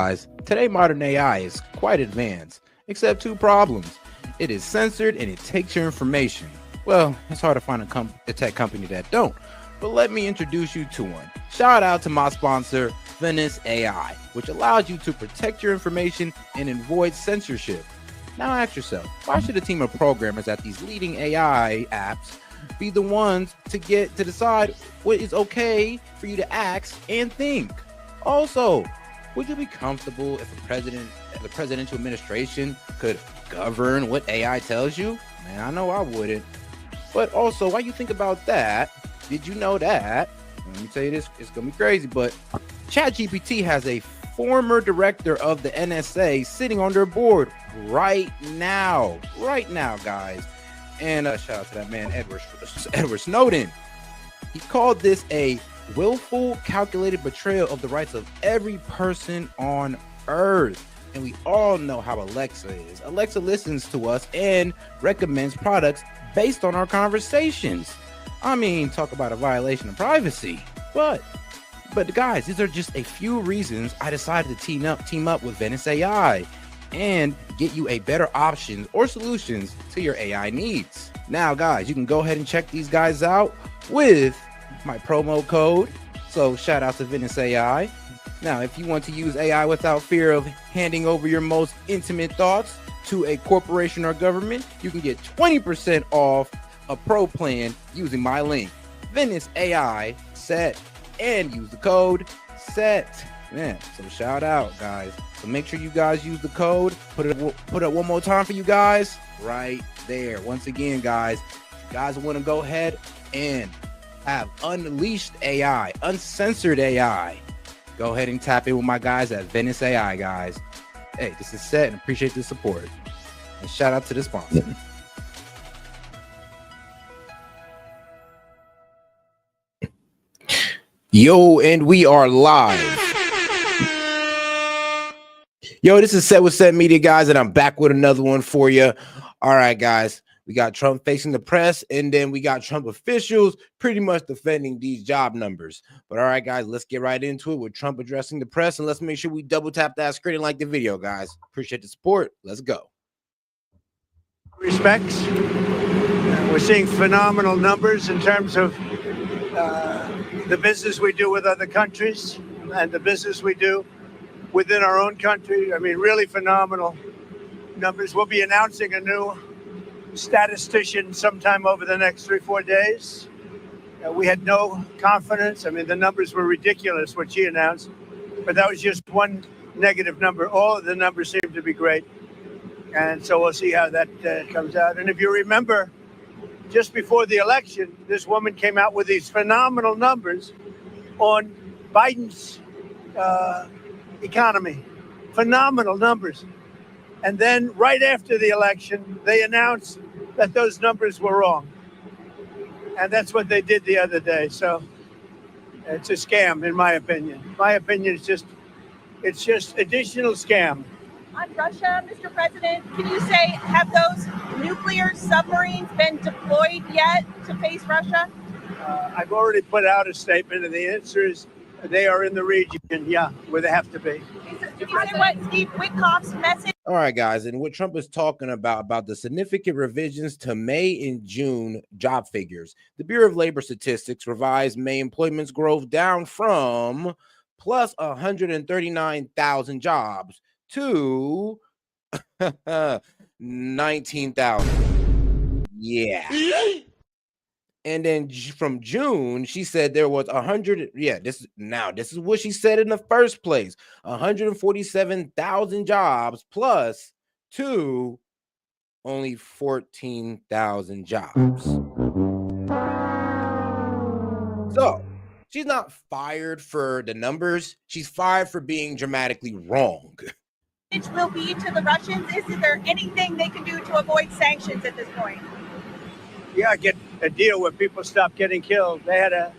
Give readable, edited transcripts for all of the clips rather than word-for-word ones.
Guys, today modern AI is quite advanced, except two problems. It is censored and it takes your information. Well, it's hard to find a tech company that don't, but let me introduce you to one. Shout out to my sponsor, Venice AI, which allows you to protect your information and avoid censorship. Now ask yourself, why should a team of programmers at these leading AI apps be the ones to decide what is okay for you to ask and think? Also, would you be comfortable if the presidential administration could govern what AI tells you? Man, I know I wouldn't. But also, while you think about that, did you know that? Let me tell you this, it's gonna be crazy, but ChatGPT has a former director of the NSA sitting on their board right now, guys. And shout out to that man, Edward Snowden. He called this a willful, calculated betrayal of the rights of every person on Earth. And we all know how Alexa is. Alexa listens to us and recommends products based on our conversations. I mean, talk about a violation of privacy. But guys, these are just a few reasons I decided to team up with Venice AI and get you a better options or solutions to your AI needs. Now, guys, you can go ahead and check these guys out with my promo code. So shout out to Venice AI. Now, if you want to use AI without fear of handing over your most intimate thoughts to a corporation or government, you can get 20% off a pro plan using my link, Venice AI SET, and use the code SET. Man, so shout out, guys. So make sure you guys use the code. Put it one more time for you guys right there. Once again, guys, if you guys want to go ahead and have unleashed AI, uncensored AI, go ahead and tap in with my guys at Venice AI, guys. Hey, this is SET and appreciate the support. And shout out to the sponsor. Yo, and we are live. Yo, this is SET with SET Media, guys, and I'm back with another one for you. All right, guys. We got Trump facing the press, and then we got Trump officials pretty much defending these job numbers. But all right, guys, let's get right into it with Trump addressing the press, and let's make sure we double tap that screen and like the video, guys. Appreciate the support. Let's go. Respects. We're seeing phenomenal numbers in terms of the business we do with other countries and the business we do within our own country. I mean, really phenomenal numbers. We'll be announcing a new statistician sometime over the next 3-4 days. We had no confidence. I mean, the numbers were ridiculous, what she announced, but that was just one negative number. All of the numbers seem to be great. And so we'll see how that comes out. And if you remember, just before the election, this woman came out with these phenomenal numbers on Biden's economy. Phenomenal numbers. And then right after the election, they announced that those numbers were wrong. And that's what they did the other day. So it's a scam, in my opinion. My opinion is it's just additional scam. On Russia, Mr. President, can you say, have those nuclear submarines been deployed yet to face Russia? I've already put out a statement, and the answer is they are in the region, yeah, where they have to be. Did you say what Steve Witkoff's message? All right, guys, and what Trump is talking about the significant revisions to May and June job figures. The Bureau of Labor Statistics revised May employment growth down from plus 139,000 jobs to 19,000. Yeah. And then from June, she said there was 100. Yeah, this is what she said in the first place: 147,000 jobs plus to only 14,000 jobs. So she's not fired for the numbers; she's fired for being dramatically wrong. Will be to the Russians. Is there anything they can do to avoid sanctions at this point? Yeah, get a deal where people stop getting killed. They had a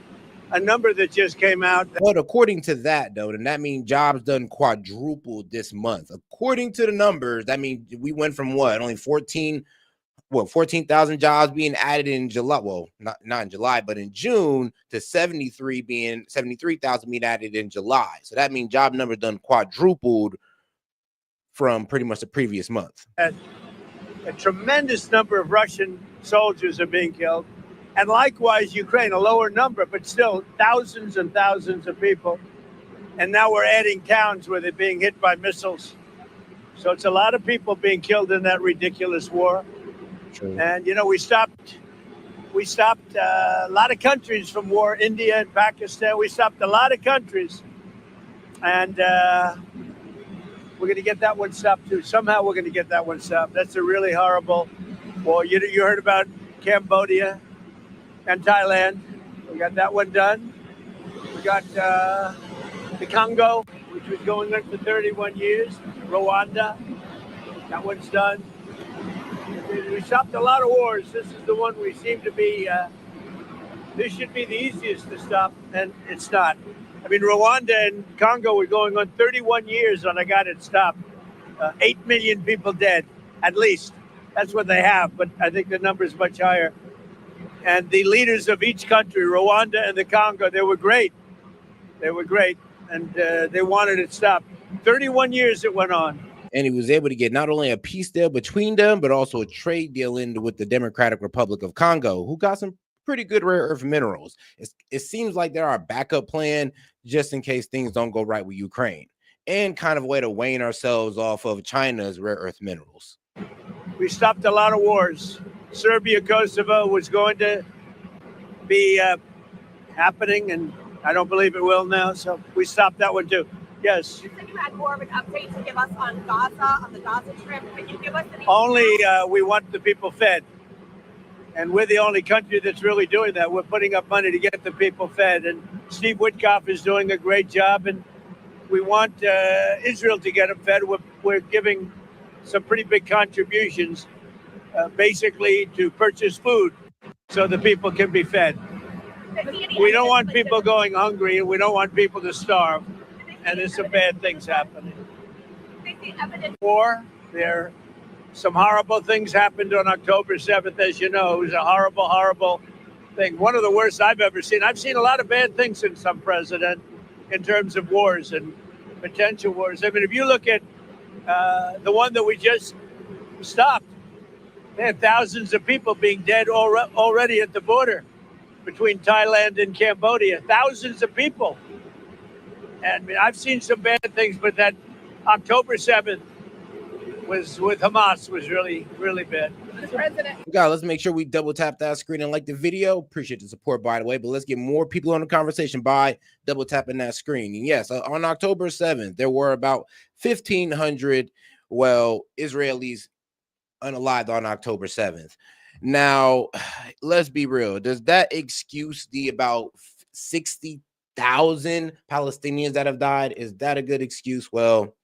number that just came out. But according to that, though, then that means jobs done quadrupled this month. According to the numbers, that means we went from what? Only 14 14,000 jobs being added in July. Well, not in July, but in June, to 73,000 being added in July. So that means job numbers done quadrupled from pretty much the previous month. A tremendous number of Russian soldiers are being killed. And likewise, Ukraine, a lower number, but still thousands and thousands of people. And now we're adding towns where they're being hit by missiles. So it's a lot of people being killed in that ridiculous war. True. And, you know, we stopped a lot of countries from war, India and Pakistan. We stopped a lot of countries. And we're going to get that one stopped, too. Somehow we're going to get that one stopped. That's a really horrible war. You heard about Cambodia and Thailand. We got that one done. We got the Congo, which was going on for 31 years. Rwanda, that one's done. We stopped a lot of wars. This is the one we seem to be, this should be the easiest to stop, and it's not. I mean, Rwanda and Congo were going on 31 years and I got it stopped. 8 million people dead, at least. That's what they have, but I think the number is much higher. And the leaders of each country, Rwanda and the Congo, they were great. They were great, and they wanted it stopped. 31 years it went on. And he was able to get not only a peace deal between them, but also a trade deal with the Democratic Republic of Congo, who got some pretty good rare earth minerals. It seems like there are a backup plan just in case things don't go right with Ukraine, and kind of a way to wane ourselves off of China's rare earth minerals. We stopped a lot of wars. Serbia, Kosovo was going to be happening, and I don't believe it will now, so we stopped that one too. Yes. You said you had more of an update to give us on Gaza, on the Gaza Strip. Can you give us any? Only we want the people fed. And we're the only country that's really doing that. We're putting up money to get the people fed. And Steve Witkoff is doing a great job. And we want Israel to get them fed. We're giving some pretty big contributions, basically to purchase food so the people can be fed. We don't want people going hungry, and we don't want people to starve. And there's some bad things happening. War, some horrible things happened on October 7th, as you know. It was a horrible, horrible thing. One of the worst I've ever seen. I've seen a lot of bad things since some president in terms of wars and potential wars. I mean, if you look at the one that we just stopped, they had thousands of people being dead already at the border between Thailand and Cambodia. Thousands of people. And I've seen some bad things, but that October 7th was with Hamas was really, really bad. Let's make sure we double tap that screen and like the video. Appreciate the support, by the way, but let's get more people on the conversation by double tapping that screen. And yes, on October 7th, there were about 1,500, Israelis unalived on October 7th. Now, let's be real. Does that excuse the about 60,000 Palestinians that have died? Is that a good excuse? Well,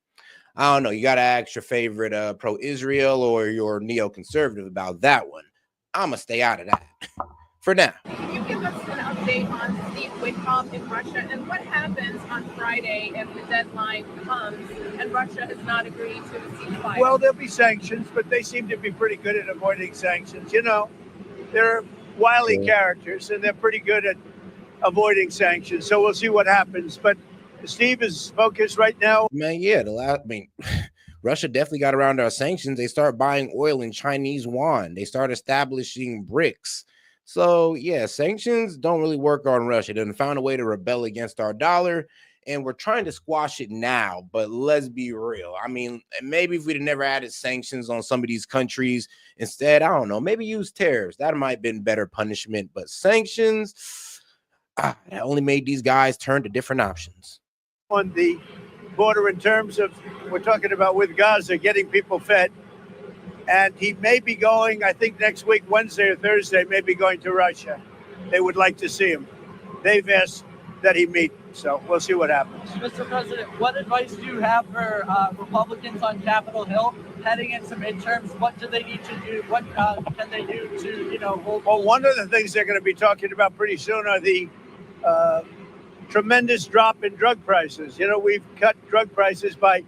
I don't know. You got to ask your favorite pro-Israel or your neoconservative about that one. I'm going to stay out of that for now. Can you give us an update on Steve Witkoff in Russia, and what happens on Friday if the deadline comes and Russia has not agreed to a ceasefire? Well, there'll be sanctions, but they seem to be pretty good at avoiding sanctions. You know, they're wily characters, and they're pretty good at avoiding sanctions. So we'll see what happens. But Steve is focused right now. Man, yeah, Russia definitely got around our sanctions. They start buying oil in Chinese yuan. They start establishing BRICS. So, yeah, sanctions don't really work on Russia. They found a way to rebel against our dollar, and we're trying to squash it now. But let's be real. I mean, maybe if we'd have never added sanctions on some of these countries, instead, I don't know, maybe use tariffs. That might have been better punishment. But sanctions, that only made these guys turn to different options. On the border in terms of, we're talking about with Gaza, getting people fed. And he may be going, I think next week, Wednesday or Thursday, may be going to Russia. They would like to see him. They've asked that he meet. So we'll see what happens. Mr. President, what advice do you have for Republicans on Capitol Hill heading into midterms? What do they need to do? What can they do to, hold? Well, one of the things they're going to be talking about pretty soon are the tremendous drop in drug prices. We've cut drug prices by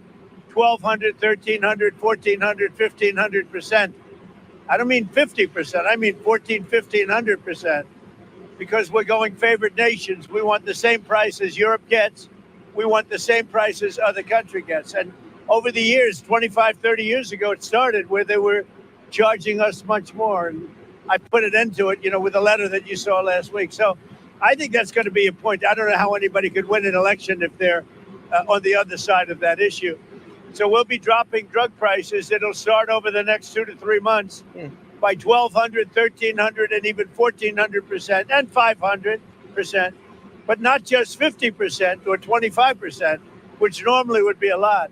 1,200, 1,300, 1,400, 1,500%. I don't mean 50%. I mean 14, 15, 100%. Because we're going favored nations. We want the same price as Europe gets. We want the same price as other country gets. And over the years, 25, 30 years ago, it started where they were charging us much more. And I put an end to it, with the letter that you saw last week. So I think that's going to be a point. I don't know how anybody could win an election if they're on the other side of that issue. So we'll be dropping drug prices. It'll start over the next 2 to 3 months by 1,200, 1,300, and even 1,400% and 500%, but not just 50% or 25%, which normally would be a lot,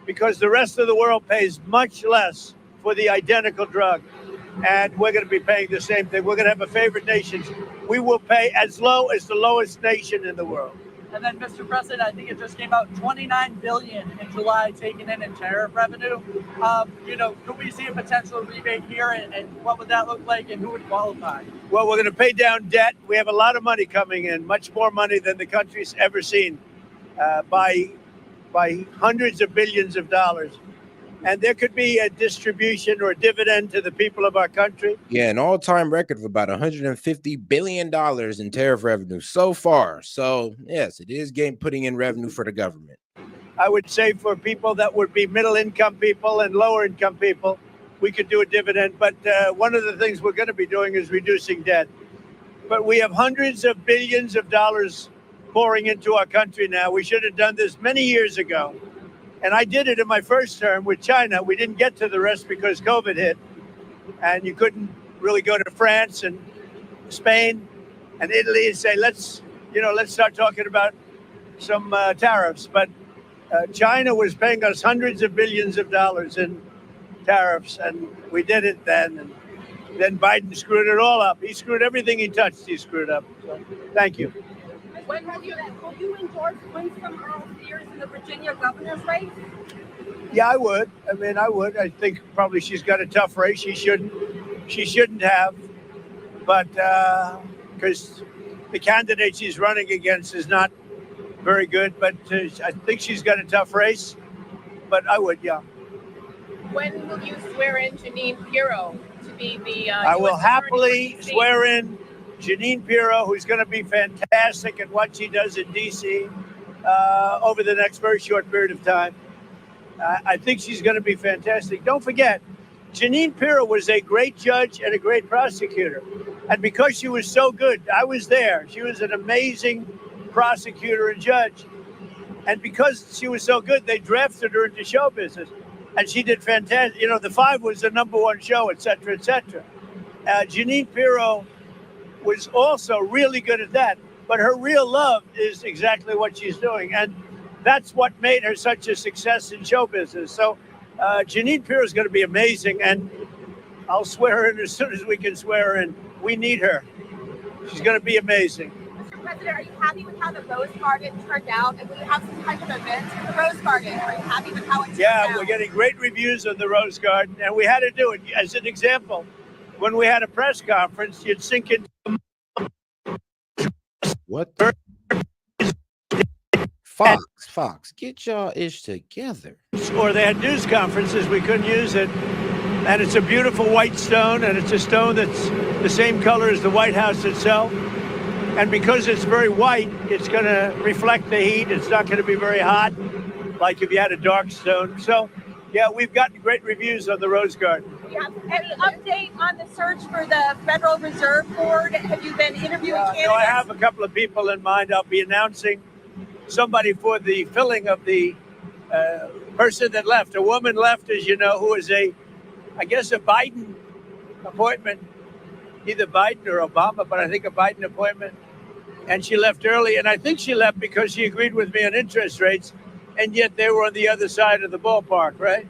because the rest of the world pays much less for the identical drug. And we're going to be paying the same thing. We're going to have a favored nation. We will pay as low as the lowest nation in the world. And then, Mr. President, I think it just came out $29 billion in July taken in tariff revenue. Could we see a potential rebate here, and what would that look like, and who would qualify? Well, we're going to pay down debt. We have a lot of money coming in, much more money than the country's ever seen, by hundreds of billions of dollars. And there could be a distribution or a dividend to the people of our country. Yeah, an all-time record of about $150 billion in tariff revenue so far. So, yes, it is putting in revenue for the government. I would say for people that would be middle-income people and lower-income people, we could do a dividend. But one of the things we're going to be doing is reducing debt. But we have hundreds of billions of dollars pouring into our country now. We should have done this many years ago. And I did it in my first term with China. We didn't get to the rest because COVID hit. And you couldn't really go to France and Spain and Italy and say, let's start talking about some tariffs. But China was paying us hundreds of billions of dollars in tariffs. And we did it then. And then Biden screwed it all up. He screwed everything he touched. He screwed up. So, thank you. When will you endorse Winsome Earl Sears in the Virginia governor's race? Yeah, I would. I would. I think probably she's got a tough race. She shouldn't have. But because the candidate she's running against is not very good. But I think she's got a tough race. But I would, yeah. When will you swear in Jeanine Pirro to be the I will US happily Attorney swear in Jeanine Pirro, who's going to be fantastic at what she does in D.C. Over the next very short period of time. I think she's going to be fantastic. Don't forget, Jeanine Pirro was a great judge and a great prosecutor. And because she was so good, I was there. She was an amazing prosecutor and judge. And because she was so good, they drafted her into show business. And she did fantastic. The Five was the #1 show, et cetera, et cetera. Jeanine Pirro was also really good at that. But her real love is exactly what she's doing. And that's what made her such a success in show business. So Jeanine Pirro is going to be amazing. And I'll swear her in as soon as we can swear her in. We need her. She's going to be amazing. Mr. President, are you happy with how the Rose Garden turned out? And will you have some kind of event for the Rose Garden? Are you happy with how it turned out? Yeah, we're getting great reviews of the Rose Garden. And we had to do it. As an example, when we had a press conference, you'd sink into What? Fox, get y'all ish together. or they had news conferences, we couldn't use it. And it's a beautiful white stone, and it's a stone that's the same color as the White House itself. And because it's very white, it's going to reflect the heat. It's not going to be very hot, like if you had a dark stone. So, yeah, we've gotten great reviews on the Rose Garden. Any update on the search for the Federal Reserve Board? Have you been interviewing candidates? No, I have a couple of people in mind. I'll be announcing somebody for the filling of the person that left. A woman left, as you know, who is I guess a Biden appointment, either Biden or Obama, but I think a Biden appointment. And she left early. And I think she left because she agreed with me on interest rates. And yet they were on the other side of the ballpark, right?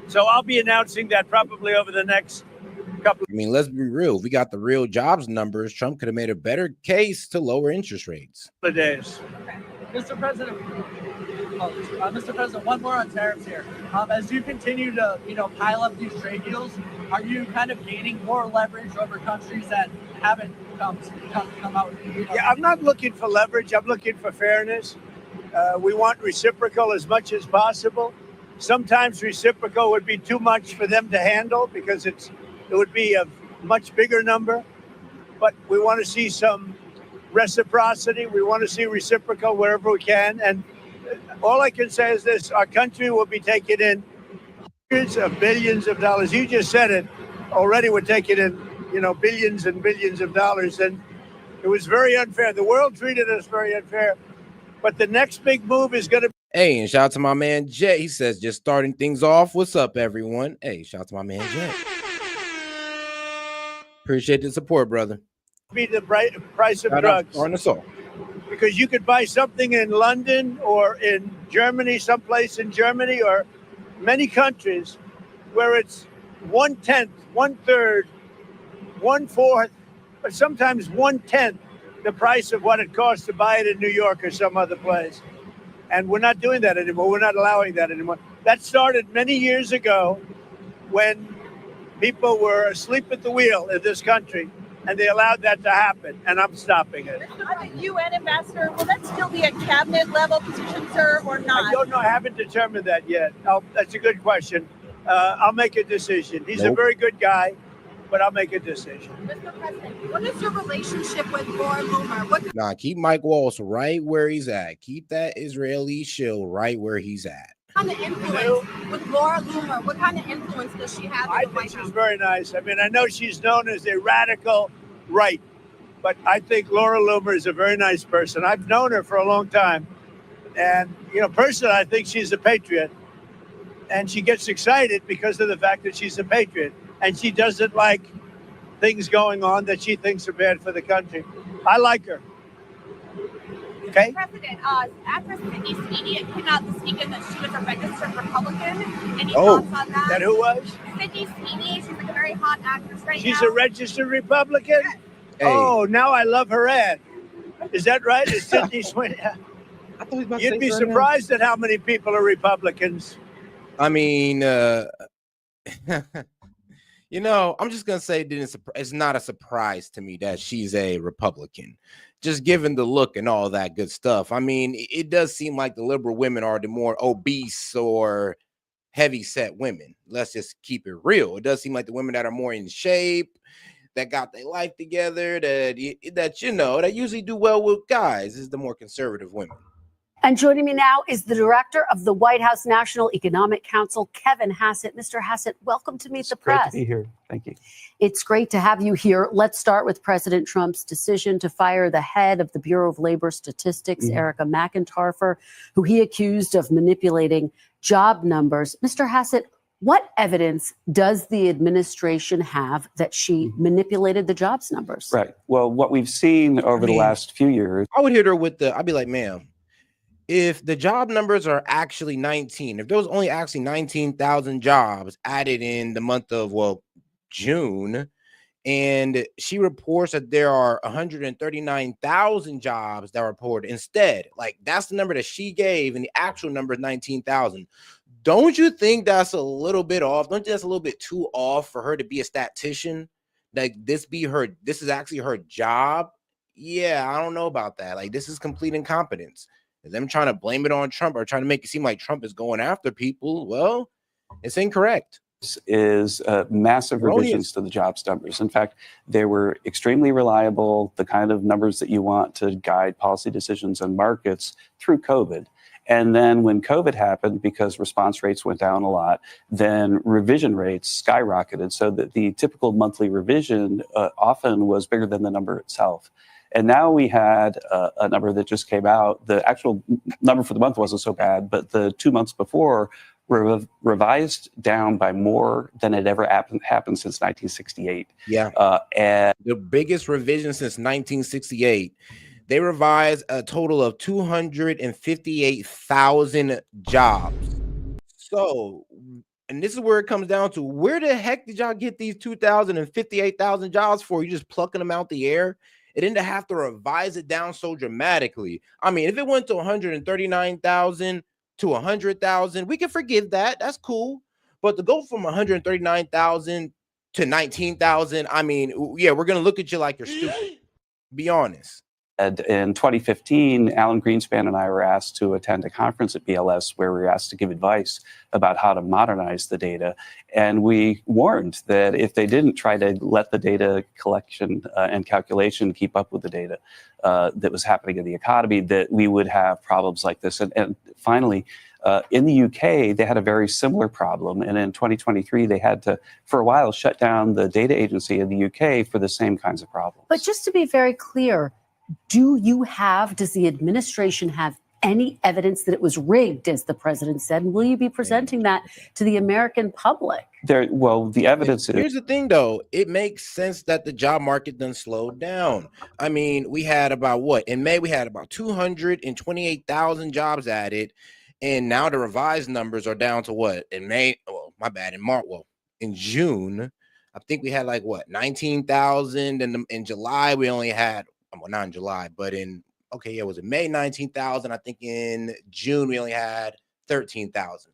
So I'll be announcing that probably over the next couple. Let's be real. If we got the real jobs numbers, Trump could have made a better case to lower interest rates. Of days. Mr. President, one more on tariffs here. As you continue to, pile up these trade deals, are you kind of gaining more leverage over countries that haven't come out? Yeah, I'm not looking for leverage. I'm looking for fairness. We want reciprocal as much as possible. Sometimes reciprocal would be too much for them to handle because it would be a much bigger number. But we want to see some reciprocity. We want to see reciprocal wherever we can. And all I can say is this: our country will be taking in hundreds of billions of dollars. You just said it. Already we're taking in, billions and billions of dollars. And it was very unfair. The world treated us very unfair. But the next big move is going to be. Hey, and shout out to my man Jay. He says, just starting things off. What's up, everyone? Hey, shout out to my man Jay. Appreciate the support, brother. Be the price of drugs. On us all. Because you could buy something in London or in Germany, someplace in Germany or many countries where it's 1/10, 1/3, 1/4, or sometimes 1/10 the price of what it costs to buy it in New York or some other place. And we're not doing that anymore. We're not allowing that anymore. That started many years ago when people were asleep at the wheel in this country, and they allowed that to happen, and I'm stopping it. The UN ambassador, will that still be a cabinet level position, sir, or not? I don't know. I haven't determined that yet. That's a good question. I'll make a decision. He's a very good guy, but I'll make a decision. Mr. President, what is your relationship with Laura Loomer? Nah, keep Mike Walsh right where he's at. Keep that Israeli shill right where he's at. What kind of influence with Laura Loomer? What kind of influence does she have? I think she's very nice. I mean, I know she's known as a radical right, but I think Laura Loomer is a very nice person. I've known her for a long time. And, personally, I think she's a patriot. And she gets excited because of the fact that she's a patriot. And she doesn't like things going on that she thinks are bad for the country. I like her. Okay. President, actress Sydney Sweeney came out this weekend that she was a registered Republican. Any thoughts on that? That who was? Sydney Sweeney. She's like a very hot actress right now. She's a registered Republican? Yes. Hey. Oh, now I love her ad. Is that right? Is Sydney Sweeney? You'd be surprised at how many people are Republicans. I mean, I'm just going to say it's not a surprise to me that she's a Republican, just given the look and all that good stuff. I mean, it does seem like the liberal women are the more obese or heavy set women. Let's just keep it real. It does seem like the women that are more in shape, that got their life together, that usually do well with guys is the more conservative women. And joining me now is the director of the White House National Economic Council, Kevin Hassett. Mr. Hassett, welcome to Meet the Press. Great to be here. Thank you. It's great to have you here. Let's start with President Trump's decision to fire the head of the Bureau of Labor Statistics, Erica McIntyre, who he accused of manipulating job numbers. Mr. Hassett, what evidence does the administration have that she manipulated the jobs numbers? Right. Well, what we've seen over the last few years. I would hit her with I'd be like, ma'am, if the job numbers are actually 19, if there was only actually 19,000 jobs added in the month of, June, and she reports that there are 139,000 jobs that were reported instead, like that's the number that she gave, and the actual number is 19,000. Don't you think that's a little bit off? Don't you think that's a little bit too off for her to be a statistician? Like this is actually her job? Yeah, I don't know about that. Like this is complete incompetence. Them trying to blame it on Trump or trying to make it seem like Trump is going after people, well, it's incorrect. Is massive revisions to the jobs numbers. In fact, they were extremely reliable, the kind of numbers that you want to guide policy decisions and markets through COVID. And then when COVID happened, because response rates went down a lot, then revision rates skyrocketed so that the typical monthly revision often was bigger than the number itself. And now we had a number that just came out. The actual number for the month wasn't so bad, but the 2 months before were revised down by more than had ever happened since 1968. Yeah. And the biggest revision since 1968. They revised a total of 258,000 jobs. So, and this is where it comes down to, where the heck did y'all get these 258,000 jobs for? You just plucking them out the air? It didn't have to revise it down so dramatically. I mean, if it went to 139,000 to 100,000, we can forgive that. That's cool. But to go from 139,000 to 19,000, I mean, yeah, we're going to look at you like you're stupid. Be honest. And in 2015, Alan Greenspan and I were asked to attend a conference at BLS where we were asked to give advice about how to modernize the data. And we warned that if they didn't try to let the data collection and calculation keep up with the data that was happening in the economy, that we would have problems like this. And finally, in the UK, they had a very similar problem. And in 2023, they had to, for a while, shut down the data agency in the UK for the same kinds of problems. But just to be very clear, does the administration have any evidence that it was rigged, as the president said? And will you be presenting that to the American public? Well, the evidence is... Here's the thing, though. It makes sense that the job market done slowed down. I mean, we had about in May, we had about 228,000 jobs added. And now the revised numbers are down to in May? Well, my bad. In March, in June, I think we had 19,000. And in July, we only had, well, not in July, but was it May 19,000? I think in June, we only had 13,000.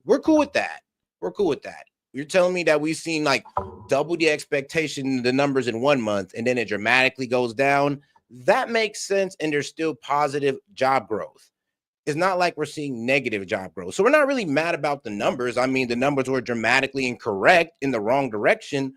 We're cool with that. You're telling me that we've seen double the expectation, the numbers in 1 month, and then it dramatically goes down. That makes sense. And there's still positive job growth. It's not like we're seeing negative job growth. So we're not really mad about the numbers. I mean, the numbers were dramatically incorrect in the wrong direction,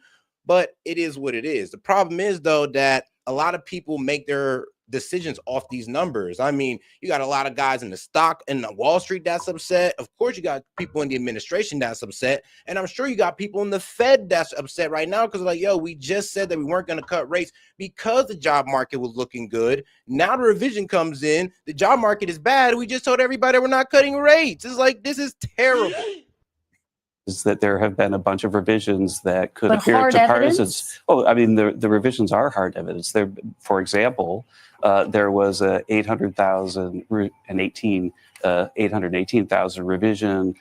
but it is what it is. The problem is, though, that a lot of people make their decisions off these numbers. I mean, you got a lot of guys in the stock and the Wall Street that's upset. Of course, you got people in the administration that's upset. And I'm sure you got people in the Fed that's upset right now because we just said that we weren't going to cut rates because the job market was looking good. Now the revision comes in. The job market is bad. We just told everybody we're not cutting rates. It's this is terrible. Is that there have been a bunch of revisions that could appear to partisans. Oh, I mean, the revisions are hard evidence. There, for example, there was a 818,000 revision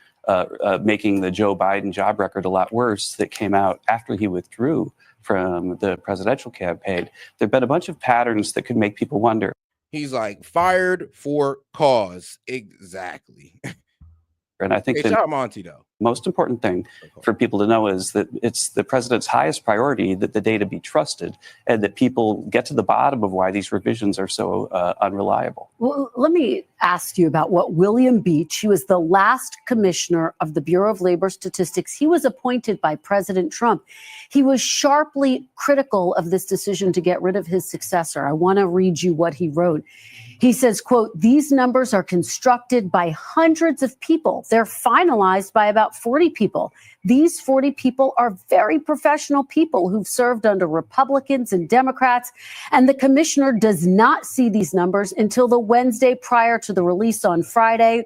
making the Joe Biden job record a lot worse that came out after he withdrew from the presidential campaign. There have been a bunch of patterns that could make people wonder. He's fired for cause. Exactly. And I think shout out Monty, though. Most important thing for people to know is that it's the president's highest priority that the data be trusted and that people get to the bottom of why these revisions are so unreliable. Well, let me ask you about what William Beach, he was the last commissioner of the Bureau of Labor Statistics. He was appointed by President Trump. He was sharply critical of this decision to get rid of his successor. I want to read you what he wrote. He says, quote, "These numbers are constructed by hundreds of people. They're finalized by about 40 people. These 40 people are very professional people who've served under Republicans and Democrats. And the commissioner does not see these numbers until the Wednesday prior to the release on Friday.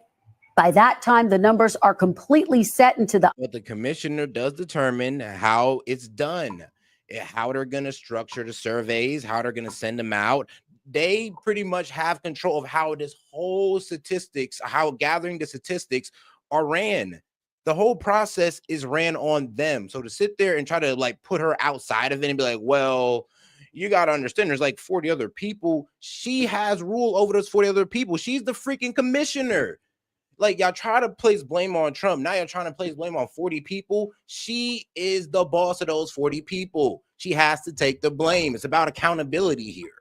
By that time, the numbers are completely set into the..." But the commissioner does determine how it's done, how they're going to structure the surveys, how they're going to send them out. They pretty much have control of how this whole statistics, how gathering the statistics are ran. The whole process is ran on them. So to sit there and try to put her outside of it and be well, you got to understand there's 40 other people. She has rule over those 40 other people. She's the freaking commissioner. Y'all try to place blame on Trump. Now you're trying to place blame on 40 people. She is the boss of those 40 people. She has to take the blame. It's about accountability here.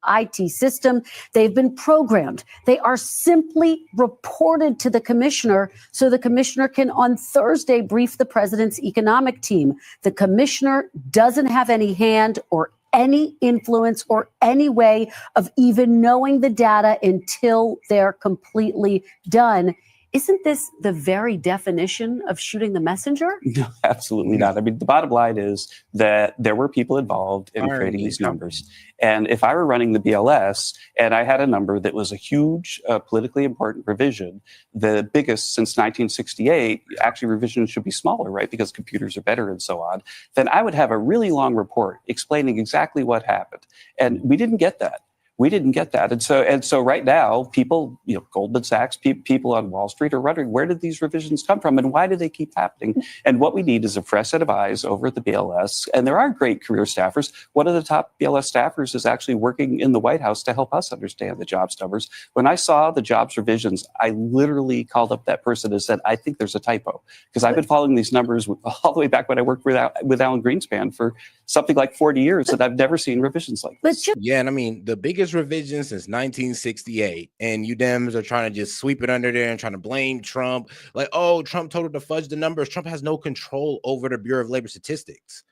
IT system. They've been programmed. They are simply reported to the commissioner so the commissioner can on Thursday brief the president's economic team. The commissioner doesn't have any hand or any influence or any way of even knowing the data until they're completely done. Isn't this the very definition of shooting the messenger? No, absolutely not. I mean, the bottom line is that there were people involved in creating these numbers. And if I were running the BLS and I had a number that was a huge politically important revision, the biggest since 1968, actually revisions should be smaller, right? Because computers are better and so on. Then I would have a really long report explaining exactly what happened. And we didn't get that. And so right now, people, Goldman Sachs, people on Wall Street are wondering, where did these revisions come from and why do they keep happening? And what we need is a fresh set of eyes over at the BLS. And there are great career staffers. One of the top BLS staffers is actually working in the White House to help us understand the jobs numbers. When I saw the jobs revisions, I literally called up that person and said, I think there's a typo. Because I've been following these numbers all the way back when I worked with Alan Greenspan for something like 40 years that I've never seen revisions like this. Yeah, and I mean, the biggest revision since 1968, and you Dems are trying to just sweep it under there and trying to blame Trump. Like, oh, Trump told her to fudge the numbers. Trump has no control over the Bureau of Labor Statistics.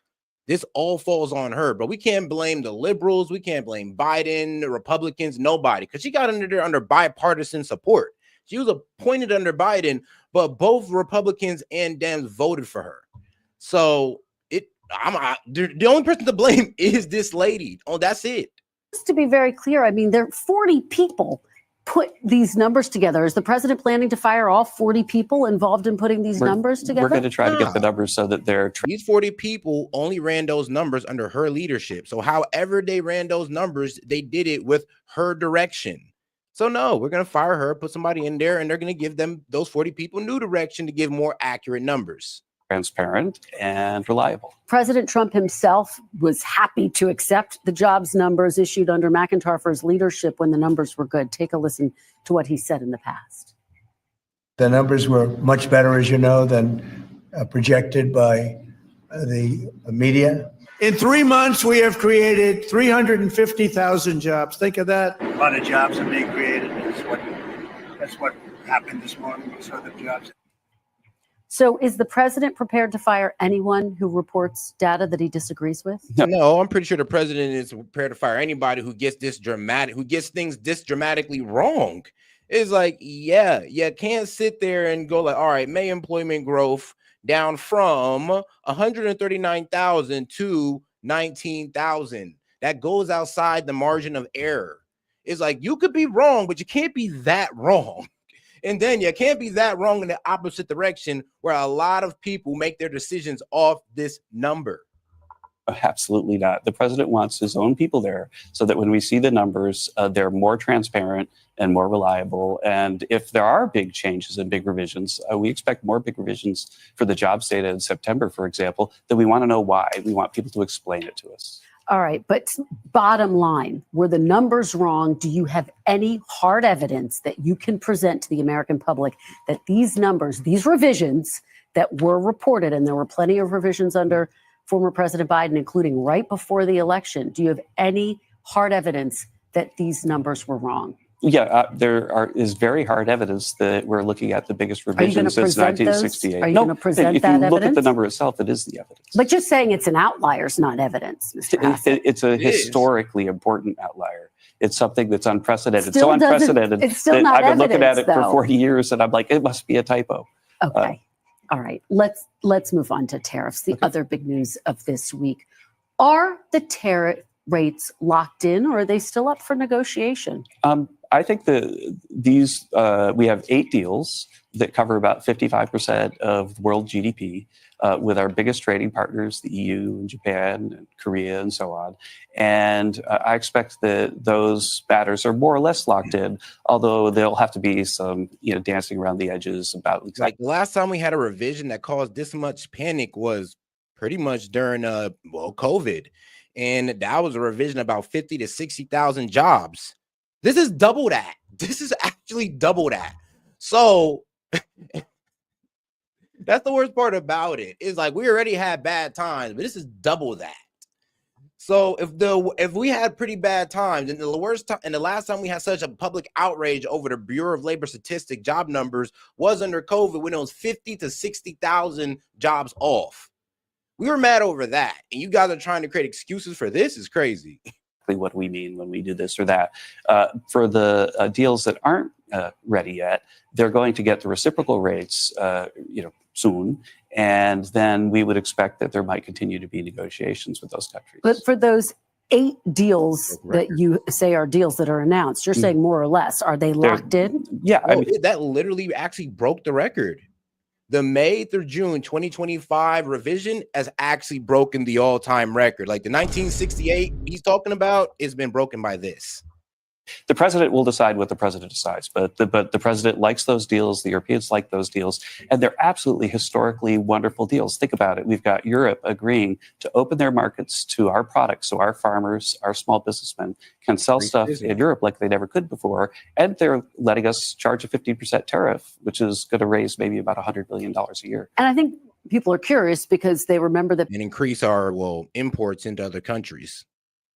This all falls on her, but we can't blame the liberals. We can't blame Biden, the Republicans, nobody, because she got under there under bipartisan support. She was appointed under Biden, but both Republicans and Dems voted for her. So the only person to blame is this lady. Oh, that's it. Just to be very clear, I mean, there are 40 people put these numbers together. Is the president planning to fire all 40 people involved in putting these numbers together? We're going to try to get the numbers so that they're... These 40 people only ran those numbers under her leadership. So however they ran those numbers, they did it with her direction. So no, we're going to fire her, put somebody in there, and they're going to give them, those 40 people, new direction to give more accurate numbers. Transparent and reliable. President Trump himself was happy to accept the jobs numbers issued under McIntyre's leadership when the numbers were good. Take a listen to what he said in the past. The numbers were much better, as you know, than projected by the media. In 3 months, we have created 350,000 jobs. Think of that. A lot of jobs are being created. That's what happened this morning. We saw the jobs. So is the president prepared to fire anyone who reports data that he disagrees with? No, I'm pretty sure the president is prepared to fire anybody who gets things this dramatically wrong. It's like, yeah, you can't sit there and go like, all right, May employment growth down from 139,000 to 19,000. That goes outside the margin of error. It's like, you could be wrong, but you can't be that wrong. And then you can't be that wrong in the opposite direction where a lot of people make their decisions off this number. Absolutely not. The president wants his own people there so that when we see the numbers, they're more transparent and more reliable. And if there are big changes and big revisions, we expect more big revisions for the jobs data in September, for example, then we want to know why. We want people to explain it to us. All right, but bottom line, were the numbers wrong? Do you have any hard evidence that you can present to the American public that these numbers, these revisions that were reported, and there were plenty of revisions under former President Biden, including right before the election, do you have any hard evidence that these numbers were wrong? Yeah, there is very hard evidence that we're looking at the biggest revision since 1968. Are you going to present if that you look evidence? at the number itself, it is the evidence. But just saying it's an outlier is not evidence, Mr. Hassett. It's a historically important outlier. It's something that's unprecedented. Still so unprecedented it's still that not I've been looking at evidence, it for though. 40 years, and I'm like, it must be a typo. Okay. All right. Let's move on to tariffs, the other big news of this week. Are the tariff rates locked in, or are they still up for negotiation? I think we have 8 deals that cover about 55% of world GDP with our biggest trading partners, the EU and Japan and Korea and so on. And I expect that those matters are more or less locked in, although there'll have to be some, dancing around the edges about exactly. Like the last time we had a revision that caused this much panic was pretty much during COVID. And that was a revision about 50 to 60,000 jobs. This is double that. This is actually double that. So that's the worst part about it. Is like we already had bad times, but this is double that. So if we had pretty bad times, and the last time we had such a public outrage over the Bureau of Labor Statistics job numbers was under COVID when it was 50 to 60,000 jobs off. We were mad over that, and you guys are trying to create excuses for this. Is crazy. What we mean when we do this or that. For the deals that aren't ready yet, they're going to get the reciprocal rates, soon, and then we would expect that there might continue to be negotiations with those countries. But for those 8 deals that you say are deals that are announced, you're saying more or less, are they locked in? Yeah, that literally actually broke the record. The May through June 2025 revision has actually broken the all-time record. Like the 1968 he's talking about has been broken by this. The president will decide what the president decides, but the president likes those deals. The Europeans like those deals, and they're absolutely historically wonderful deals. Think about it. We've got Europe agreeing to open their markets to our products, so our farmers, our small businessmen can sell stuff in Europe like they never could before, and they're letting us charge a 15% tariff, which is going to raise maybe about $100 billion a year. And I think people are curious because they remember that and increase our imports into other countries.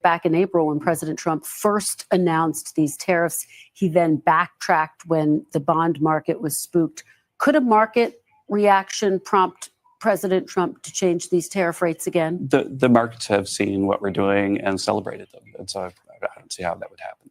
back in April when President Trump first announced these tariffs, he then backtracked when the bond market was spooked. Could a market reaction prompt President Trump to change these tariff rates again? The markets have seen what we're doing and celebrated them. And so I don't see how that would happen.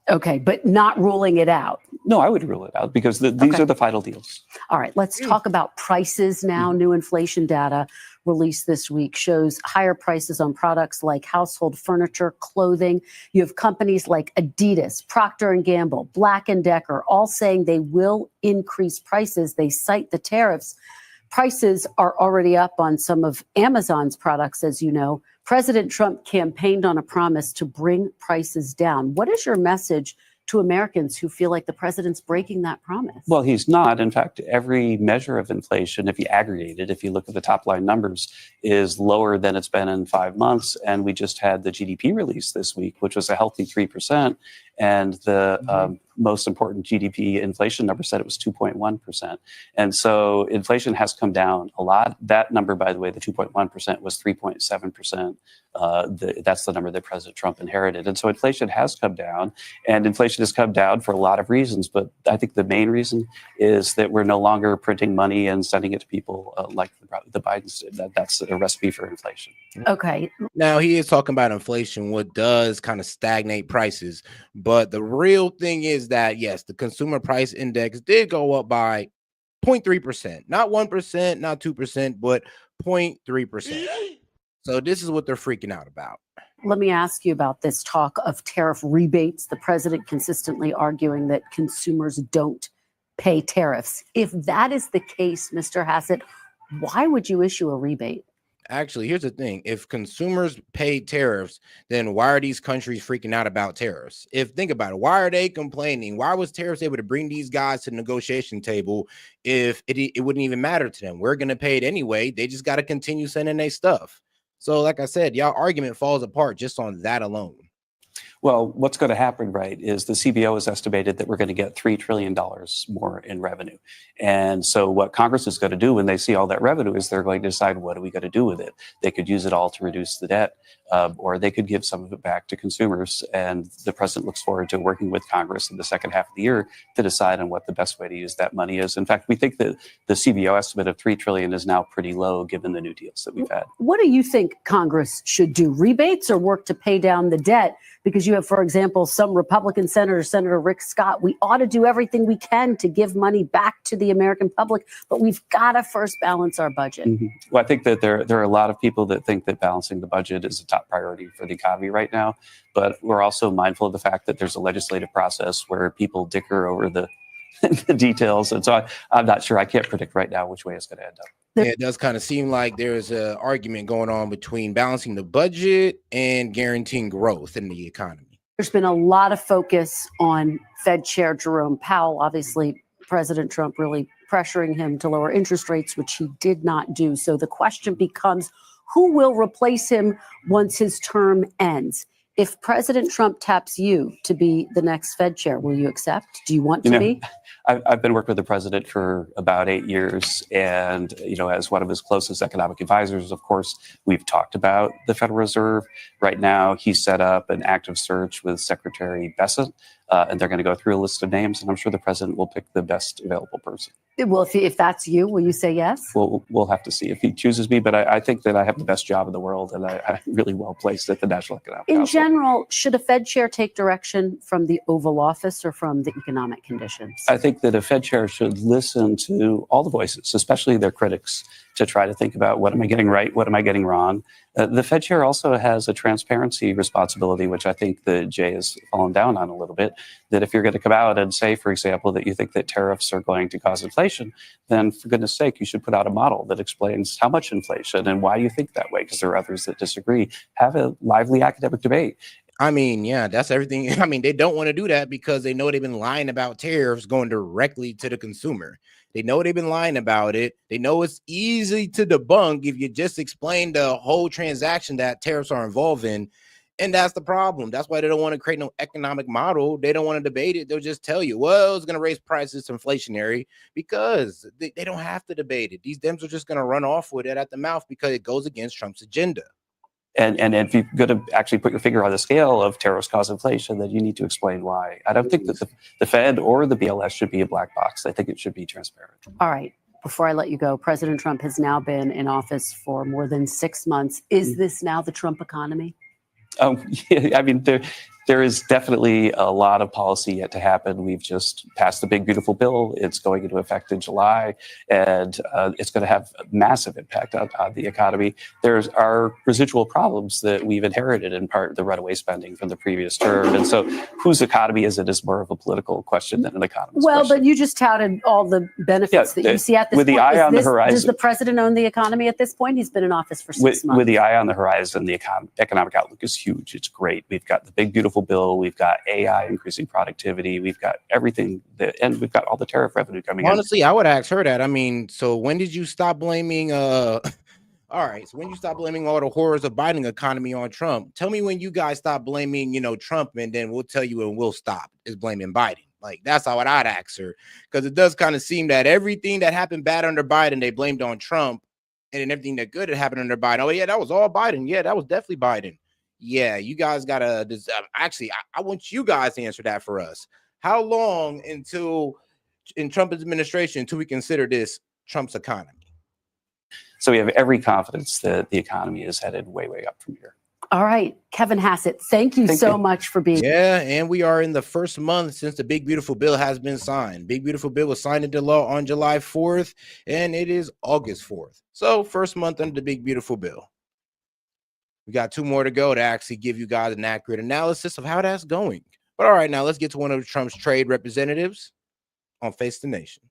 Okay, but not ruling it out. No, I would rule it out because these are the final deals. All right, let's talk about prices now. New inflation data released this week shows higher prices on products like household furniture, clothing. You have companies like Adidas, Procter & Gamble, Black & Decker, all saying they will increase prices. They cite the tariffs. Prices are already up on some of Amazon's products, as you know. President Trump campaigned on a promise to bring prices down. What is your message to Americans who feel like the president's breaking that promise? Well, he's not. In fact, every measure of inflation, if you aggregate it, if you look at the top line numbers, is lower than it's been in 5 months. And we just had the GDP release this week, which was a healthy 3%. And the most important GDP inflation number said it was 2.1%. And so inflation has come down a lot. That number, by the way, the 2.1% was 3.7%. That's the number that President Trump inherited. And so inflation has come down, and inflation has come down for a lot of reasons. But I think the main reason is that we're no longer printing money and sending it to people like the Bidens did. That's a recipe for inflation. Okay. Now, he is talking about inflation, what does kind of stagnate prices. But the real thing is that, yes, the consumer price index did go up by 0.3%, not 1%, not 2%, but 0.3%. So this is what they're freaking out about. Let me ask you about this talk of tariff rebates. The president consistently arguing that consumers don't pay tariffs. If that is the case, Mr. Hassett, why would you issue a rebate? Actually, here's the thing. If consumers pay tariffs, then why are these countries freaking out about tariffs? Think about it, why are they complaining? Why was tariffs able to bring these guys to the negotiation table if it wouldn't even matter to them? We're going to pay it anyway. They just got to continue sending their stuff. So like I said, y'all argument falls apart just on that alone. Well, what's going to happen, right, is the CBO has estimated that we're going to get $3 trillion more in revenue. And so what Congress is going to do when they see all that revenue is they're going to decide, what are we going to do with it? They could use it all to reduce the debt, or they could give some of it back to consumers. And the president looks forward to working with Congress in the second half of the year to decide on what the best way to use that money is. In fact, we think that the CBO estimate of $3 trillion is now pretty low given the new deals that we've had. What do you think Congress should do? Rebates or work to pay down the debt? Because you have, for example, some Republican senators, Senator Rick Scott, we ought to do everything we can to give money back to the American public, but we've got to first balance our budget. Mm-hmm. Well, I think that there are a lot of people that think that balancing the budget is a top priority for the economy right now. But we're also mindful of the fact that there's a legislative process where people dicker over the details. And so I'm not sure. I can't predict right now which way it's going to end up. Yeah, it does kind of seem like there's an argument going on between balancing the budget and guaranteeing growth in the economy. There's been a lot of focus on Fed Chair Jerome Powell. Obviously, President Trump really pressuring him to lower interest rates, which he did not do. So the question becomes, who will replace him once his term ends? If President Trump taps you to be the next Fed chair, will you accept? Do you want to be? I've been working with the president for about 8 years. And, as one of his closest economic advisors, of course, we've talked about the Federal Reserve. Right now, he set up an active search with Secretary Dissent, and they're going to go through a list of names. And I'm sure the president will pick the best available person. Well, if that's you, will you say yes? We'll have to see if he chooses me. But I think that I have the best job in the world, and I'm really well placed at the National Economic Council. In general, should a Fed chair take direction from the Oval Office or from the economic conditions? I think that a Fed chair should listen to all the voices, especially their critics, to try to think about, what am I getting right? What am I getting wrong? The Fed chair also has a transparency responsibility, which I think that Jay has fallen down on a little bit, that if you're going to come out and say, for example, that you think that tariffs are going to cause inflation, then for goodness sake, you should put out a model that explains how much inflation and why you think that way, because there are others that disagree. Have a lively academic debate. I mean, yeah, that's everything. I mean, they don't want to do that because they know they've been lying about tariffs going directly to the consumer. They know they've been lying about it. They know it's easy to debunk if you just explain the whole transaction that tariffs are involved in. And that's the problem. That's why they don't want to create no economic model. They don't want to debate it. They'll just tell you, well, it's going to raise prices, inflationary, because they don't have to debate it. These Dems are just going to run off with it at the mouth because it goes against Trump's agenda. And if you're going to actually put your finger on the scale of tariffs cause inflation, then you need to explain why. I don't think that the Fed or the BLS should be a black box. I think it should be transparent. All right. Before I let you go, President Trump has now been in office for more than 6 months. Is this now the Trump economy? Yeah, I mean, there is definitely a lot of policy yet to happen. We've just passed the big, beautiful bill. It's going into effect in July, and it's going to have a massive impact on the economy. There are residual problems that we've inherited, in part the runaway spending from the previous term. And so whose economy is it is more of a political question than an economist question. But you just touted all the benefits that you see at this with point. The eye on the horizon. Does the president own the economy at this point? He's been in office for 6 months. With the eye on the horizon, the economic outlook is huge. It's great. We've got the big, beautiful bill. We've got AI increasing productivity. We've got everything, and we've got all the tariff revenue coming in. Honestly, I would ask her that. I mean, so when did you stop blaming all right, so when you stop blaming all the horrors of Biden economy on Trump, tell me when you guys stop blaming, Trump, and then we'll tell you when we'll stop is blaming Biden. Like, that's how I'd ask her, because it does kind of seem that everything that happened bad under Biden, they blamed on Trump, and then everything that good had happened under Biden. Oh yeah, that was all Biden. Yeah, that was definitely Biden. Yeah, you guys gotta actually. I want you guys to answer that for us. How long until in Trump's administration until we consider this Trump's economy? So we have every confidence that the economy is headed way, way up from here. All right, Kevin Hassett, thank you so much for being here. Yeah, and we are in the first month since the Big Beautiful Bill has been signed. Big Beautiful Bill was signed into law on July 4th, and it is August 4th. So first month under the Big Beautiful Bill. We got 2 more to go to actually give you guys an accurate analysis of how that's going. But all right, now let's get to one of Trump's trade representatives on Face the Nation.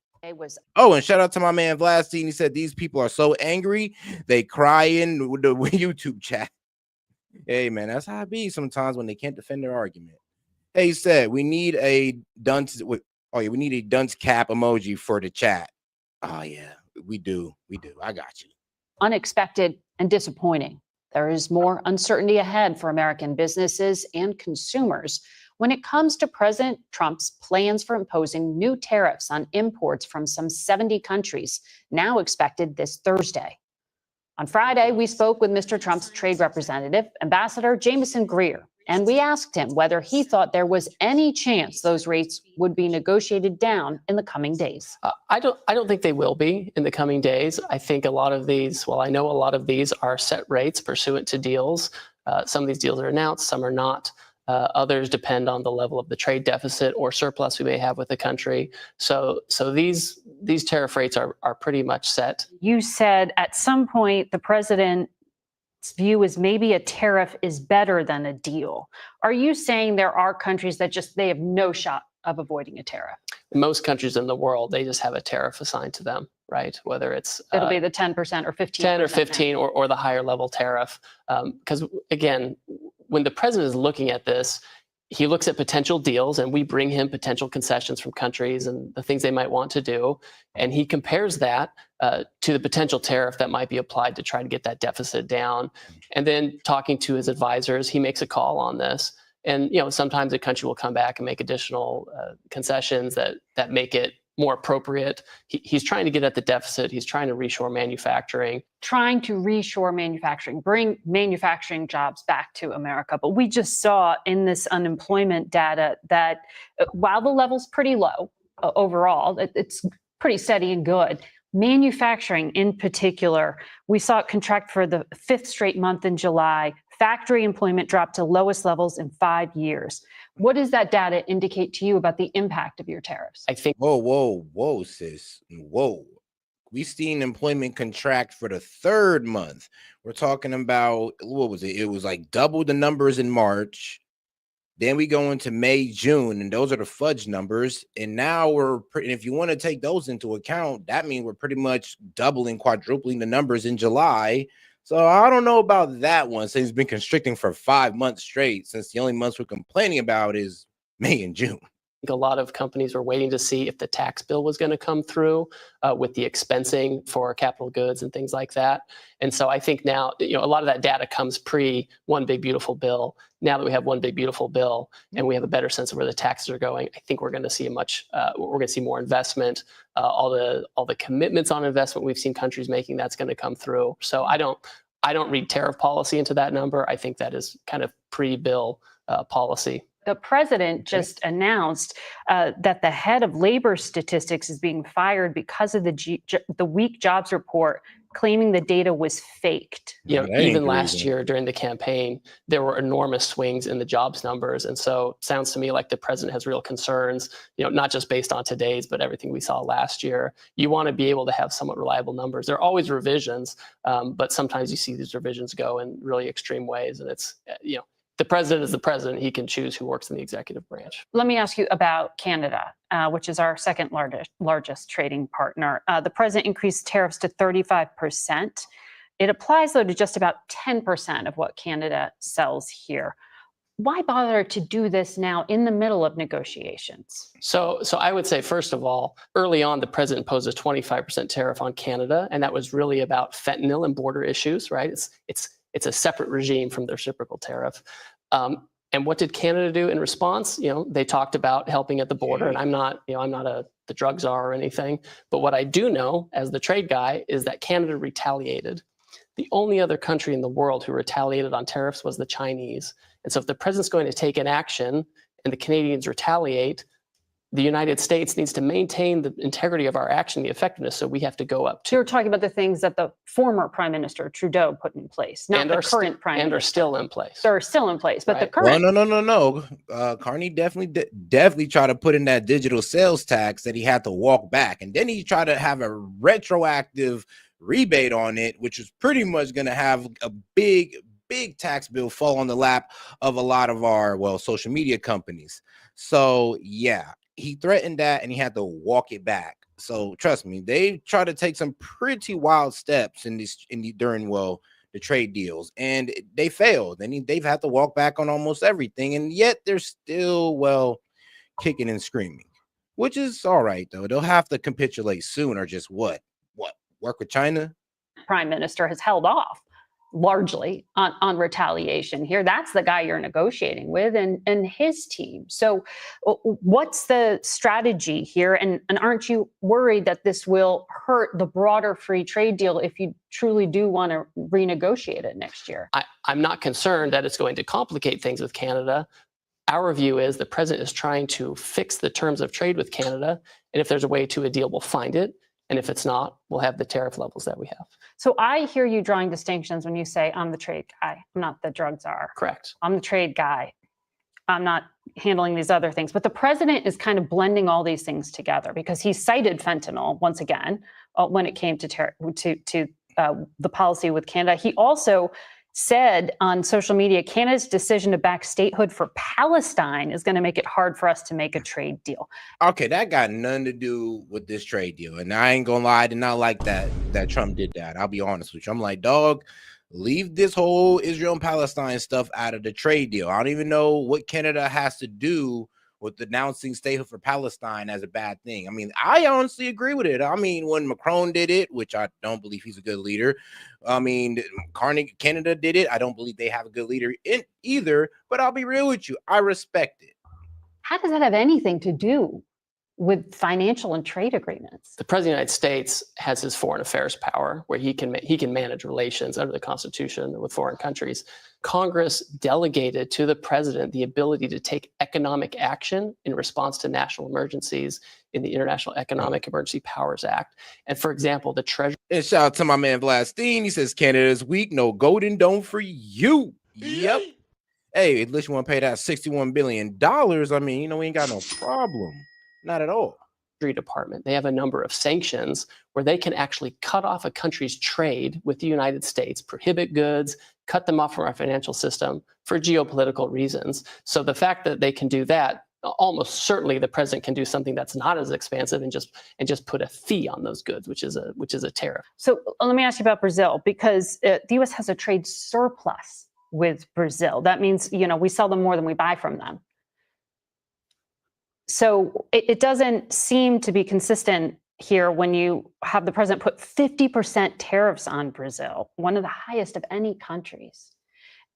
Oh, and shout out to my man Vladstein. He said these people are so angry, they cry in with the YouTube chat. Hey, man, that's how it be sometimes when they can't defend their argument. Hey, he said we need a dunce. We need a dunce cap emoji for the chat. Oh, yeah, we do. I got you. Unexpected and disappointing. There is more uncertainty ahead for American businesses and consumers when it comes to President Trump's plans for imposing new tariffs on imports from some 70 countries, now expected this Thursday. On Friday, we spoke with Mr. Trump's trade representative, Ambassador Jameson Greer, and we asked him whether he thought there was any chance those rates would be negotiated down in the coming days. I don't think they will be in the coming days. I think a lot of these, well, I know a lot of these are set rates pursuant to deals. Some of these deals are announced, some are not. Others depend on the level of the trade deficit or surplus we may have with the country. So these tariff rates are pretty much set. You said at some point the president's view is maybe a tariff is better than a deal. Are you saying there are countries that they have no shot of avoiding a tariff? Most countries in the world, they just have a tariff assigned to them, right? Whether it's it'll be the 10% or 15%. 10 or 15 or the higher level tariff. Because again, when the president is looking at this, he looks at potential deals, and we bring him potential concessions from countries and the things they might want to do. And he compares that to the potential tariff that might be applied to try to get that deficit down. And then talking to his advisors, he makes a call on this. And sometimes a country will come back and make additional concessions that make it more appropriate. He's trying to get at the deficit. He's trying to reshore manufacturing. Trying to reshore manufacturing, bring manufacturing jobs back to America. But we just saw in this unemployment data that while the level's pretty low overall, it's pretty steady and good. Manufacturing in particular, we saw it contract for the 5th straight month in July. Factory employment dropped to lowest levels in 5 years. What does that data indicate to you about the impact of your tariffs? I think. Whoa, sis. Whoa. We've seen employment contract for the 3rd month. We're talking about, what was it? It was like double the numbers in March. Then we go into May, June, and those are the fudge numbers. And now if you want to take those into account, that means we're pretty much doubling, quadrupling the numbers in July. So I don't know about that one, since it's been constricting for 5 months straight, since the only months we're complaining about is May and June. think a lot of companies were waiting to see if the tax bill was going to come through with the expensing for capital goods and things like that. And so I think now, a lot of that data comes pre one big beautiful bill. Now that we have one big beautiful bill and we have a better sense of where the taxes are going, I think we're going to see we're going to see more investment. All the commitments on investment we've seen countries making, that's going to come through. So I don't read tariff policy into that number. I think that is kind of pre-bill policy. The president just announced that the head of labor statistics is being fired because of the weak jobs report, claiming the data was faked. Even last year during the campaign, there were enormous swings in the jobs numbers. And so it sounds to me like the president has real concerns, not just based on today's, but everything we saw last year. You want to be able to have somewhat reliable numbers. There are always revisions, but sometimes you see these revisions go in really extreme ways. And it's, the president is the president. He can choose who works in the executive branch. Let me ask you about Canada, which is our second largest trading partner. The president increased tariffs to 35%. It applies, though, to just about 10% of what Canada sells here. Why bother to do this now in the middle of negotiations? So I would say, first of all, early on, the president imposed a 25% tariff on Canada, and that was really about fentanyl and border issues, right? It's a separate regime from the reciprocal tariff. And what did Canada do in response? They talked about helping at the border, and I'm not the drug czar or anything. But what I do know as the trade guy is that Canada retaliated. The only other country in the world who retaliated on tariffs was the Chinese. And so if the president's going to take an action and the Canadians retaliate, the United States needs to maintain the integrity of our action, the effectiveness, so we have to go up to. You're talking about the things that the former Prime Minister Trudeau put in place, not the current Prime Minister. And are still in place. They're still in place, but Right. the current. Well, no. Carney definitely tried to put in that digital sales tax that he had to walk back. And then he tried to have a retroactive rebate on it, which is pretty much going to have a big tax bill fall on the lap of a lot of our, social media companies. So, yeah. He threatened that and he had to walk it back. So trust me, they try to take some pretty wild steps during the trade deals, and they failed. And they've had to walk back on almost everything, and yet they're still kicking and screaming, which is all right though. They'll have to capitulate soon, or just what work with China. Prime Minister has held off largely on retaliation here. That's the guy you're negotiating with and his team. So what's the strategy here? And aren't you worried that this will hurt the broader free trade deal if you truly do want to renegotiate it next year? I'm not concerned that it's going to complicate things with Canada. Our view is the president is trying to fix the terms of trade with Canada. And if there's a way to a deal, we'll find it. And if it's not, we'll have the tariff levels that we have. So I hear you drawing distinctions when you say, I'm the trade guy, I'm not the drug czar. Correct. I'm the trade guy. I'm not handling these other things. But the president is kind of blending all these things together because he cited fentanyl once again when it came to the policy with Canada. He also said on social media, Canada's decision to back statehood for Palestine is going to make it hard for us to make a trade deal. Okay, that got nothing to do with this trade deal. And I ain't gonna lie, I did not like that Trump did that. I'll be honest with you. I'm like, dog, leave this whole Israel and Palestine stuff out of the trade deal. I don't even know what Canada has to do with announcing statehood for Palestine as a bad thing. I mean, I honestly agree with it. I mean, when Macron did it, which I don't believe he's a good leader. I mean, Canada did it. I don't believe they have a good leader in either, but I'll be real with you. I respect it. How does that have anything to do with financial and trade agreements? The president of the United States has his foreign affairs power where he can manage relations under the Constitution with foreign countries. Congress delegated to the president the ability to take economic action in response to national emergencies in the International Economic Emergency Powers Act. And for example, the Treasury. And shout out to my man Vlastine. He says Canada's weak, no golden dome for you. Yep. Hey, unless you want to pay that $61 billion, I mean, we ain't got no problem. Not at all. Department. They have a number of sanctions where they can actually cut off a country's trade with the United States, prohibit goods, cut them off from our financial system for geopolitical reasons. So the fact that they can do that, almost certainly the president can do something that's not as expansive and just put a fee on those goods, which is a tariff. So let me ask you about Brazil, because the U.S. has a trade surplus with Brazil. That means, we sell them more than we buy from them. So it doesn't seem to be consistent here when you have the president put 50% tariffs on Brazil, one of the highest of any countries.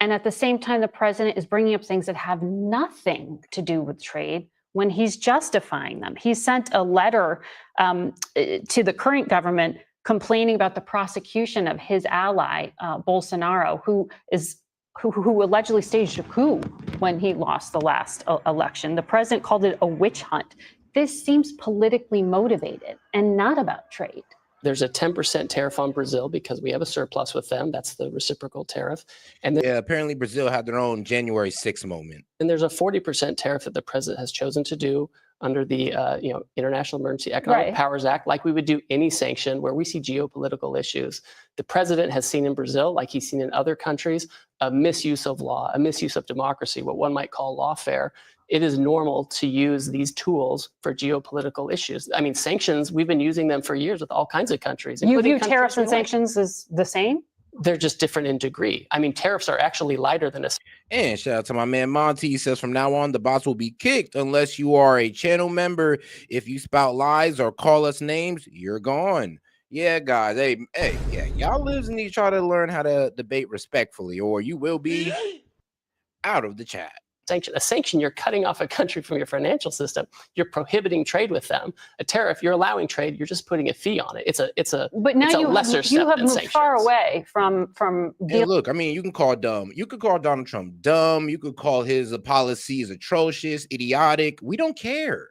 And at the same time, the president is bringing up things that have nothing to do with trade when he's justifying them. He sent a letter to the current government complaining about the prosecution of his ally, Bolsonaro, who allegedly staged a coup when he lost the last election. The president called it a witch hunt. This seems politically motivated and not about trade. There's a 10% tariff on Brazil because we have a surplus with them. That's the reciprocal tariff. And yeah, apparently Brazil had their own January 6th moment. And there's a 40% tariff that the president has chosen to do under the International Emergency Economic Powers Act, like we would do any sanction where we see geopolitical issues. The president has seen in Brazil, like he's seen in other countries, a misuse of law, a misuse of democracy, what one might call lawfare. It is normal to use these tools for geopolitical issues. I mean, sanctions, we've been using them for years with all kinds of countries. You view tariffs and sanctions as the same? They're just different in degree. I mean, tariffs are actually lighter than a... And shout out to my man Monty. He says, from now on, the bots will be kicked unless you are a channel member. If you spout lies or call us names, you're gone. Yeah, guys. Hey, yeah, y'all lives need to try to learn how to debate respectfully, or you will be out of the chat. A sanction, you're cutting off a country from your financial system. You're prohibiting trade with them. A tariff, you're allowing trade. You're just putting a fee on it. But now you have moved far away from. And look, I mean, you can call dumb. You could call Donald Trump dumb. You could call his policies atrocious, idiotic. We don't care.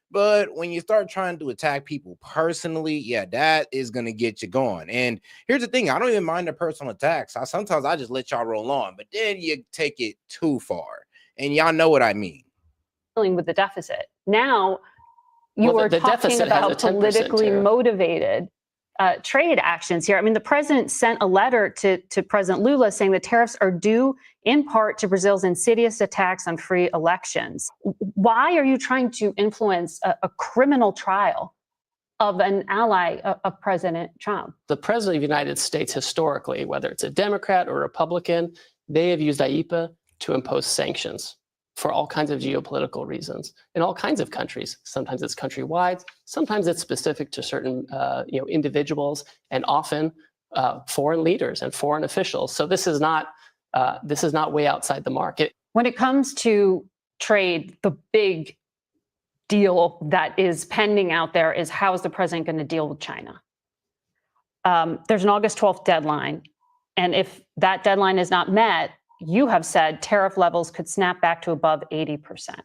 But when you start trying to attack people personally, yeah, that is going to get you going. And here's the thing. I don't even mind the personal attacks. Sometimes I just let y'all roll on. But then you take it too far. And y'all know what I mean. With the deficit. Now you are talking about politically motivated trade actions here. I mean, the president sent a letter to President Lula saying the tariffs are due in part to Brazil's insidious attacks on free elections. Why are you trying to influence a criminal trial of an ally of President Trump? The president of the United States, historically, whether it's a Democrat or Republican, they have used IEPA to impose sanctions for all kinds of geopolitical reasons in all kinds of countries. Sometimes it's countrywide, sometimes it's specific to certain individuals, and often foreign leaders and foreign officials. So this is not way outside the market. When it comes to trade, the big deal that is pending out there is how is the president going to deal with China? There's an August 12th deadline, and if that deadline is not met, you have said tariff levels could snap back to above 80%.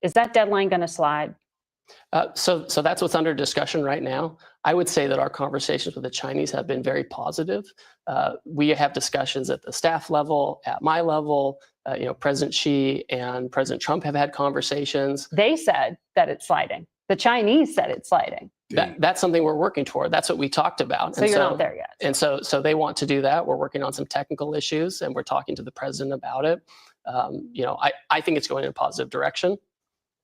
Is that deadline going to slide? So that's what's under discussion right now. I would say that our conversations with the Chinese have been very positive. We have discussions at the staff level, at my level. President Xi and President Trump have had conversations. They said that it's sliding. The Chinese said it's sliding. That's something we're working toward. That's what we talked about. So you're not there yet. And so they want to do that. We're working on some technical issues, and we're talking to the president about it. I think it's going in a positive direction.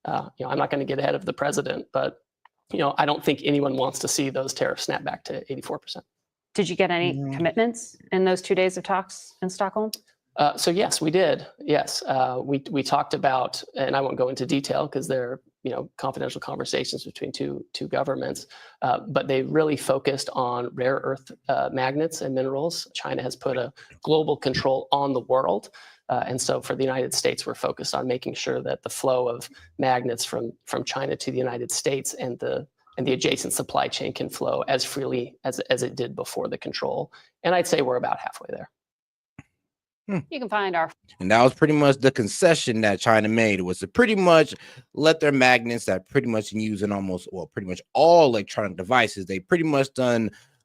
I'm not going to get ahead of the president, but I don't think anyone wants to see those tariffs snap back to 84%. Did you get any commitments in those 2 days of talks in Stockholm? So yes, we did. Yes, we talked about, and I won't go into detail because they're confidential conversations between two governments, but they really focused on rare earth magnets and minerals. China has put a global control on the world. And so for the United States, we're focused on making sure that the flow of magnets from China to the United States and the adjacent supply chain can flow as freely as it did before the control. And I'd say we're about halfway there. You can find our... And that was pretty much the concession that China made, was to pretty much let their magnets that pretty much use in pretty much all electronic devices, they pretty much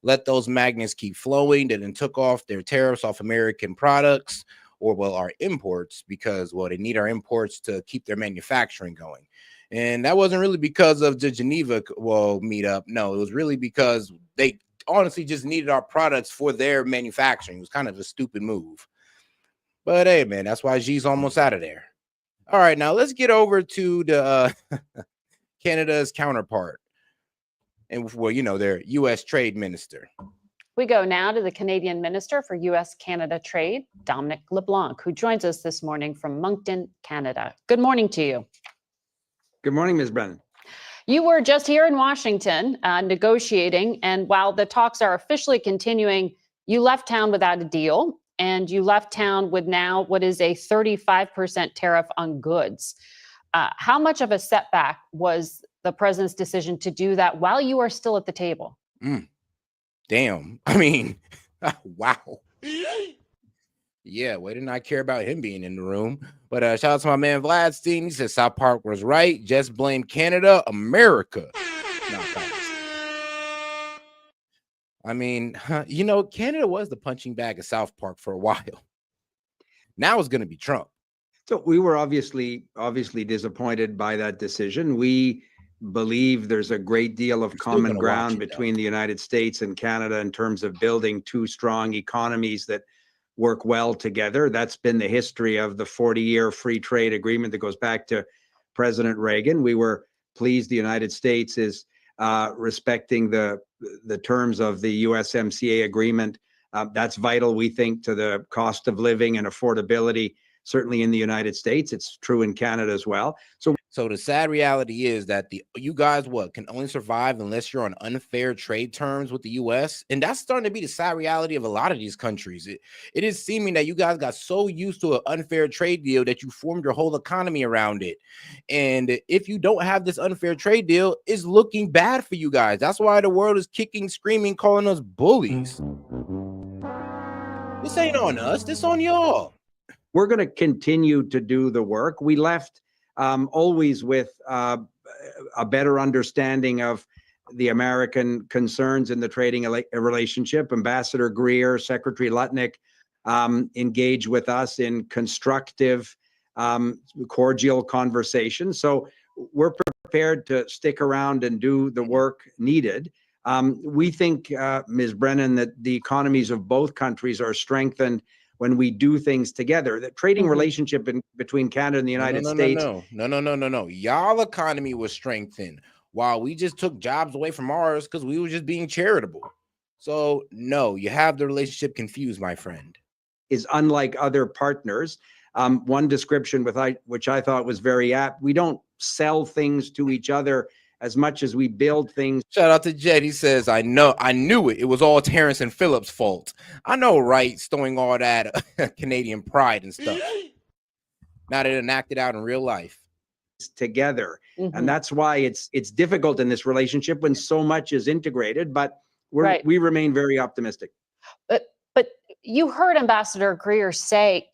let those magnets keep flowing. They then took off their tariffs off American products, or our imports, because they need our imports to keep their manufacturing going. And that wasn't really because of the Geneva meetup. No, it was really because they honestly just needed our products for their manufacturing. It was kind of a stupid move. But hey, man, that's why Xi's almost out of there. All right, now let's get over to the Canada's counterpart, and their U.S. trade minister. We go now to the Canadian Minister for U.S.-Canada Trade, Dominic LeBlanc, who joins us this morning from Moncton, Canada. Good morning to you. Good morning, Ms. Brennan. You were just here in Washington negotiating, and while the talks are officially continuing, you left town without a deal, and you left town with now what is a 35% tariff on goods. How much of a setback was the president's decision to do that while you are still at the table? Damn. I mean, wow. Yeah, we did not care about him being in the room. But shout out to my man Vladstein. He said South Park was right. Just blame Canada, America. No, thanks. I mean, you know, Canada was the punching bag of South Park for a while. Now it's going to be Trump. So we were obviously disappointed by that decision. We believe there's a great deal of common ground between the United States and Canada in terms of building two strong economies that work well together. That's been the history of the 40-year free trade agreement that goes back to President Reagan. We were pleased the United States is respecting the terms of the USMCA agreement. That's vital, we think, to the cost of living and affordability, certainly in the United States. It's true in Canada as well. So the sad reality is that you guys can only survive unless you're on unfair trade terms with the U.S. And that's starting to be the sad reality of a lot of these countries. It is seeming that you guys got so used to an unfair trade deal that you formed your whole economy around it. And if you don't have this unfair trade deal, it's looking bad for you guys. That's why the world is kicking, screaming, calling us bullies. This ain't on us. This on y'all. We're going to continue to do the work. We left always with a better understanding of the American concerns in the trading relationship. Ambassador Greer, Secretary Lutnick engaged with us in constructive, cordial conversations. So we're prepared to stick around and do the work needed. We think, Ms. Brennan, that the economies of both countries are strengthened when we do things together. The trading relationship between Canada and the United States. No. Y'all economy was strengthened while we just took jobs away from ours because we were just being charitable. So no, you have the relationship confused, my friend. Is unlike other partners. One description which I thought was very apt. We don't sell things to each other as much as we build things. Shout out to Jed. He says, I knew it. It was all Terrence and Phillips' fault. I know, right? Stowing all that Canadian pride and stuff. Now they enacted out in real life. Together. And that's why it's difficult in this relationship when so much is integrated, but we remain very optimistic. But you heard Ambassador Greer say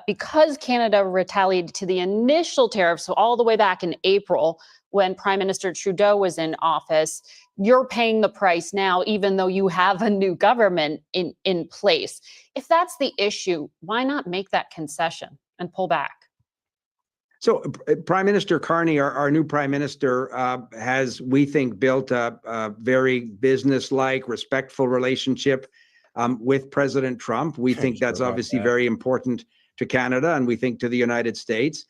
because Canada retaliated to the initial tariffs, so all the way back in April, when Prime Minister Trudeau was in office, you're paying the price now, even though you have a new government in place. If that's the issue, why not make that concession and pull back? So Prime Minister Carney, our new Prime Minister, has, we think, built a very business-like, respectful relationship with President Trump. We think that's obviously very important to Canada, and we think to the United States.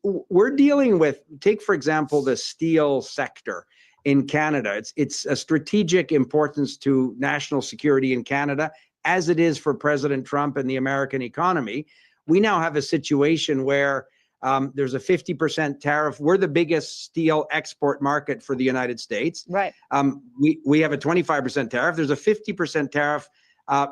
We're dealing with, take for example, the steel sector in Canada. It's a strategic importance to national security in Canada, as it is for President Trump and the American economy. We now have a situation where there's a 50% tariff. We're the biggest steel export market for the United States. Right. We have a 25% tariff. There's a 50% tariff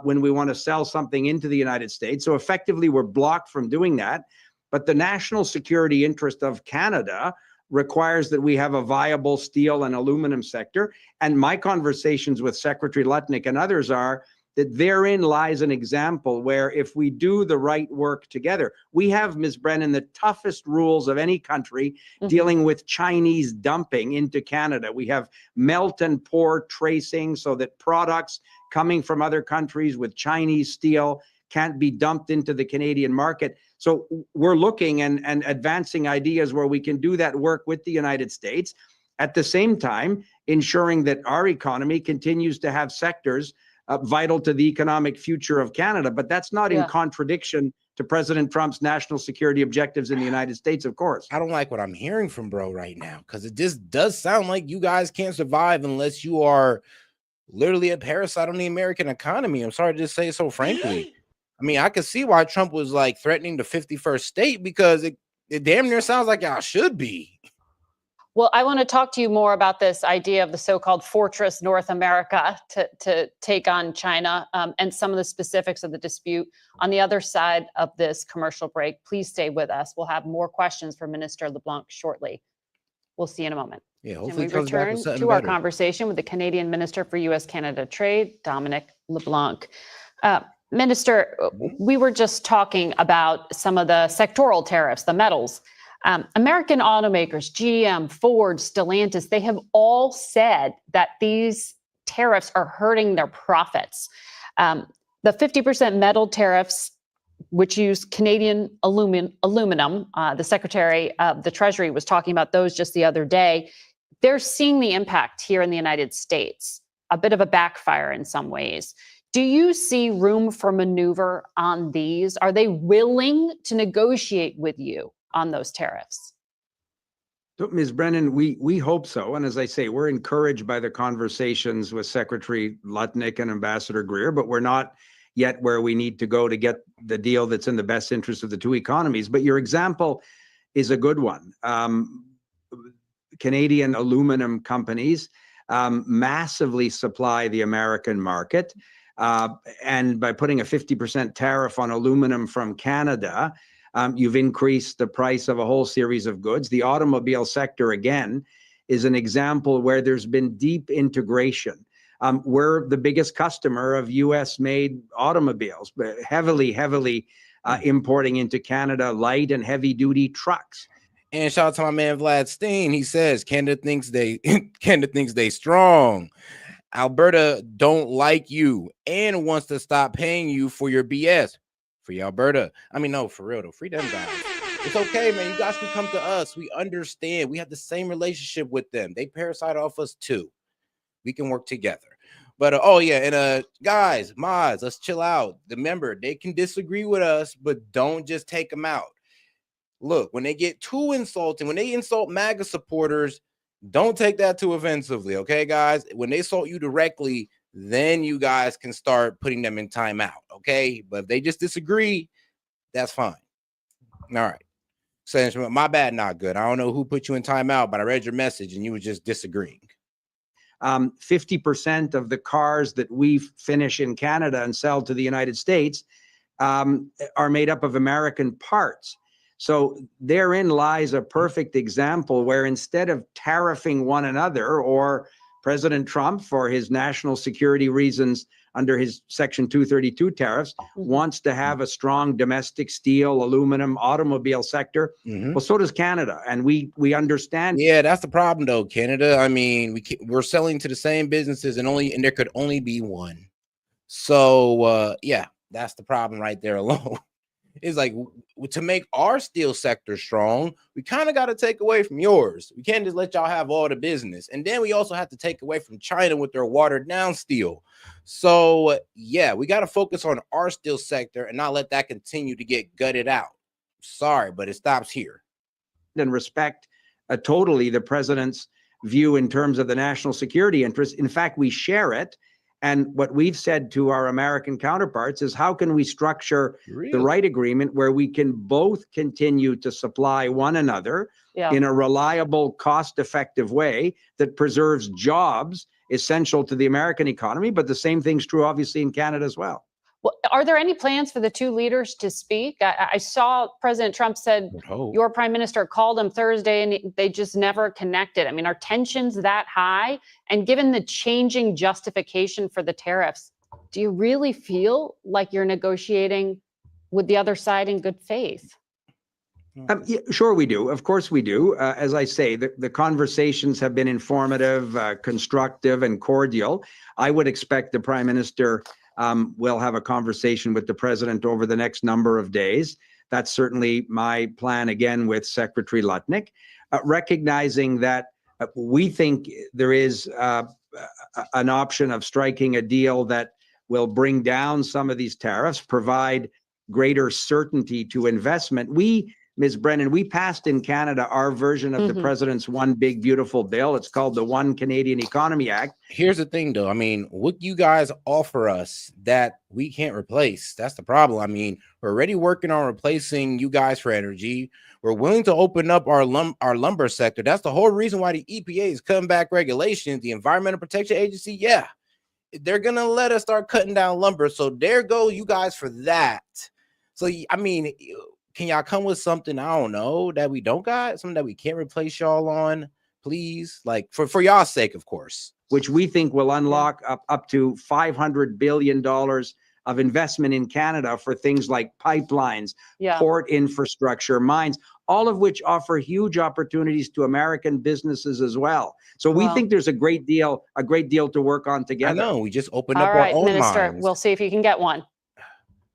when we want to sell something into the United States. So effectively, we're blocked from doing that. But the national security interest of Canada requires that we have a viable steel and aluminum sector. And my conversations with Secretary Lutnick and others are that therein lies an example where if we do the right work together, we have, Ms. Brennan, the toughest rules of any country dealing with Chinese dumping into Canada. We have melt and pour tracing so that products coming from other countries with Chinese steel can't be dumped into the Canadian market. So we're looking and advancing ideas where we can do that work with the United States, at the same time ensuring that our economy continues to have sectors vital to the economic future of Canada. But that's not in contradiction to President Trump's national security objectives in the United States, of course. I don't like what I'm hearing from bro right now, because it just does sound like you guys can't survive unless you are literally a parasite on the American economy. I'm sorry to just say it so frankly. I mean, I could see why Trump was like threatening the 51st state, because it damn near sounds like y'all should be. Well, I want to talk to you more about this idea of the so-called Fortress North America to take on China and some of the specifics of the dispute on the other side of this commercial break. Please stay with us. We'll have more questions for Minister LeBlanc shortly. We'll see you in a moment. Yeah, And hopefully we it comes back return with something to our better. conversation with the Canadian Minister for U.S.-Canada Trade, Dominic LeBlanc. Minister, we were just talking about some of the sectoral tariffs, the metals. American automakers, GM, Ford, Stellantis, they have all said that these tariffs are hurting their profits. The 50% metal tariffs, which use Canadian aluminum, the Secretary of the Treasury was talking about those just the other day. They're seeing the impact here in the United States, a bit of a backfire in some ways. Do you see room for maneuver on these? Are they willing to negotiate with you on those tariffs? So, Ms. Brennan, we hope so. And as I say, we're encouraged by the conversations with Secretary Lutnick and Ambassador Greer, but we're not yet where we need to go to get the deal that's in the best interest of the two economies. But your example is a good one. Canadian aluminum companies massively supply the American market. And by putting a 50% tariff on aluminum from Canada, you've increased the price of a whole series of goods. The automobile sector, again, is an example where there's been deep integration. We're the biggest customer of US-made automobiles, but heavily importing into Canada light and heavy-duty trucks. And shout out to my man Vlad Steen. He says Canada thinks they strong. Alberta don't like you and wants to stop paying you for your BS. Free Alberta. I mean, no, for real though. Free them guys. It's okay, man. You guys can come to us. We understand. We have the same relationship with them. They parasite off us too. We can work together. But oh yeah, and guys, mods, let's chill out. Remember, they can disagree with us, but don't just take them out. Look, when they get too insulting, when they insult MAGA supporters, don't take that too offensively, okay, guys? When they insult you directly, then you guys can start putting them in timeout, okay? But if they just disagree, that's fine. All right. So my bad, not good. I don't know who put you in timeout, but I read your message and you were just disagreeing. 50% of the cars that we finish in Canada and sell to the United States are made up of American parts. So therein lies a perfect example where instead of tariffing one another, or President Trump, for his national security reasons under his Section 232 tariffs, wants to have a strong domestic steel, aluminum, automobile sector. Well, so does Canada. And we understand. Yeah, that's the problem, though, Canada. I mean, we're selling to the same businesses and there could only be one. So, yeah, that's the problem right there alone. It's like, to make our steel sector strong, we kind of got to take away from yours. We can't just let y'all have all the business. And then we also have to take away from China with their watered down steel. So yeah, we got to focus on our steel sector and not let that continue to get gutted out. Sorry, but it stops here. And respect totally the president's view in terms of the national security interest. In fact, we share it. And what we've said to our American counterparts is, how can we structure the right agreement where we can both continue to supply one another in a reliable, cost-effective way that preserves jobs essential to the American economy, but the same thing's true, obviously, in Canada as well. Well, are there any plans for the two leaders to speak? I saw President Trump said your prime minister called him Thursday and they just never connected. I mean, are tensions that high? And given the changing justification for the tariffs, do you really feel like you're negotiating with the other side in good faith? Yeah, sure we do. Of course we do. As I say, the conversations have been informative, constructive, and cordial. I would expect the prime minister we'll have a conversation with the president over the next number of days. That's certainly my plan, again, with Secretary Lutnick, recognizing that we think there is an option of striking a deal that will bring down some of these tariffs, provide greater certainty to investment. We Ms. Brennan, we passed in Canada our version of the president's one big beautiful bill. It's called the One Canadian Economy Act. Here's the thing, though. I mean, what you guys offer us that we can't replace, that's the problem. I mean, we're already working on replacing you guys for energy. We're willing to open up our lumber sector. That's the whole reason why the EPA is cutting back regulations. The Environmental Protection Agency, yeah, they're going to let us start cutting down lumber. So there go you guys for that. So, I mean, can y'all come with something, I don't know, that we don't got? Something that we can't replace y'all on, please? Like, for y'all's sake, of course. Which we think will unlock up to $500 billion of investment in Canada for things like pipelines, port infrastructure, mines, all of which offer huge opportunities to American businesses as well. So we think there's a great deal to work on together. I know, we just opened up our own Minister, mines. we'll see if you can get one.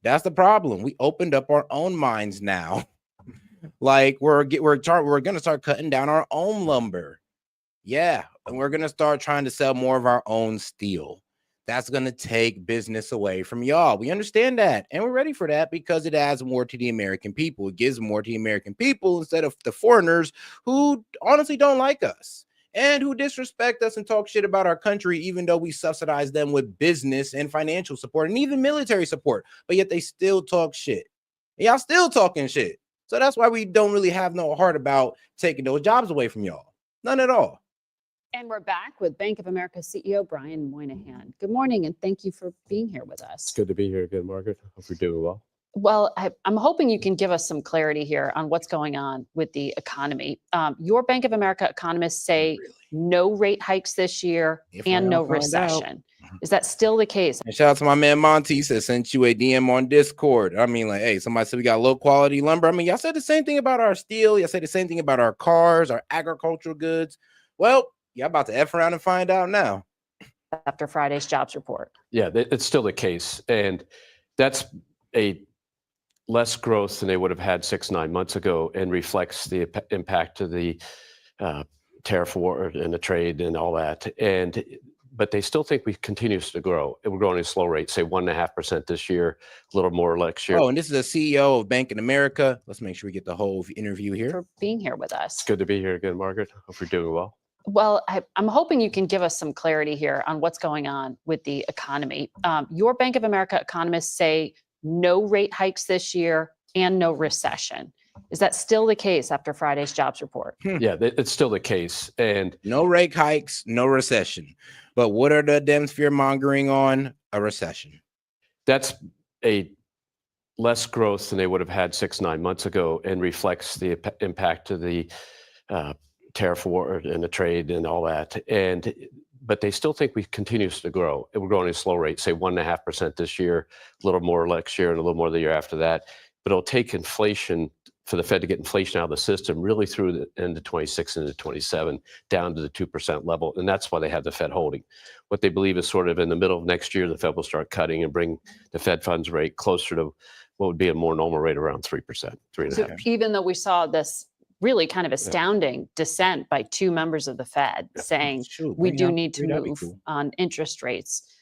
That's the problem. We opened up our own mines now. Like we're gonna start cutting down our own lumber. Yeah, and we're gonna start trying to sell more of our own steel. That's gonna take business away from y'all. We understand that, and we're ready for that because it adds more to the American people. It gives more to the American people instead of the foreigners who honestly don't like us and who disrespect us and talk shit about our country, even though we subsidize them with business and financial support and even military support, but yet they still talk shit. Y'all still talking shit. So that's why we don't really have no heart about taking those jobs away from y'all. None at all. And we're back with Bank of America CEO Brian Moynihan. Good morning, and thank you for being here with us. It's good to be here again, Margaret. Hope you're doing well. Well, I'm hoping you can give us some clarity here on what's going on with the economy. Your Bank of America economists say no rate hikes this year and no recession. Is that still the case? And shout out to my man Monty. He said sent you a DM on Discord. I mean, like, hey, somebody said we got low quality lumber. I mean, y'all said the same thing about our steel. Y'all said the same thing about our cars, our agricultural goods. Well, y'all about to F around and find out now. After Friday's jobs report. Yeah, it's still the case. And that's a less growth than they would have had 6-9 months ago and reflects the impact of the tariff war and the trade and all that. But they still think we continues to grow. And we're growing at a slow rate, say 1.5% this year, a little more next year. Oh, and this is a CEO of Bank of America. Let's make sure we get the whole interview here. For being here with us. It's good to be here again, Margaret. Hope you're doing well. Well, I'm hoping you can give us some clarity here on what's going on with the economy. Your Bank of America economists say no rate hikes this year and no recession. Is that still the case after Friday's jobs report? Yeah, it's still the case. And no rate hikes, no recession. But what are the Dems fear mongering on? A recession. That's a less growth than they would have had 6-9 months ago and reflects the impact of the tariff war and the trade and all that. But they still think we continues to grow. And we're growing at a slow rate, say 1.5% this year, a little more next year, and a little more the year after that. But it'll take inflation for the Fed to get inflation out of the system really through the end of 26 into 27 down to the 2% level. And that's why they have the Fed holding. What they believe is sort of in the middle of next year, the Fed will start cutting and bring the Fed funds rate closer to what would be a more normal rate around 3%, 3.5%. So even though we saw this really kind of astounding dissent by two members of the Fed saying we do need to move on interest rates,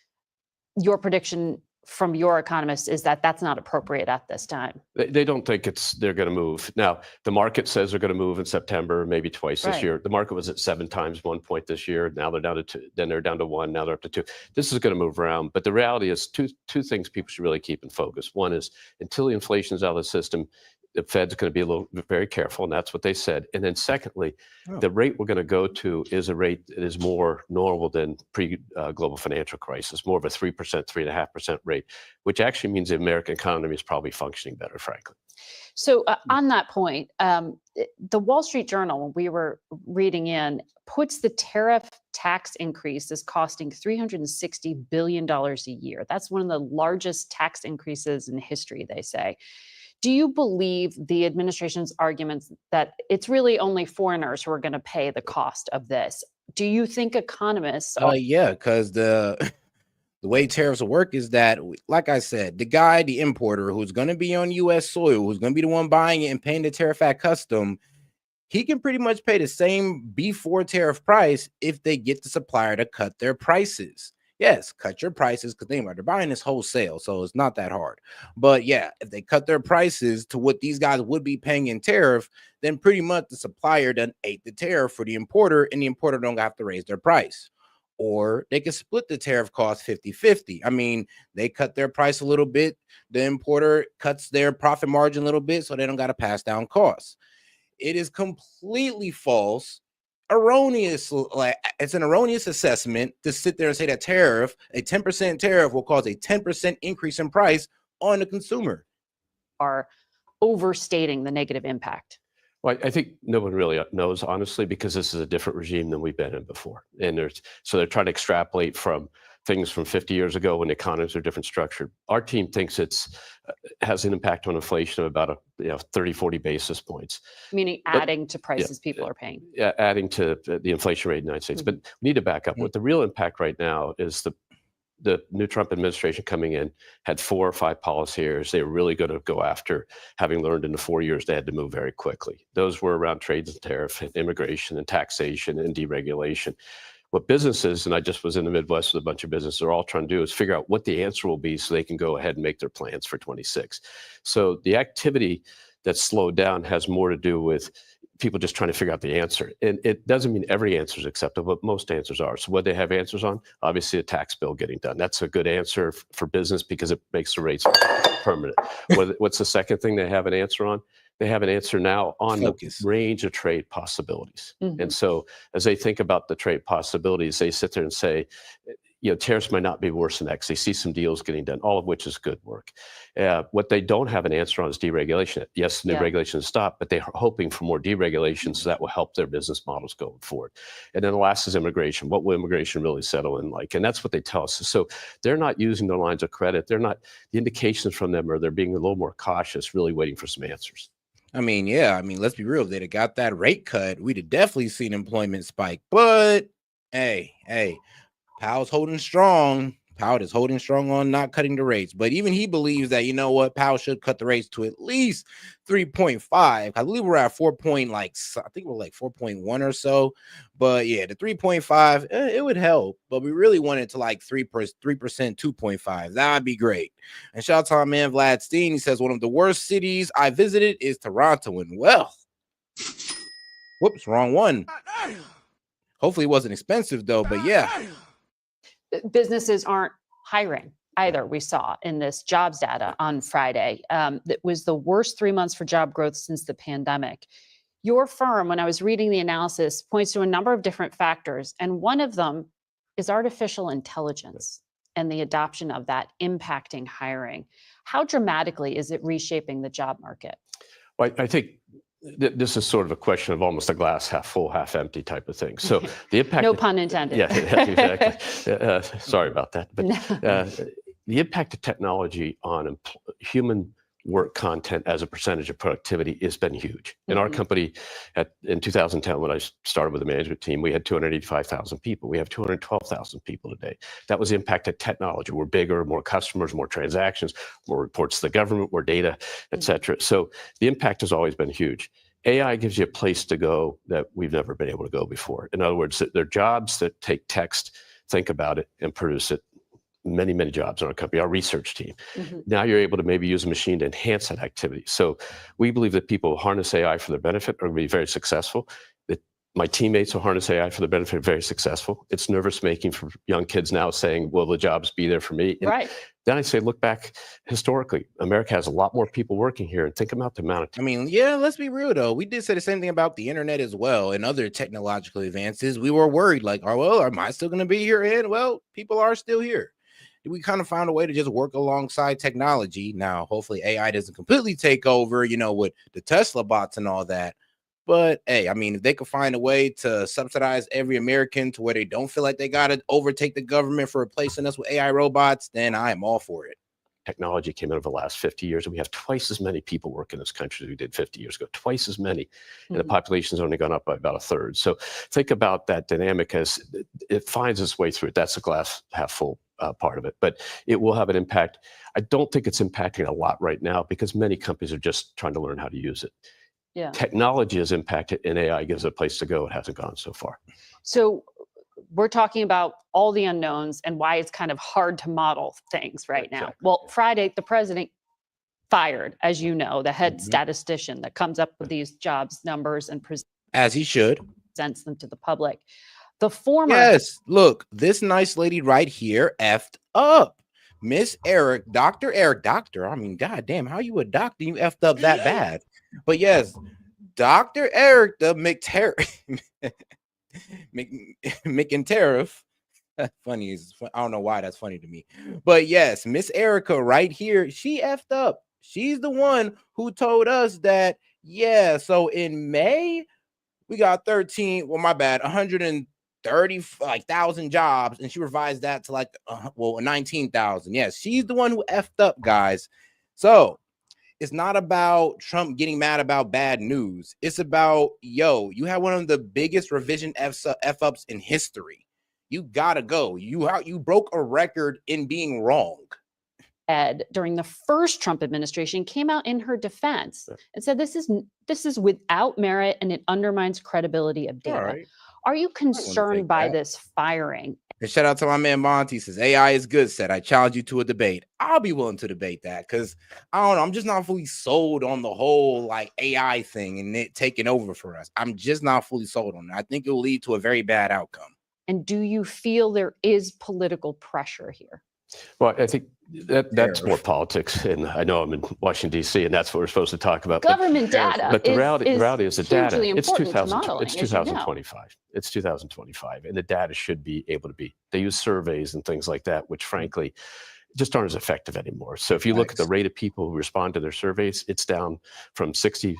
your prediction from your economists is that that's not appropriate at this time. They don't think they're going to move. Now, the market says they're going to move in September, maybe twice this year. The market was at 7 times 1 point this year. Now they're down to 2, then they're down to 1, now they're up to 2. This is going to move around. But the reality is two things people should really keep in focus. One is until the inflation is out of the system, the Fed's going to be very careful, and that's what they said. And then secondly, the rate we're going to go to is a rate that is more normal than pre-global financial crisis, more of a 3%, 3.5% rate, which actually means the American economy is probably functioning better, frankly. So on that point, the Wall Street Journal, when we were reading in, puts the tariff tax increase as costing $360 billion a year. That's one of the largest tax increases in history, they say. Do you believe the administration's arguments that it's really only foreigners who are going to pay the cost of this? Do you think economists yeah, because the way tariffs will work is that, like I said, the importer who's going to be on U.S. soil, who's going to be the one buying it and paying the tariff at custom, he can pretty much pay the same before tariff price if they get the supplier to cut their prices. Yes, cut your prices because they're buying this wholesale, so it's not that hard. But yeah, if they cut their prices to what these guys would be paying in tariff, then pretty much the supplier done ate the tariff for the importer, and the importer don't have to raise their price. Or they can split the tariff cost 50-50. I mean, they cut their price a little bit, the importer cuts their profit margin a little bit, so they don't got to pass down costs. It is completely false, erroneous. Like, it's an erroneous assessment to sit there and say that a 10% tariff will cause a 10% increase in price on the consumer. Are overstating the negative impact. Well, I think no one really knows, honestly, because this is a different regime than we've been in before. And so they're trying to extrapolate from things from 50 years ago when the economies are different structured. Our team thinks has an impact on inflation of about 30, 40 basis points. Meaning adding to prices people are paying. Yeah, adding to the inflation rate in the United States. But we need to back up. What the real impact right now is the new Trump administration coming in had 4 or 5 policy areas they were really going to go after, having learned in the 4 years they had to move very quickly. Those were around trade and tariff, and immigration and taxation and deregulation. What businesses, and I just was in the Midwest with a bunch of businesses, are all trying to do is figure out what the answer will be so they can go ahead and make their plans for 26. So the activity that's slowed down has more to do with people just trying to figure out the answer. And it doesn't mean every answer is acceptable, but most answers are. So what they have answers on, obviously a tax bill getting done. That's a good answer for business because it makes the rates permanent. What's the second thing they have an answer on? They have an answer now on the range of trade possibilities. And so as they think about the trade possibilities, they sit there and say, tariffs might not be worse than X. They see some deals getting done, all of which is good work. What they don't have an answer on is deregulation. Yes, new regulation has stopped, but they're hoping for more deregulation, so that will help their business models going forward. And then the last is immigration. What will immigration really settle in like? And that's what they tell us. So they're not using their lines of credit. The indications from them are they're being a little more cautious, really waiting for some answers. I mean, let's be real. If they'd have got that rate cut, we'd have definitely seen employment spike. But hey, Powell's holding strong. Powell is holding strong on not cutting the rates. But even he believes that, Powell should cut the rates to at least 3.5. I believe we're at 4.1 or so. But yeah, the 3.5, it would help. But we really want it to like 3%, 2.5. That'd be great. And shout out to our man Vlad Steen. He says, one of the worst cities I visited is Toronto. And well, whoops, wrong one. Hopefully it wasn't expensive though, but yeah. Businesses aren't hiring either, we saw in this jobs data on Friday. That was the worst 3 months for job growth since the pandemic. Your firm, when I was reading the analysis, points to a number of different factors, and one of them is artificial intelligence and the adoption of that impacting hiring. How dramatically is it reshaping the job market? Well, I think this is sort of a question of almost a glass half full, half empty type of thing. So the impact— No pun intended. Yeah, exactly. Sorry about that. But the impact of technology on human work content as a percentage of productivity has been huge. In our company, in 2010, when I started with the management team, we had 285,000 people. We have 212,000 people today. That was the impact of technology. We're bigger, more customers, more transactions, more reports to the government, more data, et cetera. So the impact has always been huge. AI gives you a place to go that we've never been able to go before. In other words, there are jobs that take text, think about it, and produce it. Many, many jobs in our company, our research team. Now you're able to maybe use a machine to enhance that activity. So we believe that people who harness AI for their benefit are going to be very successful. That my teammates who harness AI for their benefit are very successful. It's nervous making for young kids now saying, will the jobs be there for me? And right. Then I say, look back historically, America has a lot more people working here, and think about the amount of time. I mean, yeah, let's be real though. We did say the same thing about the internet as well and other technological advances. We were worried like, oh, well, am I still going to be here? And well, people are still here. We kind of found a way to just work alongside technology. Now, hopefully AI doesn't completely take over, with the Tesla bots and all that. But hey, I mean, if they could find a way to subsidize every American to where they don't feel like they got to overtake the government for replacing us with AI robots, then I am all for it. Technology came out over the last 50 years, and we have twice as many people working in this country as we did 50 years ago, twice as many. And the population's only gone up by about a third. So think about that dynamic as it finds its way through it. That's a glass half full part of it, but it will have an impact. I don't think it's impacting a lot right now because many companies are just trying to learn how to use it. Yeah. Technology has impacted, and AI gives it a place to go. It hasn't gone so far. So we're talking about all the unknowns and why it's kind of hard to model things right now. Well, Friday, the president fired, as you know, the head statistician that comes up with these jobs numbers and as he should, presents them to the public. The former. Yes, look, this nice lady right here effed up. Miss Eric, Dr. Eric, doctor. I mean, goddamn, how you a doctor? You effed up that bad. But yes, Dr. Eric, the Tariff. Funny is, I don't know why that's funny to me. But yes, Miss Erica right here, she effed up. She's the one who told us that, yeah, so in May, we got 130,000 jobs, and she revised that to like 19,000. Yes, she's the one who effed up, guys. So it's not about Trump getting mad about bad news. It's about, yo, you had one of the biggest revision f-ups in history. You gotta go. You broke a record in being wrong. Ed, during the first Trump administration, came out in her defense and said this is without merit and it undermines credibility of data. Right. Are you concerned by this firing? And shout out to my man Monty, says AI is good. Said I challenge you to a debate. I'll be willing to debate that because I don't know. I'm just not fully sold on the whole like AI thing and it taking over for us. I'm just not fully sold on it. I think it will lead to a very bad outcome. And do you feel there is political pressure here? Well, I think that's more politics, and I know I'm in Washington D.C. and that's what we're supposed to talk about. Government data, but the reality is the data. It's 2025. It's 2025, and the data should be able to be. They use surveys and things like that, which frankly just aren't as effective anymore. So if you look at the rate of people who respond to their surveys, it's down from 60%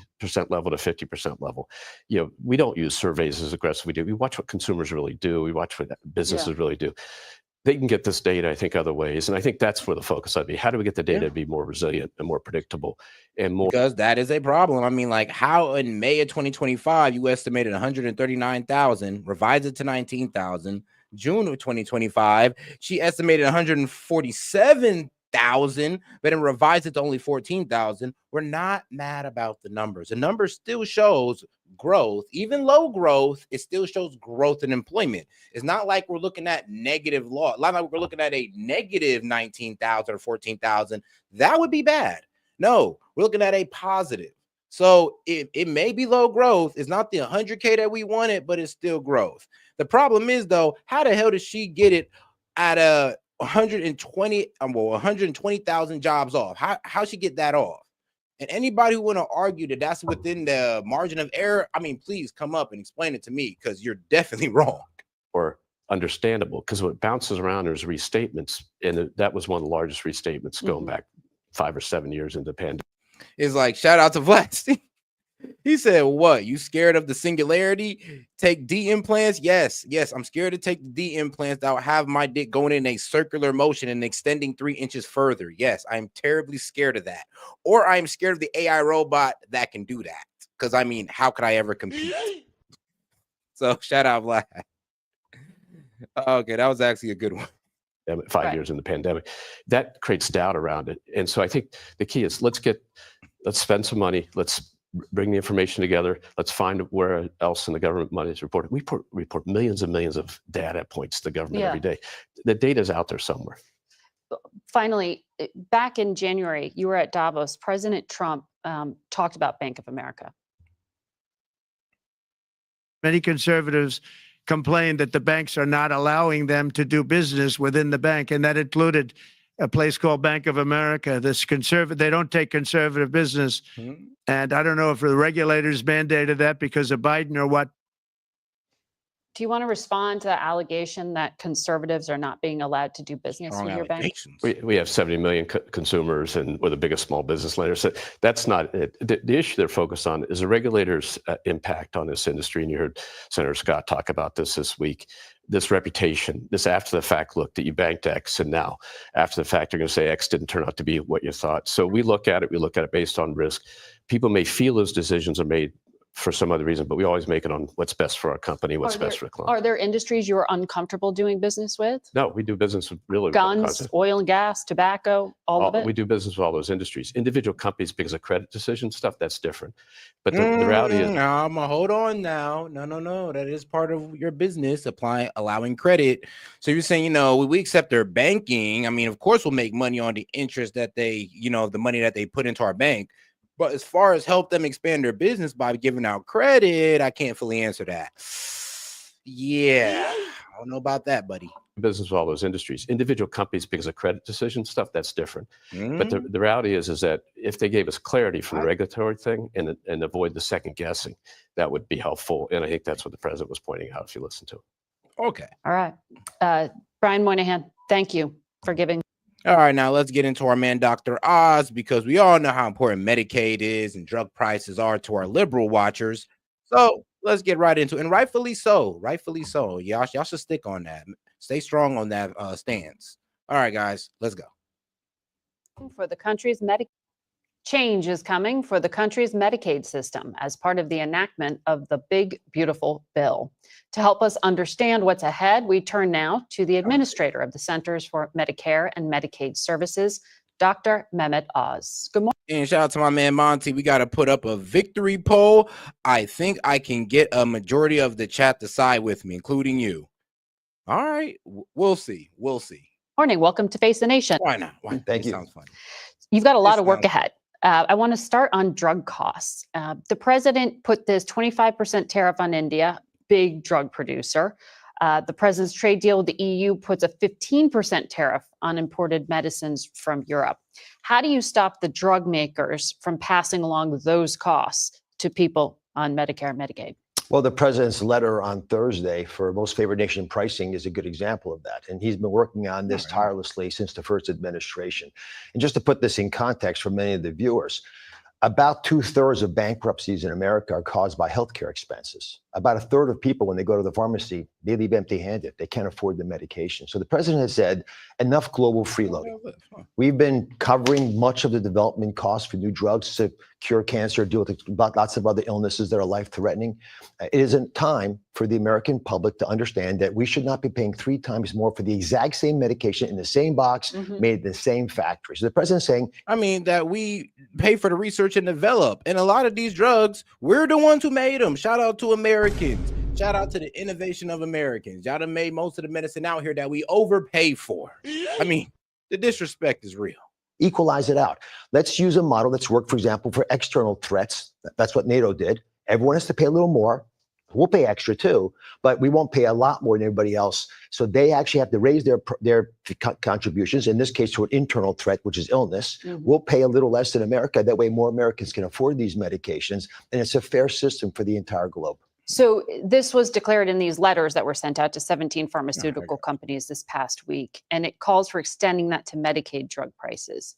level to 50% level. You know, we don't use surveys as aggressively do. We watch what consumers really do. We watch what businesses really do. They can get this data, I think, other ways. And I think that's where the focus ought to be. How do we get the data to be more resilient and more predictable and more? Because that is a problem. I mean, like how in May of 2025, you estimated 139,000, revised it to 19,000. June of 2025, she estimated 147,000, but then revised it to only 14,000. We're not mad about the numbers. The number still shows growth, even low growth. It still shows growth in employment. It's not like we're looking at negative law. A lot like we're looking at a negative 19,000 or 14,000. That would be bad. No, we're looking at a positive. So it may be low growth. It's not the 100K that we wanted, but it's still growth. The problem is, though, how the hell does she get it at a 120,000 jobs off? How she get that off? And anybody who want to argue that that's within the margin of error, I mean, please come up and explain it to me because you're definitely wrong. Or understandable, because what bounces around is restatements, and that was one of the largest restatements going back 5 or 7 years into the pandemic. It's like, shout out to Vlad. He said, what? You scared of the singularity? Take D implants? Yes, I'm scared to take the D implants that will have my dick going in a circular motion and extending 3 inches further. Yes, I'm terribly scared of that. Or I'm scared of the AI robot that can do that. Because, I mean, how could I ever compete? So, shout out, Vlad. Okay, that was actually a good one. 5 years in the pandemic, that creates doubt around it. And so I think the key is let's spend some money. Let's bring the information together. Let's find where else in the government money is reported. We report millions and millions of data points to the government every day. The data is out there somewhere. Finally, back in January, you were at Davos. President Trump talked about Bank of America. Many conservatives complained that the banks are not allowing them to do business within the bank, and that included a place called Bank of America. They don't take conservative business, and I don't know if the regulators mandated that because of Biden or what. Do you want to respond to the allegation that conservatives are not being allowed to do business with your bank? We have 70 million consumers, and we're the biggest small business lender. So that's not it. The issue they're focused on is the regulators' impact on this industry. And you heard Senator Scott talk about this week. This reputation, this after the fact look that you banked X, and now after the fact you're going to say X didn't turn out to be what you thought. So we look at it based on risk. People may feel those decisions are made for some other reason, but we always make it on what's best for our company, what's best for the client. Are there industries you are uncomfortable doing business with? No, we do business with really with all kinds Guns, of- oil and gas, tobacco, all of it? We do business with all those industries. Individual companies, because of credit decision stuff, that's different. But the reality is, hold on now. No. That is part of your business, allowing credit. So you're saying, we accept their banking. I mean, of course, we'll make money on the interest that they, the money that they put into our bank. But as far as help them expand their business by giving out credit, I can't fully answer that. Yeah, I don't know about that, buddy. business with all those industries. Individual companies, because of credit decision stuff, that's different. But the reality is that if they gave us clarity from the regulatory thing and avoid the second guessing, that would be helpful. And I think that's what the president was pointing out if you listen to it. Okay. All right. Brian Moynihan, thank you for giving. All right, now let's get into our man, Dr. Oz, because we all know how important Medicaid is and drug prices are to our liberal watchers. So let's get right into it. And rightfully so. Y'all should stick on that. Stay strong on that stance. All right, guys, let's go. For the country's change is coming for the country's Medicaid system as part of the enactment of the Big Beautiful Bill. To help us understand what's ahead, we turn now to the administrator of the Centers for Medicare and Medicaid Services, Dr. Mehmet Oz. Good morning. And shout out to my man Monty. We got to put up a victory poll. I think I can get a majority of the chat to side with me, including you. All right, we'll see. Morning. Welcome to Face the Nation. Why not? Thank you. Sounds fun. You've got a lot of work ahead. I want to start on drug costs. The president put this 25% tariff on India, big drug producer. The president's trade deal with the EU puts a 15% tariff on imported medicines from Europe. How do you stop the drug makers from passing along those costs to people on Medicare and Medicaid? Well, the president's letter on Thursday for most favored nation pricing is a good example of that. And he's been working on this tirelessly since the first administration. And just to put this in context for many of the viewers, about 2/3 of bankruptcies in America are caused by healthcare expenses. About 1/3 of people, when they go to the pharmacy, they leave empty-handed. They can't afford the medication. So the president has said, enough global freeloading. We've been covering much of the development costs for new drugs to cure cancer, deal with lots of other illnesses that are life-threatening. It isn't time for the American public to understand that we should not be paying 3 times more for the exact same medication in the same box, made in the same factory. So the president's saying, that we pay for the research and develop. And a lot of these drugs, we're the ones who made them. Shout out to Americans. Shout out to the innovation of Americans. Y'all done made most of the medicine out here that we overpay for. The disrespect is real. Equalize it out. Let's use a model that's worked, for example, for external threats. That's what NATO did. Everyone has to pay a little more. We'll pay extra too, but we won't pay a lot more than everybody else. So they actually have to raise their contributions, in this case to an internal threat, which is illness. We'll pay a little less in America. That way more Americans can afford these medications. And it's a fair system for the entire globe. So this was declared in these letters that were sent out to 17 pharmaceutical companies this past week, and it calls for extending that to Medicaid drug prices.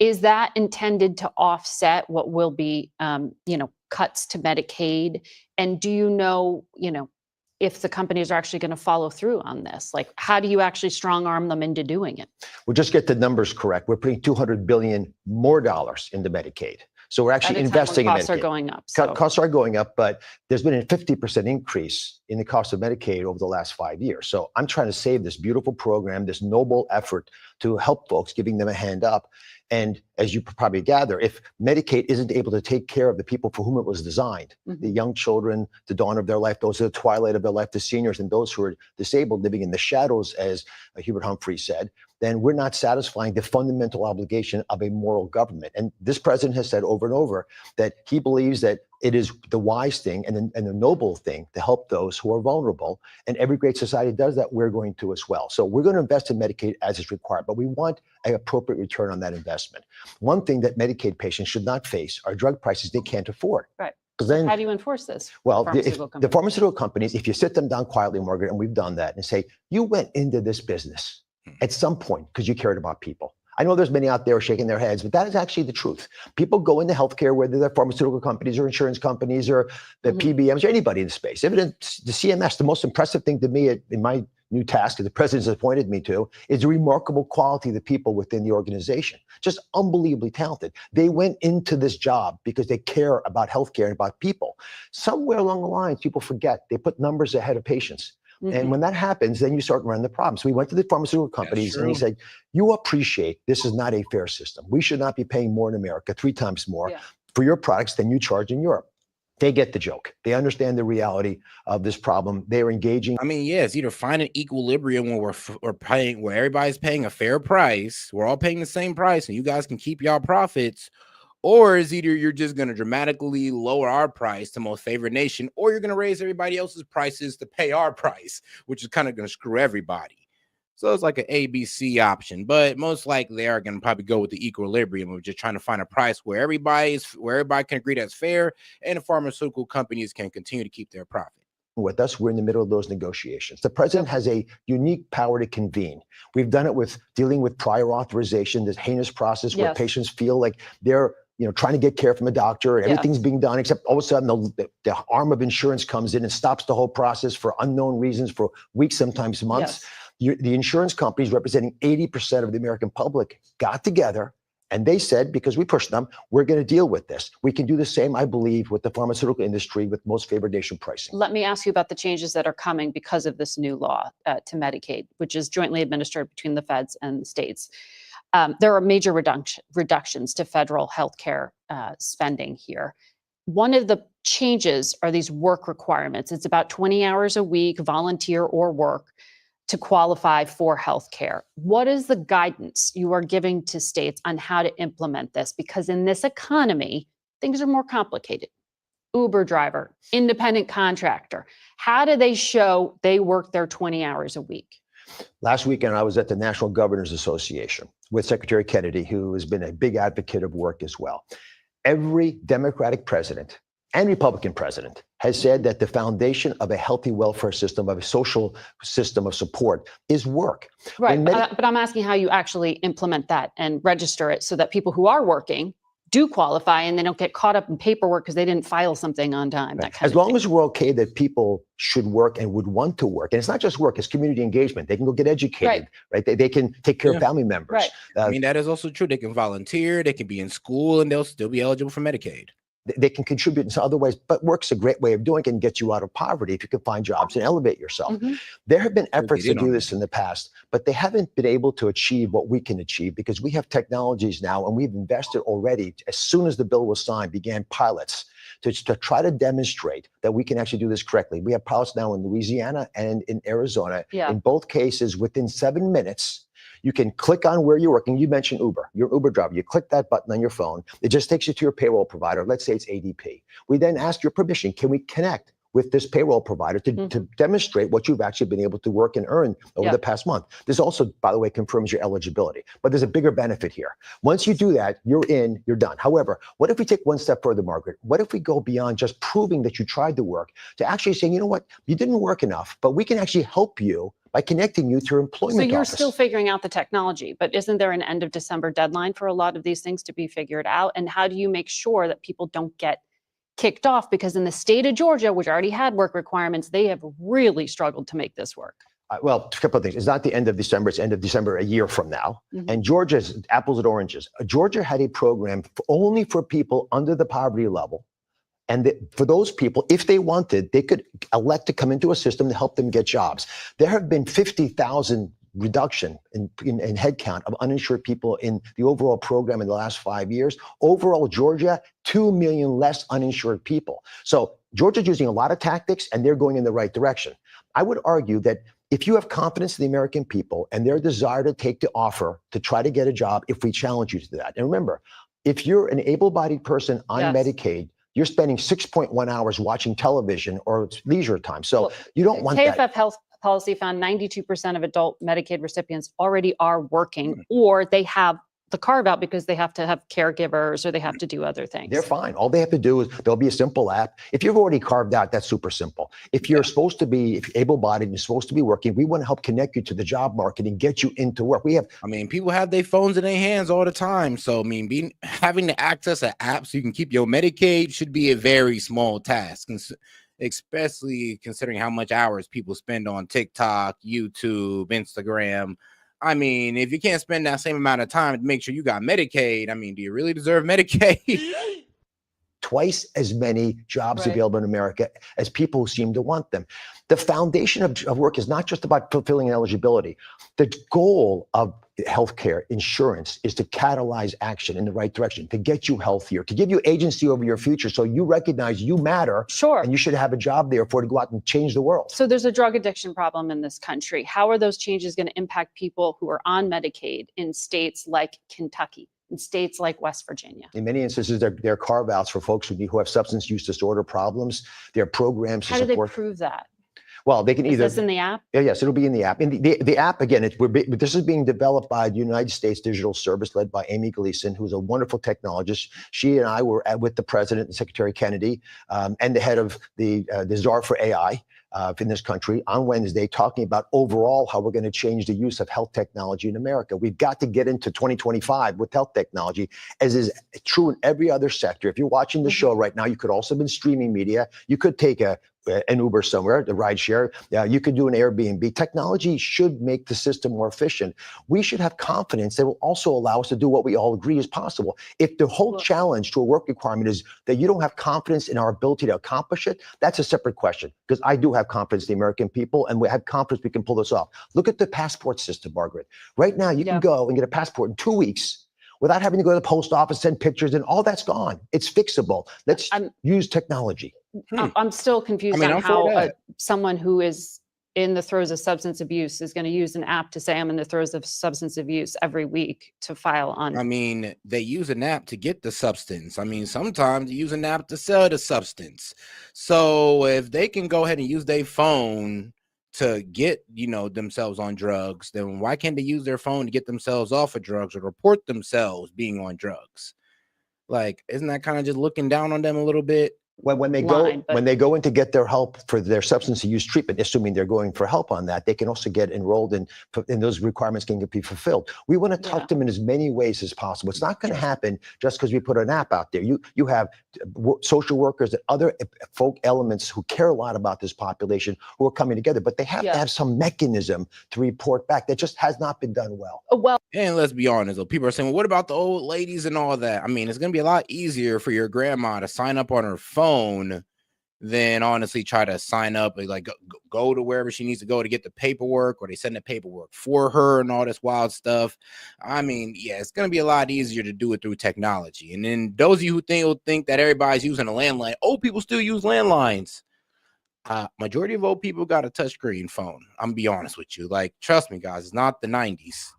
Is that intended to offset what will be, cuts to Medicaid? And do you know, if the companies are actually going to follow through on this? Like, how do you actually strong arm them into doing it? We'll just get the numbers correct. We're putting $200 billion more into Medicaid. So we're actually investing in Medicaid. Costs are going up. Costs are going up, but there's been a 50% increase in the cost of Medicaid over the last 5 years. So I'm trying to save this beautiful program, this noble effort to help folks, giving them a hand up. And as you probably gather, if Medicaid isn't able to take care of the people for whom it was designed, the young children, the dawn of their life, those at the twilight of their life, the seniors, and those who are disabled, living in the shadows, as Hubert Humphrey said, then we're not satisfying the fundamental obligation of a moral government. And this president has said over and over that he believes that it is the wise thing and the noble thing to help those who are vulnerable. And every great society does that. We're going to as well. So we're going to invest in Medicaid as is required, but we want an appropriate return on that investment. One thing that Medicaid patients should not face are drug prices they can't afford. Right. Then, how do you enforce this? Well, the pharmaceutical companies, if you sit them down quietly, Margaret, and we've done that, and say, you went into this business at some point because you cared about people. I know there's many out there shaking their heads, but that is actually the truth. People go into healthcare, whether they're pharmaceutical companies or insurance companies or the PBMs or anybody in the space. Even the CMS, the most impressive thing to me in my new task that the president's appointed me to is the remarkable quality of the people within the organization. Just unbelievably talented. They went into this job because they care about healthcare and about people. Somewhere along the line, people forget they put numbers ahead of patients. And when that happens, then you start running the problems. We went to the pharmaceutical companies and we said, you appreciate this is not a fair system. We should not be paying more in America, 3 times more for your products than you charge in Europe. They get the joke. They understand the reality of this problem. They're engaging. I mean, yeah, it's either find an equilibrium where we're paying, where everybody's paying a fair price, we're all paying the same price, and you guys can keep y'all profits, or is either you're just going to dramatically lower our price to most favored nation, or you're going to raise everybody else's prices to pay our price, which is kind of going to screw everybody. So it's like an ABC option, but most likely they are going to probably go with the equilibrium of just trying to find a price where everybody can agree that's fair, and the pharmaceutical companies can continue to keep their profit. With us, we're in the middle of those negotiations. The president has a unique power to convene. We've done it with dealing with prior authorization, this heinous process where patients feel like they're trying to get care from a doctor and everything's being done, except all of a sudden the arm of insurance comes in and stops the whole process for unknown reasons for weeks, sometimes months. The insurance companies representing 80% of the American public got together and they said, because we pushed them, we're going to deal with this. We can do the same, I believe, with the pharmaceutical industry with most favored nation pricing. Let me ask you about the changes that are coming because of this new law to Medicaid, which is jointly administered between the feds and the states. There are major reductions to federal healthcare spending here. One of the changes are these work requirements. It's about 20 hours a week, volunteer or work, to qualify for healthcare. What is the guidance you are giving to states on how to implement this? Because in this economy, things are more complicated. Uber driver, independent contractor, how do they show they work their 20 hours a week? Last weekend, I was at the National Governors Association with Secretary Kennedy, who has been a big advocate of work as well. Every Democratic president and Republican president has said that the foundation of a healthy welfare system, of a social system of support, is work. Right, but I'm asking how you actually implement that and register it so that people who are working do qualify and they don't get caught up in paperwork because they didn't file something on time. That kind as long as we're okay that people should work and would want to work, and it's not just work, it's community engagement. They can go get educated, right? They can take care of family members. Right. I mean, that is also true. They can volunteer, they can be in school, and they'll still be eligible for Medicaid. They can contribute in some other ways, but work's a great way of doing it and get you out of poverty if you can find jobs and elevate yourself. There have been efforts to do this in the past, but they haven't been able to achieve what we can achieve because we have technologies now and we've invested already, as soon as the bill was signed, began pilots to try to demonstrate that we can actually do this correctly. We have pilots now in Louisiana and in Arizona. In both cases, within 7 minutes, you can click on where you're working. You mentioned Uber. You're an Uber driver. You click that button on your phone. It just takes you to your payroll provider. Let's say it's ADP. We then ask your permission. Can we connect with this payroll provider to demonstrate what you've actually been able to work and earn over the past month? This also, by the way, confirms your eligibility. But there's a bigger benefit here. Once you do that, you're in, you're done. However, what if we take one step further, Margaret? What if we go beyond just proving that you tried to work to actually saying, you know what, you didn't work enough, but we can actually help you by connecting you to your employment office. So you're office. still figuring out the technology, but isn't there an end of December deadline for a lot of these things to be figured out? And how do you make sure that people don't get kicked off? Because in the state of Georgia, which already had work requirements, they have really struggled to make this work. Well, a couple of things. It's not the end of December. It's end of December a year from now. And Georgia's apples and oranges. Georgia had a program only for people under the poverty level. And for those people, if they wanted, they could elect to come into a system to help them get jobs. There have been 50,000 reduction in headcount of uninsured people in the overall program in the last 5 years. Overall, Georgia, 2 million less uninsured people. So Georgia's using a lot of tactics and they're going in the right direction. I would argue that if you have confidence in the American people and their desire to take the offer to try to get a job, if we challenge you to that. And remember, if you're an able-bodied person on Medicaid, you're spending 6.1 hours watching television or leisure time. So you don't want that. KFF Health Policy found 92% of adult Medicaid recipients already are working, or they have the carve out because they have to have caregivers or they have to do other things. They're fine. All they have to do is there'll be a simple app. If you've already carved out, that's super simple. If you're supposed to be able-bodied and you're supposed to be working, we want to help connect you to the job market and get you into work. I mean, people have their phones in their hands all the time. So, I mean, having to access an app so you can keep your Medicaid should be a very small task. And especially considering how much hours people spend on TikTok, YouTube, Instagram. I mean, if you can't spend that same amount of time to make sure you got Medicaid, I mean, do you really deserve Medicaid? Twice as many jobs Right. available in America as people who seem to want them. The foundation of work is not just about fulfilling eligibility. The goal of healthcare insurance is to catalyze action in the right direction, to get you healthier, to give you agency over your future so you recognize you matter. Sure. And you should have a job therefore to go out and change the world. So there's a drug addiction problem in this country. How are those changes going to impact people who are on Medicaid in states like Kentucky, in states like West Virginia? In many instances, they're carve-outs for folks who have substance use disorder problems. There are programs to How do they support. prove that? Well, they can Is either. this in the app? Yes, it'll be in the app. And the app, again, this is being developed by the United States Digital Service, led by Amy Gleason, who's a wonderful technologist. She and I were with the President and Secretary Kennedy and the head of the czar for AI in this country on Wednesday, talking about overall how we're going to change the use of health technology in America. We've got to get into 2025 with health technology, as is true in every other sector. If you're watching the show right now, you could also have been streaming media. You could take an Uber somewhere, the ride share. You could do an Airbnb. Technology should make the system more efficient. We should have confidence that will also allow us to do what we all agree is possible. If the whole challenge to a work requirement is that you don't have confidence in our ability to accomplish it, that's a separate question, because I do have confidence in the American people, and we have confidence we can pull this off. Look at the passport system, Margaret. Right now, you can go and get a passport in 2 weeks without having to go to the post office, send pictures, and all that's gone. It's fixable. Let's use technology. I'm still confused on how someone who is in the throes of substance abuse is going to use an app to say I'm in the throes of substance abuse every week to file on. I mean, they use an app to get the substance. I mean, sometimes they use an app to sell the substance. So if they can go ahead and use their phone to get, themselves on drugs, then why can't they use their phone to get themselves off of drugs or report themselves being on drugs? Like, isn't that kind of just looking down on them a little bit? When they go in to get their help for their substance use treatment, assuming they're going for help on that, they can also get enrolled in those requirements can be fulfilled. We want to talk to them in as many ways as possible. It's not going to happen just because we put an app out there. You have social workers and other folk elements who care a lot about this population who are coming together, but they have to have some mechanism to report back. That just has not been done well. And let's be honest, though, people are saying, well, what about the old ladies and all that? I mean, it's going to be a lot easier for your grandma to sign up on her phone than honestly try to sign up, like go to wherever she needs to go to get the paperwork, or they send the paperwork for her and all this wild stuff. I mean, it's going to be a lot easier to do it through technology. And then those of you who think that everybody's using a landline, old people still use landlines. Majority of old people got a touchscreen phone. I'm gonna be honest with you. Like, trust me, guys, it's not the 90s.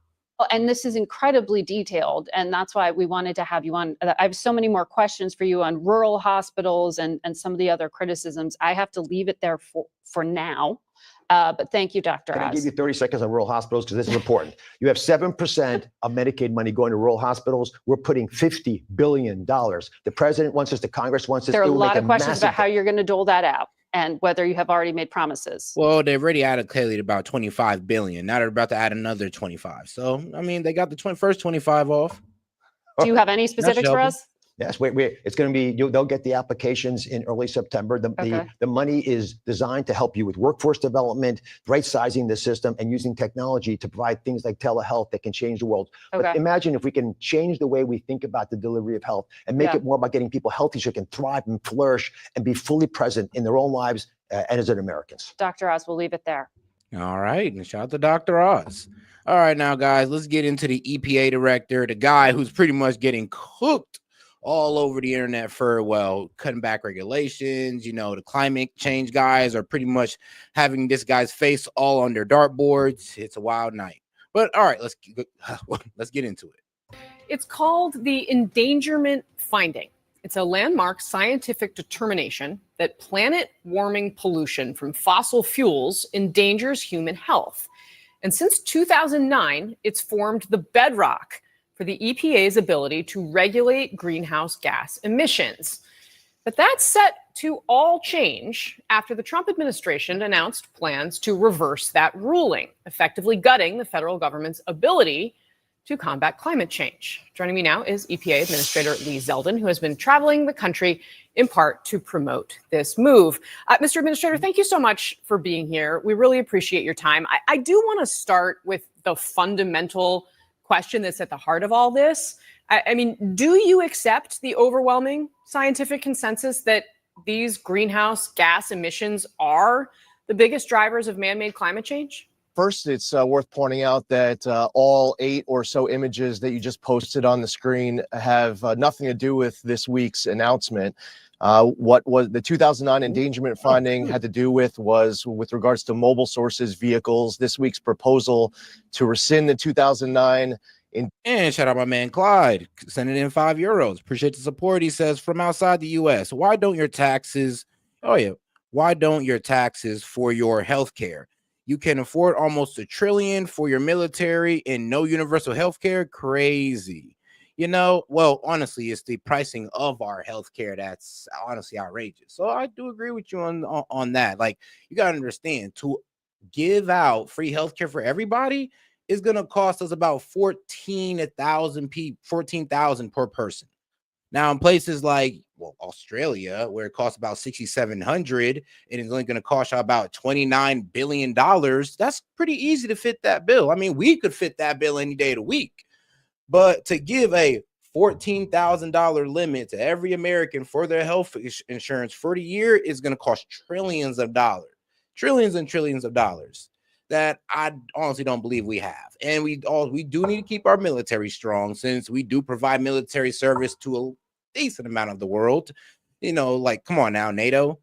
And this is incredibly detailed, and that's why we wanted to have you on. I have so many more questions for you on rural hospitals and some of the other criticisms. I have to leave it there for now. But thank you, Dr. Can Oz. I give you 30 seconds on rural hospitals? Because this is important. You have 7% of Medicaid money going to rural hospitals. We're putting $50 billion. The president wants us, the Congress wants us. There are a lot of questions about how you're going to dole that out and whether you have already made promises. Well, they've already allocated about $25 billion. Now they're about to add another 25. So, I mean, they got the first 25 off. Do you have any specifics for us? Yes, it's going to be, they'll get the applications in early September. The money is designed to help you with workforce development, right-sizing the system, and using technology to provide things like telehealth that can change the world. But imagine if we can change the way we think about the delivery of health and make it more about getting people healthy so they can thrive and flourish and be fully present in their own lives and as Americans. Dr. Oz, we'll leave it there. All right, and shout out to Dr. Oz. All right, now, guys, let's get into the EPA director, the guy who's pretty much getting cooked all over the internet for, cutting back regulations. The climate change guys are pretty much having this guy's face all on their dartboards. It's a wild night. But all right, let's get into it. It's called the endangerment finding. It's a landmark scientific determination that planet warming pollution from fossil fuels endangers human health. And since 2009, it's formed the bedrock for the EPA's ability to regulate greenhouse gas emissions. But that's set to all change after the Trump administration announced plans to reverse that ruling, effectively gutting the federal government's ability to combat climate change. Joining me now is EPA Administrator Lee Zeldin, who has been traveling the country in part to promote this move. Mr. Administrator, thank you so much for being here. We really appreciate your time. I do want to start with the fundamental question that's at the heart of all this. I mean, do you accept the overwhelming scientific consensus that these greenhouse gas emissions are the biggest drivers of man-made climate change? First, it's worth pointing out that all 8 or so images that you just posted on the screen have nothing to do with this week's announcement. What was the 2009 endangerment finding had to do with was with regards to mobile sources vehicles. This week's proposal to rescind the 2009. And shout out my man Clyde, sending in €5. Appreciate the support. He says, from outside the U.S., why don't your taxes for your health care? You can afford almost $1 trillion for your military and no universal health care? Crazy. You know, well, honestly, it's the pricing of our health care that's honestly outrageous. So I do agree with you on that. Like, you got to understand, to give out free health care for everybody is going to cost us about $14,000 per person. Now, in places like Australia, where it costs about $6,700 and it's only going to cost you about $29 billion, that's pretty easy to fit that bill. I mean, we could fit that bill any day of the week. But to give a $14,000 limit to every American for their health insurance for the year is going to cost trillions of dollars, trillions and trillions of dollars that I honestly don't believe we have. And we do need to keep our military strong, since we do provide military service to a decent amount of the world. You know, like, come on now, NATO.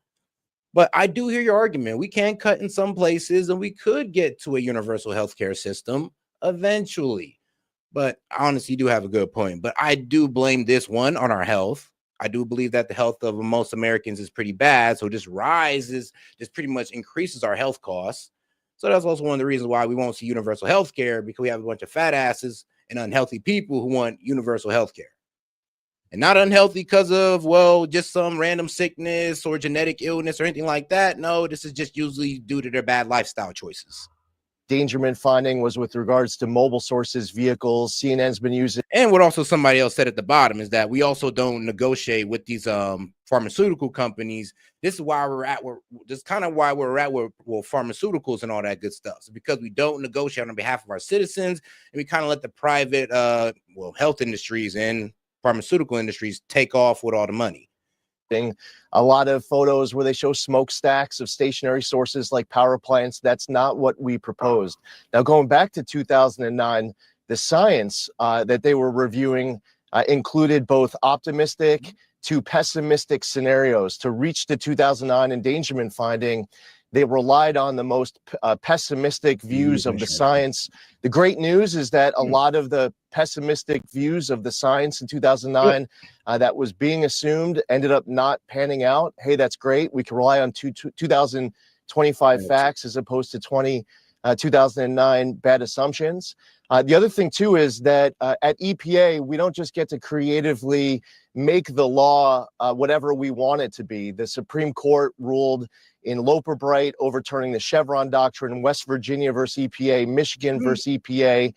But I do hear your argument. We can cut in some places and we could get to a universal healthcare system eventually. But honestly, you do have a good point. But I do blame this one on our health. I do believe that the health of most Americans is pretty bad. So this pretty much increases our health costs. So that's also one of the reasons why we won't see universal health care, because we have a bunch of fat asses and unhealthy people who want universal health care. And not unhealthy because of, just some random sickness or genetic illness or anything like that. No, this is just usually due to their bad lifestyle choices. Endangerment finding was with regards to mobile sources vehicles. CNN's been using. And what also somebody else said at the bottom is that we also don't negotiate with these pharmaceutical companies. This is why we're at with pharmaceuticals and all that good stuff. So because we don't negotiate on behalf of our citizens, and we kind of let the private health industries and pharmaceutical industries take off with all the money. A lot of photos where they show smokestacks of stationary sources like power plants. That's not what we proposed. Now, going back to 2009, the science that they were reviewing included both optimistic to pessimistic scenarios. To reach the 2009 endangerment finding, they relied on the most pessimistic views of the science. The great news is that a lot of the pessimistic views of the science in 2009 that was being assumed ended up not panning out. Hey, that's great. We can rely on 2025 facts as opposed to 2009 bad assumptions. The other thing, too, is that at EPA, we don't just get to creatively make the law whatever we want it to be. The Supreme Court ruled in Loper Bright, overturning the Chevron doctrine, West Virginia versus EPA, Michigan versus EPA,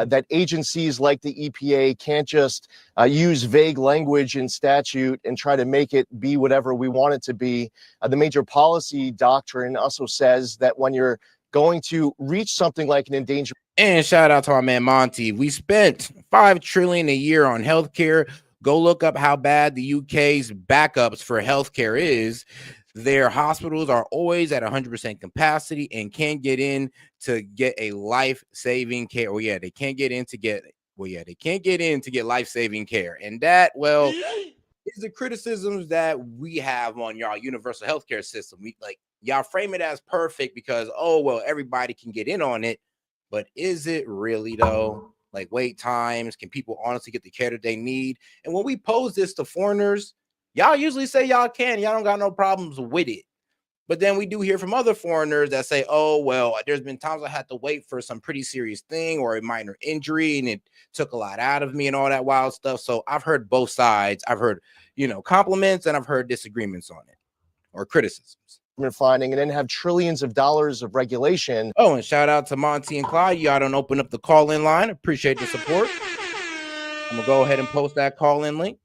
that agencies like the EPA can't just use vague language in statute and try to make it be whatever we want it to be. The major policy doctrine also says that when you're going to reach something like an endangerment. And shout out to our man Monty. We spent $5 trillion a year on healthcare. Go look up how bad the UK's backups for healthcare is. Their hospitals are always at 100% capacity and can't get in to get a life-saving care. They can't get in to get life-saving care. And that, is the criticisms that we have on y'all universal healthcare system. Y'all frame it as perfect because, everybody can get in on it. But is it really though? Like, wait times, can people honestly get the care that they need? And when we pose this to foreigners, y'all usually say y'all can. Y'all don't got no problems with it. But then we do hear from other foreigners that say, there's been times I had to wait for some pretty serious thing or a minor injury and it took a lot out of me and all that wild stuff. So I've heard both sides. I've heard, compliments and I've heard disagreements on it or criticisms. finding and then have trillions of dollars of regulation. Oh, and shout out to Monty and Clyde. Y'all don't open up the call-in line. Appreciate the support. I'm gonna go ahead and post that call-in link.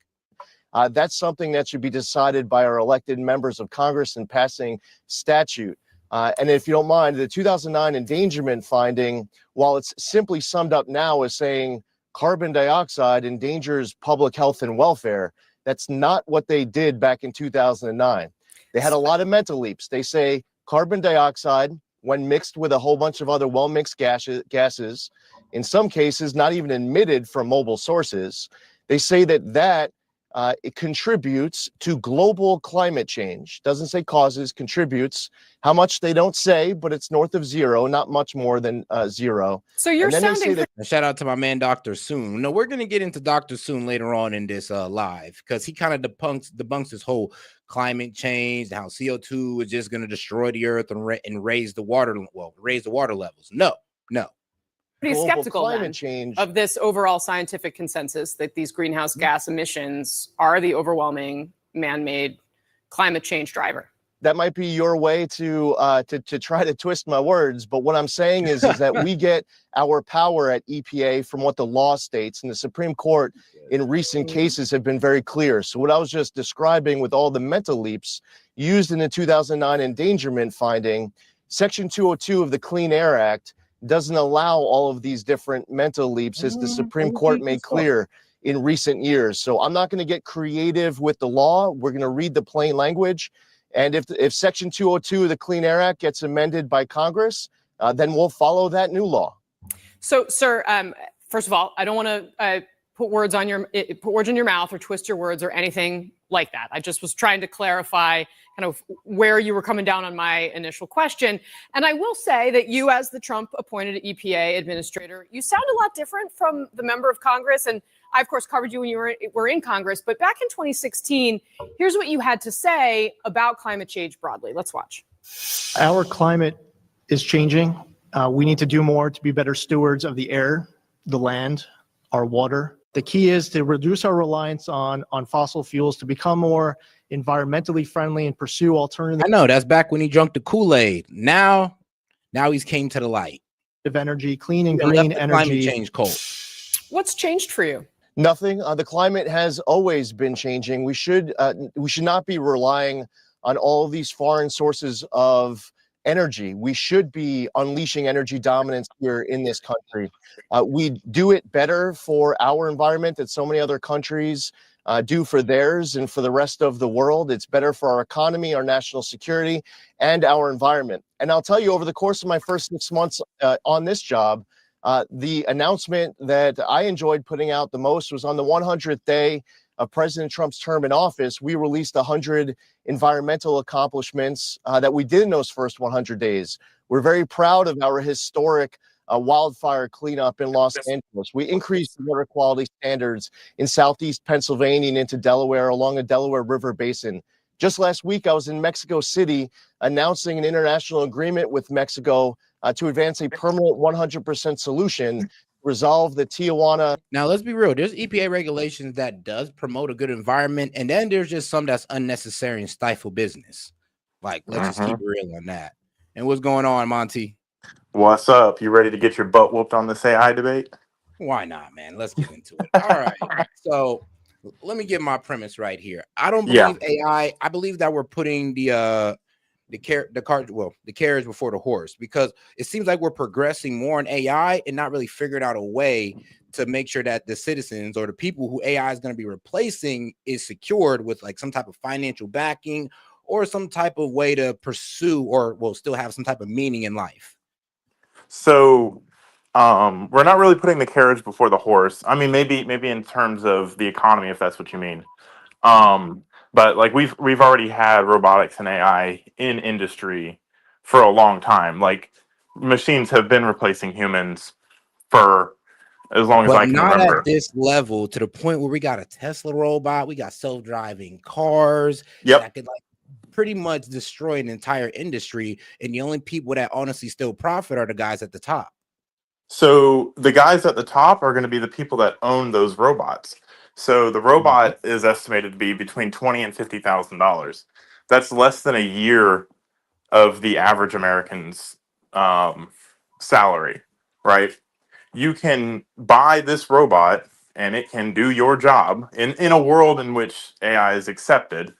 That's something that should be decided by our elected members of Congress in passing statute. And if you don't mind, the 2009 endangerment finding, while it's simply summed up now as saying carbon dioxide endangers public health and welfare, that's not what they did back in 2009. They had a lot of mental leaps. They say carbon dioxide, when mixed with a whole bunch of other well-mixed gases, in some cases not even emitted from mobile sources, they say that it contributes to global climate change. Doesn't say causes, contributes. How much they don't say, but it's north of zero, not much more than zero. So you're sounding. Shout out to my man, Dr. Soon. No, we're gonna get into Dr. Soon later on in this live because he kind of debunks this whole climate change, how CO2 is just gonna destroy the earth and raise the water levels. No. Pretty global skeptical climate change of this overall scientific consensus that these greenhouse gas emissions are the overwhelming man-made climate change driver. That might be your way to try to twist my words, but what I'm saying is that we get our power at EPA from what the law states, and the Supreme Court in recent cases have been very clear. So what I was just describing with all the mental leaps used in the 2009 endangerment finding, Section 202 of the Clean Air Act doesn't allow all of these different mental leaps, as the Supreme Court made clear in recent years. So I'm not going to get creative with the law. We're going to read the plain language. And if Section 202 of the Clean Air Act gets amended by Congress, then we'll follow that new law. So, sir, first of all, I don't want to put words in your mouth or twist your words or anything like that. I just was trying to clarify kind of where you were coming down on my initial question. And I will say that you, as the Trump-appointed EPA administrator, you sound a lot different from the member of Congress. And I, of course, covered you when you were in Congress. But back in 2016, here's what you had to say about climate change broadly. Let's watch. Our climate is changing. We need to do more to be better stewards of the air, the land, our water. The key is to reduce our reliance on fossil fuels, to become more environmentally friendly and pursue alternatives. I know that's back when he drank the Kool-Aid. Now he's came to the light. Of energy, clean and green energy. Climate change cold. What's changed for you? Nothing. The climate has always been changing. We should not be relying on all of these foreign sources of energy. We should be unleashing energy dominance here in this country. We do it better for our environment than so many other countries do for theirs and for the rest of the world. It's better for our economy, our national security, and our environment. And I'll tell you, over the course of my first 6 months on this job, the announcement that I enjoyed putting out the most was on the 100th day of President Trump's term in office. We released 100 environmental accomplishments that we did in those first 100 days. We're very proud of our historic wildfire cleanup in Los Angeles. We increased the water quality standards in Southeast Pennsylvania and into Delaware along the Delaware River Basin. Just last week, I was in Mexico City announcing an international agreement with Mexico to advance a permanent 100% solution, resolve the Tijuana. Now, let's be real. There's EPA regulations that does promote a good environment, and then there's just some that's unnecessary and stifle business. Like, let's just keep it real on that. And what's going on, Monty? What's up? You ready to get your butt whooped on this AI debate? Why not, man? Let's get into it. All right. So let me get my premise right here. I don't believe AI. I believe that we're putting the carriage before the horse, because it seems like we're progressing more in AI and not really figuring out a way to make sure that the citizens or the people who AI is going to be replacing is secured with like some type of financial backing or some type of way to pursue or will still have some type of meaning in life. So we're not really putting the carriage before the horse. I mean, maybe in terms of the economy, if that's what you mean. But like we've already had robotics and AI in industry for a long time. Like machines have been replacing humans for as long as I can remember. But not at this level, to the point where we got a Tesla robot, we got self-driving cars that could like pretty much destroy an entire industry, and the only people that honestly still profit are the guys at the top. So the guys at the top are going to be the people that own those robots. So the robot is estimated to be between $20,000 and $50,000. That's less than a year of the average American's salary, right? You can buy this robot and it can do your job in a world in which AI is accepted,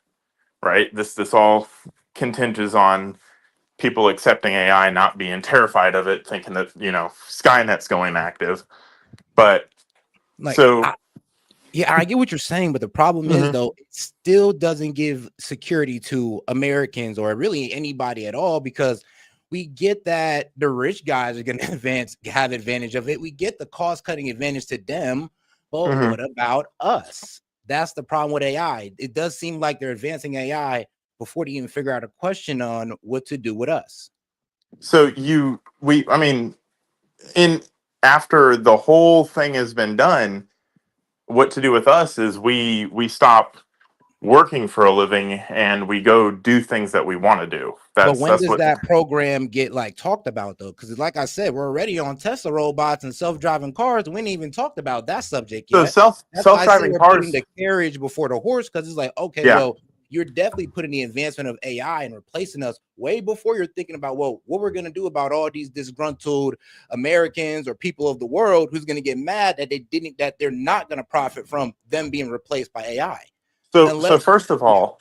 right? This all contingents on people accepting AI, not being terrified of it, thinking that, Skynet's going active. But Like, so yeah, I get what you're saying, but the problem is, Mhm. though, it still doesn't give security to Americans or really anybody at all, because we get that the rich guys are going to have advantage of it. We get the cost cutting advantage to them, but Mhm. what about us? That's the problem with AI. It does seem like they're advancing AI before they even figure out a question on what to do with us. so I mean, in after the whole thing has been done, what to do with us is we stop working for a living and we go do things that we want to do. But That's when that's does what. that program get like talked about though? Because like I said, we're already on Tesla robots and self-driving cars. We ain't even talked about that subject So yet. That's why I say self-driving we're putting cars. the carriage before the horse, because it's like, okay, Yeah. well, you're definitely putting the advancement of AI and replacing us way before you're thinking about, well, what we're going to do about all these disgruntled Americans or people of the world who's going to get mad that they're not going to profit from them being replaced by AI. So first of all,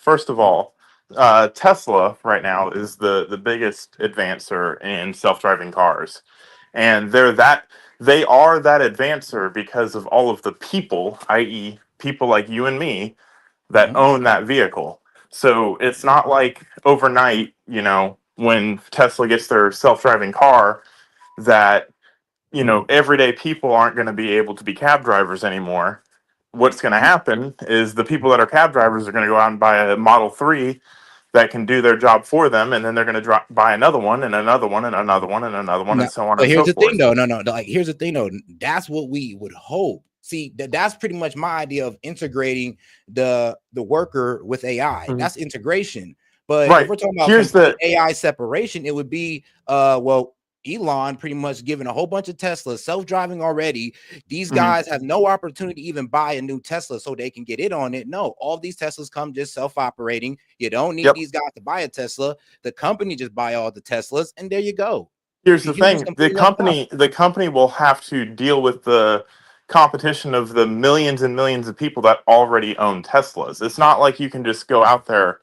Tesla right now is the biggest advancer in self-driving cars, and they are that advancer because of all of the people, i.e., people like you and me, that own that vehicle. So it's not like overnight, when Tesla gets their self-driving car, that everyday people aren't going to be able to be cab drivers anymore. What's going to happen is the people that are cab drivers are going to go out and buy a Model 3 that can do their job for them, and then they're going to buy another one and another one and another one and another one, No, and so on but and so here's the thing, forth. though. No. Like, here's the thing, though. That's what we would hope. See, that's pretty much my idea of integrating the worker with AI. Mhm. That's integration. But if Right. we're talking about Here's complete the AI separation, it would be well, Elon pretty much giving a whole bunch of Teslas self-driving already. These Mhm. guys have no opportunity to even buy a new Tesla so they can get it on it. No, all these Teslas come just self-operating. You don't need Yep. these guys to buy a Tesla. The company just buy all the Teslas, and there you go. Here's the Humans thing: completely left out. the company will have to deal with the competition of the millions and millions of people that already own Teslas. It's not like you can just go out there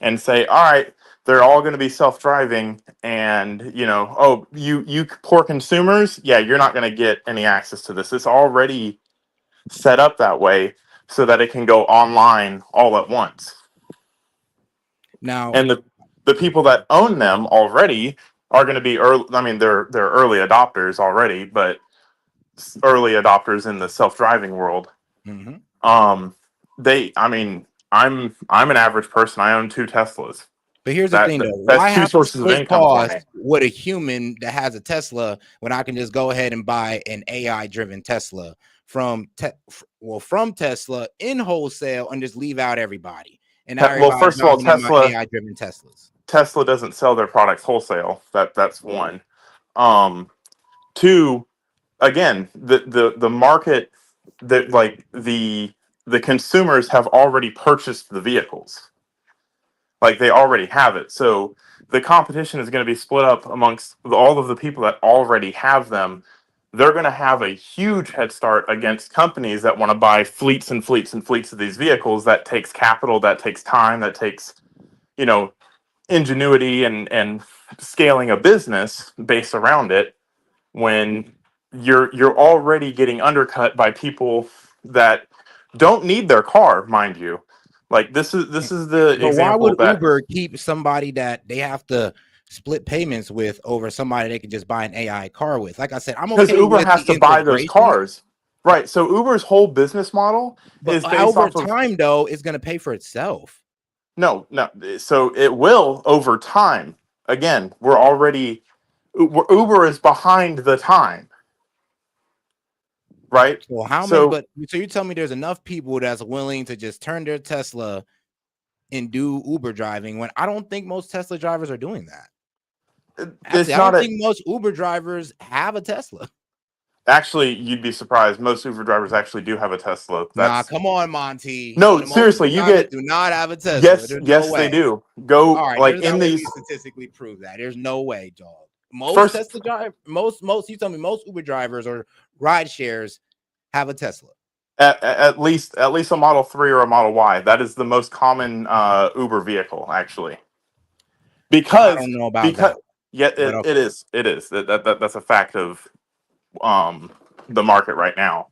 and say, "All right, they're all going to be self-driving," and oh, you poor consumers, yeah, you're not going to get any access to this. It's already set up that way so that it can go online all at once. Now, And the people that own them already are going to be early. I mean, they're early adopters already, but early adopters in the self-driving world. Um, I mean, I'm an average person. I own 2 Teslas. but here's the thing, though. That's Why 2 have to sources of split income for costs me. with a human that has a Tesla when I can just go ahead and buy an AI-driven Tesla from Tesla in wholesale and just leave out everybody? And now Well, everybody's first of all, jumping in my AI-driven Teslas. Tesla doesn't sell their products wholesale. That's one. 2, again, the market, that like the consumers have already purchased the vehicles. Like, they already have it. So the competition is going to be split up amongst all of the people that already have them. They're going to have a huge head start against companies that want to buy fleets and fleets and fleets of these vehicles. That takes capital, that takes time, that takes, ingenuity and scaling a business based around it, when you're already getting undercut by people that don't need their car, mind you. Like, this is the But why example would that, Uber keep somebody that they have to split payments with over somebody they can just buy an AI car with? Like I said, I'm because okay Uber with has the to buy those integration, cars. Right. So Uber's whole business model but is based over off of, time, though, it's going to pay for itself. no. So it will over time. Again, Uber is behind the time, right? So how many? So So you tell me there's enough people that's willing to just turn their Tesla and do Uber driving when I don't think most Tesla drivers are doing that. Actually, it's I not don't a think most Uber drivers have a Tesla. Actually, you'd be surprised. Most Uber drivers actually do have a Tesla. Nah, That's come on, Monty. no, Most seriously. Uber You drivers get do not have a Tesla. yes, There's no yes, they way. do. Go All right, like there's in not way we these statistically prove that. There's no way, dog. Most first. Tesla drive, most you tell me most Uber drivers or ride shares have a Tesla. At least a Model 3 or a Model Y. That is the most common Uber vehicle, actually. I Because don't know about that, yeah, but it is that's a fact of the market right now.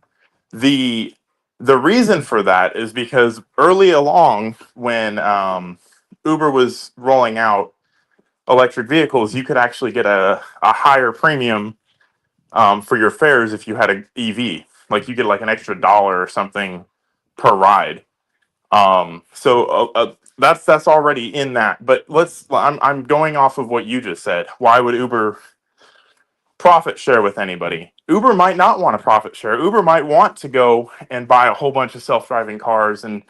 The reason for that is because early along when Uber was rolling out electric vehicles, you could actually get a higher premium for your fares if you had an EV. Like you get like an extra $1 or something per ride. That's already in that. But I'm going off of what you just said. Why would Uber profit share with anybody? Uber might not want to profit share. Uber might want to go and buy a whole bunch of self-driving cars and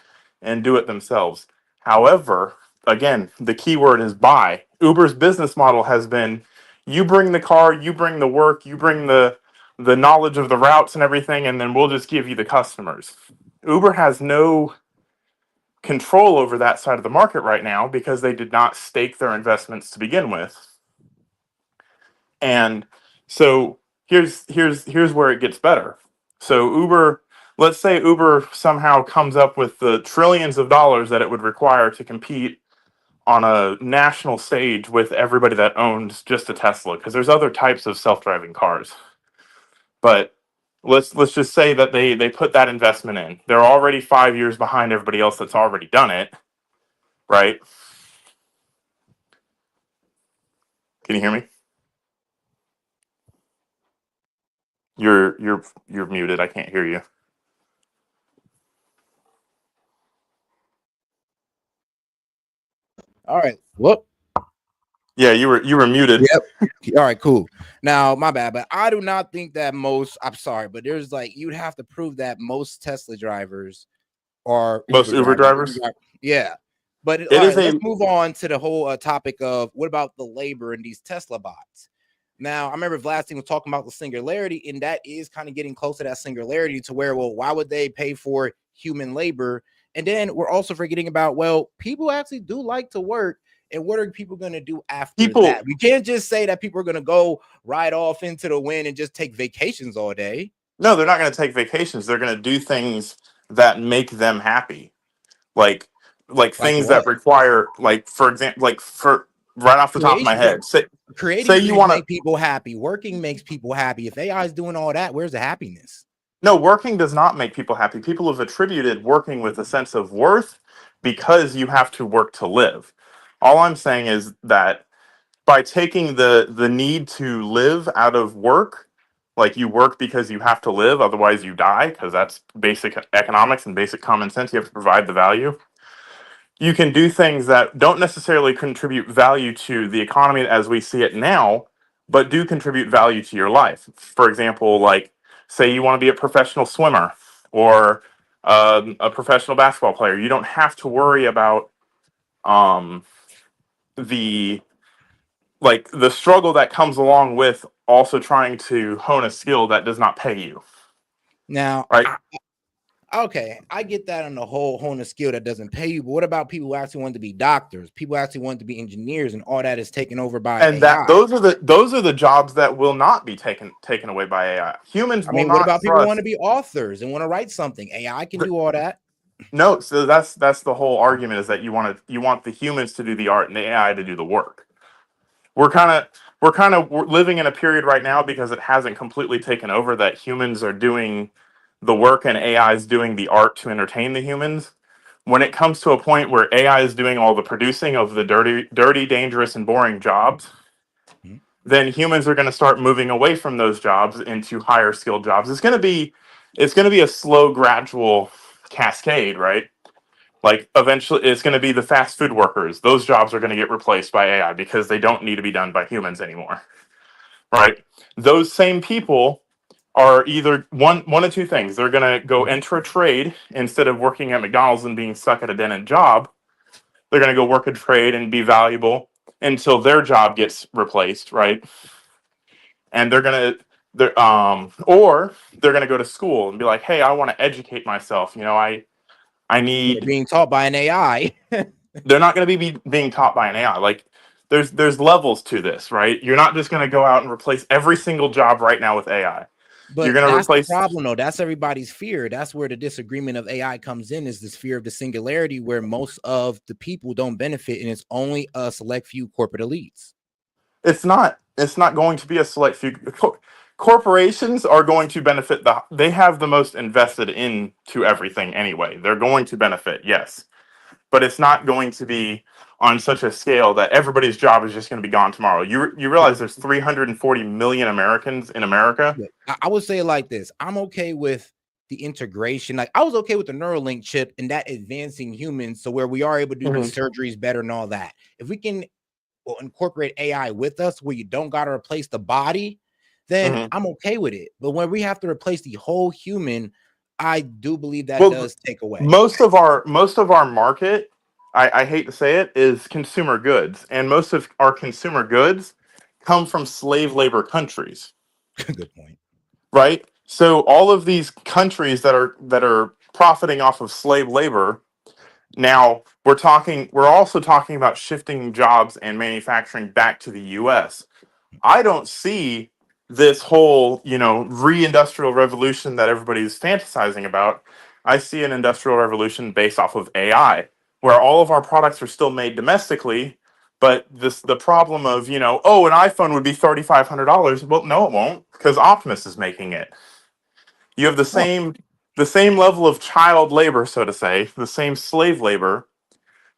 do it themselves. However, again, the key word is buy. Uber's business model has been you bring the car, you bring the work, you bring the knowledge of the routes and everything, and then we'll just give you the customers. Uber has no control over that side of the market right now because they did not stake their investments to begin with. And so here's where it gets better. So Uber, let's say Uber somehow comes up with the trillions of dollars that it would require to compete on a national stage with everybody that owns just a Tesla, because there's other types of self-driving cars. But let's just say that they put that investment in. They're already 5 years behind everybody else that's already done it, right? Can you hear me? You're muted. I can't hear you. all right. Well, Yeah, you were muted. yep. All right, cool. Now, my bad, but I do not think that most. I'm sorry, but there's like you'd have to prove that most Tesla drivers are Most Uber drivers. Yeah, but It all is right, let's a move on to the whole topic of what about the labor in these Tesla bots. Now, I remember Vlastin was talking about the singularity, and that is kind of getting close to that singularity to where, well, why would they pay for human labor? And then we're also forgetting about, well, people actually do like to work. And what are people going to do after people. that? We can't just say that people are going to go ride off into the wind and just take vacations all day. No, they're not going to take vacations. They're going to do things that make them happy, like Like things that what? require, like for example, like for right off the top of my head, Creating say you things want make to. people happy. Working makes people happy. If AI is doing all that, where's the happiness? No, working does not make people happy. People have attributed working with a sense of worth because you have to work to live. All I'm saying is that by taking the need to live out of work, like you work because you have to live, otherwise you die, because that's basic economics and basic common sense. You have to provide the value. You can do things that don't necessarily contribute value to the economy as we see it now, but do contribute value to your life. For example, like say you want to be a professional swimmer or a professional basketball player. You don't have to worry about um, the the struggle that comes along with also trying to hone a skill that does not pay you. Now, Right. Okay, I get that on the whole hone a skill that doesn't pay you, but what about people who actually want to be doctors? People who actually want to be engineers, and all that is taken over by And AI. that those are the jobs that will not be taken away by AI. Humans I will mean, what not about people who want to trust. be authors and want to write something? AI can do all that. No, so that's the whole argument, is that you want the humans to do the art and the AI to do the work. We're living in a period right now, because it hasn't completely taken over, that humans are doing the work and AI is doing the art to entertain the humans. When it comes to a point where AI is doing all the producing of the dirty, dangerous, and boring jobs, then humans are going to start moving away from those jobs into higher skilled jobs. It's going to be a slow, gradual cascade, right? Like eventually it's going to be the fast food workers. Those jobs are going to get replaced by AI because they don't need to be done by humans anymore. Right? Those same people are either one of two things. They're going to go enter a trade instead of working at McDonald's and being stuck at a dead end job. They're going to go work a trade and be valuable until their job gets replaced, right? And they're going to Or they're going to go to school and be like, hey, I want to educate myself. I They're need. being taught by an AI. They're not going to be being taught by an AI. Like there's levels to this, right? You're not just going to go out and replace every single job right now with AI. You're But going to that's the replace. problem, though. That's everybody's fear. That's where the disagreement of AI comes in, is this fear of the singularity, where most of the people don't benefit, and it's only a select few corporate elites. It's not. It's not going to be a select few. Corporations are going to benefit. They have the most invested into everything anyway. They're going to benefit, yes, but it's not going to be on such a scale that everybody's job is just going to be gone tomorrow. You realize there's 340 million Americans in America. I would say it like this. I'm okay with the integration. Like, I was okay with the Neuralink chip and that advancing humans, so where we are able to do these surgeries better and all that. If we can incorporate AI with us, where you don't got to replace the body, then I'm okay with it. But when we have to replace the whole human, I do believe that does take away. Most of our market, I hate to say it, is consumer goods, and most of our consumer goods come from slave labor countries. Good point. Right? So all of these countries that are profiting off of slave labor, now we're also talking about shifting jobs and manufacturing back to the US. I don't see this whole, re-industrial revolution that everybody's fantasizing about. I see an industrial revolution based off of AI, where all of our products are still made domestically, but the problem of, an iPhone would be $3,500. Well, no, it won't, because Optimus is making it. You have the same level of child labor, so to say, the same slave labor,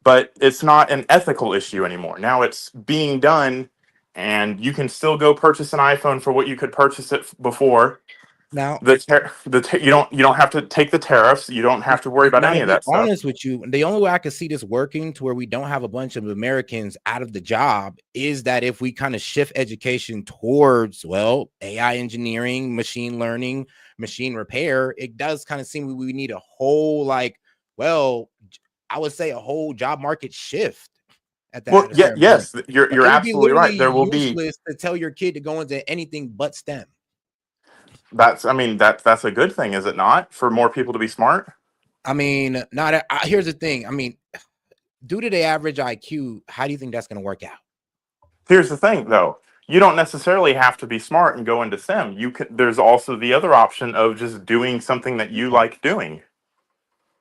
but it's not an ethical issue anymore. Now it's being done, and you can still go purchase an iPhone for what you could purchase it before. Now, you don't have to take the tariffs. You don't have to worry about any of that stuff. Honest with you, the only way I could see this working to where we don't have a bunch of Americans out of the job is that if we kind of shift education towards, AI engineering, machine learning, machine repair, it does kind of seem we need a whole, I would say a whole job market shift at that. Well, yes, you're absolutely right. There will be useless to tell your kid to go into anything but STEM. That's a good thing, is it not? For more people to be smart. I mean, here's the thing. I mean, due to the average IQ, how do you think that's going to work out? Here's the thing, though. You don't necessarily have to be smart and go into STEM. There's also the other option of just doing something that you like doing.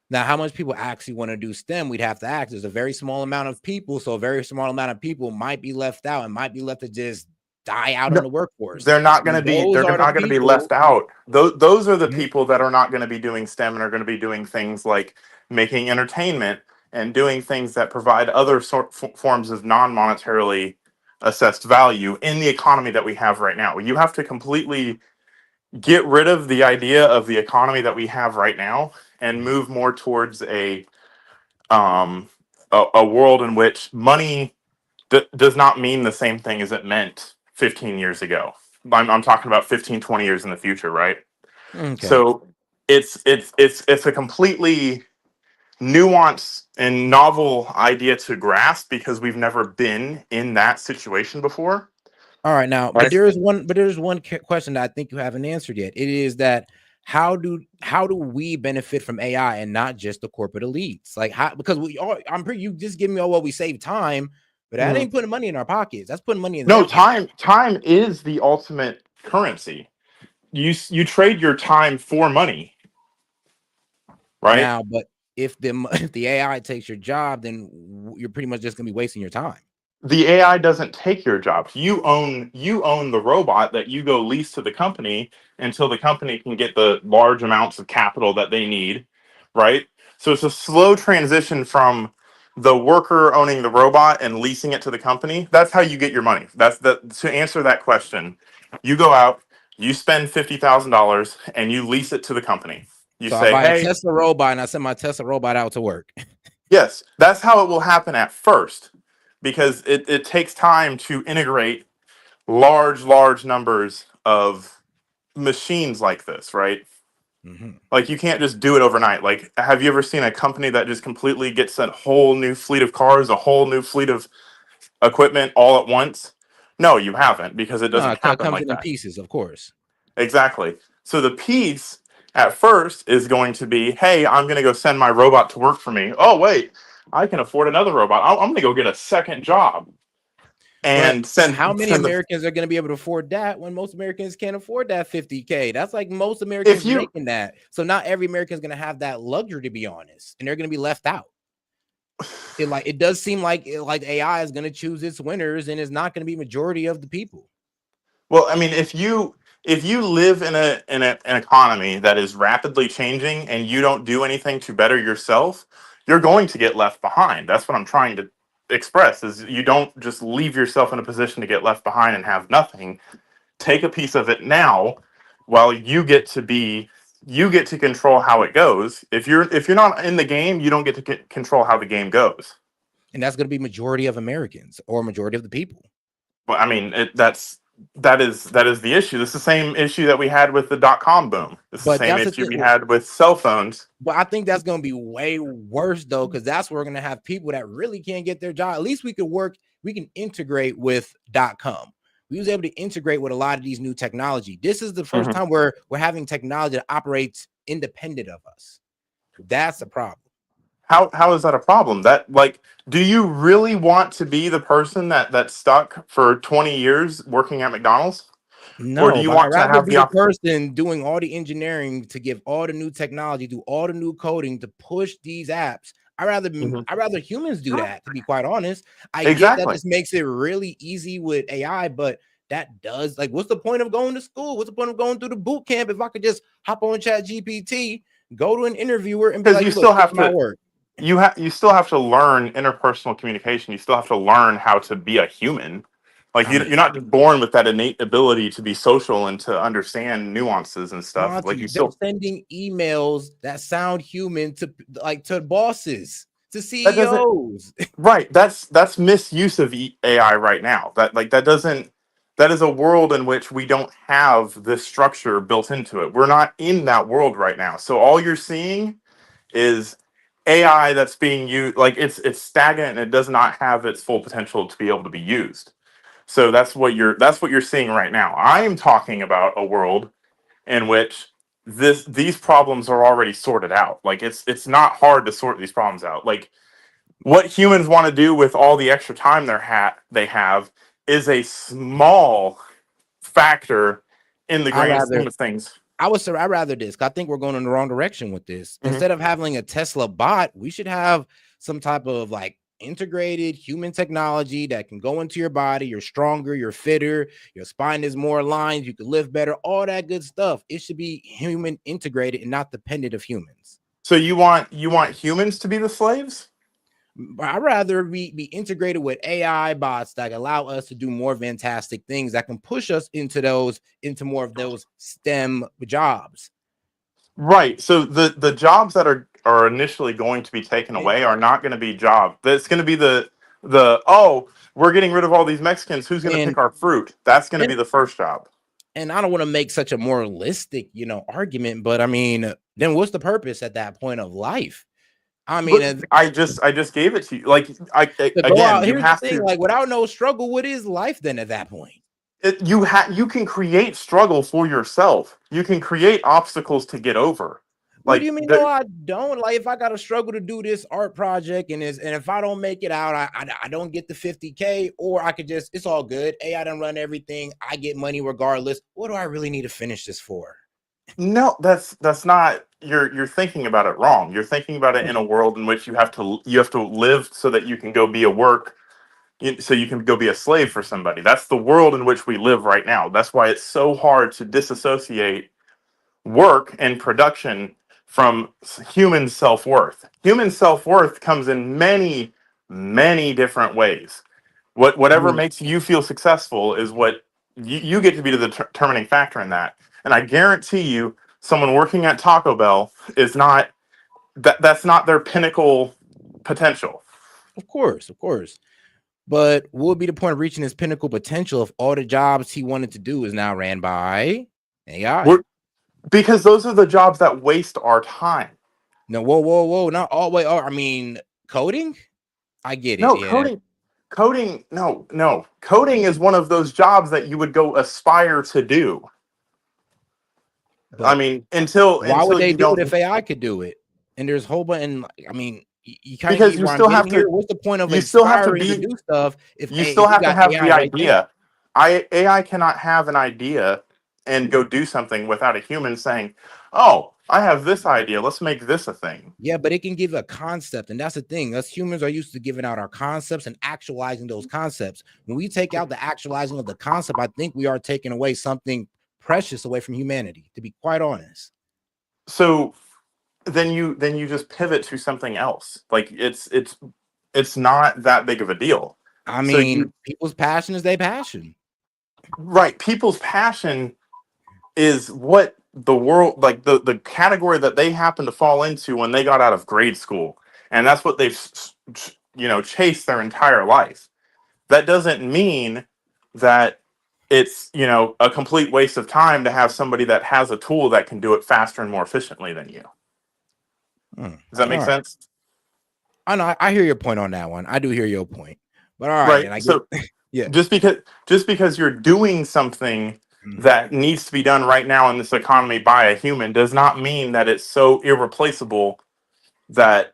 Now, how much people actually want to do STEM? We'd have to ask. There's a very small amount of people, so a very small amount of people might be left out and might be left to just die out on the workforce. They're not going to be. They're not going to be left out. Those are the people that are not going to be doing STEM and are going to be doing things like making entertainment and doing things that provide other forms of non-monetarily assessed value in the economy that we have right now. You have to completely get rid of the idea of the economy that we have right now and move more towards a world in which money does not mean the same thing as it meant 15 years ago. I'm talking about 15, 20 years in the future, right? Okay. So it's a completely nuanced and novel idea to grasp because we've never been in that situation before. All right, now, but there's one question that I think you haven't answered yet. It is that how do we benefit from AI and not just the corporate elites? Like, how? Because you just give me we save time, but that ain't putting money in our pockets. That's putting money in time is the ultimate currency. You trade your time for money, right? Now, but if the AI takes your job, then you're pretty much just gonna be wasting your time. The AI doesn't take your job. You own the robot that you go lease to the company until the company can get the large amounts of capital that they need, right? So it's a slow transition from the worker owning the robot and leasing it to the company. That's how you get your money. To answer that question. You go out, you spend $50,000 and you lease it to the company. So I buy a Tesla robot and I send my Tesla robot out to work. Yes, that's how it will happen at first. Because it takes time to integrate large numbers of machines like this, right? Like you can't just do it overnight. Like, have you ever seen a company that just completely gets a whole new fleet of cars, a whole new fleet of equipment all at once? No, you haven't, because it doesn't happen comes like in that. pieces, of course. Exactly. So the piece at first is going to be, hey, I'm going to go send my robot to work for me. Oh, wait, I can afford another robot. I'm going to go get a second job But and how many send the. Americans are going to be able to afford that when most Americans can't afford that 50K? That's like most If Americans you making that. So not every American is going to have that luxury, to be honest, and they're going to be left out. It does seem like AI is going to choose its winners, and it's not going to be majority of the people. Well, I mean, if you live in an economy that is rapidly changing and you don't do anything to better yourself, you're going to get left behind. That's what I'm trying to express, is you don't just leave yourself in a position to get left behind and have nothing. Take a piece of it now while you get to control how it goes. If you're not in the game, you don't get to control how the game goes. And that's going to be majority of Americans or majority of the people. Well, I mean, that is the issue. This is the same issue that we had with the .com boom. It's the But same that's the issue we thing. had with cell phones. But I think that's going to be way worse, though, because that's where we're going to have people that really can't get their job. At least we can integrate with .com. We was able to integrate with a lot of these new technology. This is the first time where we're having technology that operates independent of us. That's the problem. How is that a problem? That, like, do you really want to be the person that's stuck for 20 years working at McDonald's? Or do No, you but I'd want to rather have be the person doing all the engineering to give all the new technology, do all the new coding to push these apps. I'd rather humans do that, to be quite honest. I get that this makes it really easy with AI, but that does, like, what's the point of going to school? What's the point of going through the boot camp if I could just hop on Chat GPT, go to an interviewer and be Because like, you look, still this have is my to work. you still have to learn interpersonal communication. You still have to learn how to be a human. Like, I mean, you're not just born with that innate ability to be social and to understand nuances and stuff. Like, Monty, you they're still sending emails that sound human to bosses, to that doesn't CEOs. right. That's misuse of AI right now. That is a world in which we don't have this structure built into it. We're not in that world right now. So all you're seeing is AI that's being used, like, it's stagnant and it does not have its full potential to be able to be used. So that's what you're seeing right now. I am talking about a world in which these problems are already sorted out. Like, it's not hard to sort these problems out. Like, what humans want to do with all the extra time they have is a small factor in the I grand rather scheme of things. I'd rather this. I think we're going in the wrong direction with this. Instead of having a Tesla bot, we should have some type of like integrated human technology that can go into your body. You're stronger, you're fitter, your spine is more aligned, you can live better, all that good stuff. It should be human integrated and not dependent of humans. So you want humans to be the slaves? I'd rather be integrated with AI bots that allow us to do more fantastic things that can push us into more of those STEM jobs. Right. So the jobs that are initially going to be taken away are not going to be jobs. It's going to be the oh, we're getting rid of all these Mexicans. Who's going to pick our fruit? That's going to be the first job. And I don't want to make such a moralistic, argument, but I mean, then what's the purpose at that point of life? I mean, I just gave it to you. Like, to go again, out. you Here's the have thing: to. like, without no struggle, what is life then at that point? You can create struggle for yourself. You can create obstacles to get over. What Like, do you mean? No, I don't. Like, if I got to struggle to do this art project and if I don't make it out, I don't get the 50K, or I could just, it's all good. AI done run everything. I get money regardless. What do I really need to finish this for? no, that's not. You're thinking about it wrong. You're thinking about it in a world in which you have to live so that you can go be a work, so you can go be a slave for somebody. That's the world in which we live right now. That's why it's so hard to disassociate work and production from human self-worth. Human self-worth comes in many, many different ways. Whatever makes you feel successful is what you get to be the determining factor in that. And I guarantee you, someone working at Taco Bell is not that's not their pinnacle potential. Of course. But what would be the point of reaching his pinnacle potential if all the jobs he wanted to do is now ran by AI? Because those are the jobs that waste our time. No, whoa, not all way. I mean, coding. I get it. No, Yeah. coding. No. Coding is one of those jobs that you would go aspire to do. I But mean, until why would until they you do it don't, if AI could do it? And there's a whole bunch. And I mean, you kind of because get you where I'm still have getting to here. What's the point of you still have to inspiring to be do stuff if you if still you have to got have AI the right there? idea. AI cannot have an idea and go do something without a human saying, "Oh, I have this idea. Let's make this a thing." Yeah, but it can give a concept, and that's the thing. Us humans are used to giving out our concepts and actualizing those concepts. When we take out the actualizing of the concept, I think we are taking away something precious away from humanity, to be quite honest. So then you just pivot to something else. Like it's not that big of a deal. I So you mean, people's passion is their passion. right, people's passion is what the world, like the category that they happen to fall into when they got out of grade school, and that's what they've chased their entire life. That doesn't mean that it's a complete waste of time to have somebody that has a tool that can do it faster and more efficiently than you. Does that All make right. sense? I know. I hear your point on that one. I do hear your point. But all right, Right. and I get So yeah. just because you're doing something that needs to be done right now in this economy by a human does not mean that it's so irreplaceable that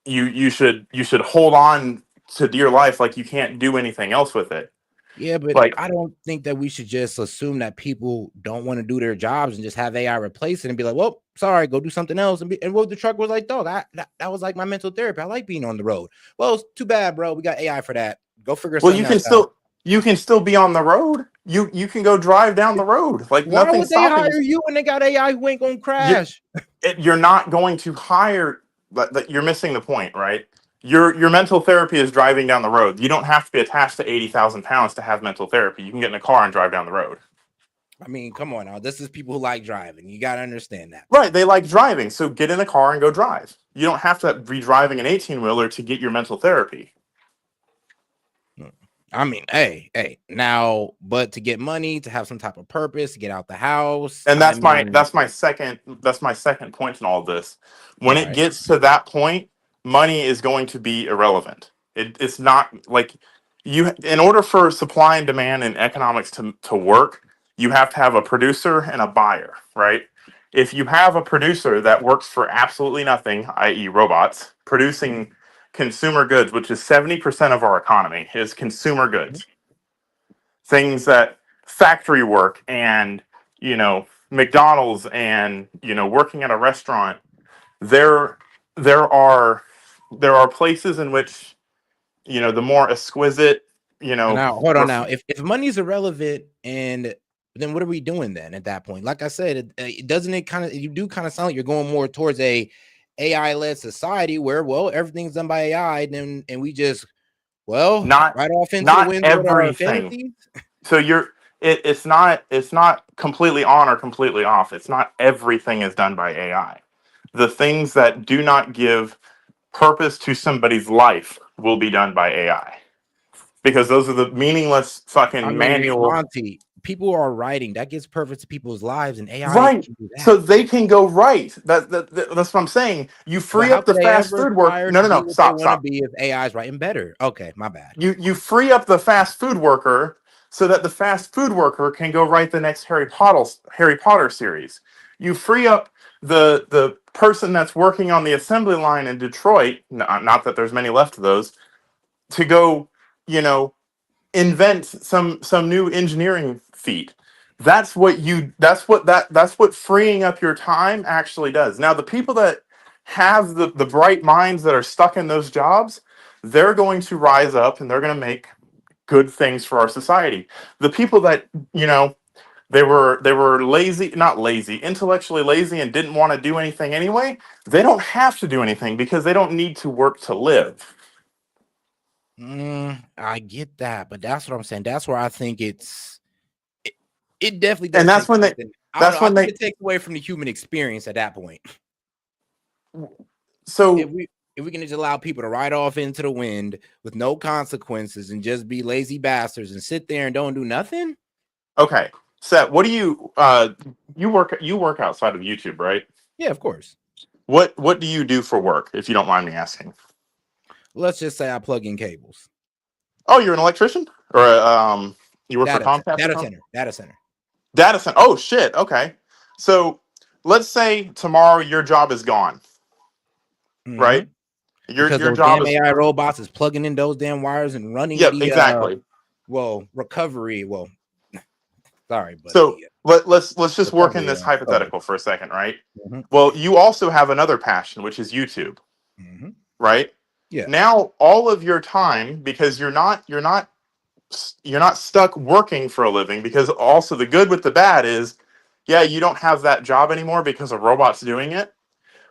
you should hold on to dear life like you can't do anything else with it. Yeah, but Like, I don't think that we should just assume that people don't want to do their jobs and just have AI replace it and be like, well, sorry, go do something else. And what the truck was like, dog, that was like my mental therapy. I like being on the road. Well, it's too bad, bro. We got AI for that. Go figure well, something else out. you can still be on the road. You can go drive down the road. Like, Why nothing's would they stopping hire you when they got AI who ain't gonna you. crash? You're not going to hire. But you're missing the point, right? Your mental therapy is driving down the road. You don't have to be attached to 80,000 pounds to have mental therapy. You can get in a car and drive down the road. I mean, come on now. This is people who like driving. You gotta understand that. Right, they like driving, so get in a car and go drive. You don't have to be driving an 18-wheeler to get your mental therapy. I mean, hey, now, but to get money, to have some type of purpose, to get out the house. And I that's my mean, that's my second point in all this. When all it right. gets to that point, money is going to be irrelevant. It's not like in order for supply and demand in economics to work, you have to have a producer and a buyer, right? If you have a producer that works for absolutely nothing, i.e. robots, producing consumer goods, which is 70% of our economy, is consumer goods. Things that factory work and, McDonald's and, working at a restaurant, there there are places in which, the more exquisite, Now, hold on. ref- Now, if money's irrelevant, and then what are we doing then at that point? Like I said, it doesn't it kind of you do kind of sound like you're going more towards a AI led society where everything's done by AI, and we just not right off into the not winds with our everything. fantasies. So it's not completely on or completely off. It's not everything is done by AI. The things that do not give purpose to somebody's life will be done by AI, because those are the meaningless I fucking mean, manual. Monty, people are writing that gives purpose to people's lives, and AI Right. can do So that. they can go right. That's what I'm saying. You But free how up the could they fast ever food work. aspire No, to no, be no. what they Stop, want to stop. be if AI is writing better? Okay, my bad. You free up the fast food worker so that the fast food worker can go write the next Harry Potter series. You free up the person that's working on the assembly line in Detroit, not that there's many left of those, to go, invent some new engineering feat. That's what freeing up your time actually does. Now, the people that have the bright minds that are stuck in those jobs, they're going to rise up and they're going to make good things for our society. The people that, they were lazy, not lazy, intellectually lazy, and didn't want to do anything anyway, they don't have to do anything because they don't need to work to live. I get that, but that's what I'm saying. That's where I think it definitely And does that's take when they something. I don't know. that's I when think they it takes away from the human experience at that point. If so we can just allow people to ride off into the wind with no consequences and just be lazy bastards and sit there and don't do nothing. Okay, Seth, what do you work outside of YouTube, right? Yeah, of course. What do you do for work, if you don't mind me asking? Let's just say I plug in cables. Oh, you're an electrician, or you work for Comcast or something? Data center. Data center. Oh shit. Okay. So let's say tomorrow your job is gone, right? Because Your those job damn is. AI robots is plugging in those damn wires and running Yep. the Exactly. recovery. Well, sorry, but So the let's just work in recovery this code. hypothetical for a second, right? Mhm. Well, you also have another passion, which is YouTube, Mhm. right? Yeah. Now all of your time, because you're not stuck working for a living, because also the good with the bad is, yeah, you don't have that job anymore because a robot's doing it,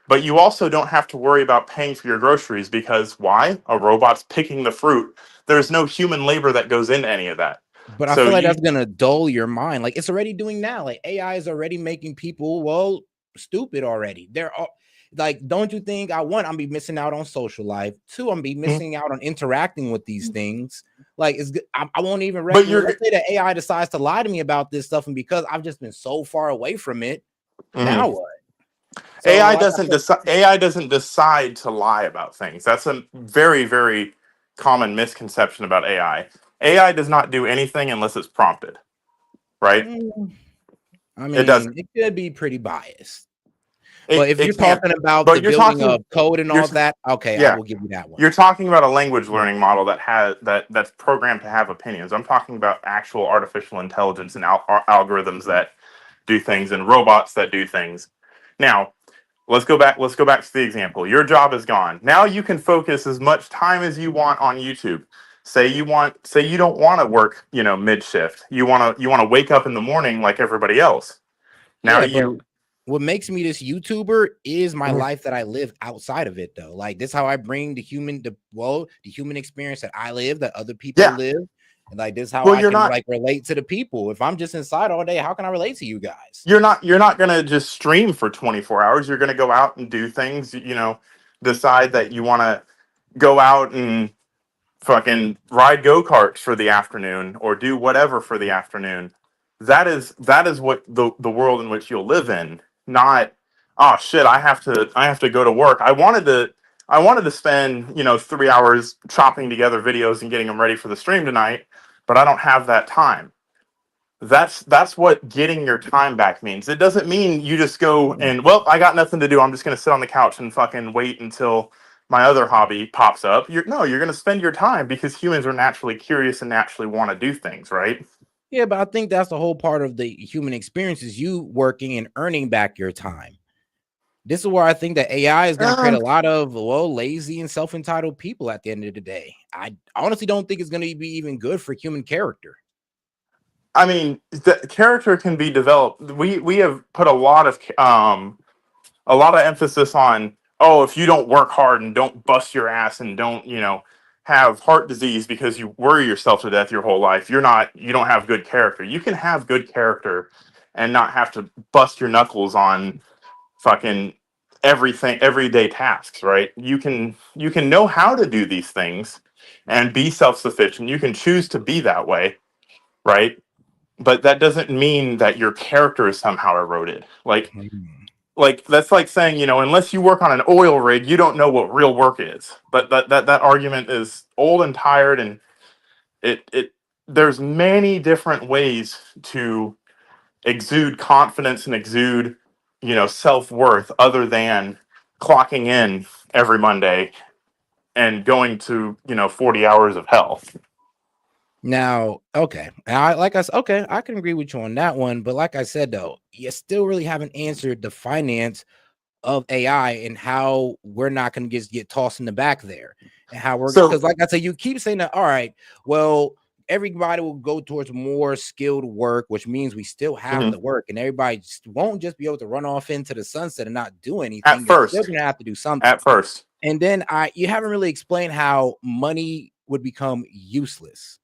but you also don't have to worry about paying for your groceries because why? A robot's picking the fruit. There's no human labor that goes into any of that. But I So feel like you that's gonna dull your mind. Like it's already doing now. Like AI is already making people stupid already. They're all like, don't you think I'm be missing out on social life? Two, I'm be missing out on interacting with these things. Like I won't even but recommend. Let's say that AI decides to lie to me about this stuff, and because I've just been so far away from it, now what? So like I said, AI doesn't decide to lie about things. That's a very, very common misconception about AI. AI does not do anything unless it's prompted, right? I It does. mean, it could be pretty biased. But It if you're it can. talking about the But building of code and you're all that, okay, I yeah. will give you that one. You're talking about a language learning model that's programmed to have opinions. I'm talking about actual artificial intelligence and algorithms that do things and robots that do things. Now, let's go back to the example. Your job is gone. Now you can focus as much time as you want on YouTube. Say you don't want to work, mid shift. You want to wake up in the morning like everybody else. Now Yeah, but you what makes me this YouTuber is my life that I live outside of it, though. Like this, how I bring the human experience that I live, that other people yeah. live, and like this, how Well, I can like relate to the people. If I'm just inside all day, how can I relate to you guys? You're not going to just stream for 24 hours. You're going to go out and do things, decide that you want to go out and fucking ride go-karts for the afternoon or do whatever for the afternoon. That is what the world in which you'll live in, not oh shit, I have to go to work. I wanted to spend, 3 hours chopping together videos and getting them ready for the stream tonight, but I don't have that time. That's what getting your time back means. It doesn't mean you just go and, well, I got nothing to do. I'm just going to sit on the couch and fucking wait until my other hobby pops up. You're going to spend your time because humans are naturally curious and naturally want to do things, right? Yeah, but I think that's the whole part of the human experience is you working and earning back your time. This is where I think that AI is going to create a lot of lazy and self-entitled people at the end of the day. I honestly don't think it's going to be even good for human character. I mean, the character can be developed. We have put a lot of emphasis on, oh, if you don't work hard and don't bust your ass and don't, have heart disease because you worry yourself to death your whole life, you don't have good character. You can have good character and not have to bust your knuckles on fucking everyday tasks, right? You can know how to do these things and be self-sufficient. You can choose to be that way, right? But that doesn't mean that your character is somehow eroded. Like that's like saying, unless you work on an oil rig, you don't know what real work is. But that argument is old and tired, and it there's many different ways to exude confidence and exude, self-worth other than clocking in every Monday and going to, 40 hours of hell. Now, okay, I can agree with you on that one, but like I said, though, you still really haven't answered the finance of AI and how we're not going to just get tossed in the back there, and how we're because, like I said, you keep saying that. All right, well, everybody will go towards more skilled work, which means we still have the work, and everybody won't just be able to run off into the sunset and not do anything. They're still going to have to do something at first. And then you haven't really explained how money would become useless.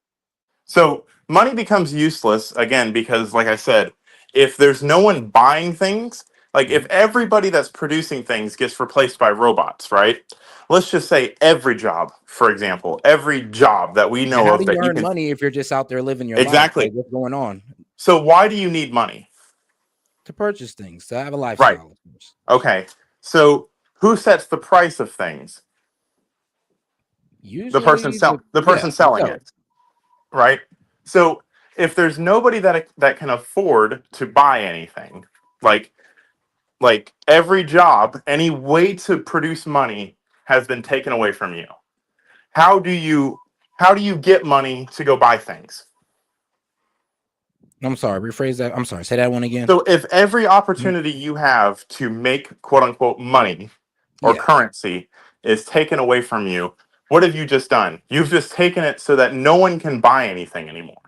So money becomes useless again because, like I said, if there's no one buying things, like if everybody that's producing things gets replaced by robots, right? Let's just say every job, for example, every job that we know and how of do that you you earn can money if you're just out there living your exactly. life? Like, what's going on? So why do you need money? To purchase things, to have a Right. lifestyle. Okay. So who sets the price of things? Usually The person selling it. Right? So if there's nobody that can afford to buy anything, like every job, any way to produce money has been taken away from you. How do you get money to go buy things? I'm sorry, rephrase that. I'm sorry, say that one again. So if every opportunity you have to make quote unquote money or currency is taken away from you, what have you just done? You've just taken it so that no one can buy anything anymore.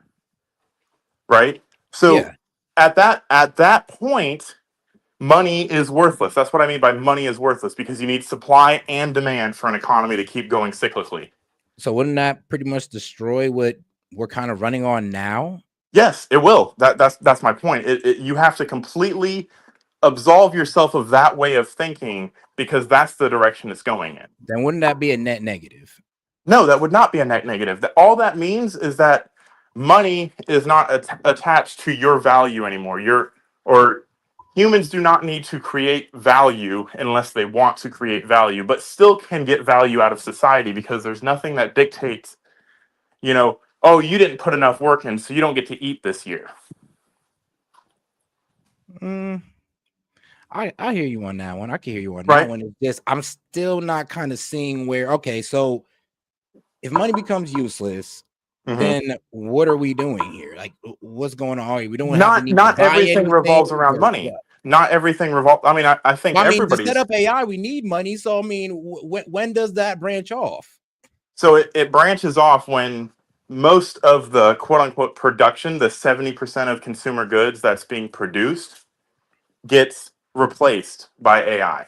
Right? So at that point, money is worthless. That's what I mean by money is worthless, because you need supply and demand for an economy to keep going cyclically. So wouldn't that pretty much destroy what we're kind of running on now? Yes, it will. That's my point. You have to completely absolve yourself of that way of thinking, because that's the direction it's going in. Then wouldn't that be a net negative? No, that would not be a net negative. All that means is that money is not attached to your value anymore. Humans do not need to create value unless they want to create value, but still can get value out of society, because there's nothing that dictates, oh, you didn't put enough work in, so you don't get to eat this year. I hear you on that one. I can hear you on that one. It's just I'm still not kind of seeing where, okay, so if money becomes useless, then what are we doing here? Like, what's going on? We don't have not everything revolves around money. Not everything revolves. I mean, I think to set up AI, we need money. So I mean, when does that branch off? So it branches off when most of the quote unquote production, the 70% of consumer goods that's being produced, gets replaced by AI.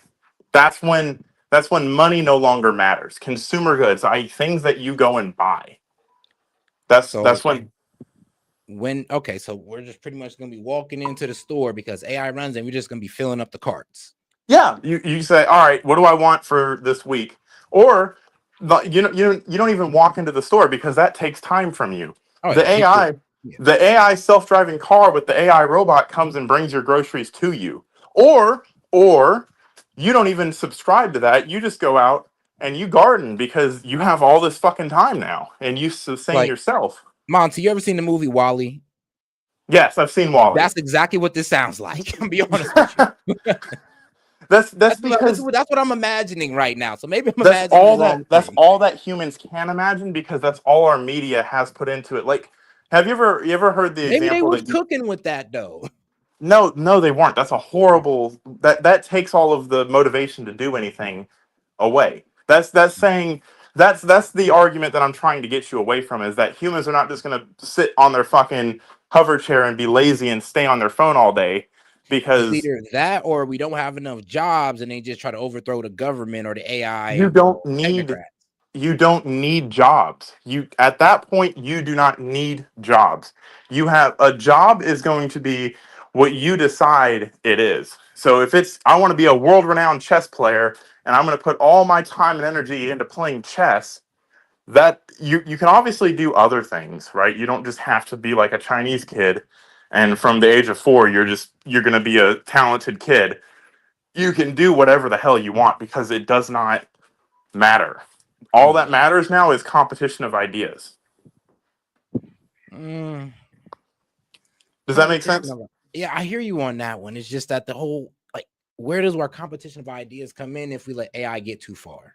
That's when money no longer matters. Consumer goods, i.e., things that you go and buy. That's when. Okay, so we're just pretty much gonna be walking into the store because AI runs, and we're just gonna be filling up the carts. Yeah, you say, all right, what do I want for this week? Or you don't even walk into the store, because that takes time from you. The AI self-driving car with the AI robot comes and brings your groceries to you. Or you don't even subscribe to that. You just go out and you garden because you have all this fucking time now, and you sustain yourself. Monty, you ever seen the movie WALL-E? Yes, I've seen WALL-E. That's exactly what this sounds like. I'll be honest with you. That's because that's what I'm imagining right now. So maybe I'm that's imagining all that humans can imagine, because that's all our media has put into it. Like, have you ever heard the maybe example they was cooking with that though? No, they weren't. That's a horrible. That takes all of the motivation to do anything away. That's saying that's the argument that I'm trying to get you away from, is that humans are not just going to sit on their fucking hover chair and be lazy and stay on their phone all day, because it's either that or we don't have enough jobs and they just try to overthrow the government or the AI. You don't need jobs. At that point, you do not need jobs. You have a job is going to be what you decide it is. So if it's, I want to be a world-renowned chess player and I'm going to put all my time and energy into playing chess, that you can obviously do other things, right? You don't just have to be like a Chinese kid and from the age of 4 you're going to be a talented kid. You can do whatever the hell you want, because it does not matter. All that matters now is competition of ideas. Does that make sense? Yeah, I hear you on that one. It's just that the whole, like, where does our competition of ideas come in if we let AI get too far?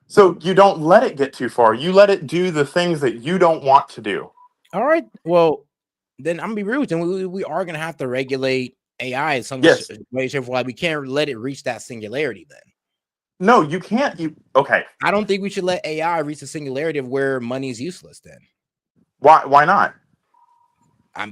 So you don't let it get too far. You let it do the things that you don't want to do. All right. Well, then I'm gonna be real with you. We are gonna have to regulate AI in some way, shape, or form. We can't let it reach that singularity then. No, you can't. Okay. I don't think we should let AI reach the singularity of where money is useless then. Why not? I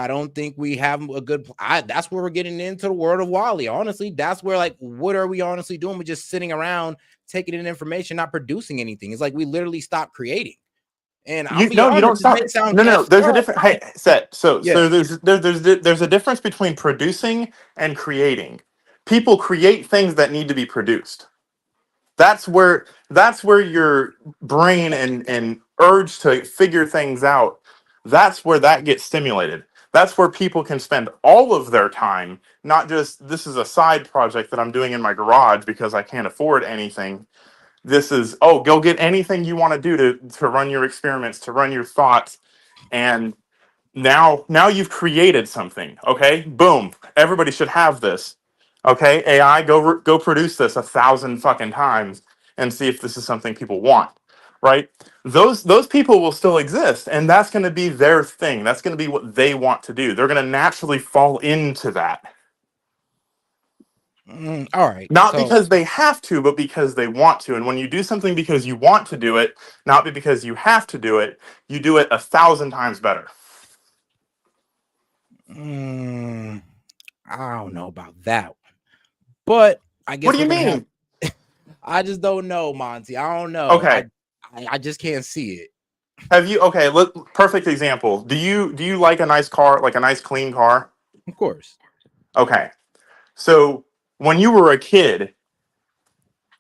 don't think we have a good. That's where we're getting into the world of WALL-E. Honestly, that's where, like, what are we honestly doing? We're just sitting around taking in information, not producing anything. It's like we literally stop creating. And you don't stop. No. There's a different. Hey, Set. So there's a difference between producing and creating. People create things that need to be produced. That's where your brain and urge to figure things out, that's where that gets stimulated. That's where people can spend all of their time, not just, this is a side project that I'm doing in my garage because I can't afford anything. This is, go get anything you want to do to run your experiments, to run your thoughts, and Now you've created something. Okay, boom, everybody should have this. Okay, AI, go produce this 1,000 fucking times and see if this is something people want, right? Those people will still exist, and that's going to be their thing. That's going to be what they want to do. They're going to naturally fall into that. All right. Not So, because they have to, but because they want to. And when you do something because you want to do it, not because you have to do it, you do it 1,000 times better. I don't know about that one, but I guess What do you we're gonna mean? have. I just don't know, Monty. I don't know. Okay. I just can't see it. Have you? Okay. Perfect example. Do you like a nice car, like a nice clean car? Of course. Okay. So when you were a kid,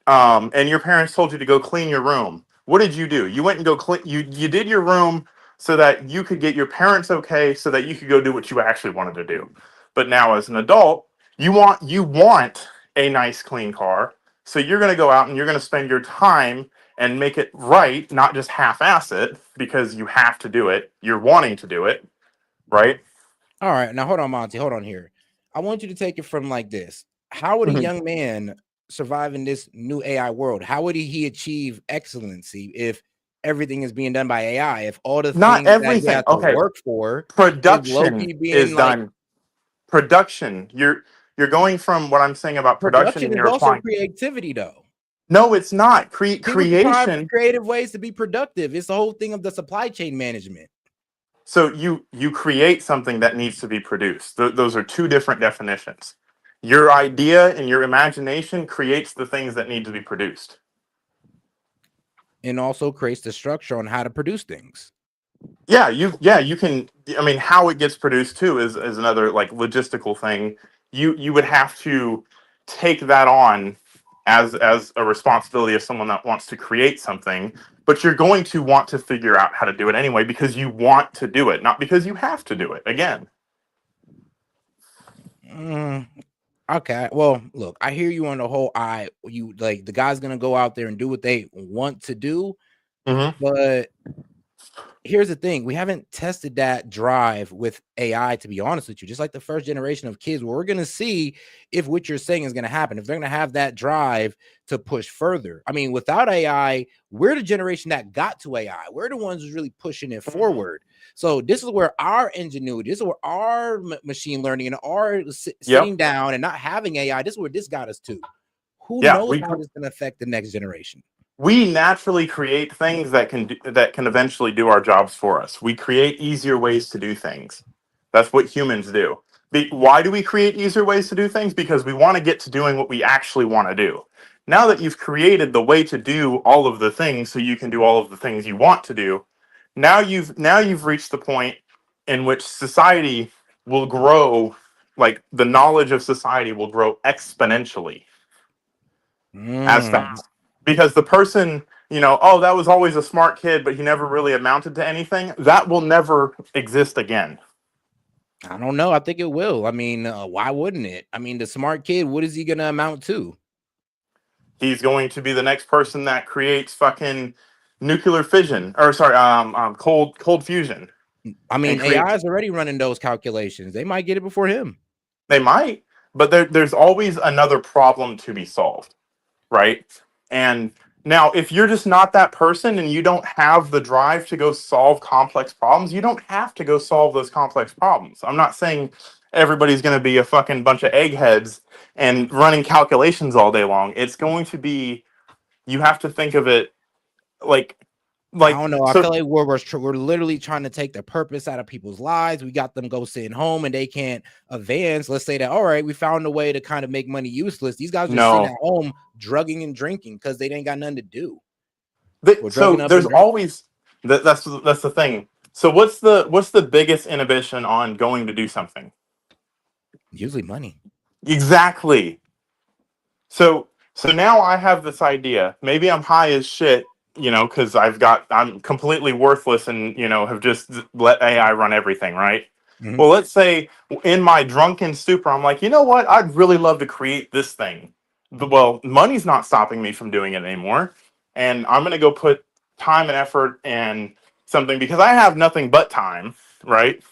and your parents told you to go clean your room, what did you do? You went and go clean. You did your room so that you could get your parents okay, so that you could go do what you actually wanted to do. But now, as an adult, you want a nice clean car, so you're going to go out and you're going to spend your time and make it right, not just half-ass it because you have to do it. You're wanting to do it, right? All right. Now hold on, Monty. Hold on here. I want you to take it from like this. How would a young man survive in this new AI world? How would he achieve excellency if everything is being done by AI? If all the Not things that he everything. had to Okay. work for is Production low-key being is like done. Production. You're going from what I'm saying about production, production and is you're also applying. creativity, though. No, it's not. People can find Creation. creative ways to be productive. It's the whole thing of the supply chain management. So you create something that needs to be produced. Those are two different definitions. Your idea and your imagination creates the things that need to be produced. And also creates the structure on how to produce things. Yeah, you can. I mean, how it gets produced too is another like logistical thing. You would have to take that on as a responsibility of someone that wants to create something, but you're going to want to figure out how to do it anyway because you want to do it, not because you have to do it. Again. Okay. Well, look, I hear you on the whole. You like the guy's gonna go out there and do what they want to do, but here's the thing: we haven't tested that drive with AI. To be honest with you, just like the first generation of kids, we're gonna see if what you're saying is gonna happen. If they're gonna have that drive to push further. I mean, without AI, we're the generation that got to AI. We're the ones who's really pushing it forward. So this is where our ingenuity, this is where our machine learning and our sitting down and not having AI, this is where this got us to. Who knows how this is going to affect the next generation? We naturally create things that can eventually do our jobs for us. We create easier ways to do things. That's what humans do. Why do we create easier ways to do things? Because we want to get to doing what we actually want to do. Now that you've created the way to do all of the things so you can do all of the things you want to do, now you've reached the point in which society will grow, like the knowledge of society will grow exponentially as fast. Because the person, oh, that was always a smart kid, but he never really amounted to anything, that will never exist again. I don't know. I think it will. I mean, why wouldn't it? I mean, the smart kid, what is he going to amount to? He's going to be the next person that creates fucking nuclear fission, or sorry, cold fusion. I mean, AI is already running those calculations. They might get it before him. They might, but there's always another problem to be solved, right? And now, if you're just not that person and you don't have the drive to go solve complex problems, you don't have to go solve those complex problems. I'm not saying everybody's going to be a fucking bunch of eggheads and running calculations all day long. It's going to be, you have to think of it like I don't know. I feel like we're literally trying to take the purpose out of people's lives. We got them go sitting home and they can't advance. Let's say that, all right, we found a way to kind of make money useless. These guys are sitting at home drugging and drinking because they ain't got nothing to do. So there's always that's the thing. So what's the biggest inhibition on going to do something? Usually money. Exactly. So now I have this idea. Maybe I'm high as shit, because I'm completely worthless and have just let AI run everything, right? Well, let's say in my drunken stupor, I'm like, you know what? I'd really love to create this thing. Well, money's not stopping me from doing it anymore. And I'm going to go put time and effort and something because I have nothing but time, right?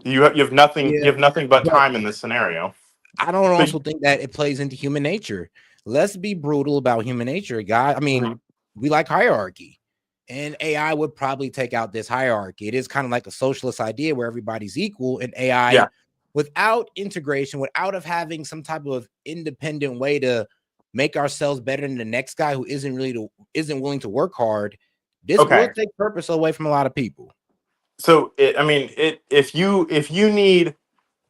You have nothing. You Yeah, have nothing but but time in this scenario. I don't So, also think that it plays into human nature. Let's be brutal about human nature, guy. I mean, Mhm. we like hierarchy, and AI would probably take out this hierarchy. It is kind of like a socialist idea where everybody's equal, and AI, yeah. without integration, without of having some type of independent way to make ourselves better than the next guy who isn't willing to work hard, this will Okay. take purpose away from a lot of people. So if you need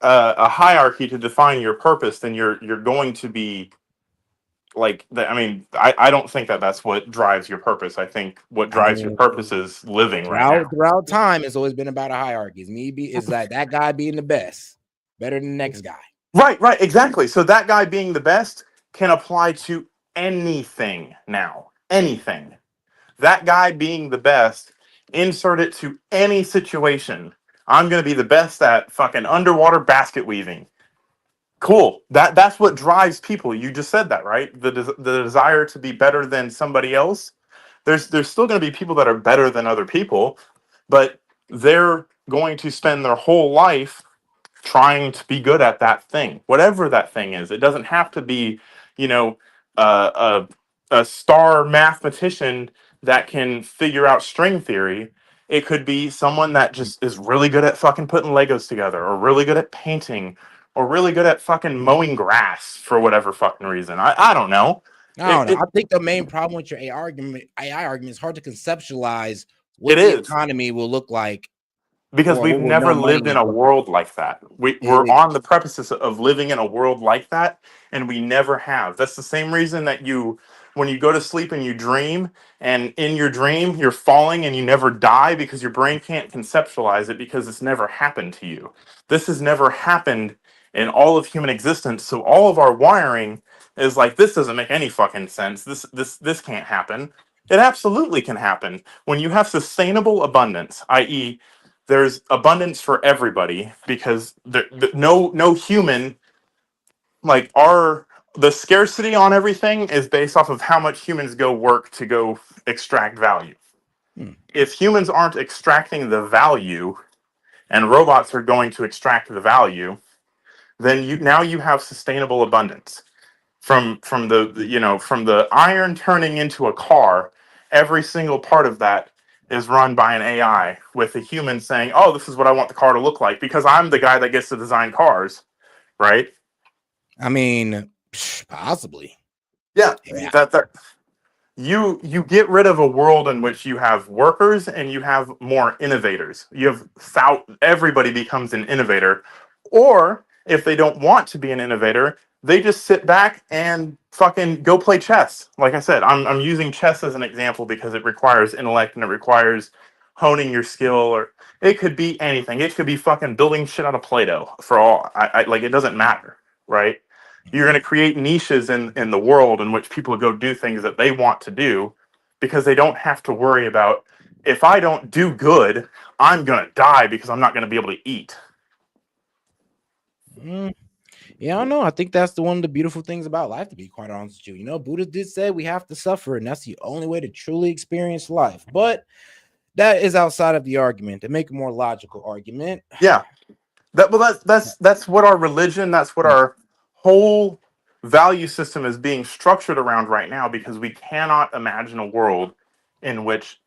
a hierarchy to define your purpose, then you're going to be like I mean, I don't think that that's what drives your purpose. I think what I drives your mean, purpose is living right now. throughout time, it's always been about a hierarchy. Is like that guy being the best, better than the next guy. Right, exactly. So that guy being the best can apply to anything now. Anything. That guy being the best, insert it to any situation. I'm going to be the best at fucking underwater basket weaving. Cool. That's what drives people. You just said that, right? The desire to be better than somebody else. There's still going to be people that are better than other people, but they're going to spend their whole life trying to be good at that thing, whatever that thing is. It doesn't have to be, you know, a star mathematician that can figure out string theory. It could be someone that just is really good at fucking putting Legos together, or really good at painting, or really good at fucking mowing grass for whatever fucking reason. I don't know. I don't know. I think the main problem with your AI argument is hard to conceptualize It what the is. economy will look like, Because or we've what will never no money lived in a network. world like that. We're It, on the premises of living in a world like that, and we never have. That's the same reason that when you go to sleep and you dream, and in your dream you're falling and you never die because your brain can't conceptualize it because it's never happened to you. This has never happened in all of human existence, so all of our wiring is like, this doesn't make any fucking sense. This can't happen. It absolutely can happen when you have sustainable abundance, i.e., there's abundance for everybody, because no human, like, the scarcity on everything is based off of how much humans go work to go extract value. If humans aren't extracting the value and robots are going to extract the value, then you have sustainable abundance. From the iron turning into a car, every single part of that is run by an AI, with a human saying, "Oh, this is what I want the car to look like," because I'm the guy that gets to design cars, right? I mean, possibly. Yeah, Yeah. that you get rid of a world in which you have workers and you have more innovators. Everybody becomes an innovator, or if they don't want to be an innovator, they just sit back and fucking go play chess. Like I said, I'm using chess as an example because it requires intellect and it requires honing your skill, or it could be anything. It could be fucking building shit out of Play-Doh. For all I like, it doesn't matter, right? You're going to create niches in the world in which people go do things that they want to do, because they don't have to worry about, if I don't do good, I'm going to die because I'm not going to be able to eat. Yeah, I don't know. I think that's one of the beautiful things about life, to be quite honest with you. You know, Buddha did say we have to suffer, and that's the only way to truly experience life. But that is outside of the argument. To make a more logical argument. Yeah. That's what our religion, that's what our whole value system is being structured around right now, because we cannot imagine a world in which,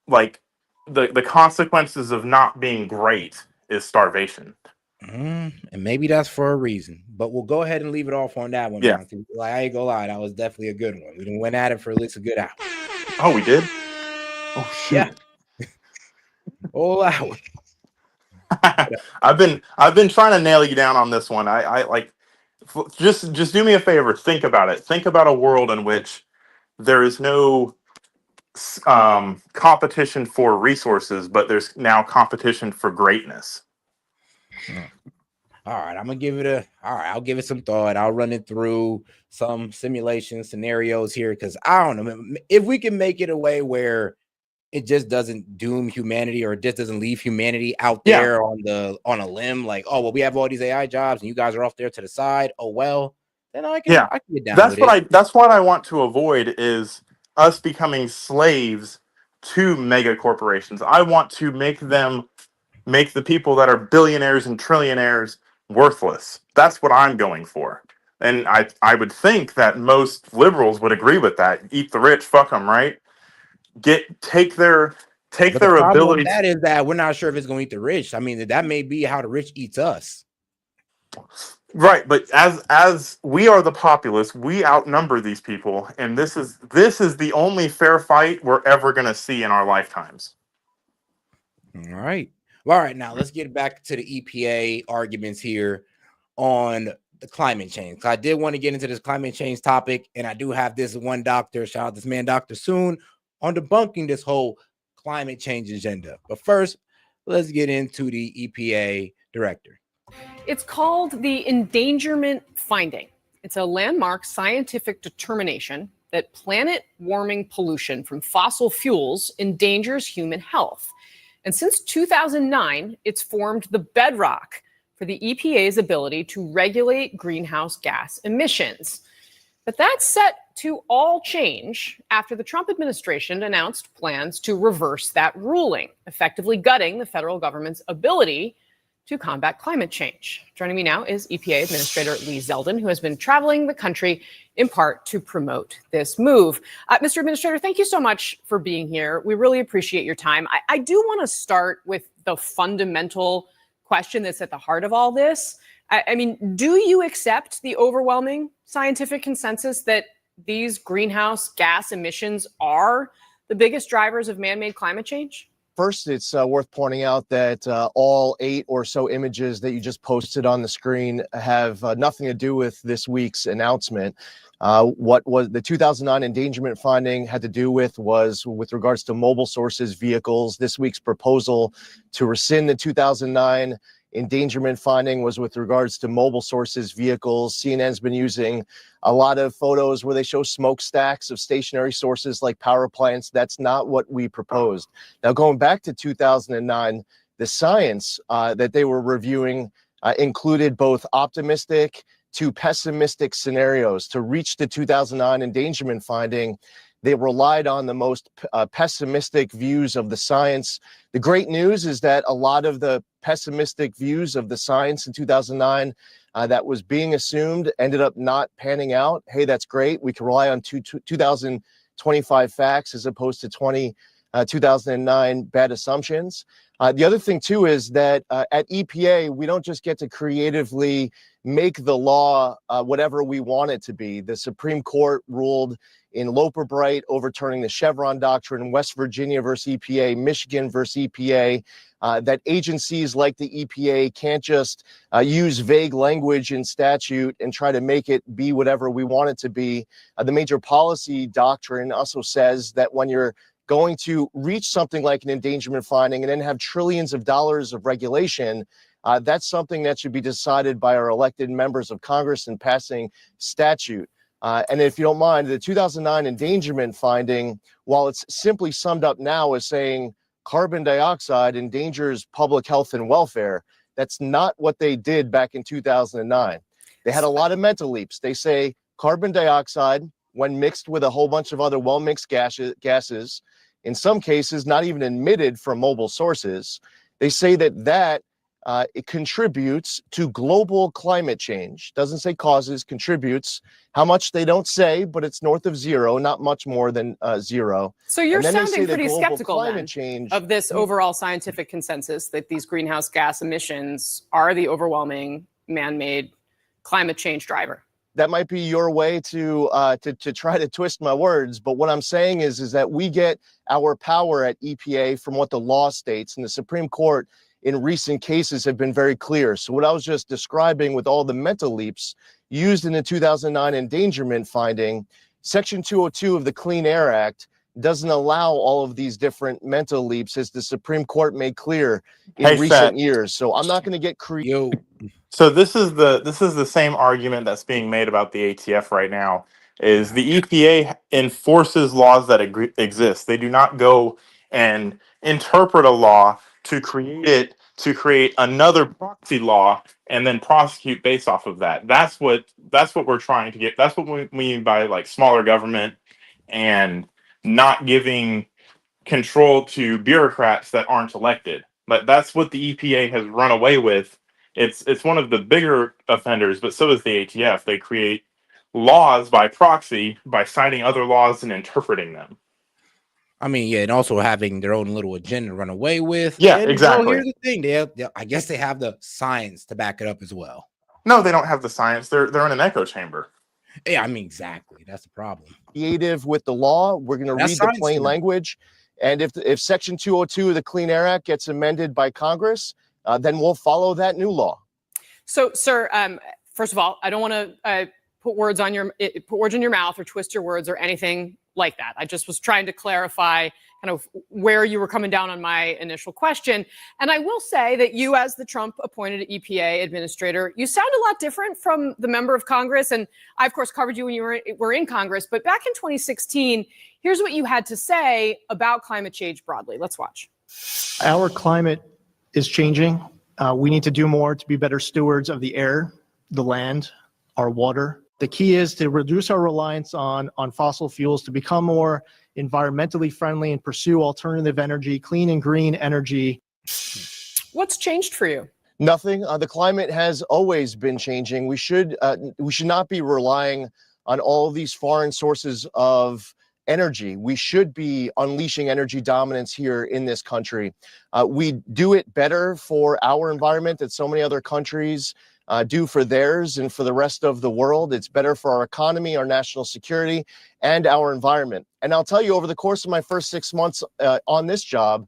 like, the consequences of not being great is starvation. And maybe that's for a reason, but we'll go ahead and leave it off on that one, Yeah. Monty. Like, I ain't gonna lie, that was definitely a good one. We done went at it for at least a good hour. Oh, we did? Oh, shoot. Yeah. Whole hour. I've been trying to nail you down on this one. I like, just do me a favor. Think about it. Think about a world in which there is no competition for resources, but there's now competition for greatness. All right, I'll give it some thought. I'll run it through some simulation scenarios here, because I don't know if we can make it a way where it just doesn't doom humanity, or it just doesn't leave humanity out there on a limb, like, oh well, we have all these AI jobs and you guys are off there to the side. Oh well, then I can get down with it. That's what I want to avoid, is us becoming slaves to mega corporations. I want to make them make the people that are billionaires and trillionaires worthless. That's what I'm going for. And I would think that most liberals would agree with that. Eat the rich, fuck them, right? Take their But the problem with ability. that is that we're not sure if it's going to eat the rich. I mean, that may be how the rich eats us. Right, but as we are the populace, we outnumber these people, and this is the only fair fight we're ever going to see in our lifetimes. All right. Well, all right, now let's get back to the EPA arguments here on the climate change. I did want to get into this climate change topic, and I do have this one doctor, shout out this man, Dr. Soon, on debunking this whole climate change agenda. But first, let's get into the EPA director. It's called the endangerment finding. It's a landmark scientific determination that planet warming pollution from fossil fuels endangers human health. And since 2009, it's formed the bedrock for the EPA's ability to regulate greenhouse gas emissions. But that's set to all change after the Trump administration announced plans to reverse that ruling, effectively gutting the federal government's ability to combat climate change. Joining me now is EPA Administrator Lee Zeldin, who has been traveling the country in part to promote this move. Mr. Administrator, thank you so much for being here. We really appreciate your time. I do want to start with the fundamental question that's at the heart of all this. I mean, do you accept the overwhelming scientific consensus that these greenhouse gas emissions are the biggest drivers of man-made climate change? First, it's worth pointing out that all 8 or so images that you just posted on the screen have nothing to do with this week's announcement. What was the 2009 endangerment finding had to do with was with regards to mobile sources vehicles. This week's proposal to rescind the 2009 endangerment finding was with regards to mobile sources vehicles. CNN's been using a lot of photos where they show smokestacks of stationary sources like power plants. That's not what we proposed. Now, going back to 2009, the science that they were reviewing included both optimistic to pessimistic scenarios. To reach the 2009 endangerment finding, they relied on the most pessimistic views of the science. The great news is that a lot of the pessimistic views of the science in 2009 that was being assumed ended up not panning out. Hey, that's great. We can rely on 2025 facts as opposed to 2009 bad assumptions. The other thing, too, is that at EPA, we don't just get to creatively make the law whatever we want it to be. The Supreme Court ruled in Loper Bright, overturning the Chevron doctrine, West Virginia versus EPA, Michigan versus EPA, that agencies like the EPA can't just use vague language in statute and try to make it be whatever we want it to be. The major policy doctrine also says that when you're going to reach something like an endangerment finding and then have trillions of dollars of regulation, that's something that should be decided by our elected members of Congress in passing statute. And if you don't mind, the 2009 endangerment finding, while it's simply summed up now as saying carbon dioxide endangers public health and welfare, that's not what they did back in 2009. They had a lot of mental leaps. They say carbon dioxide, when mixed with a whole bunch of other well-mixed gases, in some cases not even emitted from mobile sources, they say that it contributes to global climate change. Doesn't say causes, contributes. How much they don't say, but it's north of zero, not much more than zero. So you're sounding pretty skeptical climate change of this overall scientific consensus that these greenhouse gas emissions are the overwhelming man-made climate change driver. That might be your way to try to twist my words, but what I'm saying is that we get our power at EPA from what the law states, and the Supreme Court in recent cases have been very clear. So what I was just describing with all the mental leaps used in the 2009 endangerment finding, Section 202 of the Clean Air Act doesn't allow all of these different mental leaps, as the Supreme Court made clear in recent years. So I'm not going to get creative. So this is the same argument that's being made about the ATF right now. Is the EPA enforces laws that exist. They do not go and interpret a law to create another proxy law and then prosecute based off of that. That's what we're trying to get. That's what we mean by like smaller government and not giving control to bureaucrats that aren't elected. But that's what the EPA has run away with. It's one of the bigger offenders, but so is the ATF. They create laws by proxy by citing other laws and interpreting them. I mean, yeah, and also having their own little agenda to run away with. Yeah, and, exactly. Well, here's the thing: I guess they have the science to back it up as well. No, they don't have the science. They're in an echo chamber. Yeah, I mean, exactly. That's the problem. Creative with the law. We're going to read the plain language. And if Section 202 of the Clean Air Act gets amended by Congress, then we'll follow that new law. So, sir, first of all, I don't want to put words in your mouth or twist your words or anything like that. I just was trying to clarify kind of where you were coming down on my initial question. And I will say that you, as the Trump appointed EPA administrator, you sound a lot different from the member of Congress. And I, of course, covered you when you were in Congress. But back in 2016, here's what you had to say about climate change broadly. Let's watch. Our climate is changing. We need to do more to be better stewards of the air, the land, our water. The key is to reduce our reliance on fossil fuels, to become more environmentally friendly and pursue alternative energy, clean and green energy. What's changed for you? Nothing. The climate has always been changing. We should not be relying on all of these foreign sources of energy. We should be unleashing energy dominance here in this country. We do it better for our environment that so many other countries do for theirs and for the rest of the world. It's better for our economy, our national security, and our environment. And I'll tell you, over the course of my first 6 months on this job,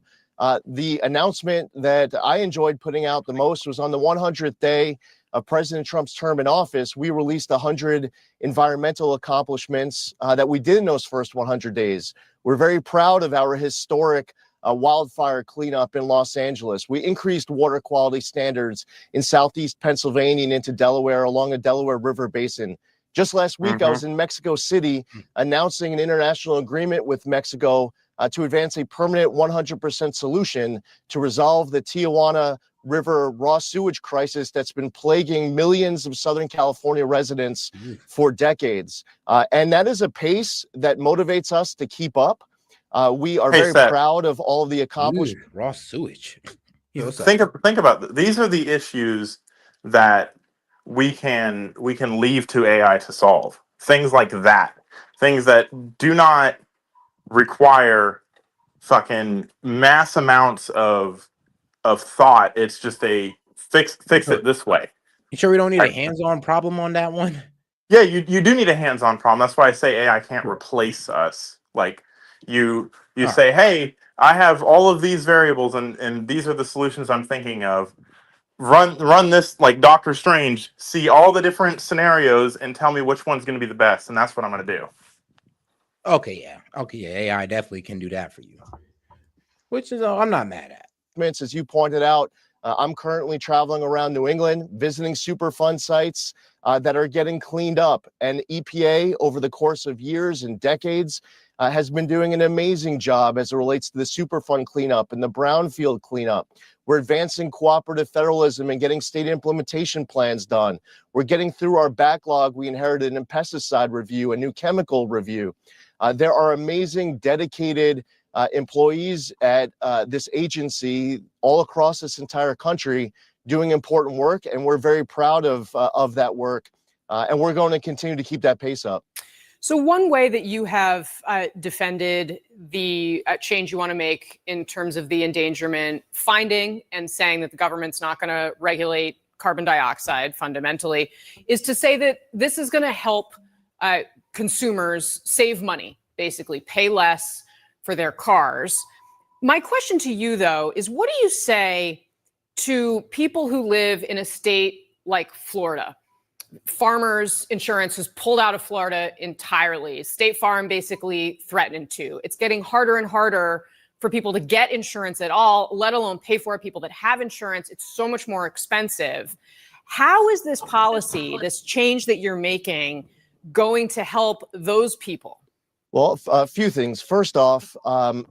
the announcement that I enjoyed putting out the most was on the 100th day of President Trump's term in office. We released 100 environmental accomplishments that we did in those first 100 days. We're very proud of our historic wildfire cleanup in Los Angeles. We increased water quality standards in Southeast Pennsylvania and into Delaware along the Delaware River Basin. Just last week, I was in Mexico City announcing an international agreement with Mexico to advance a permanent 100% solution to resolve the Tijuana River raw sewage crisis that's been plaguing millions of Southern California residents for decades. And that is a pace that motivates us to keep up. We are very proud of all of the accomplishments. Raw sewage. Think about this. These are the issues that we can leave to AI to solve. Things like that. Things that do not require fucking mass amounts of thought. It's just a fix it this way. You sure we don't need a hands-on problem on that one? Yeah, you do need a hands-on problem. That's why I say AI can't replace us. Like you say, hey, I have all of these variables and these are the solutions I'm thinking of. Run this like Doctor Strange, see all the different scenarios and tell me which one's going to be the best, and that's what I'm going to do. Okay, yeah. AI definitely can do that for you, which is I'm not mad at. As you pointed out, I'm currently traveling around New England, visiting Superfund sites that are getting cleaned up. And EPA, over the course of years and decades, has been doing an amazing job as it relates to the Superfund cleanup and the brownfield cleanup. We're advancing cooperative federalism and getting state implementation plans done. We're getting through our backlog. We inherited a pesticide review, a new chemical review. There are amazing, dedicated employees at this agency all across this entire country doing important work, and we're very proud of that work, and we're going to continue to keep that pace up. So one way that you have defended the change you want to make in terms of the endangerment finding and saying that the government's not going to regulate carbon dioxide fundamentally is to say that this is going to help consumers save money, basically pay less for their cars. My question to you, though, is what do you say to people who live in a state like Florida? Farmers insurance has pulled out of Florida entirely. State Farm basically threatened to. It's getting harder and harder for people to get insurance at all, let alone pay for it. People that have insurance, it's so much more expensive. How is this policy, this change that you're making, going to help those people? Well, a few things. First off,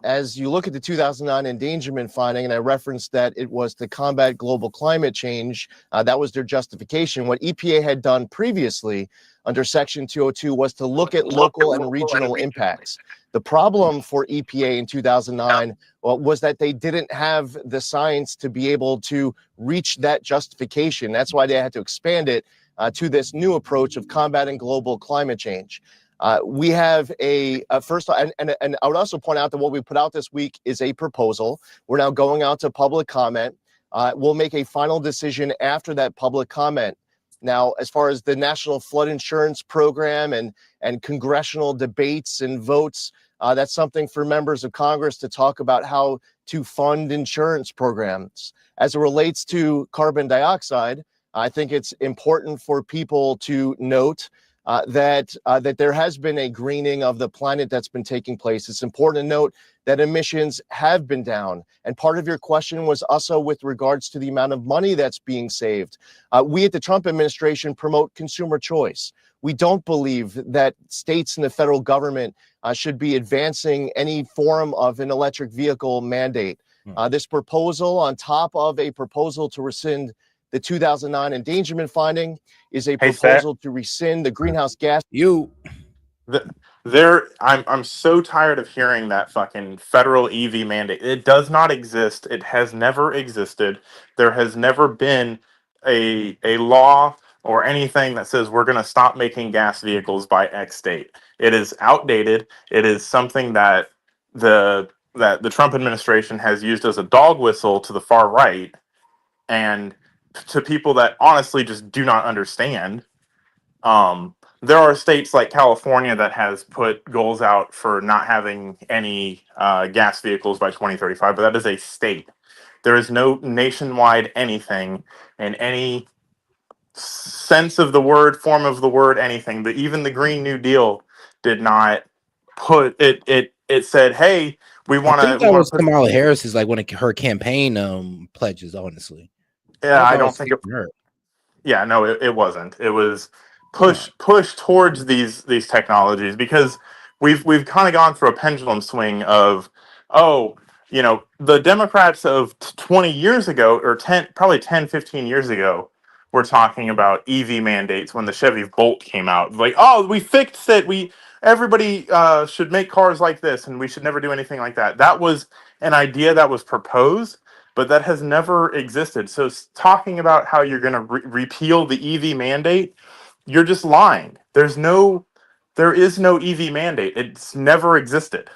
as you look at the 2009 endangerment finding, and I referenced that it was to combat global climate change, that was their justification. What EPA had done previously under Section 202 was to look at local and regional impacts. The problem for EPA in 2009 was that they didn't have the science to be able to reach that justification. That's why they had to expand it to this new approach of combating global climate change. We have first, and I would also point out that what we put out this week is a proposal. We're now going out to public comment. We'll make a final decision after that public comment. Now, as far as the National Flood Insurance Program and congressional debates and votes, that's something for members of Congress to talk about how to fund insurance programs. As it relates to carbon dioxide, I think it's important for people to note that there has been a greening of the planet that's been taking place. It's important to note that emissions have been down. And part of your question was also with regards to the amount of money that's being saved. We at the Trump administration promote consumer choice. We don't believe that states and the federal government should be advancing any form of an electric vehicle mandate. This proposal, on top of a proposal to rescind the 2009 endangerment finding, is a proposal to rescind the greenhouse gas. I'm so tired of hearing that fucking federal EV mandate. It does not exist. It has never existed. There has never been a law or anything that says we're going to stop making gas vehicles by X date. It is outdated. It is something that the Trump administration has used as a dog whistle to the far right and to people that honestly just do not understand. There are states like California that has put goals out for not having any gas vehicles by 2035, but that is a state. There is no nationwide anything in any sense of the word, form of the word, anything. Even the Green New Deal did not put it. It said, "Hey, we want to." I think that was Kamala Harris's like one of her campaign pledges. Honestly, yeah, I don't think it. Her. Yeah, no, it wasn't. It was push towards these technologies because we've kind of gone through a pendulum swing of, oh, the Democrats of 20 years ago or 10, 15 years ago were talking about EV mandates when the Chevy Bolt came out. Like, oh, we fixed it. Everybody should make cars like this and we should never do anything like that. That was an idea that was proposed, but that has never existed. So talking about how you're going to repeal the EV mandate, you're just lying. There is no EV mandate. It's never existed.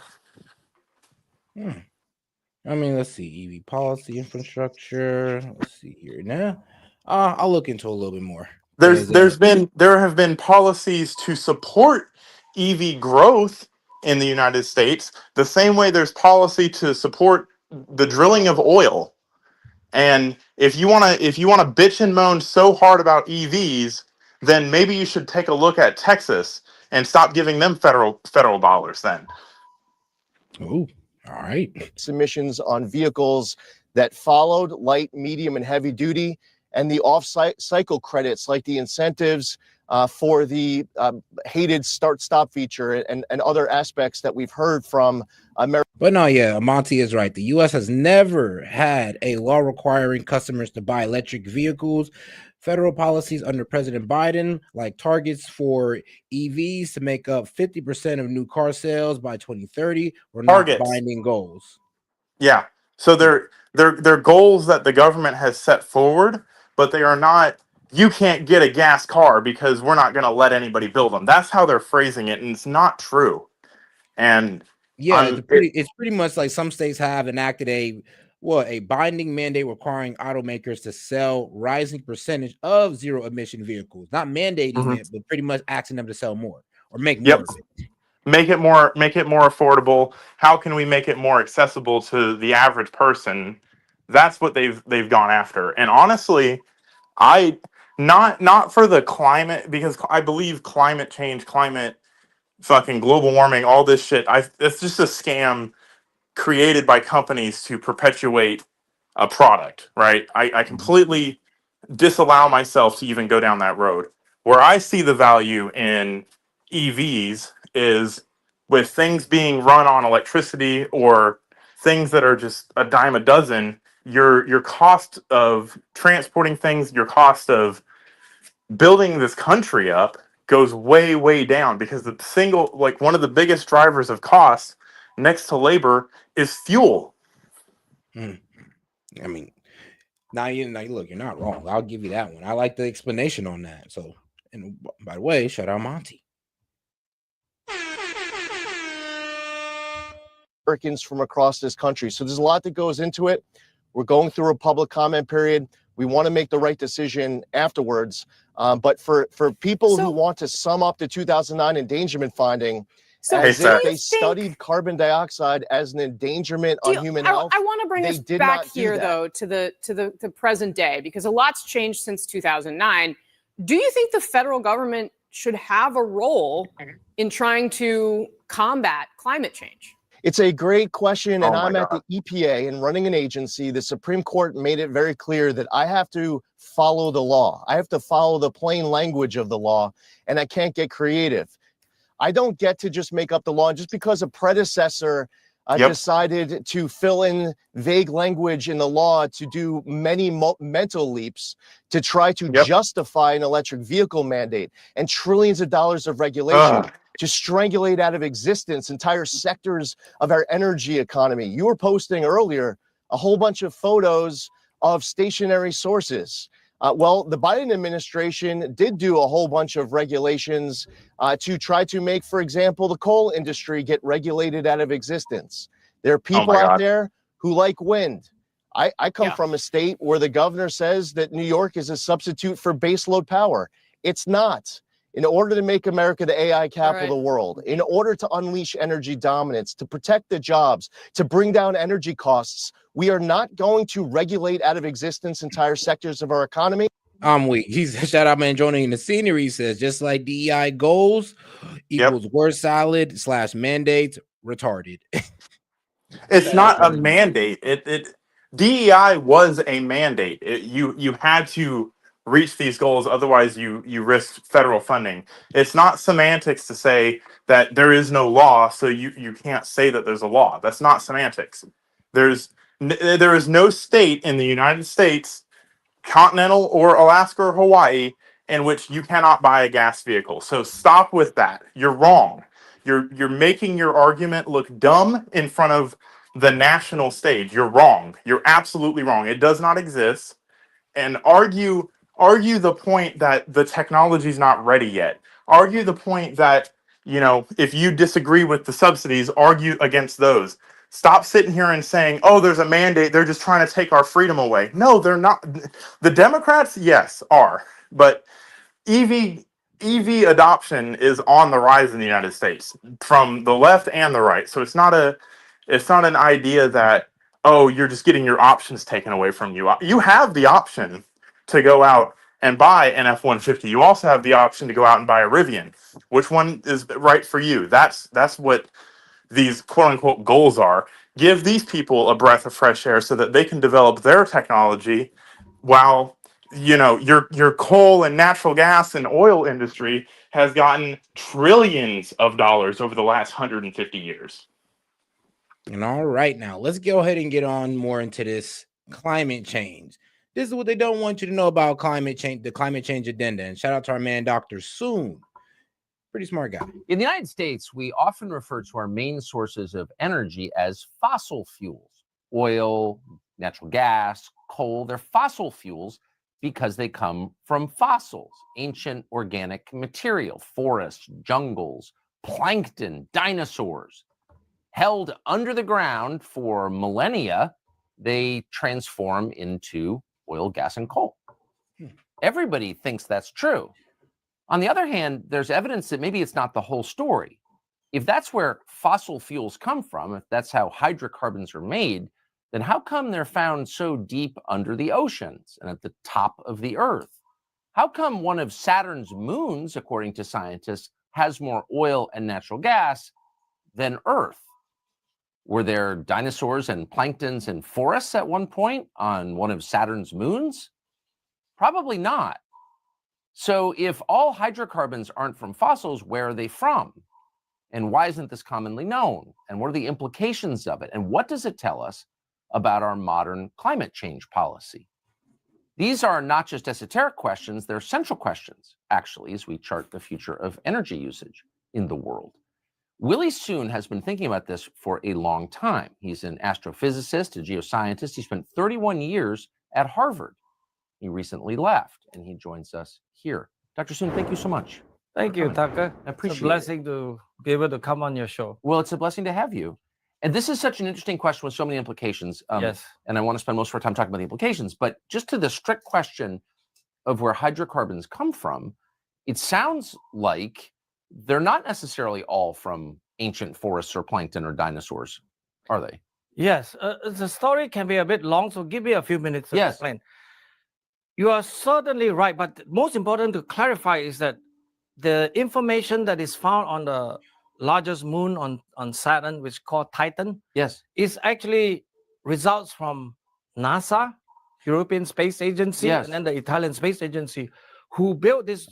I mean, let's see. EV policy infrastructure. Let's see here now. I'll look into a little bit more. There have been policies to support EV growth in the United States, the same way there's policy to support the drilling of oil. And if you wanna bitch and moan so hard about EVs, then maybe you should take a look at Texas and stop giving them federal dollars then. Oh, all right. Emissions on vehicles that followed light, medium, and heavy duty, and the off-cycle credits like the incentives for the hated start-stop feature and other aspects that we've heard from America. But no, yeah, Monty is right. The U.S. has never had a law requiring customers to buy electric vehicles. Federal policies under President Biden, like targets for EVs to make up 50% of new car sales by 2030, were not binding goals. Yeah, so they're goals that the government has set forward, but they are not. You can't get a gas car because we're not going to let anybody build them. That's how they're phrasing it, and it's not true. And yeah, it's pretty much like some states have enacted a binding mandate requiring automakers to sell rising percentage of zero emission vehicles, not mandating it, but pretty much asking them to sell more or make more of it. Make it more affordable. How can we make it more accessible to the average person? That's what they've gone after. And honestly, not for the climate, because I believe climate change, fucking global warming, all this shit, it's just a scam created by companies to perpetuate a product, right? I completely disallow myself to even go down that road. Where I see the value in EVs is with things being run on electricity or things that are just a dime a dozen, your cost of transporting things, your cost of building this country up goes way, way down, because the single, like one of the biggest drivers of cost next to labor is fuel. I mean, now you look, you're not wrong. I'll give you that one. I like the explanation on that. So, and by the way, shout out Monty. Americans from across this country. So there's a lot that goes into it. We're going through a public comment period. We want to make the right decision afterwards. But for people who want to sum up the 2009 endangerment finding as if they studied carbon dioxide as an endangerment on human health, I want to bring us back here, though, to the present day, because a lot's changed since 2009. Do you think the federal government should have a role in trying to combat climate change? It's a great question, and I'm at the EPA and running an agency. The Supreme Court made it very clear that I have to follow the law. I have to follow the plain language of the law, and I can't get creative. I don't get to just make up the law. Just because a predecessor decided to fill in vague language in the law to do many mental leaps to try to justify an electric vehicle mandate and trillions of dollars of regulation to strangulate out of existence entire sectors of our energy economy. You were posting earlier a whole bunch of photos of stationary sources. Well, the Biden administration did do a whole bunch of regulations to try to make, for example, the coal industry get regulated out of existence. There are people out there who like wind. I come from a state where the governor says that New York is a substitute for baseload power. It's not. In order to make America the AI capital of the world, in order to unleash energy dominance, to protect the jobs, to bring down energy costs, we are not going to regulate out of existence entire sectors of our economy. I'm weak. He's shout out man joining in the scenery. He says just like DEI goals equals word salad / mandates retarded. It's not a mandate. DEI was a mandate. You had to reach these goals, otherwise you risked federal funding. It's not semantics to say that there is no law, so you can't say that there's a law. That's not semantics. There is no state in the United States, continental or Alaska or Hawaii, in which you cannot buy a gas vehicle. So stop with that. You're wrong. You're making your argument look dumb in front of the national stage. You're wrong. You're absolutely wrong. It does not exist. And argue the point that the technology is not ready yet. Argue the point that, if you disagree with the subsidies, argue against those. Stop sitting here and saying, oh, there's a mandate, they're just trying to take our freedom away. No, they're not. The Democrats, yes, are. But EV adoption is on the rise in the United States from the left and the right. So it's not an idea that, oh, you're just getting your options taken away from you. You have the option to go out and buy an F-150. You also have the option to go out and buy a Rivian. Which one is right for you? That's what these quote unquote goals are. Give these people a breath of fresh air so that they can develop their technology while your coal and natural gas and oil industry has gotten trillions of dollars over the last 150 years. And all right, now let's go ahead and get on more into this climate change. This is what they don't want you to know about climate change, the climate change agenda. And shout out to our man, Dr. Soon. Pretty smart guy. In the United States, we often refer to our main sources of energy as fossil fuels. Oil, natural gas, coal, they're fossil fuels because they come from fossils, ancient organic material, forests, jungles, plankton, dinosaurs. Held under the ground for millennia, they transform into oil, gas, and coal. Everybody thinks that's true. On the other hand, there's evidence that maybe it's not the whole story. If that's where fossil fuels come from, if that's how hydrocarbons are made, then how come they're found so deep under the oceans and at the top of the earth? How come one of Saturn's moons, according to scientists, has more oil and natural gas than Earth? Were there dinosaurs and planktons and forests at one point on one of Saturn's moons? Probably not. So if all hydrocarbons aren't from fossils, where are they from? And why isn't this commonly known? And what are the implications of it? And what does it tell us about our modern climate change policy? These are not just esoteric questions, they're central questions, actually, as we chart the future of energy usage in the world. Willie Soon has been thinking about this for a long time. He's an astrophysicist, a geoscientist. He spent 31 years at Harvard. He recently left, and he joins us here. Dr. Soon, thank you so much. Thank you, Tucker. I appreciate It's a blessing to be able to come on your show. Well, it's a blessing to have you. And this is such an interesting question with so many implications. Yes. And I want to spend most of our time talking about the implications. But just to the strict question of where hydrocarbons come from, it sounds like they're not necessarily all from ancient forests or plankton or dinosaurs, are they? Yes. The story can be a bit long, so give me a few minutes to Yes. explain. You are certainly right, but most important to clarify is that the information that is found on the largest moon on Saturn, which is called Titan, yes, is actually results from NASA, European Space Agency, Yes. and then the Italian Space Agency, who built this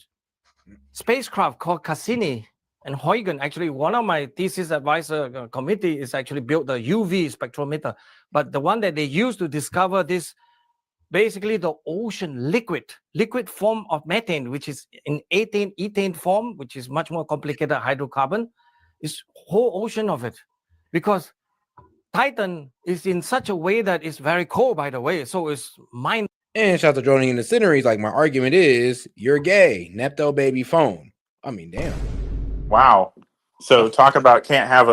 spacecraft called Cassini and Huygens. Actually, one of my thesis advisor committee is actually built the UV spectrometer, but the one that they used to discover this, basically the ocean liquid form of methane, which is in ethane form, which is much more complicated hydrocarbon, is whole ocean of it, because Titan is in such a way that it's very cold, by the way, so it's mind. And shout out to joining in the center. He's like, my argument is you're gay, Nepto baby phone. I mean, damn. Wow. So talk about can't have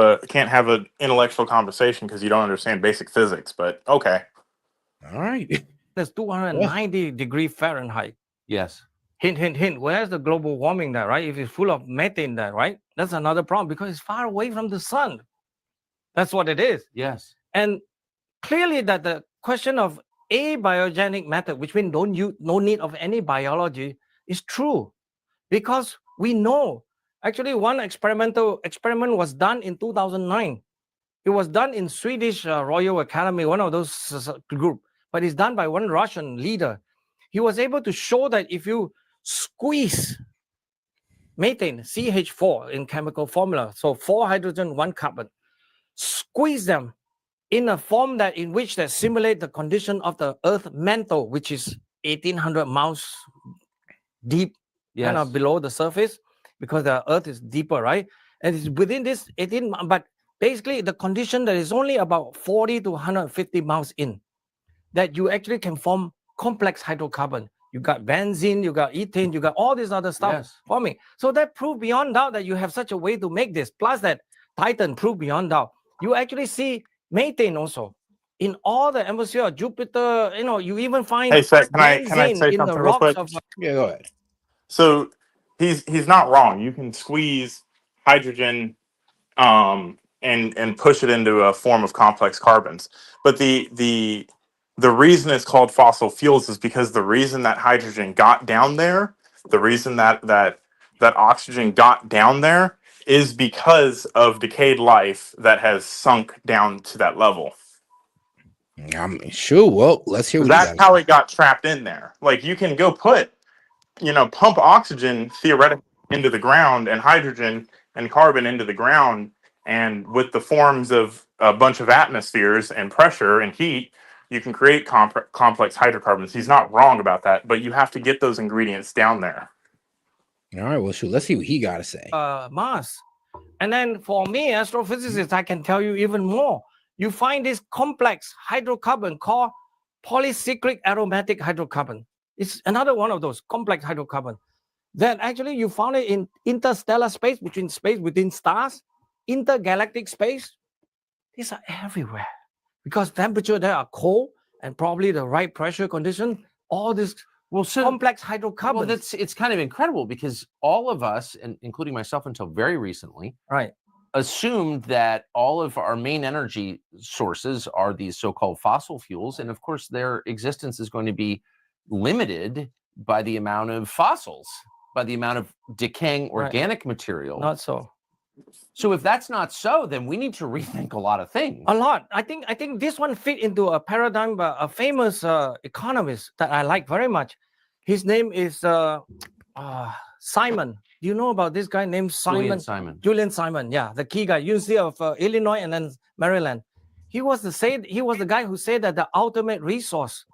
an intellectual conversation because you don't understand basic physics. But okay. All right. There's 290 degree Fahrenheit. Yes. Hint. Where's the global warming there, right? If it's full of methane there, right? That's another problem because it's far away from the sun. That's what it is. Yes. And clearly that the question of abiogenic method, which means no need of any biology, is true. Because we know, actually one experiment was done in 2009. It was done in Swedish Royal Academy, one of those group, but it's done by one Russian leader. He was able to show that if you squeeze methane, CH4 in chemical formula, so 4 hydrogen, 1 carbon, squeeze them in a form that in which they simulate the condition of the Earth mantle, which is 1,800 miles deep, kind of below the surface, because the Earth is deeper, right? And it's within this 18, but basically the condition that is only about 40 to 150 miles in, that you actually can form complex hydrocarbon. You got benzene, you got ethane, you got all this other stuff forming. So that proved beyond doubt that you have such a way to make this. Plus that Titan proved beyond doubt. You actually see methane also in all the atmosphere of Jupiter. You know, you even find Hey, Seth, can I benzene say in the something real rocks quick? of. Yeah, go ahead. So he's not wrong. You can squeeze hydrogen and push it into a form of complex carbons. But the reason it's called fossil fuels is because the reason that hydrogen got down there, the reason that oxygen got down there is because of decayed life that has sunk down to that level. I mean, sure. Well, let's hear what That's how it got trapped in there. Like you can go pump oxygen theoretically into the ground and hydrogen and carbon into the ground, and with the forms of a bunch of atmospheres and pressure and heat, you can create complex hydrocarbons. He's not wrong about that, but you have to get those ingredients down there. All right, well, shoot, let's see what he got to say. Mars. And then for me, astrophysicist, I can tell you even more. You find this complex hydrocarbon called polycyclic aromatic hydrocarbon. It's another one of those complex hydrocarbon that actually you found it in interstellar space, within stars, intergalactic space. These are everywhere because temperature there are cold and probably the right pressure condition. All this complex hydrocarbons. Well, it's kind of incredible because all of us, and including myself until very recently, assumed that all of our main energy sources are these so-called fossil fuels, and of course their existence is going to be limited by the amount of fossils, by the amount of decaying organic material. Not so. So if that's not so, then we need to rethink a lot of things. A lot. I think this one fit into a paradigm by a famous economist that I like very much. His name is Simon. Do you know about this guy named Simon? Julian Simon. Yeah, the key guy, University of Illinois and then Maryland. He was the guy who said that the ultimate resource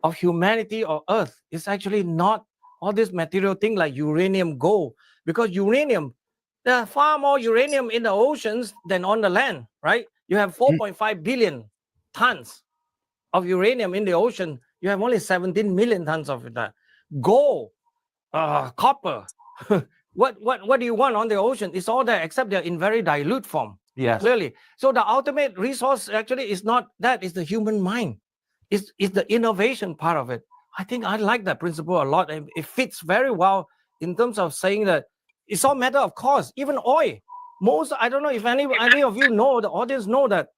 of humanity or Earth is actually not all this material thing like uranium, gold, because uranium, there are far more uranium in the oceans than on the land, right? You have 4.5 billion tons of uranium in the ocean. You have only 17 million tons of that. Gold, copper. What do you want on the ocean? It's all there, except they're in very dilute form. Yes. Clearly. So the ultimate resource actually is not that, it's the human mind. It's the innovation part of it. I think I like that principle a lot. And it fits very well in terms of saying that it's all matter of cost. Even oil. I don't know if any of you know, the audience know that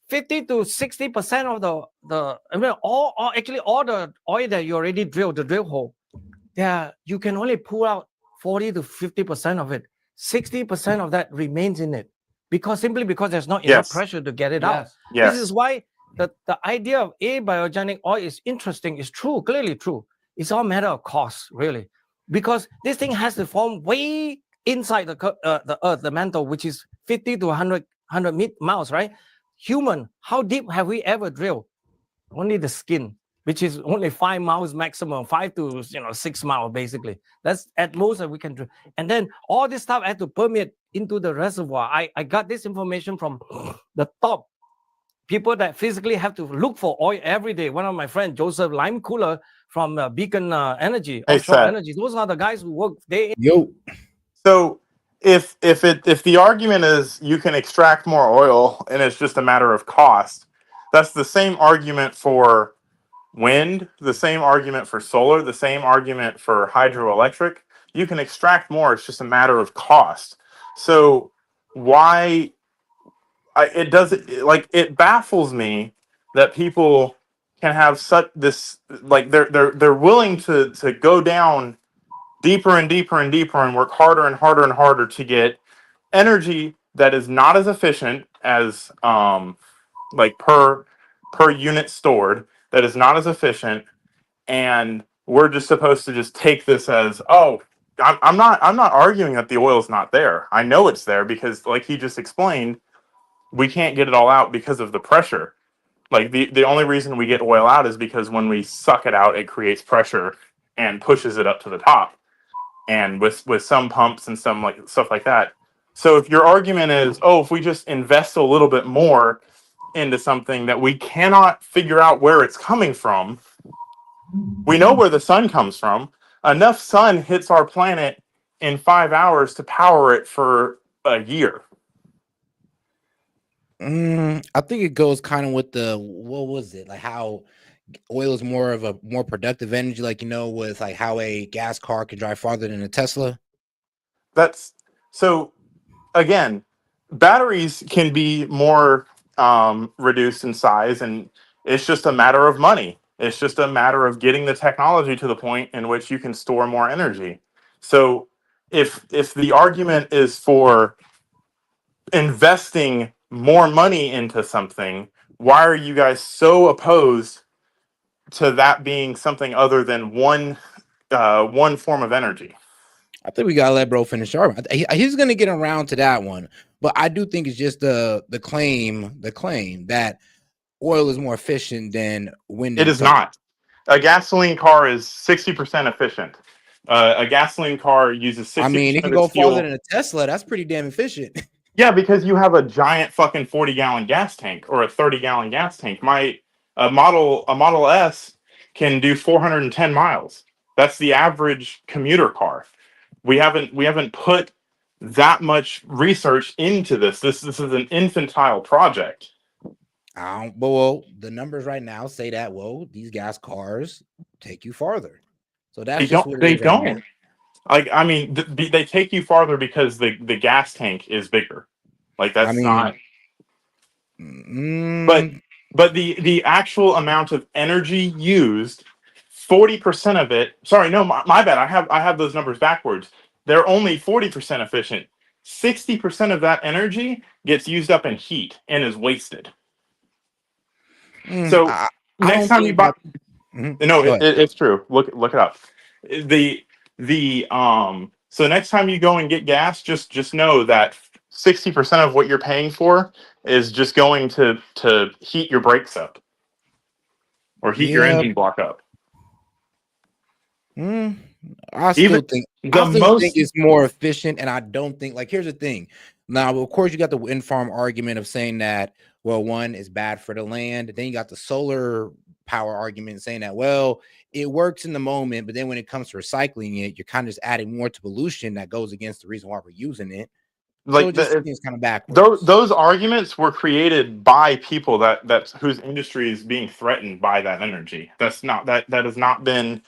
50 to 60% of all the oil that you already drilled, the drill hole, you can only pull out 40 to 50% of it. 60% of that remains in it simply because there's not enough pressure to get it out. Yes. This is why the idea of abiogenic oil is interesting. It's true, clearly true. It's all matter of cost, really, because this thing has to form way inside the earth, the mantle, which is 50 to 100 miles, right? Human, how deep have we ever drilled? Only the skin, which is only 5 miles maximum, 5 to 6 miles basically. That's at most that we can drill. And then all this stuff had to permeate into the reservoir. I got this information from the top people that physically have to look for oil every day. One of my friends, Joseph Limecooler from Beacon Energy, offshore energy. Those are the guys who work day in. So if the argument is you can extract more oil and it's just a matter of cost, that's the same argument for wind, the same argument for solar, the same argument for hydroelectric. You can extract more, it's just a matter of cost. So why it baffles me that people can have such this, like they're willing to go down deeper and deeper and deeper and work harder and harder and harder to get energy that is not as efficient as like per unit stored, that is not as efficient, and we're just supposed to just take this as, oh, I'm not arguing that the oil is not there. I know it's there because, like he just explained, we can't get it all out because of the pressure. Like the only reason we get oil out is because when we suck it out, it creates pressure and pushes it up to the top. And with some pumps and some like stuff like that. So if your argument is, oh, if we just invest a little bit more into something that we cannot figure out where it's coming from, we know where the sun comes from. Enough sun hits our planet in 5 hours to power it for a year. I think it goes kind of with what was it, like how oil is more of a more productive energy, like with like how a gas car can drive farther than a Tesla. That's so. Again, batteries can be more reduced in size, and it's just a matter of money. It's just a matter of getting the technology to the point in which you can store more energy. So if the argument is for investing more money into something, why are you guys so opposed to that being something other than one form of energy? I think we gotta let bro finish. He's gonna get around to that one, but I do think it's just the claim that oil is more efficient than wind. It is not. A gasoline car is 60% efficient. A gasoline car uses 60% I mean, it can go farther than a Tesla. That's pretty damn efficient. Yeah, because you have a giant fucking 40-gallon gas tank or a 30-gallon gas tank. My Model S can do 410 miles. That's the average commuter car. We haven't put that much research into this. This is an infantile project. Well, the numbers right now say that these gas cars take you farther. So that's they don't. Like, I mean, they take you farther because the gas tank is bigger. Like that's not. But the actual amount of energy used, 40% of it. Sorry, no, my bad. I have those numbers backwards. They're only 40% efficient. 60% of that energy gets used up in heat and is wasted. So next time you buy, no, it's true. Look it up. The So next time you go and get gas, just know that 60% of what you're paying for is just going to heat your brakes up or heat your Yeah. engine block up. I still think it's more efficient, and I don't think, like, here's the thing. Now, of course, you got the wind farm argument of saying that, well, one is bad for the land. Then you got the solar power argument saying that, well, it works in the moment, but then when it comes to recycling it, you're kind of just adding more to pollution that goes against the reason why we're using it. So it just seems kind of backwards. Those arguments were created by people that whose industry is being threatened by that energy. That has not been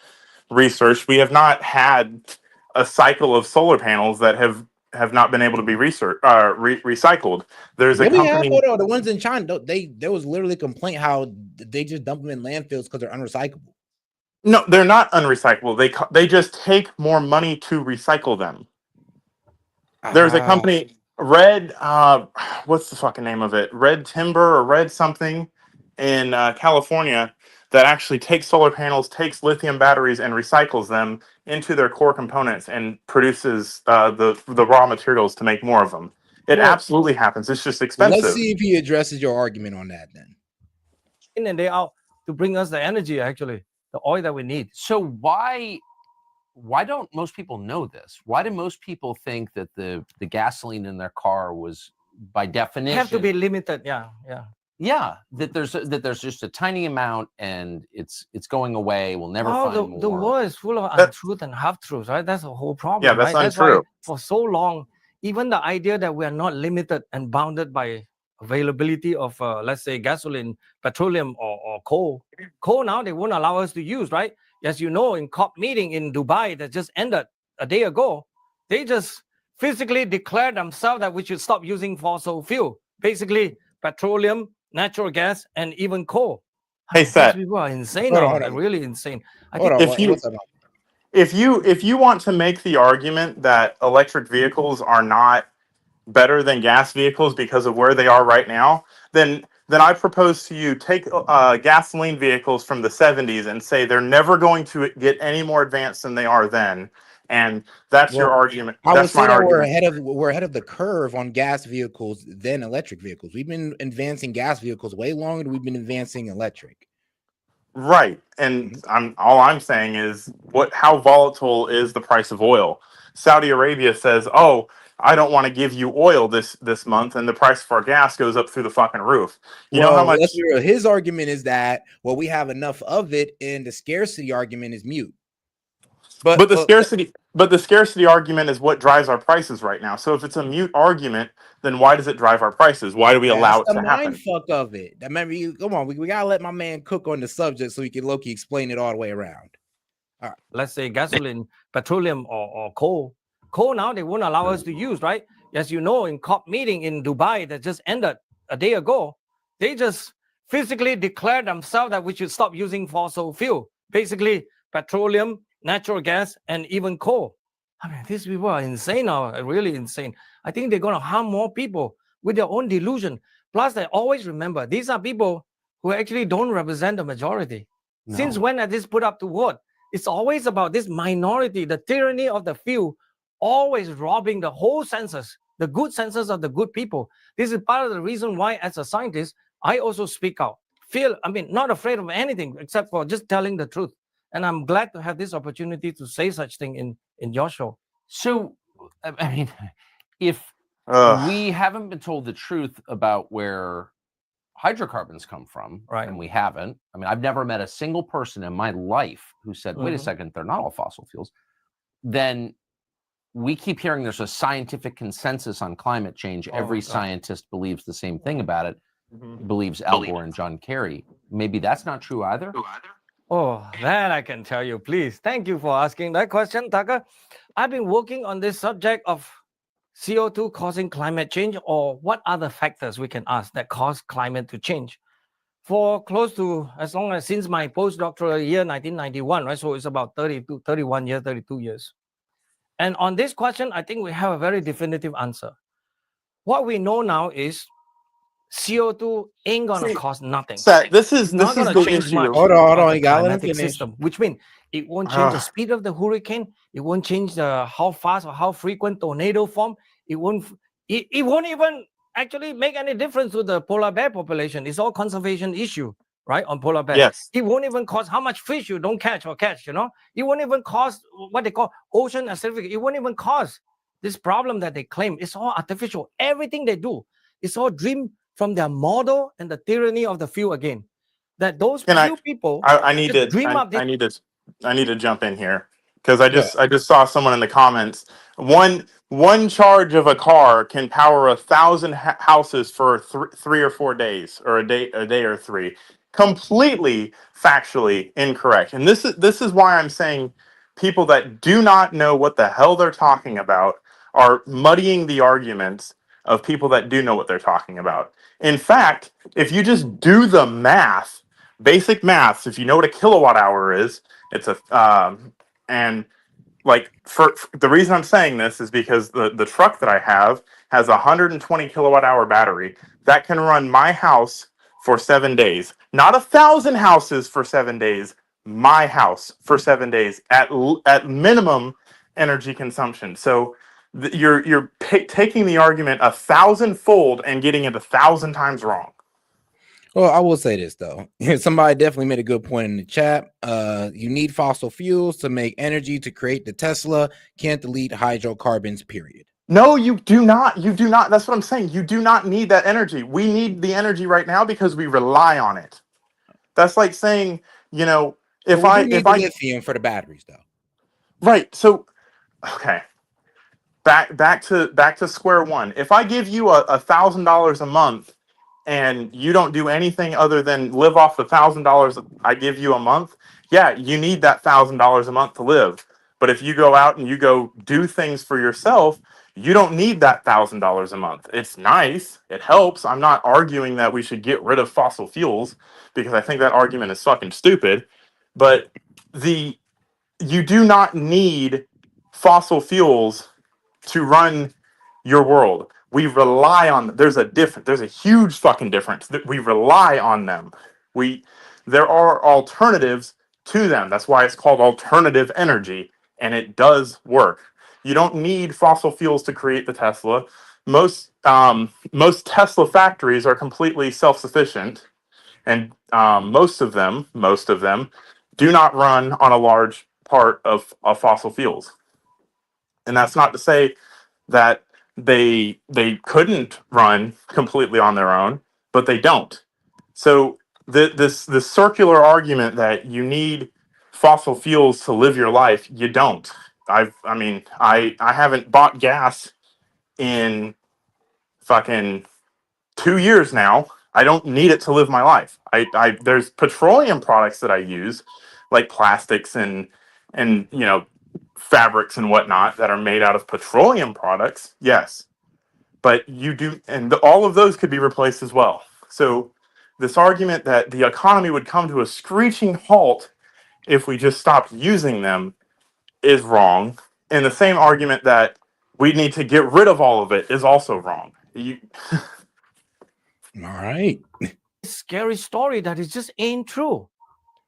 researched. We have not had a cycle of solar panels that have not been able to be recycled. There's a company. Hold on, the ones in China, there was literally a complaint how they just dump them in landfills because they're unrecyclable. No, they're not unrecyclable. They just take more money to recycle them. There's a company, Red, what's the fucking name of it? Red Timber or Red something in California that actually takes solar panels, takes lithium batteries, and recycles them into their core components and produces the raw materials to make more of them. It absolutely happens. It's just expensive. Let's see if he addresses your argument on that then. In and day out to bring us the energy, actually, the oil that we need. So why don't most people know this? Why do most people think that the gasoline in their car was by definition have to be limited? Yeah, that there's just a tiny amount and it's going away. We'll never find more. The world is full of untruth and half-truths, right? That's the whole problem. Yeah, that's right? untrue. That's why for so long, even the idea that we are not limited and bounded by availability of, let's say, gasoline, petroleum, or coal. Coal now, they won't allow us to use, right? As you know, in COP meeting in Dubai that just ended a day ago, they just physically declared themselves that we should stop using fossil fuel. Basically, petroleum, natural gas, and even coal. Hey, Seth. People are insane Hold now. on. Really insane. If you want to make the argument that electric vehicles are not better than gas vehicles because of where they are right now, then I propose to you take gasoline vehicles from the 70s and say they're never going to get any more advanced than they are then, and that's your argument. I would That's say my that argument. we're ahead of the curve on gas vehicles than electric vehicles. We've been advancing gas vehicles way longer than we've been advancing electric. Right, and all I'm saying is how volatile is the price of oil? Saudi Arabia says, "Oh, I don't want to give you oil this month," and the price of our gas goes up through the fucking roof. You know how much? His argument is that we have enough of it, and the scarcity argument is mute. But the scarcity argument is what drives our prices right now. So if it's a mute argument, then why does it drive our prices? Why do we allow it to happen? That's the mind fuck of it. Remember, come on, we gotta let my man cook on the subject so he can low-key explain it all the way around. All right. Let's say gasoline, petroleum, or coal. Coal now, they won't allow us to use, right? As you know, in COP meeting in Dubai that just ended a day ago, they just physically declared themselves that we should stop using fossil fuel. Basically, petroleum, natural gas, and even coal. I mean, these people are insane now, really insane. I think they're going to harm more people with their own delusion. Plus, they always remember, these are people who actually don't represent the majority. No. Since when are this put up to vote? It's always about this minority, the tyranny of the few, always robbing the whole census, the good census of the good people. This is part of the reason why, as a scientist, I also speak out. Not afraid of anything except for just telling the truth. And I'm glad to have this opportunity to say such thing in your show. So, I mean, if we haven't been told the truth about where hydrocarbons come from, right? And we haven't. I mean, I've never met a single person in my life who said, wait a second, they're not all fossil fuels. Then we keep hearing there's a scientific consensus on climate change. Every scientist believes the same thing about it, believes Al Gore and John Kerry. Maybe that's not true either. Oh, that I can tell you. Please. Thank you for asking that question, Tucker. I've been working on this subject of CO2 causing climate change, or what other factors we can ask that cause climate to change, for close to as long as since my postdoctoral year, 1991, right? So it's about 32 years. And on this question, I think we have a very definitive answer. What we know now is CO2 ain't gonna cost nothing. Seth, this It's is not gonna the change issue. much Hold on, of the you gotta let him climatic finish. system, which means it won't change the speed of the hurricane. It won't change the how fast or how frequent tornado form. It won't even actually make any difference to the polar bear population. It's all conservation issue, right? On polar bear. Yes. It won't even cause how much fish you don't catch, you know? It won't even cause what they call ocean acidification. It won't even cause this problem that they claim. It's all artificial. Everything they do, it's all dream from their model and the tyranny of the few again. That those few people I need just to dream up this. I need to jump in here because I just saw someone in the comments. One charge of a car can power 1,000 houses for 3 or 4 days, or a day or 3. Completely factually incorrect. And this is why I'm saying people that do not know what the hell they're talking about are muddying the arguments of people that do know what they're talking about. In fact, if you just do the math, basic maths, if you know what a kilowatt hour is, it's and like for the reason I'm saying this is because the truck that I have has a 120 kilowatt hour battery that can run my house for 7 days. Not 1,000 houses for 7 days. My house for 7 days at minimum energy consumption. So you're taking the argument 1,000-fold and getting it 1,000 times wrong. Well, I will say this though. Somebody definitely made a good point in the chat. You need fossil fuels to make energy to create the Tesla. Can't delete hydrocarbons, period. No, you do not. You do not. That's what I'm saying. You do not need that energy. We need the energy right now because we rely on it. That's like saying, you know, if I lithium for the batteries though. Right. So okay. Back to square one. If I give you $1,000 a month and you don't do anything other than live off the $1,000 I give you a month, yeah, you need that $1,000 a month to live. But if you go out and you go do things for yourself, you don't need that $1,000 a month. It's nice, it helps. I'm not arguing that we should get rid of fossil fuels because I think that argument is fucking stupid. But you do not need fossil fuels to run your world. We rely on them. There's a huge fucking difference that we rely on them. There are alternatives to them. That's why it's called alternative energy, and it does work. You don't need fossil fuels to create the Tesla. Most Tesla factories are completely self-sufficient, and most of them do not run on a large part of fossil fuels. And that's not to say that they couldn't run completely on their own, but they don't. So this circular argument that you need fossil fuels to live your life, you don't. I haven't bought gas in fucking 2 years now. I don't need it to live my life. There's petroleum products that I use, like plastics and fabrics and whatnot that are made out of petroleum products. Yes, but you do, and all of those could be replaced as well. So this argument that the economy would come to a screeching halt if we just stopped using them is wrong. And the same argument that we need to get rid of all of it is also wrong. All right. Scary story that it just ain't true.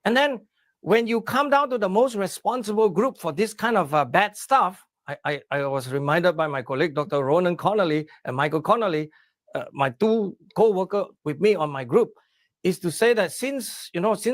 And then when you come down to the most responsible group for this kind of bad stuff, I was reminded by my colleague, Dr. Ronan Connolly and Michael Connolly, my two co-workers with me on my group, is to say that since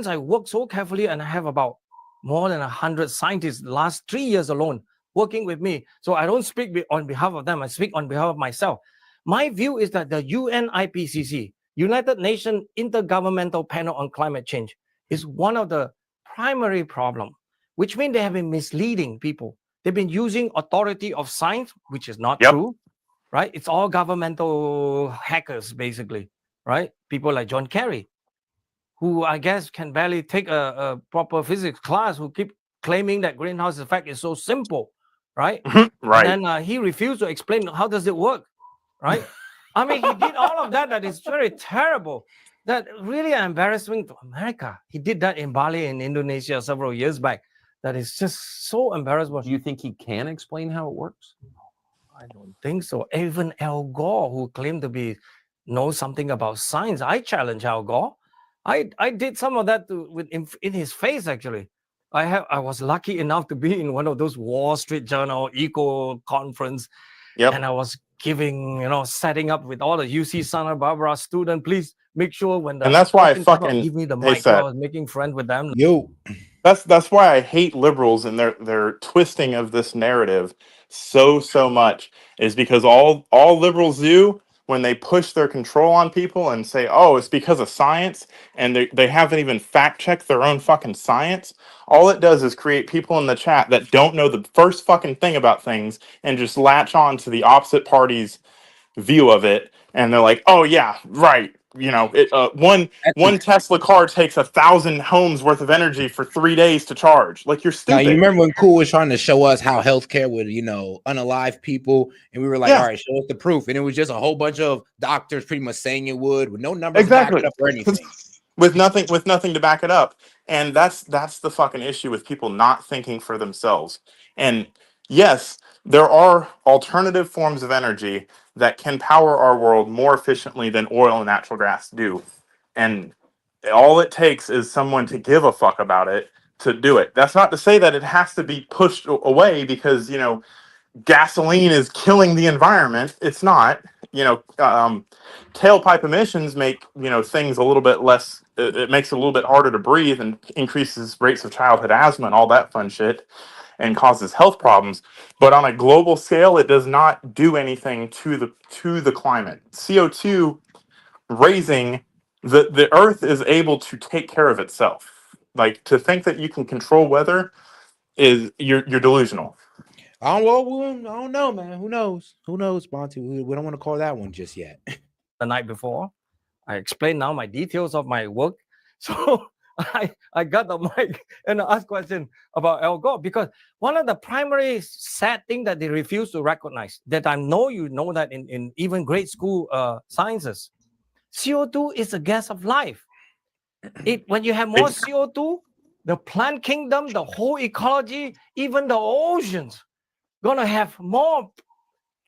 I work so carefully and I have about more than 100 scientists the last 3 years alone working with me, so I don't speak on behalf of them, I speak on behalf of myself. My view is that the UNIPCC, United Nations Intergovernmental Panel on Climate Change, is one of the primary problem, which means they have been misleading people. They've been using authority of science, which is not true, right? It's all governmental hackers, basically, right? People like John Kerry, who I guess can barely take a proper physics class, who keep claiming that greenhouse effect is so simple, right? Right. And then he refused to explain how does it work, right? I mean, he did all of that. That is very terrible. That really embarrassing to America. He did that in Bali in Indonesia several years back. That is just so embarrassing. Do you think he can explain how it works? I don't think so. Even Al Gore, who claimed to be know something about science. I challenge Al Gore. I did some of that in his face, actually. I was lucky enough to be in one of those Wall Street Journal eco conference, and I was giving, setting up with all the UC Santa Barbara student. Please make sure when the And that's why I question come up, fucking give me the hate mic. So I that. was making friends with them. That's why I hate liberals and their twisting of this narrative so much, is because all liberals do when they push their control on people and say, oh, it's because of science, and they haven't even fact checked their own fucking science. All it does is create people in the chat that don't know the first fucking thing about things and just latch on to the opposite party's view of it, and they're like, oh yeah, right, one Tesla car takes 1,000 homes worth of energy for 3 days to charge. Like, you're Now, stupid. you remember when Cool was trying to show us how healthcare would, unalive people, and we were like, all right, show us the proof, and it was just a whole bunch of doctors pretty much saying it would, with no numbers to back it up or anything. with nothing to back it up. And that's the fucking issue with people not thinking for themselves. And yes, there are alternative forms of energy that can power our world more efficiently than oil and natural gas do. And all it takes is someone to give a fuck about it to do it. That's not to say that it has to be pushed away because, gasoline is killing the environment. It's not. Tailpipe emissions make things a little bit less. It makes it a little bit harder to breathe and increases rates of childhood asthma and all that fun shit, and causes health problems. But on a global scale, it does not do anything to the climate. CO2 raising, the Earth is able to take care of itself. Like, to think that you can control weather is you're delusional. I don't know, man. Who knows? Who knows, Monty? We don't want to call that one just yet. The night before, I explained now my details of my work. So I got the mic and I asked question about Al Gore, because one of the primary sad thing that they refuse to recognize, that I know you know that in even grade school sciences, CO2 is a gas of life. When you have more CO2, the plant kingdom, the whole ecology, even the oceans, gonna have more,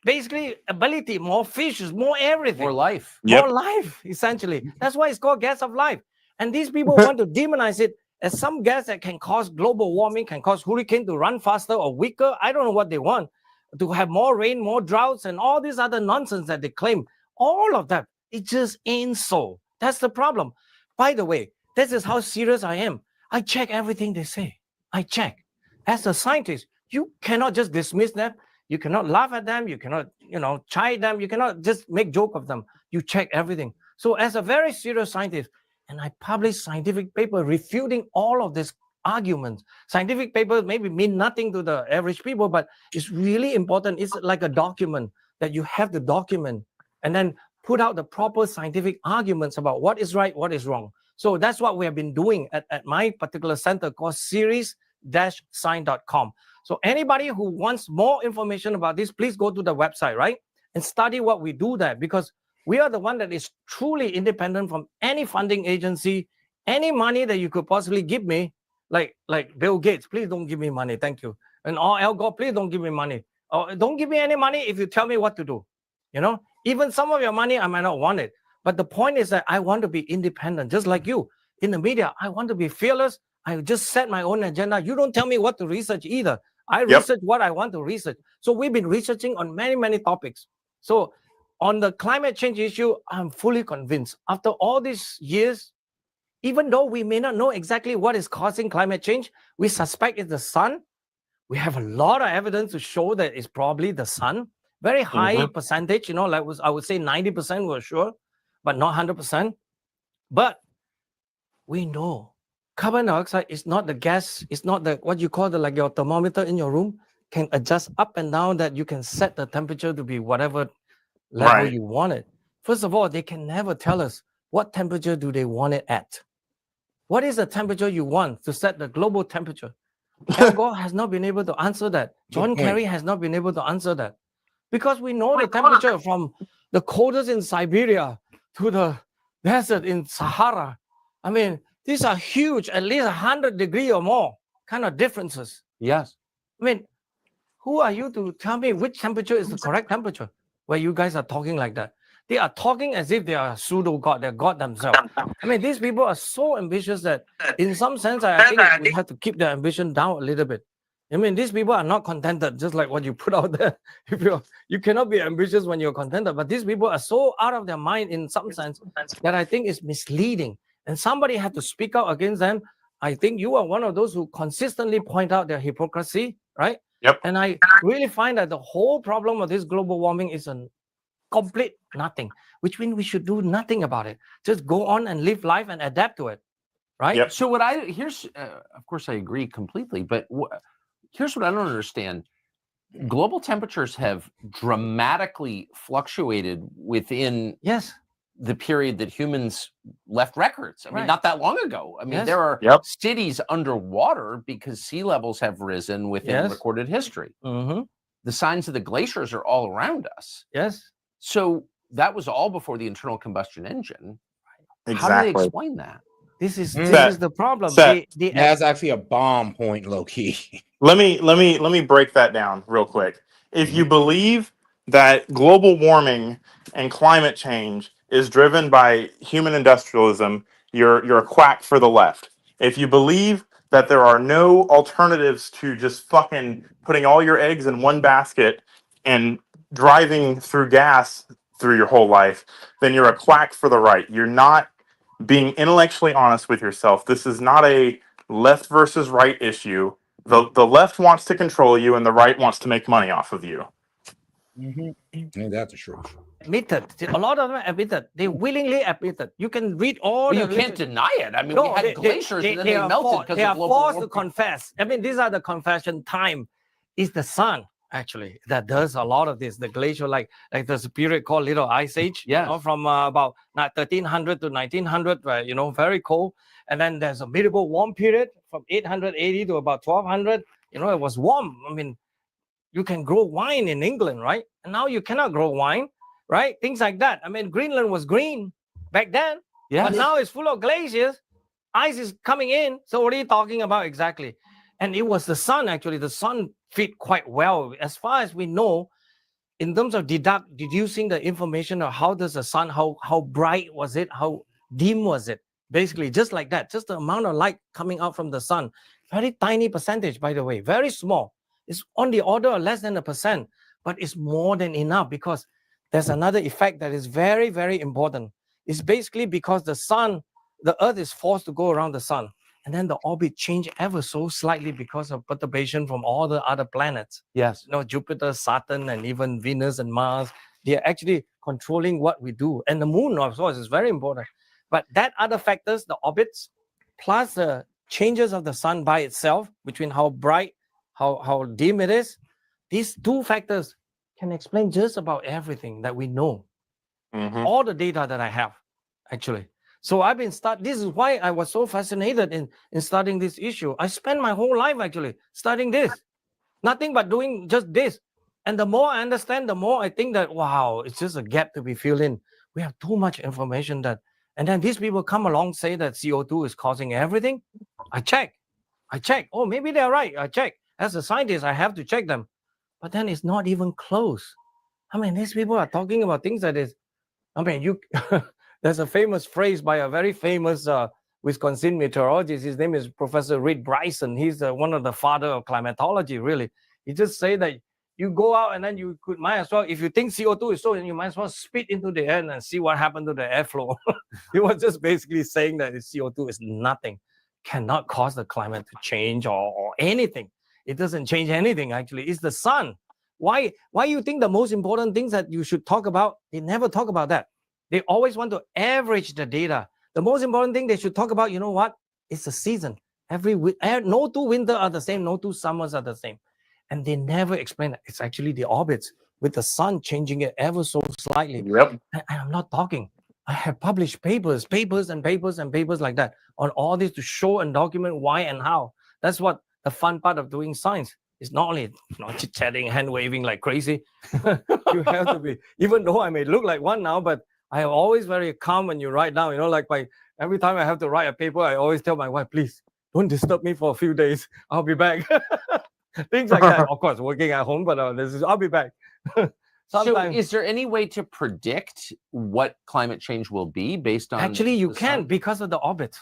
basically, ability, more fishes, more everything. More life. More life, essentially. That's why it's called gas of life. And these people want to demonize it as some gas that can cause global warming, can cause hurricane to run faster or weaker. I don't know what they want. To have more rain, more droughts, and all this other nonsense that they claim. All of that, it just ain't so. That's the problem. By the way, this is how serious I am. I check everything they say. I check. As a scientist, you cannot just dismiss them. You cannot laugh at them. You cannot, chide them. You cannot just make joke of them. You check everything. So as a very serious scientist, and I publish scientific paper refuting all of these arguments. Scientific papers maybe mean nothing to the average people, but it's really important. It's like a document that you have to document and then put out the proper scientific arguments about what is right, what is wrong. So that's what we have been doing at my particular center called series-sign.com. So anybody who wants more information about this, please go to the website, right? And study what we do there, because we are the one that is truly independent from any funding agency, any money that you could possibly give me, like Bill Gates, please don't give me money, thank you. And Al Gore, please don't give me money. Or don't give me any money if you tell me what to do. Even some of your money, I might not want it. But the point is that I want to be independent, just like you. In the media, I want to be fearless. I just set my own agenda. You don't tell me what to research either. I research what I want to research. So we've been researching on many, many topics. So on the climate change issue, I'm fully convinced. After all these years, even though we may not know exactly what is causing climate change, we suspect it's the sun. We have a lot of evidence to show that it's probably the sun. Very high percentage, I would say 90% we're sure, but not 100%. But we know carbon dioxide is not the gas, it's not the what you call like your thermometer in your room can adjust up and down, that you can set the temperature to be whatever level you want it. First of all, they can never tell us what temperature do they want it at. What is the temperature you want to set the global temperature? Al Gore has not been able to answer that. John Kerry has not been able to answer that. Because we know the temperature from the coldest in Siberia to the desert in Sahara. I mean, these are huge, at least 100 degrees or more kind of differences. Yes. I mean, who are you to tell me which temperature is the correct temperature where you guys are talking like that? They are talking as if they are pseudo God, they're God themselves. I mean, these people are so ambitious that in some sense, I think we have to keep their ambition down a little bit. I mean, these people are not contented, just like what you put out there. If you cannot be ambitious when you're contented, but these people are so out of their mind in some sense that I think is misleading. And somebody had to speak out against them. I think you are one of those who consistently point out their hypocrisy, right? Yep. And I really find that the whole problem of this global warming is a complete nothing, which means we should do nothing about it. Just go on and live life and adapt to it, right? Yep. So here's, of course, I agree completely, but here's what I don't understand. Global temperatures have dramatically fluctuated within the period that humans left records. I mean, not that long ago. I mean, there are cities underwater because sea levels have risen within recorded history. The signs of the glaciers are all around us. So that was all before the internal combustion engine. Exactly. How do they explain that? This is the problem. That's actually a bomb point, low key. Let me break that down real quick. If you believe that global warming and climate change is driven by human industrialism, you're a quack for the left. If you believe that there are no alternatives to just fucking putting all your eggs in one basket and driving through gas through your whole life, then you're a quack for the right. You're not being intellectually honest with yourself. This is not a left versus right issue. The left wants to control you and the right wants to make money off of you. And that's the truth. Admitted. A lot of them admitted. They willingly admitted. You can read all. Well, you can't deny it. I mean, we had glaciers and then they melted because they of are forced to confess. I mean, these are the confession time. It's the sun actually that does a lot of this. The glacier, like there's a period called Little Ice Age. From about 1300 to 1900, where very cold. And then there's a medieval warm period from 880 to about 1200. It was warm. I mean, you can grow wine in England, right? And now you cannot grow wine, right? Things like that. I mean, Greenland was green back then, but now it's full of glaciers. Ice is coming in. So what are you talking about exactly? And it was the sun, actually. The sun fit quite well. As far as we know, in terms of deducing the information of how does the sun, how bright was it, how dim was it? Basically, just like that, just the amount of light coming out from the sun. Very tiny percentage, by the way, very small. It's on the order of less than 1%, but it's more than enough because there's another effect that is very, very important. It's basically because the sun, the earth is forced to go around the sun, and then the orbit change ever so slightly because of perturbation from all the other planets. Jupiter, Saturn, and even Venus and Mars, they're actually controlling what we do. And the moon, of course, is very important. But that other factors, the orbits, plus the changes of the sun by itself, between how bright, how dim it is, these two factors can explain just about everything that we know. All the data that I have, actually. So I've been this is why I was so fascinated in studying this issue. I spent my whole life actually studying this. Nothing but doing just this. And the more I understand, the more I think that, wow, it's just a gap to be filled in. We have too much information and then these people come along, say that CO2 is causing everything. I check. Oh, maybe they're right. I check. As a scientist, I have to check them. But then it's not even close. I mean, these people are talking about things that is, I mean, there's a famous phrase by a very famous Wisconsin meteorologist. His name is Professor Reed Bryson. He's one of the father of climatology, really. He just say that you go out and then you might as well, if you think CO2 is so, then you might as well spit into the air and see what happened to the airflow. He was just basically saying that CO2 is nothing, cannot cause the climate to change or anything. It doesn't change anything, actually. It's the sun. Why you think the most important things that you should talk about, they never talk about that. They always want to average the data. The most important thing they should talk about, you know what? It's the season. No two winters are the same. No two summers are the same. And they never explain that. It's actually the orbits with the sun changing it ever so slightly. And I'm not talking. I have published papers like that on all this to show and document why and how. That's what the fun part of doing science. It's not only chit-chatting, hand-waving like crazy. You have to be, even though I may look like one now, but I am always very calm when you write down. Every time I have to write a paper, I always tell my wife, please, don't disturb me for a few days. I'll be back. Things like that. Of course, working at home, but I'll be back. So sometimes. is there any way to predict what climate change will be based on Actually, you the can sun? because of the orbit.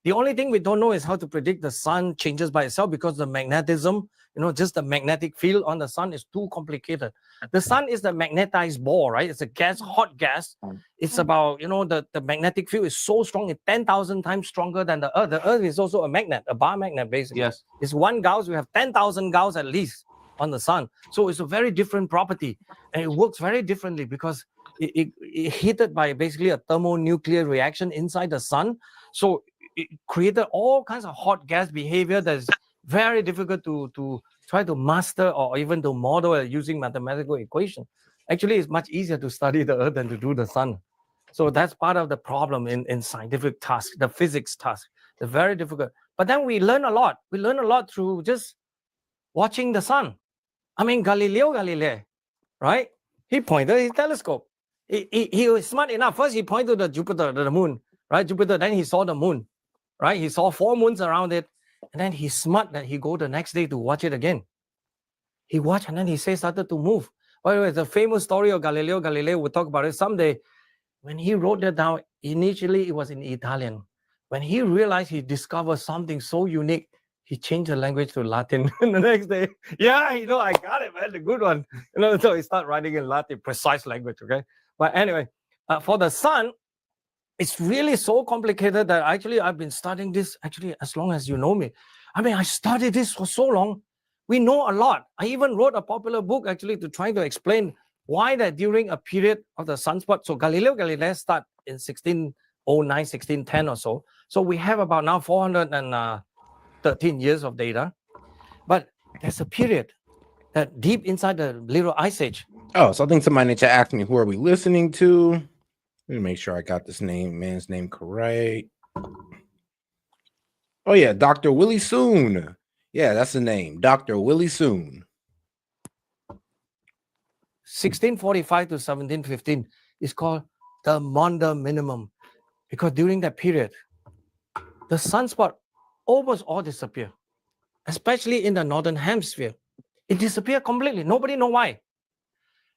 The only thing we don't know is how to predict the sun changes by itself because the magnetism, just the magnetic field on the sun is too complicated. The sun is the magnetized ball, right? It's a gas, hot gas. It's about, the magnetic field is so strong, it's 10,000 times stronger than the Earth. The Earth is also a magnet, a bar magnet, basically. Yes. It's 1 Gauss, we have 10,000 Gauss at least on the sun. So it's a very different property. And it works very differently because it heated by basically a thermonuclear reaction inside the sun. So it created all kinds of hot gas behavior that's very difficult to try to master or even to model using mathematical equation. Actually, it's much easier to study the Earth than to do the sun. So that's part of the problem in scientific tasks, the physics task. They're very difficult. But then we learn a lot. We learn a lot through just watching the sun. I mean, Galileo Galilei, right? He pointed his telescope. He was smart enough. First, he pointed to Jupiter, the moon, right? Jupiter, then he saw the moon. Right? He saw 4 moons around it. And then he's smart that he go the next day to watch it again. He watched and then he started to move. By the way, the famous story of Galileo Galilei, we'll talk about it someday. When he wrote that down, initially it was in Italian. When he realized he discovered something so unique, he changed the language to Latin. And the next day, I got it, man, the good one. So he started writing in Latin, precise language, okay? But anyway, for the sun, it's really so complicated that actually I've been studying this actually as long as you know me. I mean, I studied this for so long. We know a lot. I even wrote a popular book actually to try to explain why that during a period of the sunspot. So Galileo Galilei started in 1609, 1610 or so. So we have about now 413 years of data. But there's a period that deep inside the Little Ice Age. Oh, so I think somebody to ask me, who are we listening to? Let me make sure I got this man's name correct. Oh yeah, Dr. Willie Soon. Yeah, that's the name, Dr. Willie Soon. 1645 to 1715 is called the Maunder minimum because during that period, the sunspot almost all disappear, especially in the northern hemisphere. It disappeared completely. Nobody know why.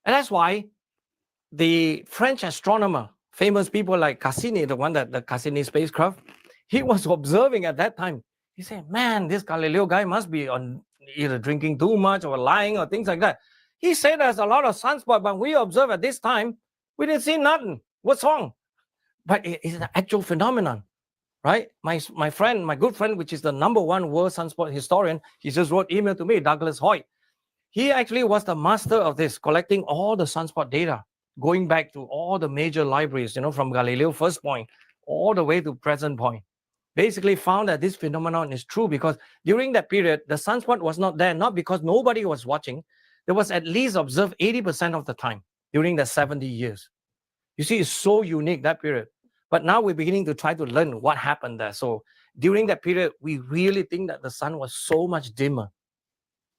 And that's why the French astronomer, famous people like Cassini, the one that the Cassini spacecraft, he was observing at that time. He said, man, this Galileo guy must be on either drinking too much or lying or things like that. He said there's a lot of sunspot, but we observe at this time, we didn't see nothing. What's wrong? But it's an actual phenomenon, right? My friend, my good friend, which is the #1 world sunspot historian, he just wrote email to me, Douglas Hoyt. He actually was the master of this, collecting all the sunspot data, going back to all the major libraries, from Galileo first point all the way to present point. Basically found that this phenomenon is true because during that period, the sunspot was not there, not because nobody was watching. There was at least observed 80% of the time during the 70 years. You see, it's so unique, that period. But now we're beginning to try to learn what happened there. So during that period, we really think that the sun was so much dimmer,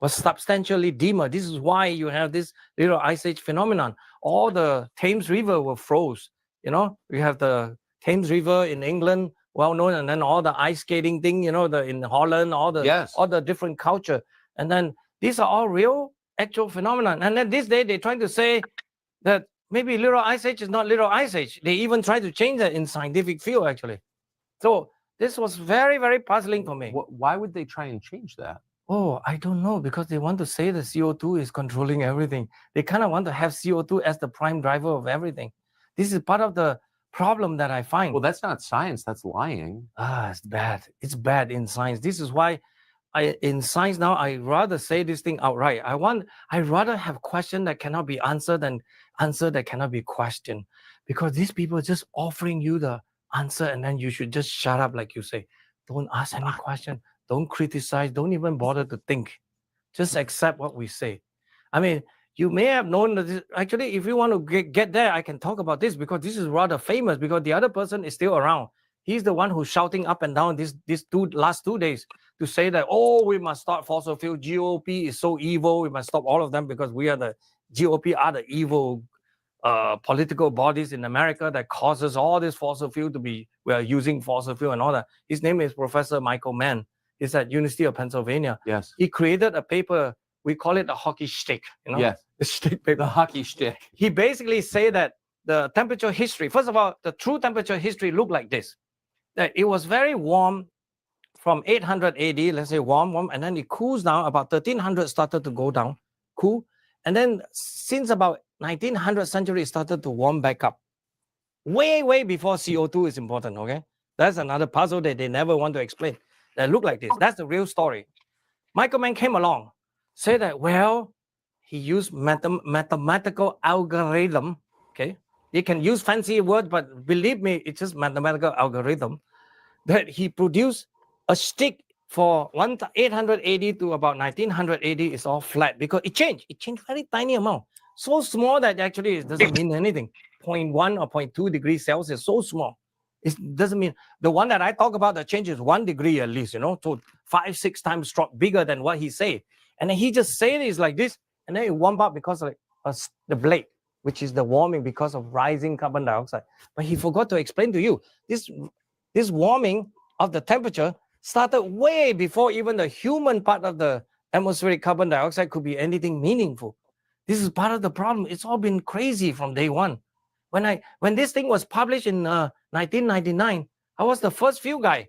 was substantially dimmer. This is why you have this Little Ice Age phenomenon. All the Thames River were froze. We have the Thames River in England, well known, and then all the ice skating thing, in Holland, all the different culture. And then these are all real, actual phenomenon. And then this day, they're trying to say that maybe Little Ice Age is not Little Ice Age. They even try to change that in scientific field, actually. So this was very, very puzzling for me. Why would they try and change that? Oh, I don't know, because they want to say the CO2 is controlling everything. They kind of want to have CO2 as the prime driver of everything. This is part of the problem that I find. Well, that's not science, that's lying. It's bad. It's bad in science. This is why in science now, I rather say this thing outright. I rather have question that cannot be answered than answer that cannot be questioned. Because these people are just offering you the answer and then you should just shut up, like you say. Don't ask any question. Don't criticize. Don't even bother to think. Just accept what we say. I mean, you may have known that this, actually, if you want to get there, I can talk about this because this is rather famous because the other person is still around. He's the one who's shouting up and down these last 2 days to say that, we must stop fossil fuel. GOP is so evil. We must stop all of them because GOP are the evil political bodies in America that causes all this fossil fuel we are using fossil fuel and all that. His name is Professor Michael Mann. He's at University of Pennsylvania. Yes. He created a paper we call it a hockey stick. Yes. The stick paper. The hockey stick. He basically say that the temperature history, first of all, the true temperature history looked like this, that it was very warm from 800 AD, let's say warm, and then it cools down, about 1300 started to go down, cool. And then since about 1900th century, it started to warm back up. Way before CO2 is important, okay? That's another puzzle that they never want to explain. That look like this. That's the real story. Michael Mann came along, said that, well, he used mathematical algorithm, okay? You can use fancy words, but believe me, it's just mathematical algorithm that he produced a stick for 880 to about 1980 is all flat because it changed. It changed very tiny amount. So small that actually it doesn't mean anything. 0.1 or 0.2 degrees Celsius, so small. It doesn't mean, the one that I talk about, the change is 1 degree at least, so 5-6 times bigger than what he said. And then he just said it's like this, and then it warmed up because of the blade, which is the warming because of rising carbon dioxide. But he forgot to explain to you, this warming of the temperature started way before even the human part of the atmospheric carbon dioxide could be anything meaningful. This is part of the problem. It's all been crazy from day one. When this thing was published in 1999, I was the first few guy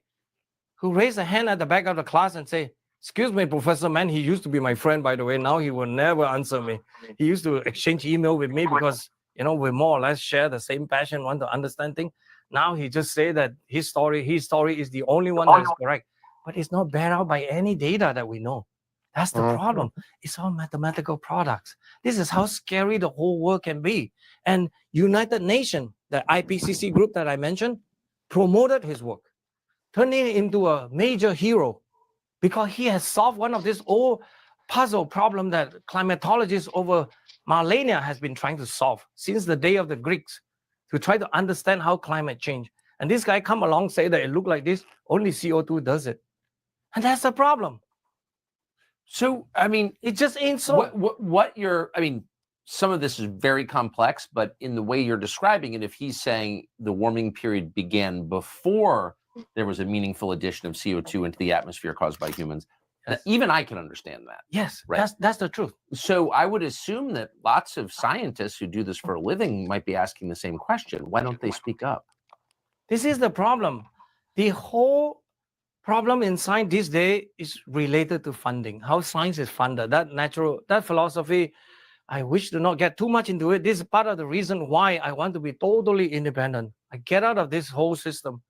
who raised a hand at the back of the class and say, excuse me, Professor Mann, he used to be my friend, by the way. Now he will never answer me. He used to exchange email with me because, we more or less share the same passion, want to understand things. Now he just say that his story is the only one that is correct. But it's not bared out by any data that we know. That's the problem. It's all mathematical products. This is how scary the whole world can be. And United Nations, the IPCC group that I mentioned, promoted his work, turning him into a major hero because he has solved one of this old puzzle problem that climatologists over millennia has been trying to solve since the day of the Greeks to try to understand how climate change. And this guy come along, say that it looked like this, only CO2 does it. And that's the problem. So, I mean, it just ain't so. Some of this is very complex, but in the way you're describing it, if he's saying the warming period began before there was a meaningful addition of CO2 into the atmosphere caused by humans, even I can understand that. Yes, right? That's the truth. So I would assume that lots of scientists who do this for a living might be asking the same question. Why don't they speak up? This is the problem. The whole problem in science this day is related to funding, how science is funded. That philosophy, I wish to not get too much into it. This is part of the reason why I want to be totally independent. I get out of this whole system,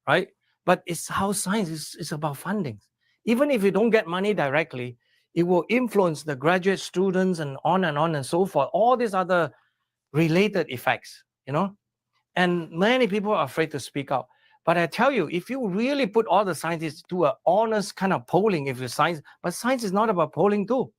right? But it's how science is about funding. Even if you don't get money directly, it will influence the graduate students and on and so forth. All these other related effects, And many people are afraid to speak out. But I tell you, if you really put all the scientists to an honest kind of polling, but science is not about polling too.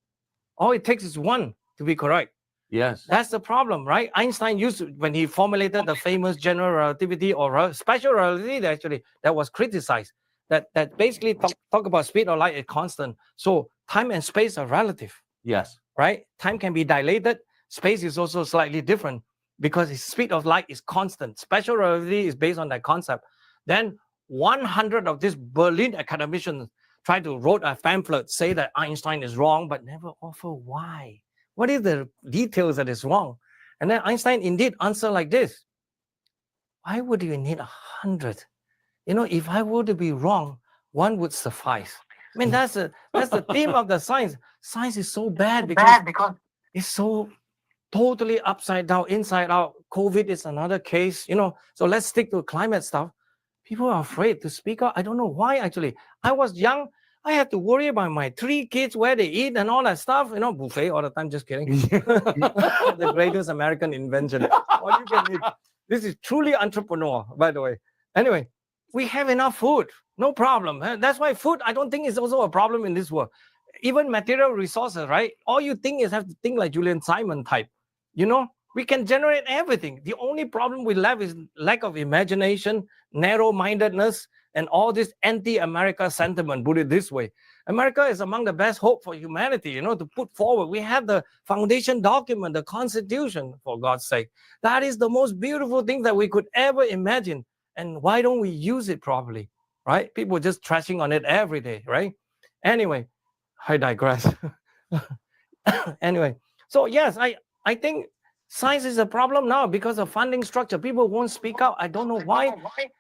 All it takes is one to be correct. Yes. That's the problem, right? Einstein used to, when he formulated the famous general relativity or special relativity, actually, that was criticized. That basically talk about speed of light is constant. So time and space are relative. Yes. Right? Time can be dilated. Space is also slightly different because the speed of light is constant. Special relativity is based on that concept. Then 100 of these Berlin academicians tried to write a pamphlet, say that Einstein is wrong, but never offer why. What is the details that is wrong? And then Einstein indeed answered like this. Why would you need 100? If I were to be wrong, one would suffice. I mean, that's the theme of the science. Science is so bad because it's so totally upside down, inside out. COVID is another case, So let's stick to climate stuff. People are afraid to speak out. I don't know why, actually. I was young. I had to worry about my 3 kids, where they eat and all that stuff. Buffet all the time, just kidding. The greatest American invention. All you can eat. This is truly entrepreneur, by the way. Anyway, we have enough food. No problem. That's why food, I don't think is also a problem in this world. Even material resources, right? All you think is have to think like Julian Simon type. We can generate everything. The only problem we have is lack of imagination, narrow-mindedness, and all this anti-America sentiment, put it this way. America is among the best hope for humanity, to put forward. We have the foundation document, the Constitution, for God's sake. That is the most beautiful thing that we could ever imagine. And why don't we use it properly, right? People just trashing on it every day, right? Anyway, I digress. Anyway, so yes, I think science is a problem now because of funding structure. People won't speak out. I don't know why.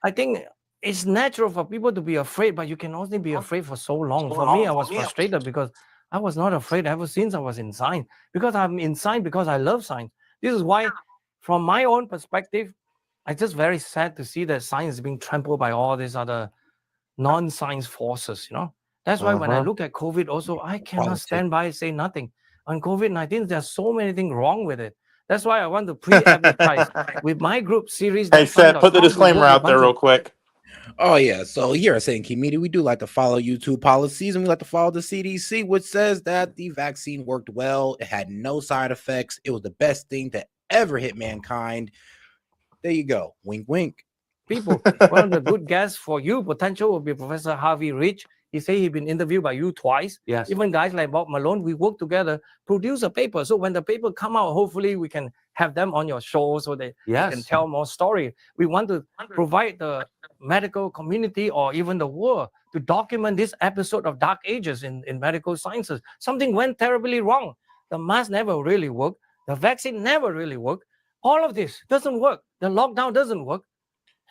I think it's natural for people to be afraid, but you can only be afraid for so long. For me, I was frustrated because I was not afraid ever since I was in science, because I'm in science because I love science. This is why, from my own perspective, I'm just very sad to see that science is being trampled by all these other non-science forces, That's why when I look at COVID also, I cannot stand by and say nothing. On COVID-19, there's so many things wrong with it. That's why I want to pre-advertise with my group series. Hey, Seth, put the disclaimer out there real quick. Oh, yeah. So here at St. Key Media, we do like to follow YouTube policies, and we like to follow the CDC, which says that the vaccine worked well. It had no side effects. It was the best thing to ever hit mankind. There you go. Wink, wink. People, one of the good guests for you, potential, will be Professor Harvey Rich. He said he's been interviewed by you twice. Yes. Even guys like Bob Malone, we work together, produce a paper. So when the paper come out, hopefully we can have them on your show so they can tell more story. We want to provide the medical community or even the world to document this episode of dark ages in medical sciences. Something went terribly wrong. The mask never really worked. The vaccine never really worked. All of this doesn't work. The lockdown doesn't work.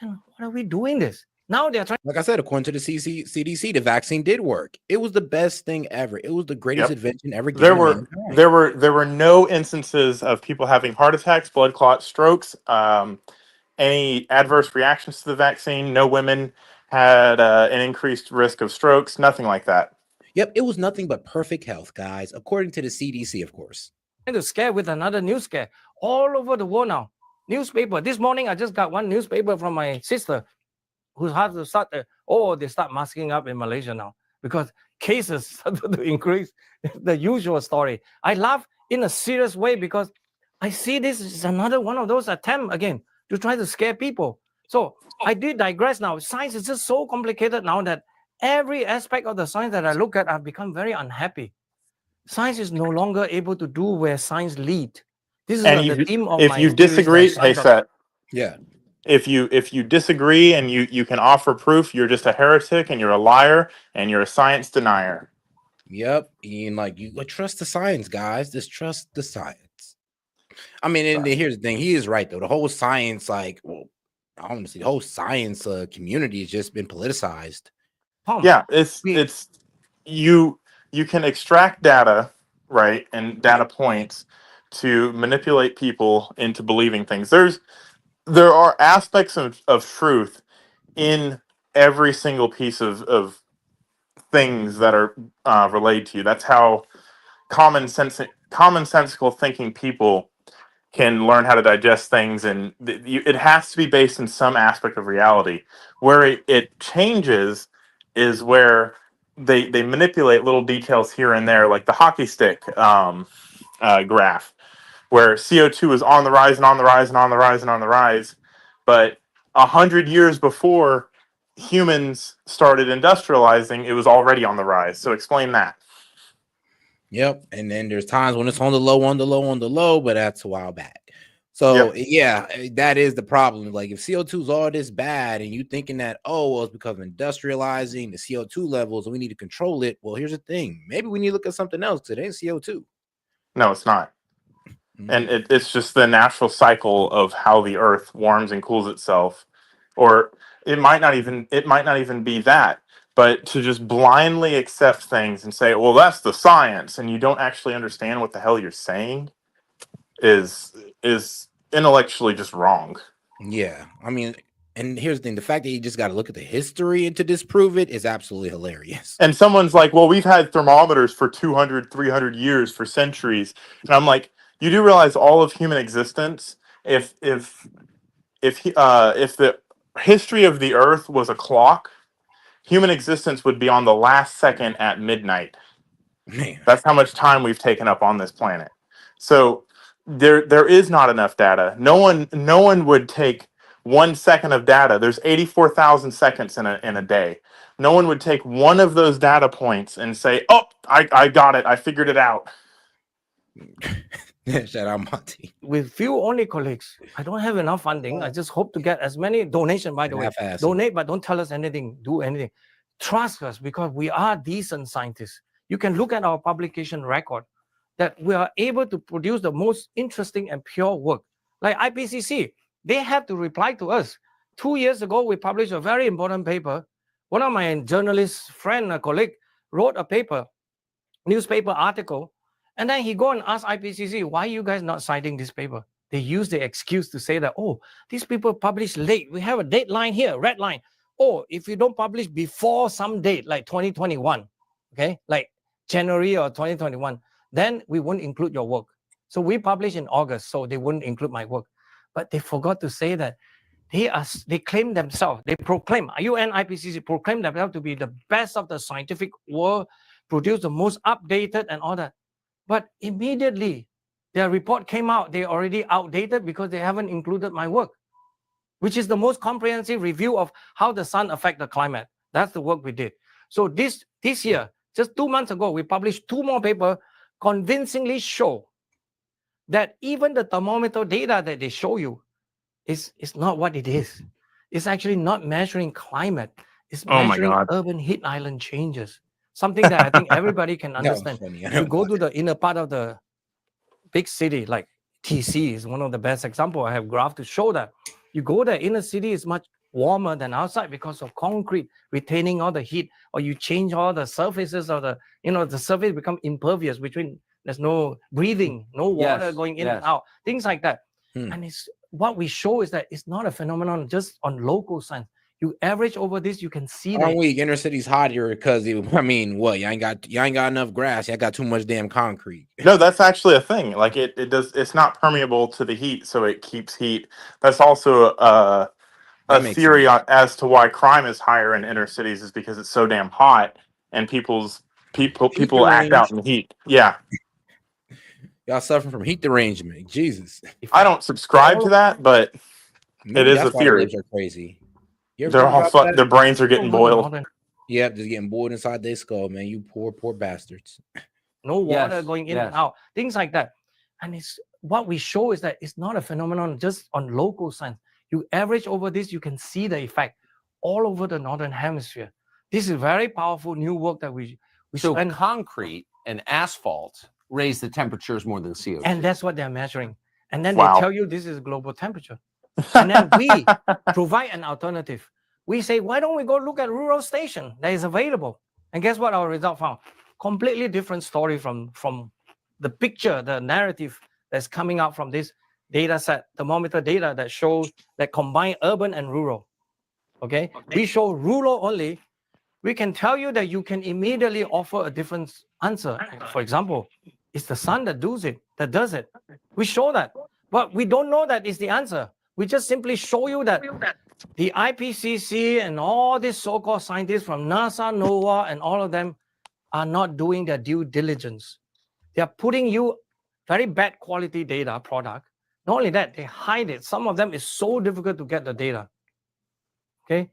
And what are we doing this? Now they're trying. Like I said, according to the CDC, the vaccine did work. It was the best thing ever. It was the greatest invention ever given. There were no instances of people having heart attacks, blood clots, strokes, any adverse reactions to the vaccine. No women had an increased risk of strokes. Nothing like that. Yep, it was nothing but perfect health, guys, according to the CDC, of course. To scare with another news scare all over the world now. Newspaper. This morning, I just got one newspaper from my sister who has to start, they start masking up in Malaysia now because cases started to increase. The usual story. I laugh in a serious way because I see this is another one of those attempts again to try to scare people. So I did digress now. Science is just so complicated now that every aspect of the science that I look at, I've become very unhappy. Science is no longer able to do where science lead. This is the theme of if you disagree, hey Seth. Yeah. If you disagree and you can offer proof, you're just a heretic and you're a liar and you're a science denier. Yep. And you trust the science, guys. Just trust the science. I mean, and here's the thing. He is right though. The whole science, I want to see the whole science community has just been politicized. Yeah, it's you can extract data, right, and data points to manipulate people into believing things. There are aspects of truth in every single piece of things that are relayed to you. That's how commonsensical thinking people can learn how to digest things, and it has to be based in some aspect of reality. Where it changes is where they manipulate little details here and there, like the hockey stick graph, where CO2 is on the rise and on the rise and on the rise and on the rise, but 100 years before humans started industrializing, it was already on the rise. So explain that. Yep. And then there's times when it's on the low, on the low, on the low, but that's a while back. So yeah, that is the problem. Like if CO2 is all this bad and you thinking that, it's because of industrializing the CO2 levels and we need to control it. Well, here's the thing. Maybe we need to look at something else because it ain't CO2. No, it's not. And it's just the natural cycle of how the earth warms and cools itself. Or it might not even be that, but to just blindly accept things and say, well, that's the science, and you don't actually understand what the hell you're saying is intellectually just wrong. Yeah. I mean, and here's the thing, the fact that you just got to look at the history and to disprove it is absolutely hilarious. And someone's like, well, we've had thermometers for 200, 300 years, for centuries. And I'm like, you do realize all of human existence, if the history of the earth was a clock, human existence would be on the last second at midnight. Man. That's how much time we've taken up on this planet. So there is not enough data. No one would take 1 second of data. There's 84,000 seconds in a day. No one would take one of those data points and say, oh, I got it. I figured it out. Shout out Monty. With few only colleagues, I don't have enough funding. I just hope to get as many donation, by the way. Donate, but don't tell us anything, do anything. Trust us because we are decent scientists. You can look at our publication record. that we are able to produce the most interesting and pure work. Like IPCC, they have to reply to us. 2 years ago, we published a very important paper. One of my journalist friend, a colleague, wrote a paper, newspaper article, and then he go and ask IPCC, why are you guys not citing this paper? They use the excuse to say that, oh, these people publish late. We have a deadline here, red line. Oh, if you don't publish before some date, like 2021, okay, like January or 2021, then we won't include your work. So we publish in August, so they wouldn't include my work. But they forgot to say that they claim themselves, they proclaim, UN IPCC proclaim themselves to be the best of the scientific world, produce the most updated and all that. But immediately their report came out, they already outdated because they haven't included my work, which is the most comprehensive review of how the sun affects the climate. That's the work we did. So this year, just 2 months ago, we published 2 more papers convincingly show that even the thermometer data that they show you is not what it is. It's actually not measuring climate. It's measuring urban heat island changes. Something that I think everybody can understand. You go to the inner part of the big city, like TC is one of the best examples. I have graph to show that. You go there, inner city is much warmer than outside because of concrete retaining all the heat, or you change all the surfaces of the, the surface become impervious, which means there's no breathing, no water going in and out, things like that. And it's what we show is that it's not a phenomenon just on local science. You average over this, you can see that. Inner city's hotter because I mean, what, y'all ain't got enough grass. Y'all got too much damn concrete. No, that's actually a thing. Like it's not permeable to the heat, so it keeps heat. That's also a theory as to why crime is higher in inner cities, is because it's so damn hot and people act out in the heat. Yeah. Y'all suffering from heat derangement. Jesus. I don't subscribe to that, but it is a theory. Are crazy. They're all their brains are getting boiled. Yeah, just getting boiled inside their skull, man. You poor bastards. No water going in and out, things like that. And it's what we show is that it's not a phenomenon just on local science. You average over this, you can see the effect all over the northern hemisphere. This is very powerful new work that we so concrete and asphalt raise the temperatures more than CO2. And that's what they're measuring. And then they tell you this is global temperature. And then we provide an alternative. We say, why don't we go look at rural station that is available? And guess what our result found? Completely different story from the picture, the narrative that's coming out from this data set, thermometer data that shows that combine urban and rural. Okay? We show rural only. We can tell you that you can immediately offer a different answer. For example, it's the sun that does it. We show that. But we don't know that is the answer. We just simply show you that the IPCC and all these so-called scientists from NASA, NOAA, and all of them are not doing their due diligence. They are putting you very bad quality data product. Not only that, they hide it. Some of them is so difficult to get the data. Okay?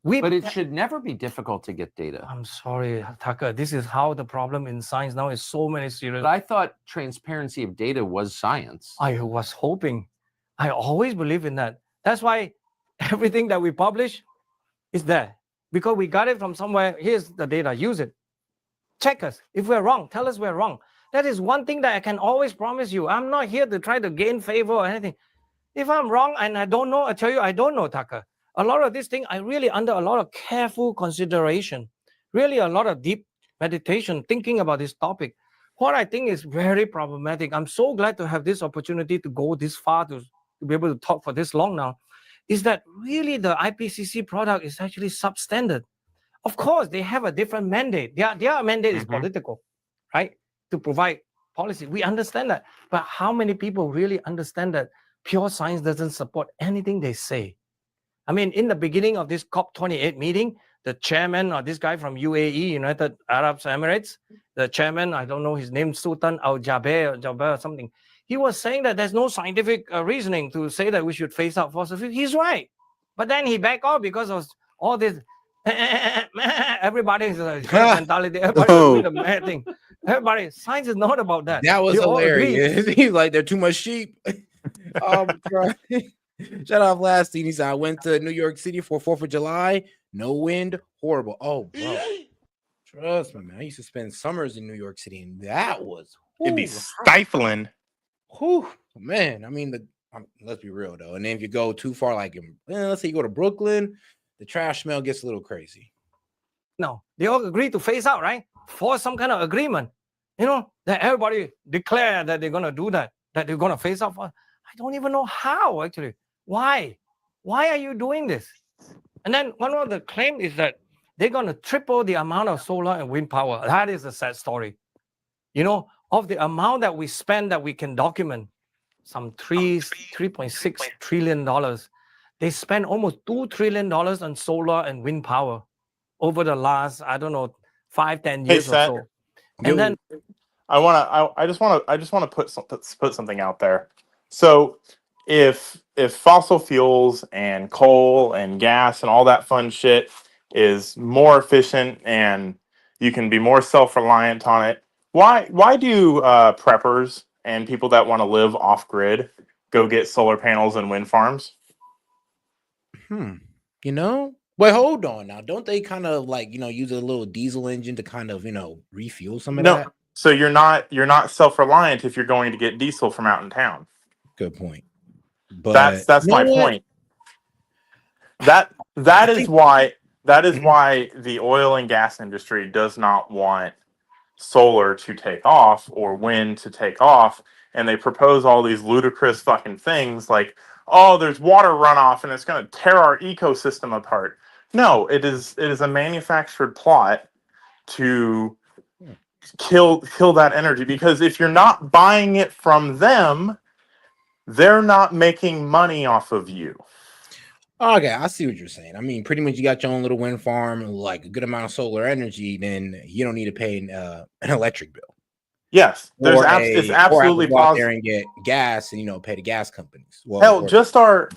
But it should never be difficult to get data. I'm sorry, Tucker. This is how the problem in science now is so many serious. But I thought transparency of data was science. I was hoping. I always believe in that. That's why everything that we publish is there. Because we got it from somewhere. Here's the data. Use it. Check us. If we're wrong, tell us we're wrong. That is one thing that I can always promise you. I'm not here to try to gain favor or anything. If I'm wrong and I don't know, I tell you I don't know, Tucker. A lot of this thing, I really under a lot of careful consideration, really a lot of deep meditation, thinking about this topic. What I think is very problematic, I'm so glad to have this opportunity to go this far, to be able to talk for this long now, is that really the IPCC product is actually substandard. Of course, they have a different mandate. Their mandate is political, right? To provide policy. We understand that. But how many people really understand that pure science doesn't support anything they say? I mean, in the beginning of this COP28 meeting, the chairman, or this guy from UAE, United Arab Emirates, the chairman, I don't know his name, Sultan Al-Jaber or something, he was saying that there's no scientific reasoning to say that we should phase out fossil fuels. He's right. But then he backed off because of all this. Everybody's mentality. Everybody's doing the mad thing. Everybody, science is not about that. That was hilarious. He's like, they're too much sheep. Oh, my God. Shut off last scene. He said, I went to New York City for 4th of July. No wind. Horrible. Oh, bro. Trust me, man. I used to spend summers in New York City, and that was It'd be Ooh, stifling. whew, man. I mean, let's be real though. And then if you go too far, like let's say you go to Brooklyn, the trash smell gets a little crazy. No, they all agree to phase out, right? For some kind of agreement, that everybody declare that they're going to do that they're going to phase out. I don't even know how, actually. Why are you doing this? And then one of the claims is that they're going to triple the amount of solar and wind power. That is a sad story. Of the amount that we spend that we can document, some $3.6 trillion. They spent almost $2 trillion on solar and wind power over the last, I don't know, 5-10 years or so. And then I just want to put something out there. So if fossil fuels and coal and gas and all that fun shit is more efficient and you can be more self-reliant on it, why do preppers and people that want to live off grid go get solar panels and wind farms? Wait, hold on now. Don't they kind of use a little diesel engine to kind of refuel some of No. that? So you're not self-reliant if you're going to get diesel from out in town. Good point. But That's my point. That is why the oil and gas industry does not want solar to take off or wind to take off, and they propose all these ludicrous fucking things like, oh, there's water runoff and it's going to tear our ecosystem apart. No, it is a manufactured plot to kill that energy, because if you're not buying it from them, they're not making money off of you. Okay, I see what you're saying. I mean, pretty much you got your own little wind farm, like a good amount of solar energy, then you don't need to pay an electric bill. Yes, it's absolutely go out there and get gas and pay the gas companies. Hell, just our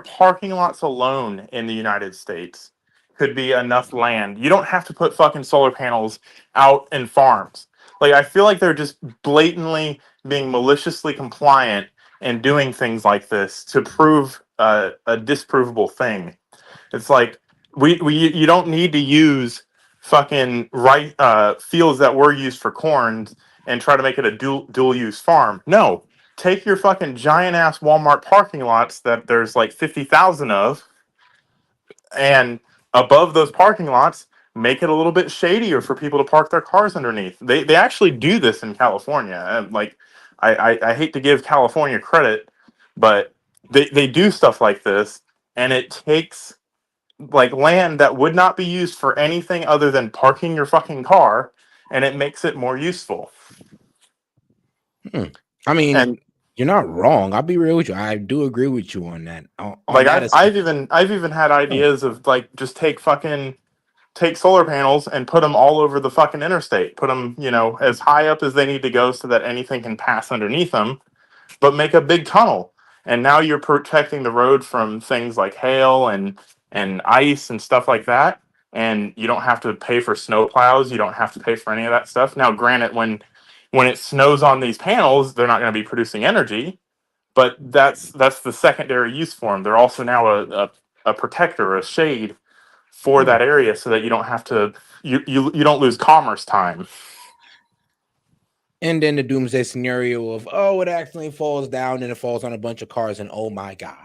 parking lots alone in the United States could be enough land. You don't have to put fucking solar panels out in farms. Like, I feel like they're just blatantly being maliciously compliant and doing things like this to prove a disprovable thing. It's like you don't need to use fucking fields that were used for corn and try to make it a dual use farm. No, take your fucking giant ass Walmart parking lots that there's like 50,000 of, and above those parking lots, make it a little bit shadier for people to park their cars underneath. They actually do this in California. And I hate to give California credit, but they do stuff like this, and it takes like land that would not be used for anything other than parking your fucking car, and it makes it more useful. I mean, you're not wrong. I'll be real with you. I do agree with you on that. I've even had ideas of like just take solar panels and put them all over the fucking interstate. Put them, as high up as they need to go so that anything can pass underneath them, but make a big tunnel. And now you're protecting the road from things like hail and ice and stuff like that. And you don't have to pay for snow plows. You don't have to pay for any of that stuff. Now, granted, when it snows on these panels, they're not going to be producing energy, but that's the secondary use for them. They're also now a protector, a shade for that area, so that you don't have to you don't lose commerce time. And then the doomsday scenario of, oh, it accidentally falls down and it falls on a bunch of cars, and oh my god.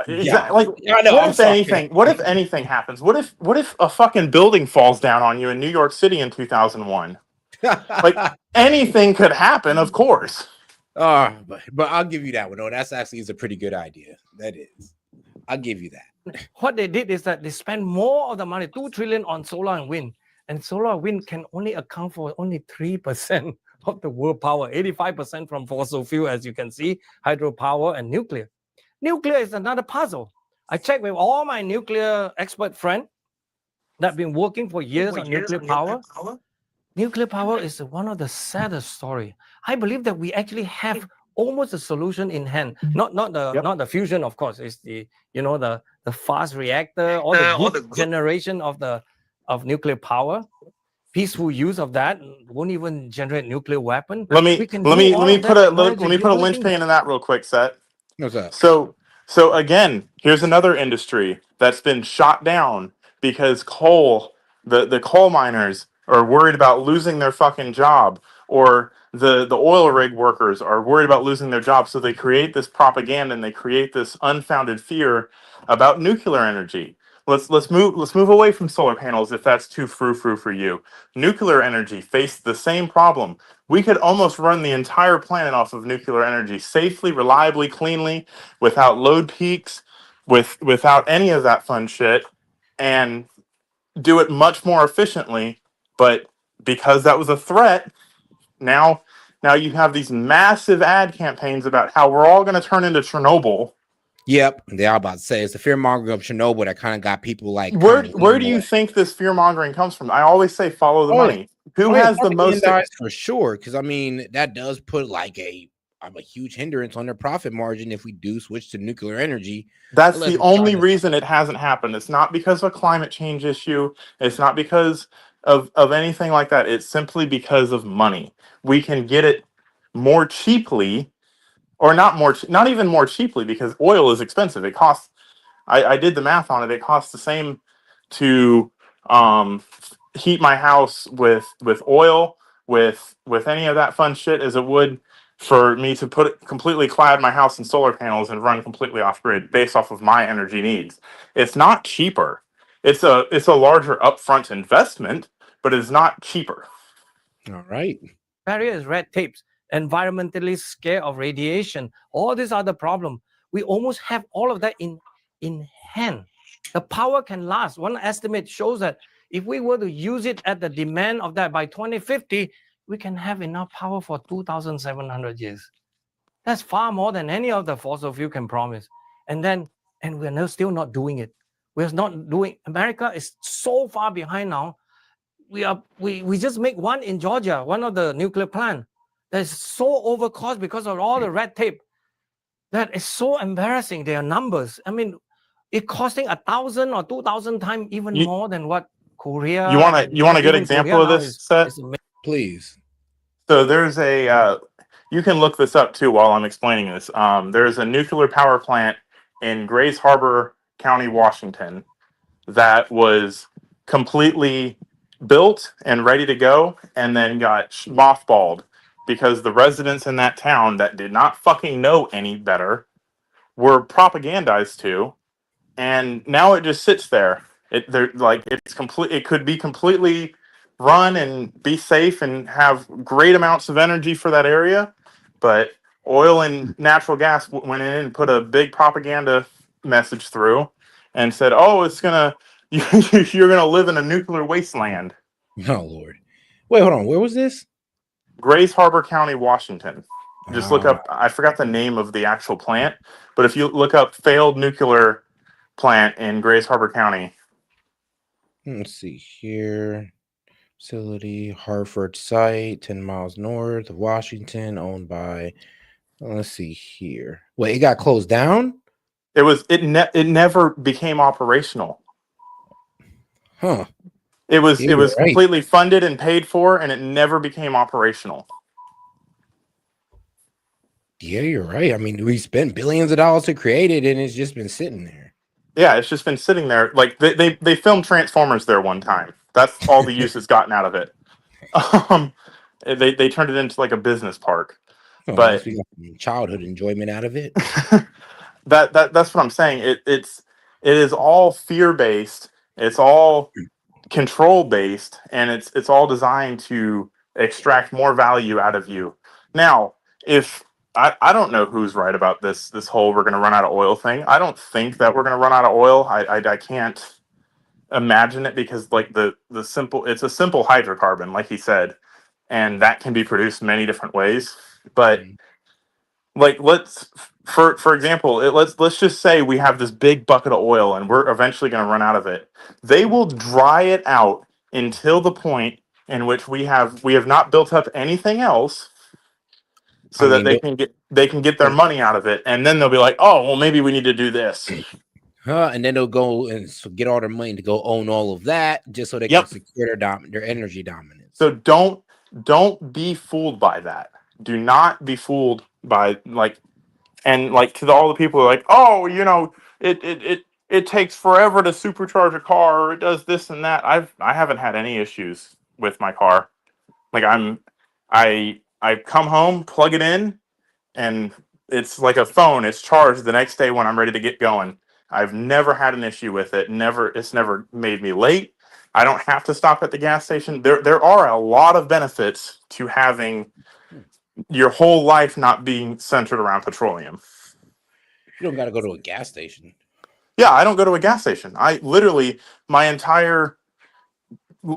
Yeah. Like, what if anything happens? What if a fucking building falls down on you in New York City in 2001? Like, anything could happen, of course. But I'll give you that one. No, that's actually is a pretty good idea. That is. I'll give you that. What they did is that they spent more of the money, $2 trillion on solar and wind. And solar and wind can only account for only 3% of the world power, 85% from fossil fuel, as you can see, hydropower and nuclear. Nuclear is another puzzle. I checked with all my nuclear expert friends that have been working for years on nuclear power. Nuclear power is one of the saddest stories. I believe that we actually have almost a solution in hand. Not the fusion, of course. It's the fast reactor, all the good generation of nuclear power. Peaceful use of that won't even generate nuclear weapon. Let me put a linchpin in that real quick, Set. What's that? So again, here's another industry that's been shot down because the coal miners are worried about losing their fucking job, or the oil rig workers are worried about losing their jobs, so they create this propaganda and they create this unfounded fear about nuclear energy. Let's move away from solar panels if that's too frou-frou for you. Nuclear energy faced the same problem. We could almost run the entire planet off of nuclear energy safely, reliably, cleanly, without load peaks, without any of that fun shit, and do it much more efficiently. But because that was a threat, now you have these massive ad campaigns about how we're all going to turn into Chernobyl. Yep, they're about to say it's the fear mongering of Chernobyl that kind of got people like. Where do you think this fear mongering comes from? I always say follow the money. Who has the most for sure? Because I mean that does put like a huge hindrance on their profit margin if we do switch to nuclear energy. That's the only reason it hasn't happened. It's not because of a climate change issue. It's not because of anything like that. It's simply because of money. We can get it more cheaply, or not even more cheaply, because oil is expensive. It costs. I did the math on it. It costs the same to heat my house with oil, with any of that fun shit, as it would for me to completely clad my house in solar panels and run completely off grid based off of my energy needs. It's not cheaper. It's a larger upfront investment, but it's not cheaper. All right. Barriers, red tapes, environmentally scare of radiation. All these are the problem. We almost have all of that in hand. The power can last. One estimate shows that if we were to use it at the demand of that by 2050, we can have enough power for 2,700 years. That's far more than any of the fossil fuel can promise. And we're still not doing it. We're not doing. America is so far behind now. We just make one in Georgia, one of the nuclear plant that's so overcost because of all the red tape. That is so embarrassing. Their numbers. I mean, it costing 1,000 or 2,000 times even more than what Korea. You want a good example of this, Seth? Please. So there's you can look this up too while I'm explaining this. There's a nuclear power plant in Grays Harbor County, Washington, that was completely built and ready to go, and then got mothballed because the residents in that town that did not fucking know any better were propagandized to, and now it just sits there. It could be completely run and be safe and have great amounts of energy for that area, but oil and natural gas went in and put a big propaganda message through and said, "Oh, you're gonna live in a nuclear wasteland." Oh Lord! Wait, hold on. Where was this? Grays Harbor County, Washington. Just look up. I forgot the name of the actual plant, but if you look up failed nuclear plant in Grays Harbor County. Let's see here. Facility, Hartford site, 10 miles north of Washington, owned by. Let's see here. Wait, it got closed down? It never became operational. Huh. It was right. completely funded and paid for, and it never became operational. Yeah, you're right. I mean, we spent billions of dollars to create it, and it's just been sitting there. Yeah, it's just been sitting there. Like they filmed Transformers there one time. That's all the use has gotten out of it. They turned it into like a business park. Oh, but we got some childhood enjoyment out of it. that's what I'm saying. It is all fear based. It's all control based, and it's all designed to extract more value out of you. Now, if I don't know who's right about this whole we're going to run out of oil thing. I don't think that we're going to run out of oil. I can't imagine it, because like it's a simple hydrocarbon, like he said, and that can be produced many different ways. But like for example, let's just say we have this big bucket of oil and we're eventually going to run out of it. They will dry it out until the point in which we have not built up anything else, so that they can get their money out of it, and then they'll be like, oh well, maybe we need to do this. And then they'll go and get all their money to go own all of that, just so they can secure their energy dominance. So don't be fooled by that. Do not be fooled by to all the people who are like, oh, it takes forever to supercharge a car, or it does this and that. I haven't had any issues with my car. Like I come home, plug it in, and it's like a phone. It's charged the next day when I'm ready to get going. I've never had an issue with it. It's never made me late. I don't have to stop at the gas station. There are a lot of benefits to having your whole life not being centered around petroleum. You don't got to go to a gas station. Yeah, I don't go to a gas station. I literally, my entire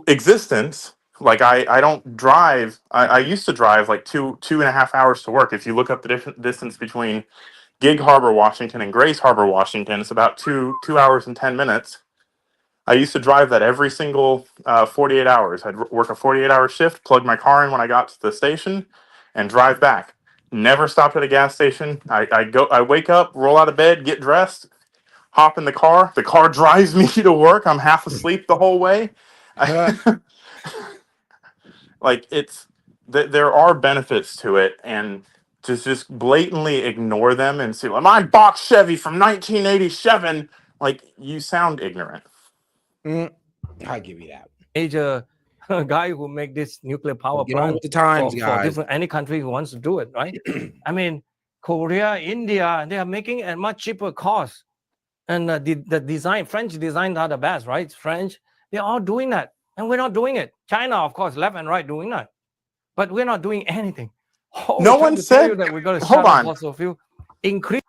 existence, like I don't drive. I used to drive like 2.5 hours to work. If you look up the different distance between Gig Harbor, Washington and Grace Harbor, Washington, it's about 2 hours and 10 minutes. I used to drive that every single 48 hours. I'd work a 48-hour shift, plug my car in when I got to the station, and drive back. Never stopped at a gas station. I wake up, roll out of bed, get dressed, hop in the car. The car drives me to work. I'm half asleep the whole way. Like there are benefits to it, and to just blatantly ignore them and say, "Well, my box Chevy from 1987," like you sound ignorant. I'll give you that. Major guy who make this nuclear power Get on plant with the times, for guys. different any country who wants to do it, right? I mean, Korea, India, they are making it at much cheaper cost, and the design, French designs are the best, right? French, they're all doing that, and we're not doing it. China, of course, left and right doing that, but we're not doing anything. No one said. That we're going to Hold shut off on. fossil fuel, increase.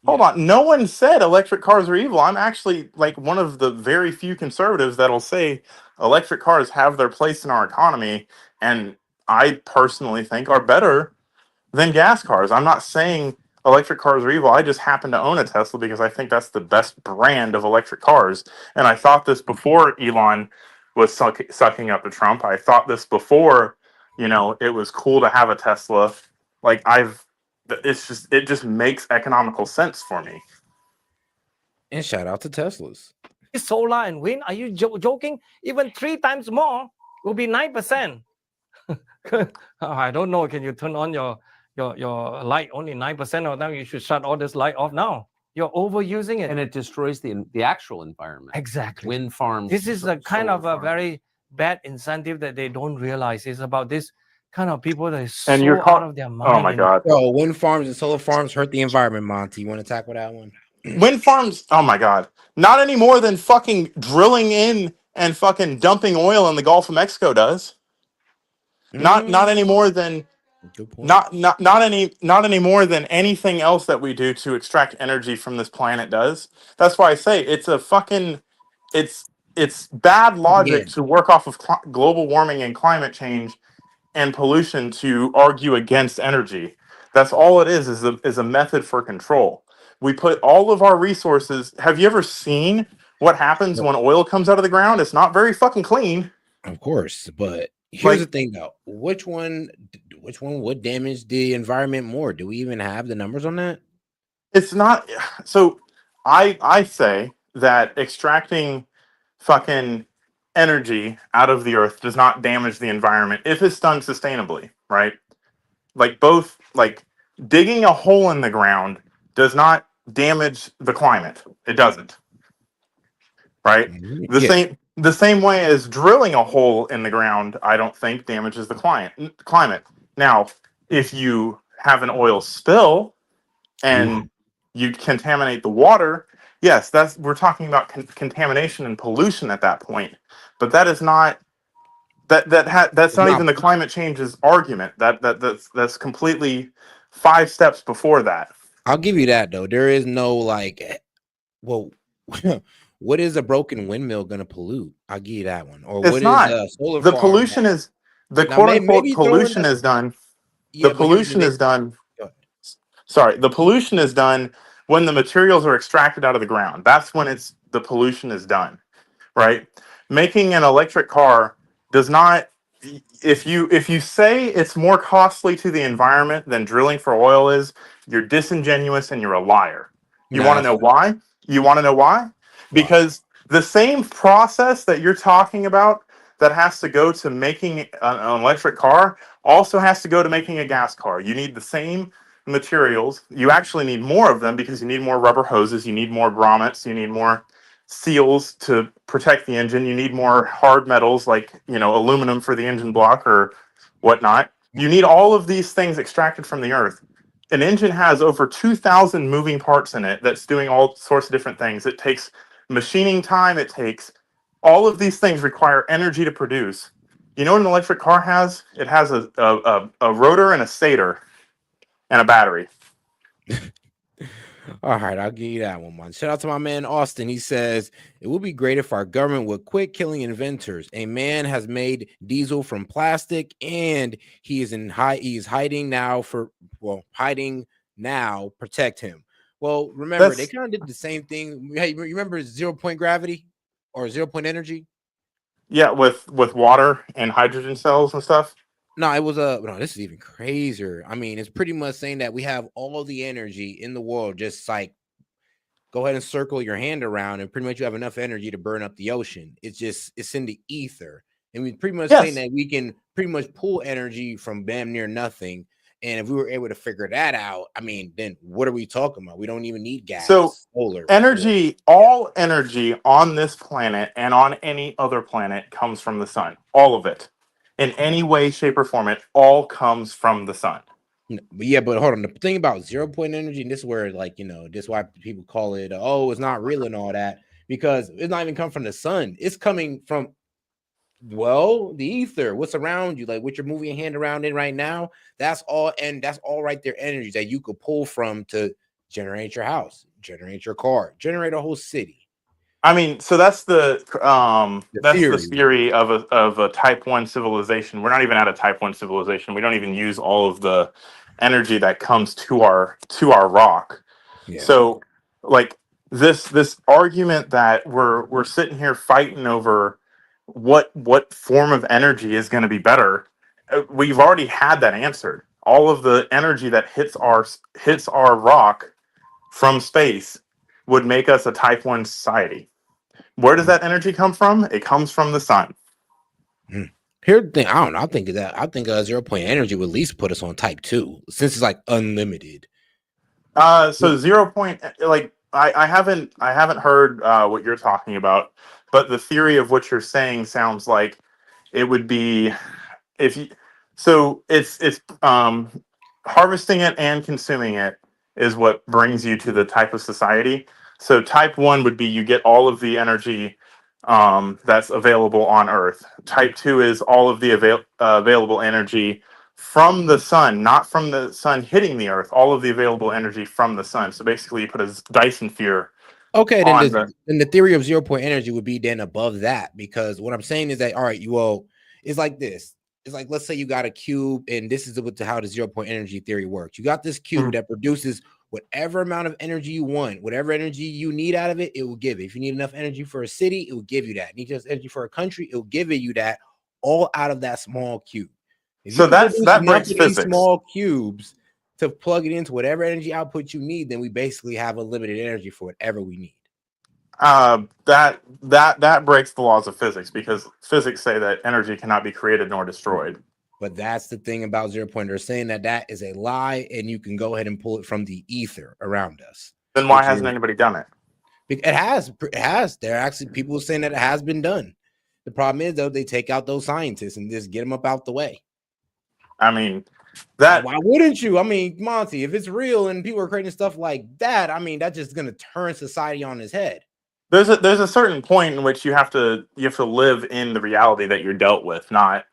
Hold on. No one said electric cars are evil. I'm actually like one of the very few conservatives that'll say electric cars have their place in our economy, and I personally think are better than gas cars. I'm not saying electric cars are evil. I just happen to own a Tesla because I think that's the best brand of electric cars. And I thought this before Elon was sucking up to Trump. I thought this before, it was cool to have a Tesla. Like it just makes economical sense for me. And shout out to Teslas. Solar and wind. Are you joking? Even 3 times more will be 9%. I don't know. Can you turn on your light only 9% of them? You should shut all this light off now. You're overusing it, and it destroys the actual environment. Exactly. Wind farms. This is a kind of a very bad incentive that they don't realize. It's about this kind of people that is so out of their mind. Oh my God. Bro, wind farms and solar farms hurt the environment, Monty. You want to tackle that one? Wind farms, oh my God. Not any more than fucking drilling in and fucking dumping oil in the Gulf of Mexico does. Not any more than not any more than anything else that we do to extract energy from this planet does. That's why I say it's a fucking it's bad logic to work off of global warming and climate change and pollution to argue against energy. That's all it is a method for control. We put all of our resources. Have you ever seen what happens when oil comes out of the ground? It's not very fucking clean. Of course, but here's the thing though. Which one would damage the environment more? Do we even have the numbers on that? It's not. So I say that extracting fucking energy out of the earth does not damage the environment if it's done sustainably, right? Like digging a hole in the ground does not damage the climate. It doesn't. Right? The same way as drilling a hole in the ground, I don't think damages the climate. Now, if you have an oil spill and you contaminate the water, yes, we're talking about contamination and pollution at that point. But that is not that's not even the climate change's argument. That's completely 5 steps before that. I'll give you that though. There is no what is a broken windmill going to pollute? I'll give you that one. Or it's what not. is a solar the farm pollution that, is the now, quote unquote maybe pollution is done. The pollution is done. Sorry, the pollution is done when the materials are extracted out of the ground. That's when the pollution is done, right? Making an electric car does not. If you say it's more costly to the environment than drilling for oil is, you're disingenuous and you're a liar. You want to know why? You want to know why? Because the same process that you're talking about that has to go to making an electric car also has to go to making a gas car. You need the same materials. You actually need more of them because you need more rubber hoses, you need more grommets, you need more seals to protect the engine, you need more hard metals like aluminum for the engine block or whatnot. You need all of these things extracted from the earth. An engine has over 2,000 moving parts in it that's doing all sorts of different things. It takes machining time. It takes all of these things require energy to produce. You know what an electric car has? It has a rotor and a stator and a battery. All right, I'll give you that one, man. Shout out to my man Austin. He says it would be great if our government would quit killing inventors. A man has made diesel from plastic, and he is hiding now hiding now. Protect him. Well, remember they kind of did the same thing. Hey, you remember 0 point gravity or 0 point energy? Yeah, with water and hydrogen cells and stuff. No, it was no, this is even crazier. I mean, it's pretty much saying that we have all the energy in the world, just like go ahead and circle your hand around, and pretty much you have enough energy to burn up the ocean. It's in the ether. And we pretty much saying that we can pretty much pull energy from damn near nothing. And if we were able to figure that out, I mean, then what are we talking about? We don't even need gas, So solar, energy, all energy on this planet and on any other planet comes from the sun. All of it. In any way, shape, or form, it all comes from the sun. But yeah, but hold on. The thing about 0 point energy, and this is where, like, this is why people call it, oh, it's not real and all that, because it's not even come from the sun. It's coming from, well, the ether, what's around you, like what you're moving your hand around in right now. That's all, and that's all right there, energy that you could pull from to generate your house, generate your car, generate a whole city. I mean, so that's the theory. theory of a type 1 civilization. We're not even at a type 1 civilization. We don't even use all of the energy that comes to our rock. Yeah. So, like this argument that we're sitting here fighting over what form of energy is going to be better, we've already had that answered. All of the energy that hits our rock from space would make us a type 1 society. Where does that energy come from? It comes from the sun. Here's the thing. I don't know. I think 0 point energy would at least put us on type 2, since it's like unlimited. So 0 point, like I haven't heard what you're talking about, but the theory of what you're saying sounds like it would be it's harvesting it and consuming it is what brings you to the type of society. So type 1 would be you get all of the energy that's available on Earth. Type 2 is all of the available energy from the sun, not from the sun hitting the Earth. All of the available energy from the sun. So basically, you put a Dyson sphere. Okay, then the theory of 0 point energy would be then above that, because what I'm saying is that, all right, it's like this. It's like, let's say you got a cube, and this is how the 0 point energy theory works. You got this cube that produces whatever amount of energy you want, whatever energy you need out of it, it will give it. If you need enough energy for a city, it will give you that. Need enough energy for a country, it will give you that, all out of that small cube. If so you that breaks these physics. Small cubes to plug it into whatever energy output you need, then we basically have unlimited energy for whatever we need. That breaks the laws of physics, because physics say that energy cannot be created nor destroyed. But that's the thing about 0 point. They're saying that is a lie, and you can go ahead and pull it from the ether around us. Then why hasn't anybody done it? It has. There are actually people saying that it has been done. The problem is, though, they take out those scientists and just get them up out the way. I mean, why wouldn't you? I mean, Monty, if it's real and people are creating stuff like that, I mean, that's just going to turn society on its head. There's a certain point in which you have to live in the reality that you're dealt with, not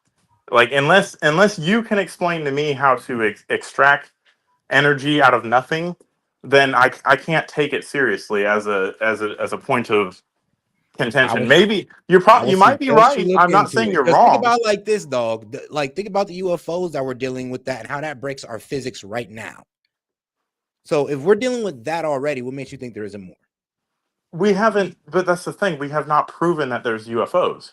like unless you can explain to me how to extract energy out of nothing, then I can't take it seriously as a point of contention. Maybe you might be right. I'm not saying you're wrong. Think about like this, dog. Think about the UFOs that we're dealing with, that and how that breaks our physics right now. So if we're dealing with that already, what makes you think there isn't more? We haven't, but that's the thing. We have not proven that there's UFOs.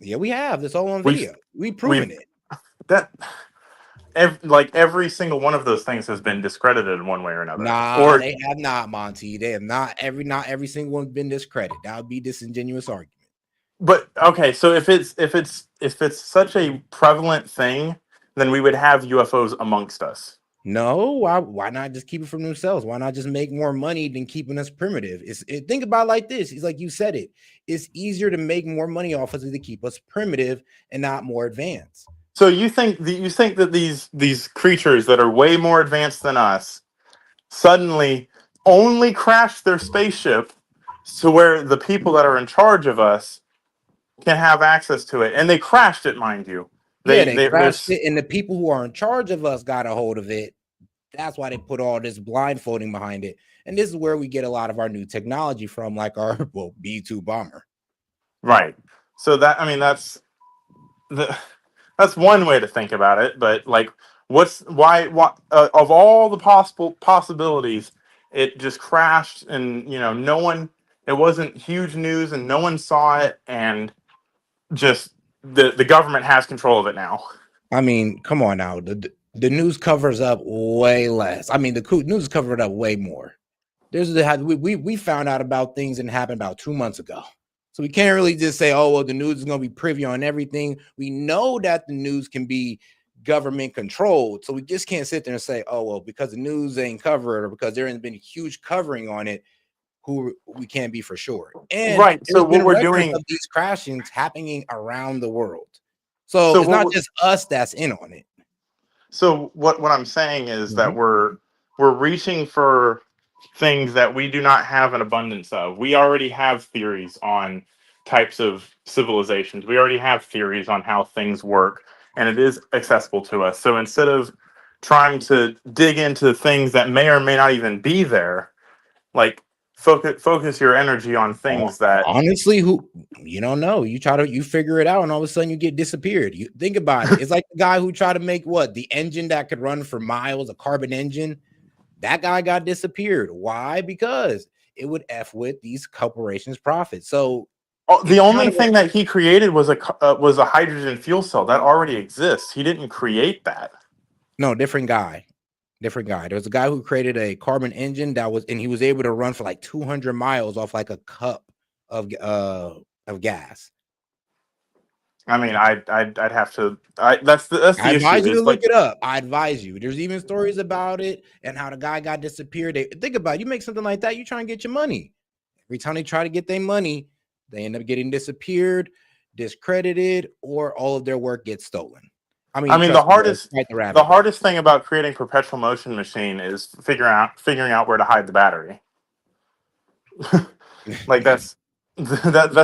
Yeah, we have. It's all on video. We've proven it. Every single one of those things has been discredited in one way or another. Nah, they have not, Monty. They have not. Every single one's been discredited. That would be disingenuous argument. But okay, so if it's such a prevalent thing, then we would have UFOs amongst us. No, why not just keep it from themselves? Why not just make more money than keeping us primitive? Think about it like this. It's like you said it. It's easier to make more money off us to keep us primitive and not more advanced. So you think that these creatures that are way more advanced than us suddenly only crash their spaceship to where the people that are in charge of us can have access to it, and they crashed it, mind you. Yeah, they crashed There's it, and the people who are in charge of us got a hold of it. That's why they put all this blindfolding behind it. And this is where we get a lot of our new technology from, like our B-2 bomber. right. So that's one way to think about it. But like, why of all the possible possibilities, it just crashed, and no one. It wasn't huge news, and no one saw it, and just the government has control of it now. I mean, come on now. The news covers up way less. I mean, the news covered up way more. We found out about things that happened about 2 months ago. So we can't really just say, oh, well, the news is going to be privy on everything. We know that the news can be government controlled. So we just can't sit there and say, oh, well, because the news ain't covered or because there hasn't been huge covering on it, we can't be for sure. And right. So there's been what we're records doing of these crashings happening around the world. So it's not just us that's in on it. So what I'm saying is that Mhm. we're reaching for things that we do not have an abundance of. We already have theories on types of civilizations. We already have theories on how things work, and it is accessible to us. So instead of trying to dig into things that may or may not even be there, like focus your energy on things that Honestly, you don't know. You figure it out, and all of a sudden you get disappeared. You think about it. It's like the guy who tried to make the engine that could run for miles, a carbon engine. That guy got disappeared. Why? Because it would F with these corporations' profits. So the only thing that he created was a hydrogen fuel cell that already exists. He didn't create that. No, different guy. Different guy. There was a guy who created a carbon engine and he was able to run for like 200 miles off like a cup of gas. I mean, I'd have to. That's the I issue. advise you to Is look like, it up. I advise you. There's even stories about it and how the guy got disappeared. Think about it. You make something like that, you try and get your money. Every time they try to get their money, they end up getting disappeared, discredited, or all of their work gets stolen. I mean, the trust me, it's quite the rabbit hole. hardest thing about creating perpetual motion machine is figuring out where to hide the battery. Like that's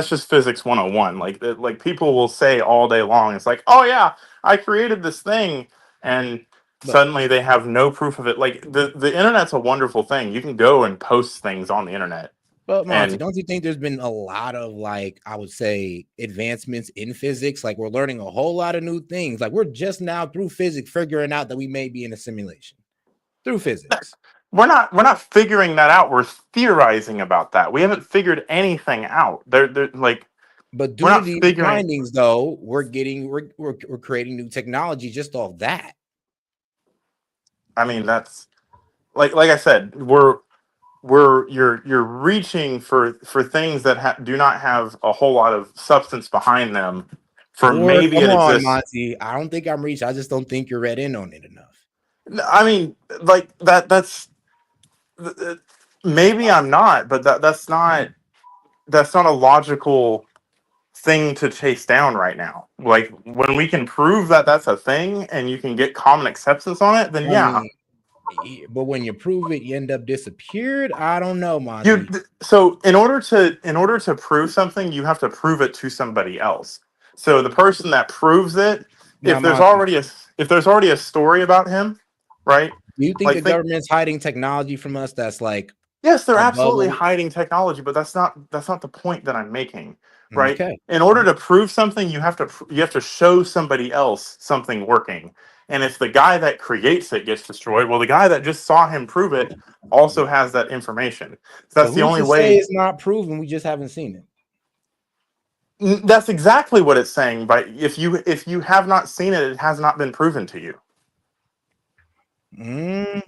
just physics 101. Like people will say all day long, it's like, oh yeah, I created this thing, and suddenly they have no proof of it. Like the internet's a wonderful thing. You can go and post things on the internet. But Monty, And don't you think there's been a lot of I would say advancements in physics? Like we're learning a whole lot of new things. Like we're just now through physics figuring out that we may be in a simulation through physics. We're not figuring that out. We're theorizing about that. We haven't figured anything out. They're like, but we're due to not these figuring. findings, though, we're creating new technology just off that. I mean, that's like I said, you're reaching for things that do not have a whole lot of substance behind them. For Or maybe come it on, exists. Monty. I don't think I'm reaching. I just don't think you're read in on it enough. I mean, like that's maybe I'm not, but that's not a logical thing to chase down right now. Like when we can prove that that's a thing and you can get common acceptance on it, then I yeah. mean, but when you prove it, you end up disappeared. I don't know, Monty. So in order to prove something, you have to prove it to somebody else. So the person that proves it, Now, if there's Monty, already a story about him, right? do you think Like the government's hiding technology from us that's like yes, they're above absolutely what we hiding technology, but that's not the point that I'm making, right? okay. In order to prove something, you have to show somebody else something working. And if the guy that creates it gets destroyed, well, the guy that just saw him prove it also has that information. So So that's the who's only to say way. it's not proven? We just haven't seen it. That's exactly what it's saying. But if you have not seen it, it has not been proven to you. I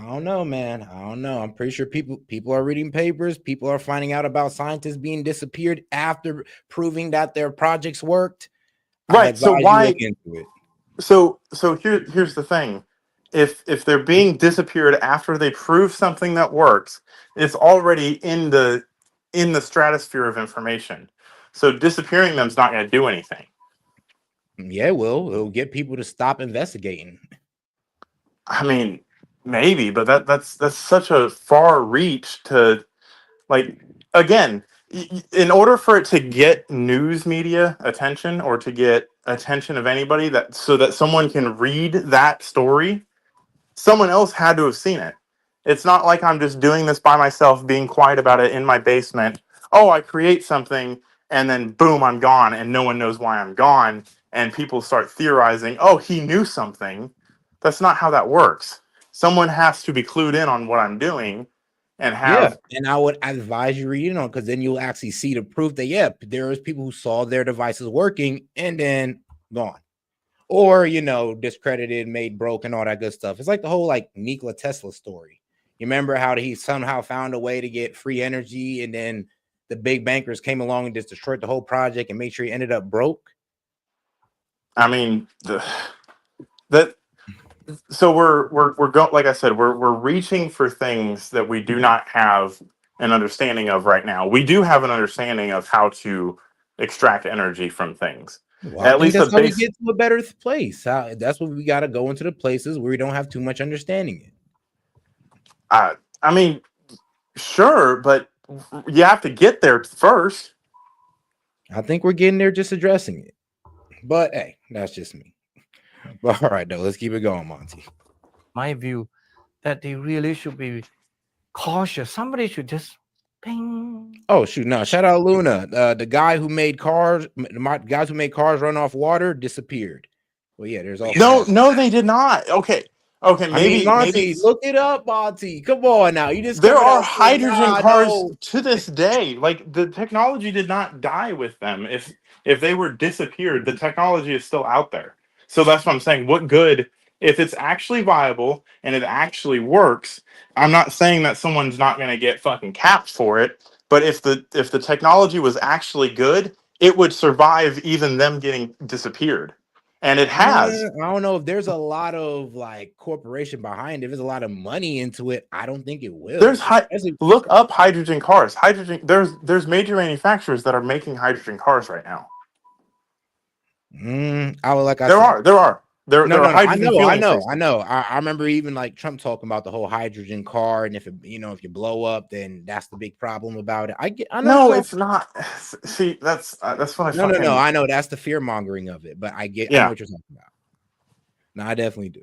don't know, man. I don't know. I'm pretty sure people are reading papers. People are finding out about scientists being disappeared after proving that their projects worked. I Right. So advise you why? look into it. So here's the thing. If they're being disappeared after they prove something that works, it's already in the stratosphere of information. So disappearing them is not going to do anything. Yeah, it will. It'll get people to stop investigating. I mean, maybe, but that's such a far reach to, like, again, in order for it to get news media attention or to get attention of anybody, that so that someone can read that story, someone else had to have seen it. It's not like I'm just doing this by myself, being quiet about it in my basement. Oh, I create something and then boom, I'm gone and no one knows why I'm gone. And people start theorizing, oh, he knew something. That's not how that works. Someone has to be clued in on what I'm doing and Yeah, have. and I would advise you reading on, because then you'll actually see the proof that there is people who saw their devices working and then gone, or discredited, made broke, and all that good stuff. It's like the whole like Nikola Tesla story. You remember how he somehow found a way to get free energy, and then the big bankers came along and just destroyed the whole project and made sure he ended up broke. I mean, that. So we're going, like I said, we're reaching for things that we do not have an understanding of right now. We do have an understanding of how to extract energy from things. Well, I At think least a that's how we base. get to a better place. That's what we got to go into the places where we don't have too much understanding in. I mean, sure, but you have to get there first. I think we're getting there, just addressing it. But hey, that's just me. But all right, though, let's keep it going, Monty. My view that they really should be cautious. Somebody should just ping. Oh shoot! No, shout out Luna. The guy who made cars, guys who made cars run off water disappeared. Well, yeah, there's also No, they did not. Okay, maybe Monty, look it up, Monty. Come on now, you just there coming are out saying, hydrogen nah, cars no. to this day. Like, the technology did not die with them. If they were disappeared, the technology is still out there. So that's what I'm saying. What good if it's actually viable and it actually works? I'm not saying that someone's not going to get fucking capped for it, but if the technology was actually good, it would survive even them getting disappeared. And it has. I don't know if there's a lot of like corporation behind it. If there's a lot of money into it, I don't think it will. Look up hydrogen cars. There's major manufacturers that are making hydrogen cars right now. There are hydrogen fueling stations. I know. I remember even like Trump talking about the whole hydrogen car, and if you blow up, then that's the big problem about it. I know. No, it's not. See, that's what I no, fucking. no. I know that's the fear mongering of it, but I know what you're talking about. No, I definitely do.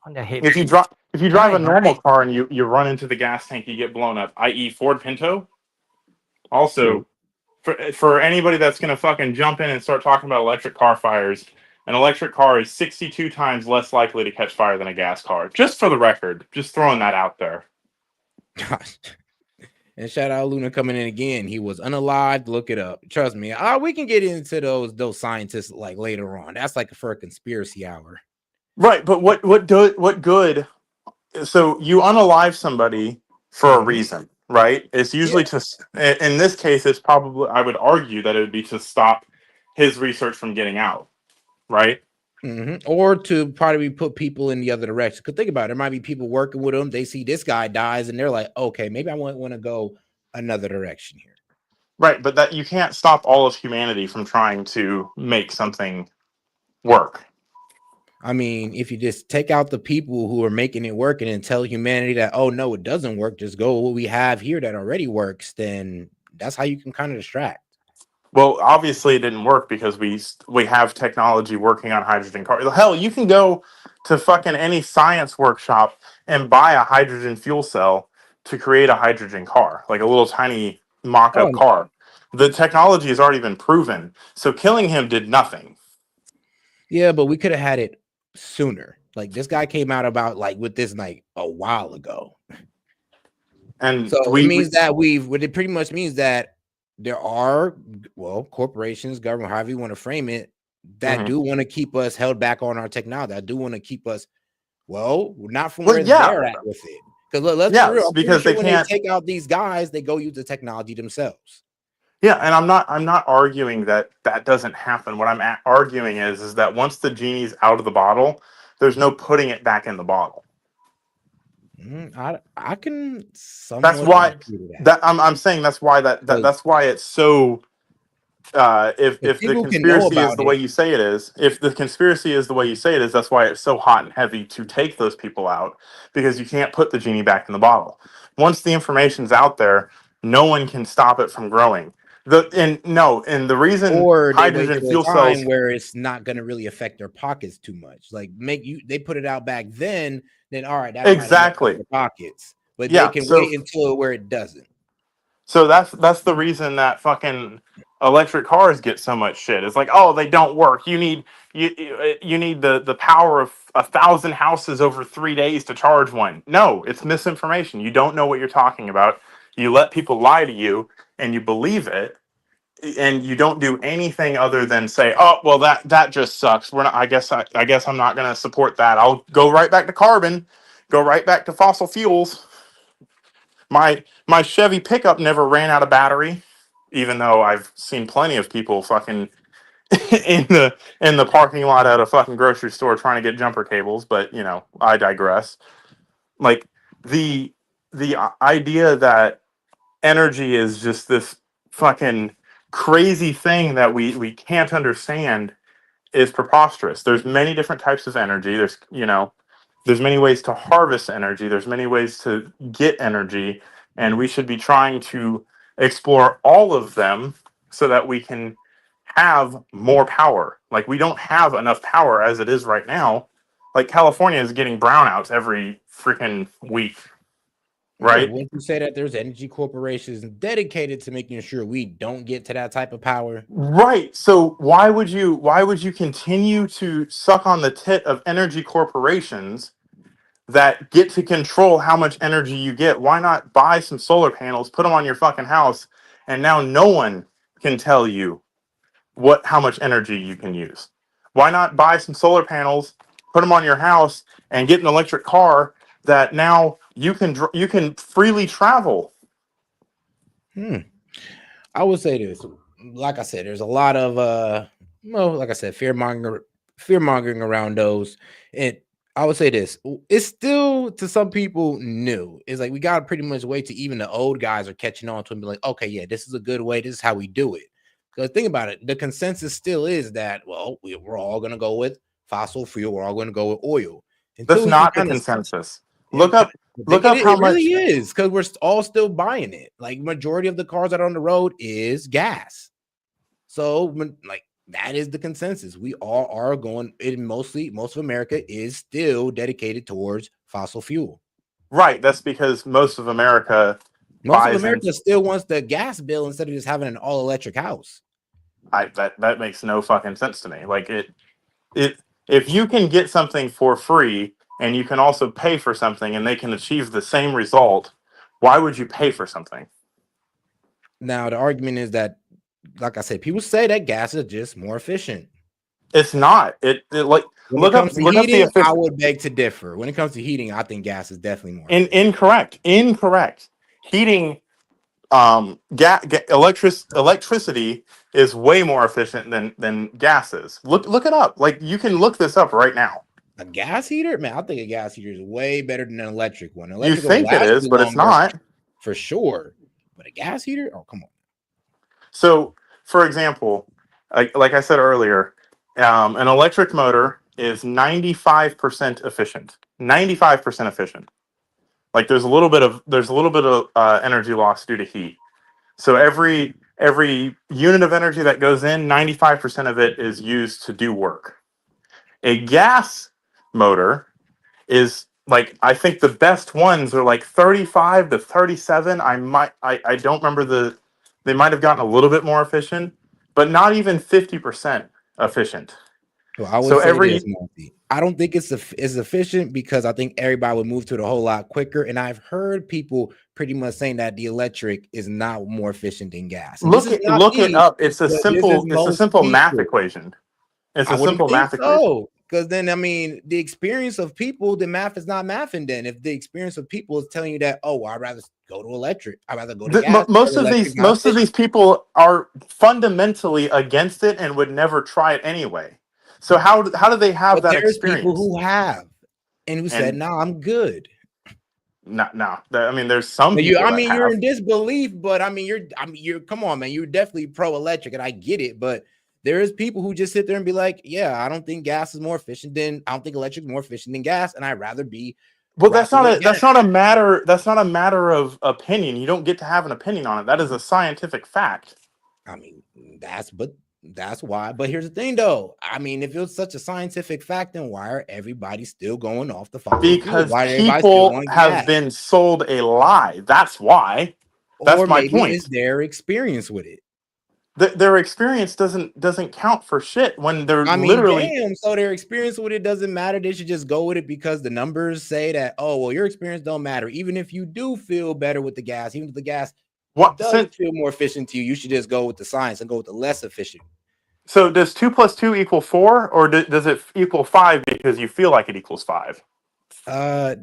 On the head. If you drive a normal car and you run into the gas tank, you get blown up. I.e., Ford Pinto. Also, for anybody that's gonna fucking jump in and start talking about electric car fires, an electric car is 62 times less likely to catch fire than a gas car. Just for the record, just throwing that out there. Gosh. And shout out Luna coming in again. He was unalived. Look it up. Trust me. We can get into those scientists like later on. That's like for a conspiracy hour. Right, but what good? So you unalive somebody for a reason, right? It's usually in this case, it's probably, I would argue that it would be to stop his research from getting out, right? Or to probably put people in the other direction. Because think about it, there might be people working with him. They see this guy dies, and they're like, okay, maybe I want to go another direction here. Right, but that you can't stop all of humanity from trying to make something work. I mean, if you just take out the people who are making it work and then tell humanity that, oh no, it doesn't work, just go with what we have here that already works, then that's how you can kind of distract. Well, obviously it didn't work because we have technology working on hydrogen cars. Hell, you can go to fucking any science workshop and buy a hydrogen fuel cell to create a hydrogen car, like a little tiny mock-up car. The technology has already been proven, so killing him did nothing. Yeah, but we could have had it sooner. Like, this guy came out about like with this like a while ago, and so it means that it pretty much means that there are, well, corporations, government, however you want to frame it, that do want to keep us held back on our technology. That do want to keep us, well, not from where they're at with it. Because let's be real, because when they take out these guys, they go use the technology themselves. Yeah, and I'm not arguing that doesn't happen. What I'm arguing is that once the genie's out of the bottle, there's no putting it back in the bottle. I can somewhat. That's why I'm saying that's why that's why it's so if the people can know conspiracy is about the way it. you say it is, if the conspiracy is the way you say it is, that's why it's so hot and heavy to take those people out, because you can't put the genie back in the bottle. Once the information's out there, no one can stop it from growing. And the reason Or they wait hydrogen till a fuel time cells where it's not going to really affect their pockets too much. Like they put it out back then all right, that might have messed up exactly, their pockets, but they yeah. can wait until where it doesn't. So that's the reason that fucking electric cars get so much shit. It's like, oh, they don't work. You need the power of 1,000 houses over 3 days to charge one. No, it's misinformation. You don't know what you're talking about. You let people lie to you, and you believe it, and you don't do anything other than say, oh, well, that just sucks. We're not. I guess I'm not going to support that. I'll go right back to carbon, go right back to fossil fuels. My Chevy pickup never ran out of battery, even though I've seen plenty of people fucking in the parking lot at a fucking grocery store trying to get jumper cables. But I digress. Like the idea that energy is just this fucking crazy thing that we can't understand is preposterous. There's many different types of energy. There's many ways to harvest energy. There's many ways to get energy, and we should be trying to explore all of them so that we can have more power. Like, we don't have enough power as it is right now. Like, California is getting brownouts every freaking week, right? Yeah, wouldn't you say that there's energy corporations dedicated to making sure we don't get to that type of power? Right. So why would you continue to suck on the tit of energy corporations that get to control how much energy you get? Why not buy some solar panels, put them on your fucking house, and now no one can tell you how much energy you can use? Why not buy some solar panels, put them on your house, and get an electric car that now you can freely travel? I would say this. Like I said, there's a lot of like I said, fear mongering around those. And I would say this. It's still, to some people, new. It's like we gotta pretty much wait till even the old guys are catching on to and be like, okay, yeah, this is a good way, this is how we do it. Because think about it, the consensus still is that, well, we're all gonna go with fossil fuel, we're all gonna go with oil. That's Until we can not the kind of consensus. Look up how it really much. is, because we're all still buying it. Like, majority of the cars that are on the road is gas. So like, that is the consensus. We all are going. Most of America is still dedicated towards fossil fuel. Right. That's because most of America still wants the gas bill instead of just having an all electric house. That makes no fucking sense to me. Like, if you can get something for free and you can also pay for something and they can achieve the same result, why would you pay for something? Now, the argument is that, like I said, people say that gas is just more efficient. It's not. It like when look it comes up to look heating, up the I would beg to differ. When it comes to heating, I think gas is definitely more. Incorrect. Heating, electricity is way more efficient than gas is. Look it up. Like, you can look this up right now. A gas heater, man, I think a gas heater is way better than an electric one. You Electric will think it last is, you but it's longer, not. for sure. But a gas heater, oh, come on. So, for example, like I said earlier, an electric motor is 95% efficient. 95% efficient. Like, there's a little bit of energy loss due to heat. So every unit of energy that goes in, 95% of it is used to do work. A gas motor is, like, I think the best ones are like 35 to 37. I don't remember they might have gotten a little bit more efficient, but not even 50% efficient. Well, I would say this, Monty. I don't think it's as efficient, because I think everybody would move to it a whole lot quicker. And I've heard people pretty much saying that the electric is not more efficient than gas. And Look it up. It's a simple math people. equation. It's I a wouldn't simple think math equation. so, because then, I mean, the experience of people, the math is not mathing. Then, if the experience of people is telling you that, oh, well, I'd rather go to electric, I'd rather go to gas. Most of these people are fundamentally against it and would never try it anyway. So how do they have But that there's experience? people who have and who said, "No, I'm good." no. I mean, there's some But people that you're have. in disbelief, but you're come on, man. You're definitely pro-electric, and I get it, but there is people who just sit there and be like, yeah, I don't think gas is more efficient than I don't think electric is more efficient than gas, and I'd rather be Well, rocking with gas. that's not a matter of opinion. You don't get to have an opinion on it. That is a scientific fact. I mean, that's why. But here's the thing, though. I mean, if it was such a scientific fact, then why are everybody still going off the fossil fuel? Because Why are everybody still people on have gas? been sold a lie. That's why. That's Or my maybe point. it's their experience with it. Their experience doesn't count for shit when they're I mean, literally. damn. So their experience with it doesn't matter. They should just go with it because the numbers say that, oh, well, your experience don't matter. Even if you do feel better with the gas, even if the gas does feel more efficient to you, you should just go with the science and go with the less efficient. So does 2 + 2 = 4, or does it equal 5 because you feel like it equals 5?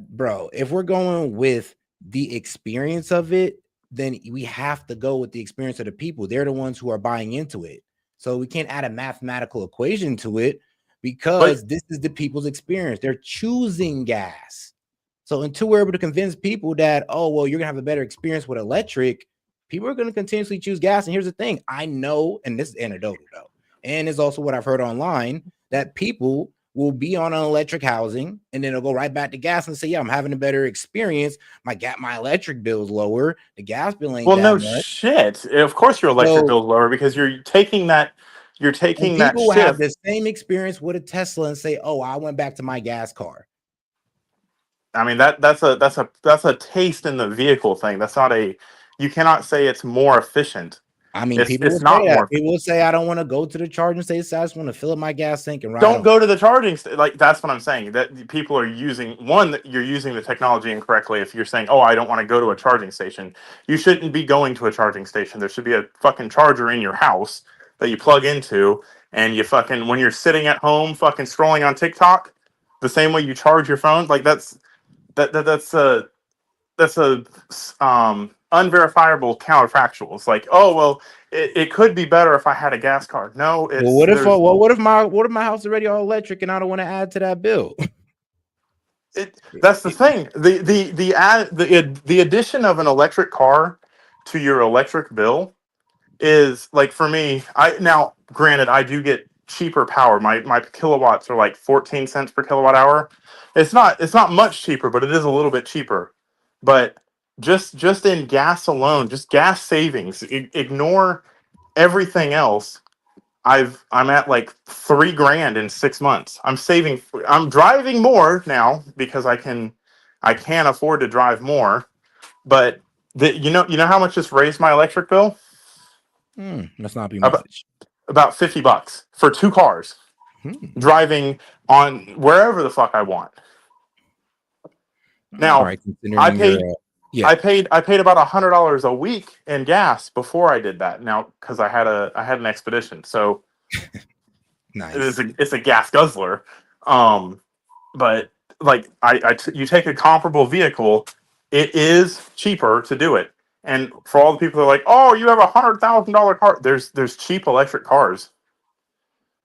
Bro, if we're going with the experience of it, then we have to go with the experience of the people. They're the ones who are buying into it. So we can't add a mathematical equation to it because this is the people's experience. They're choosing gas. So until we're able to convince people that, oh, well, you're gonna have a better experience with electric, people are gonna continuously choose gas. And here's the thing: I know, and this is anecdotal though, and it's also what I've heard online, that people will be on an electric housing and then it'll go right back to gas and say, yeah, I'm having a better experience. My electric bill is lower. The gas bill ain't Well, that no much. shit. Of course, your electric So, bill is lower because you're taking that and people will have shift. the same experience with a Tesla and say, oh, I went back to my gas car. I mean, that's a taste in the vehicle thing. That's not a. You cannot say it's more efficient. I mean, people will It's say not that. more. People will say, I don't want to go to the charging station. I just want to fill up my gas tank and ride Don't home. go to the charging like that's what I'm saying. That people are using that you're using the technology incorrectly. If you're saying, "Oh, I don't want to go to a charging station," you shouldn't be going to a charging station. There should be a fucking charger in your house that you plug into, and you fucking when you're sitting at home, fucking scrolling on TikTok, the same way you charge your phone. Like that's unverifiable counterfactual. It's like, oh well, it could be better if I had a gas card. No, Well, what if my house is already all electric and I don't want to add to that bill? That's the thing. The addition of an electric car to your electric bill is like for me. Now, granted, I do get cheaper power. My kilowatts are like 14 cents per kilowatt hour. It's not much cheaper, but it is a little bit cheaper. But just in gas alone, just gas savings. Ignore everything else. I'm at like $3,000 in 6 months. I'm driving more now because I can afford to drive more. But you know how much this raised my electric bill? Must not be About much. about $50 for 2 cars, driving on wherever the fuck I want. Now, All right, considering I paid about $100 a week in gas before I did that. Now, because I had an expedition, so nice. It's a gas guzzler. But like you take a comparable vehicle, it is cheaper to do it. And for all the people that are like, oh, you have $100,000 car, there's cheap electric cars.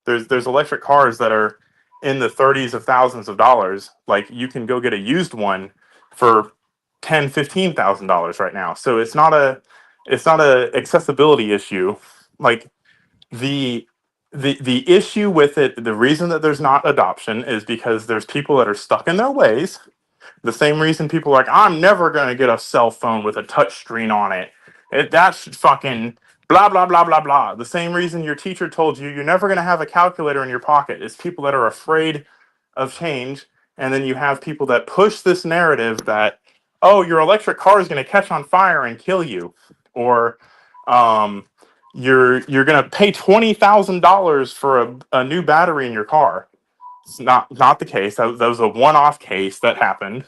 There's electric cars that are in the 30s of thousands of dollars. Like you can go get a used one for $10,000-$15,000 right now. So it's not a accessibility issue. Like the issue with it, the reason that there's not adoption is because there's people that are stuck in their ways. The same reason people are like, I'm never gonna get a cell phone with a touch screen on it. That's fucking blah blah blah blah blah. The same reason your teacher told you you're never gonna have a calculator in your pocket is people that are afraid of change. And then you have people that push this narrative that, oh, your electric car is gonna catch on fire and kill you, or you're gonna pay $20,000 for a new battery in your car. It's not the case. That was a one-off case that happened,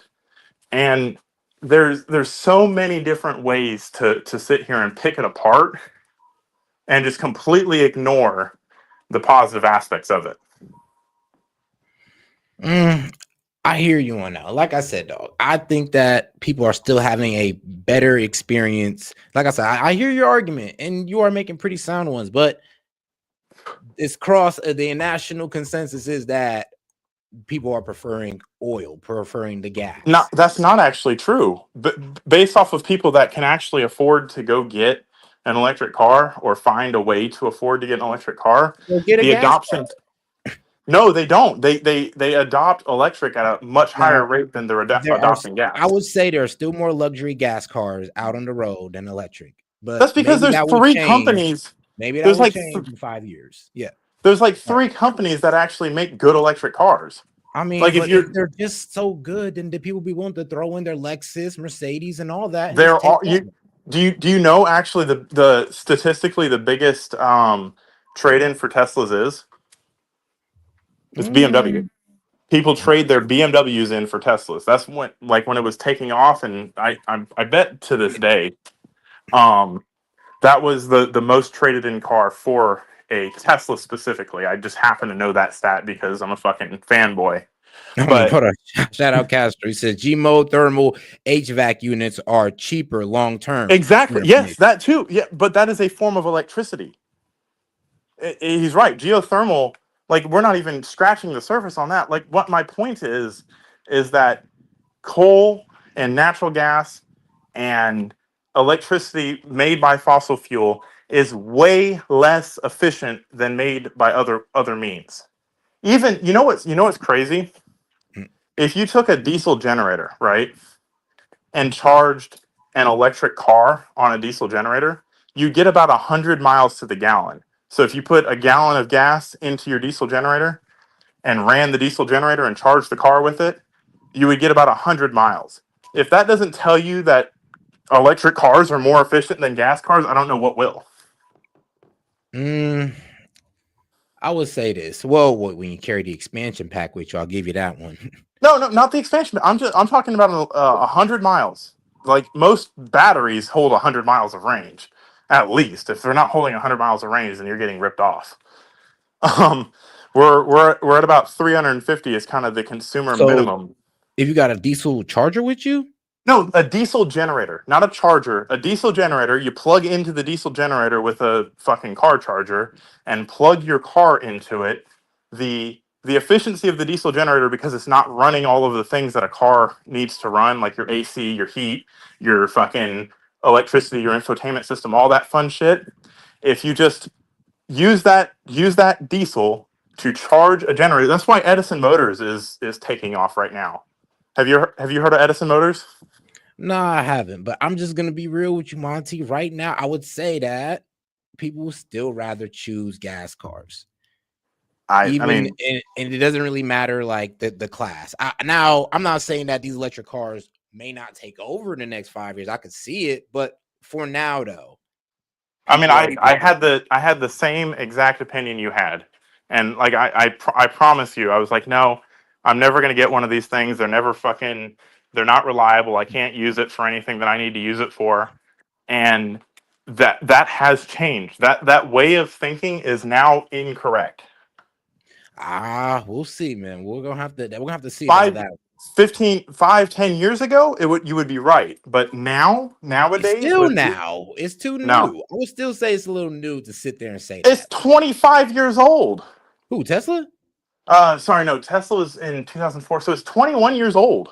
and there's so many different ways to sit here and pick it apart, and just completely ignore the positive aspects of it. I hear you on that. Like I said, dog, I think that people are still having a better experience. Like I said, I hear your argument, and you are making pretty sound ones, but it's the national consensus is that people are preferring oil, preferring the gas. No, that's not actually true. But based off of people that can actually afford to go get an electric car or find a way to afford to get an electric car, Well, get a the gas adoption. No, they don't. They adopt electric at a much higher Now, rate than they're there are, adopting gas. I would say there are still more luxury gas cars out on the road than electric, but That's because maybe there's that will three change. companies. Maybe that There's will like change in 5 years. Yeah. there's like All right. 3 companies that actually make good electric cars. I mean, Like if but you're if they're just so good, then the people be willing to throw in their Lexus, Mercedes, and all that, and there just take are that. do you know actually the statistically the biggest trade-in for Teslas is it's BMW. People trade their BMWs in for Teslas. That's when when it was taking off, and I bet to this day that was the most traded in car for a Tesla specifically. I just happen to know that stat because I'm a fucking fanboy. I mean, But hold on. Shout out Castro. He says G-mode thermal HVAC units are cheaper long term. exactly, yes, that too. Yeah, but that is a form of electricity. He's right. Geothermal, like we're not even scratching the surface on that. Like what my point is that coal and natural gas and electricity made by fossil fuel is way less efficient than made by other means. Even what's crazy? If you took a diesel generator, right, and charged an electric car on a diesel generator, you get about 100 miles to the gallon. So if you put a gallon of gas into your diesel generator and ran the diesel generator and charged the car with it, you would get about 100 miles. If that doesn't tell you that electric cars are more efficient than gas cars, I don't know what will. I would say this. Well, when you carry the expansion pack with you, I'll give you that one. No, not the expansion. I'm talking about 100 miles. Like most batteries hold 100 miles of range, at least. If they're not holding 100 miles of range, then you're getting ripped off. We're at about 350 is kind of the consumer So, minimum. if you got a diesel charger with you? No, a diesel generator, not a charger. A diesel generator, you plug into the diesel generator with a fucking car charger and plug your car into it. The efficiency of the diesel generator, because it's not running all of the things that a car needs to run, like your AC, your heat, your fucking electricity, your infotainment system, all that fun shit. If you just use that diesel to charge a generator, that's why Edison Motors is taking off right now. Have you heard of Edison Motors? No, I haven't, but I'm just gonna be real with you, Monty. Right now, I would say that people still rather choose gas cars. I mean, and it doesn't really matter like the class. Now, I'm not saying that these electric cars may not take over in the next 5 years. I could see it, but for now, though, I mean, I had the same exact opinion you had, and like I promise you, I was like, no, I'm never gonna get one of these things. They're not reliable. I can't use it for anything that I need to use it for, and that has changed. That way of thinking is now incorrect. we'll see, man. We're gonna have to see about that. 10 years ago, you would be right, but nowadays, It's too new. No. I would still say it's a little new to sit there and say that. It's 25 years old. Who, Tesla? Sorry, no, Tesla was in 2004, so it's 21 years old.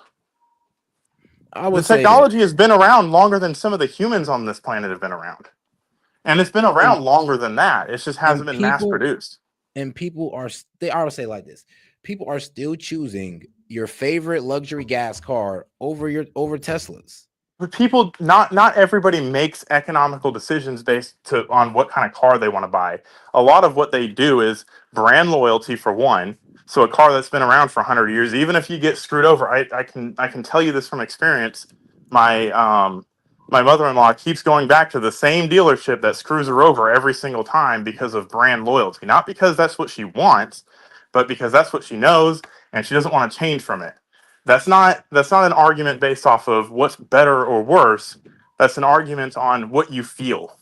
The say technology has been around longer than some of the humans on this planet have been around. And it's been around longer than that. It just hasn't been mass produced. And people I would say like this. People are still choosing your favorite luxury gas car over Teslas. But not everybody makes economical decisions based on what kind of car they want to buy. A lot of what they do is brand loyalty for one. So a car that's been around for 100 years, even if you get screwed over, I can tell you this from experience. My mother-in-law keeps going back to the same dealership that screws her over every single time because of brand loyalty. Not because that's what she wants, but because that's what she knows and she doesn't want to change from it. That's not an argument based off of what's better or worse. That's an argument on what you feel,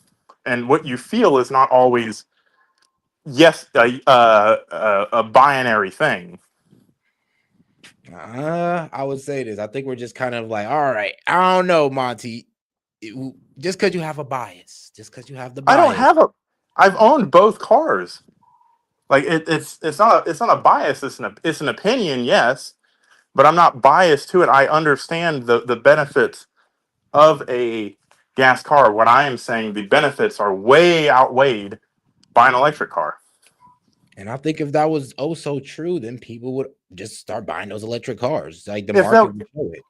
and what you feel is not always a binary thing. I would say this. I think we're just kind of like, all right. I don't know, Monty. Just because you have a bias, just because you have the bias. I've owned both cars. Like it's not a bias. It's an opinion, yes, but I'm not biased to it. I understand the benefits of a gas car. What I am saying, the benefits are way outweighed by an electric car. And I think if that was so true, then people would just start buying those electric cars. Like the If market that, would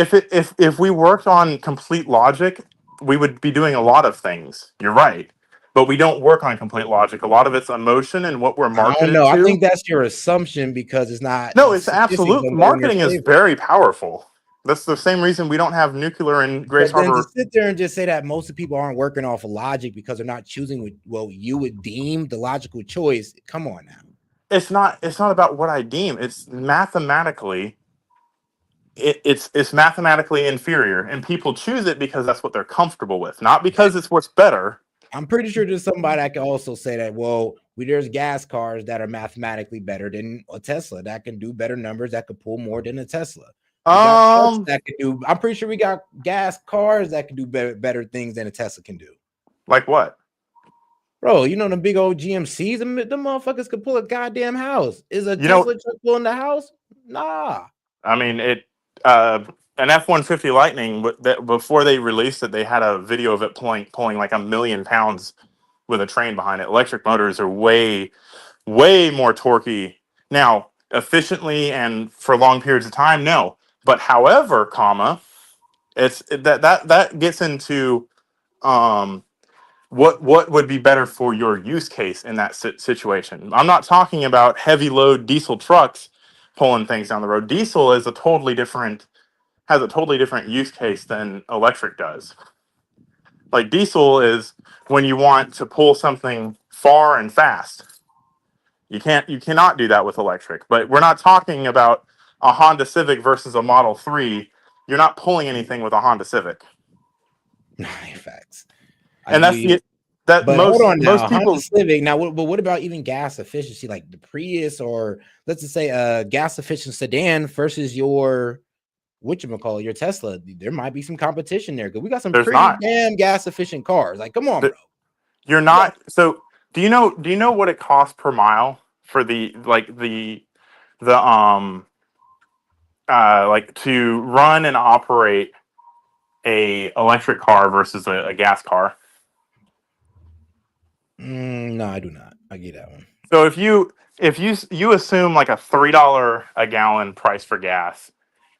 show it. if we worked on complete logic, we would be doing a lot of things. You're right. But we don't work on complete logic. A lot of it's emotion and what we're I don't marketed know. I to. think that's your assumption because it's not. No, The it's statistics absolute. don't go in your Marketing is favor. very powerful. That's the same reason we don't have nuclear in Grace But then to Harbor. sit there and just say that most of people aren't working off of logic because they're not choosing what you would deem the logical choice. Come on now. It's not about what I deem. It's mathematically. It's mathematically inferior, and people choose it because that's what they're comfortable with, not because it's what's better. I'm pretty sure there's somebody that can also say that, well, there's gas cars that are mathematically better than a Tesla that can do better numbers, that could pull more than a Tesla. We got trucks that could do. I'm pretty sure we got gas cars that can do better things than a Tesla can do. Like what? Bro, you know the big old GMCs, the motherfuckers could pull a goddamn house. Is a Tesla truck pulling the house? Nah. I mean, an F-150 Lightning, that before they released it, they had a video of it pulling like 1,000,000 pounds with a train behind it. Electric motors are way more torquey. Now, efficiently and for long periods of time, no. But however, that gets into what would be better for your use case in that situation. I'm not talking about heavy load diesel trucks pulling things down the road. Diesel is has a totally different use case than electric does. Like diesel is when you want to pull something far and fast. You cannot do that with electric. But we're not talking about a Honda Civic versus a Model 3. You're not pulling anything with a Honda Civic. Facts. And But hold on now, most people. Honda Civic. Now, but what about even gas efficiency, like the Prius, or let's just say a gas efficient sedan versus your whatchamacallit, your Tesla? There might be some competition there because we got some pretty damn gas efficient cars. Like, come on, bro. You're not. So, do you know what it costs per mile for the to run and operate a electric car versus a gas car? No, I do not. I get that one. So if you assume like a $3 a gallon price for gas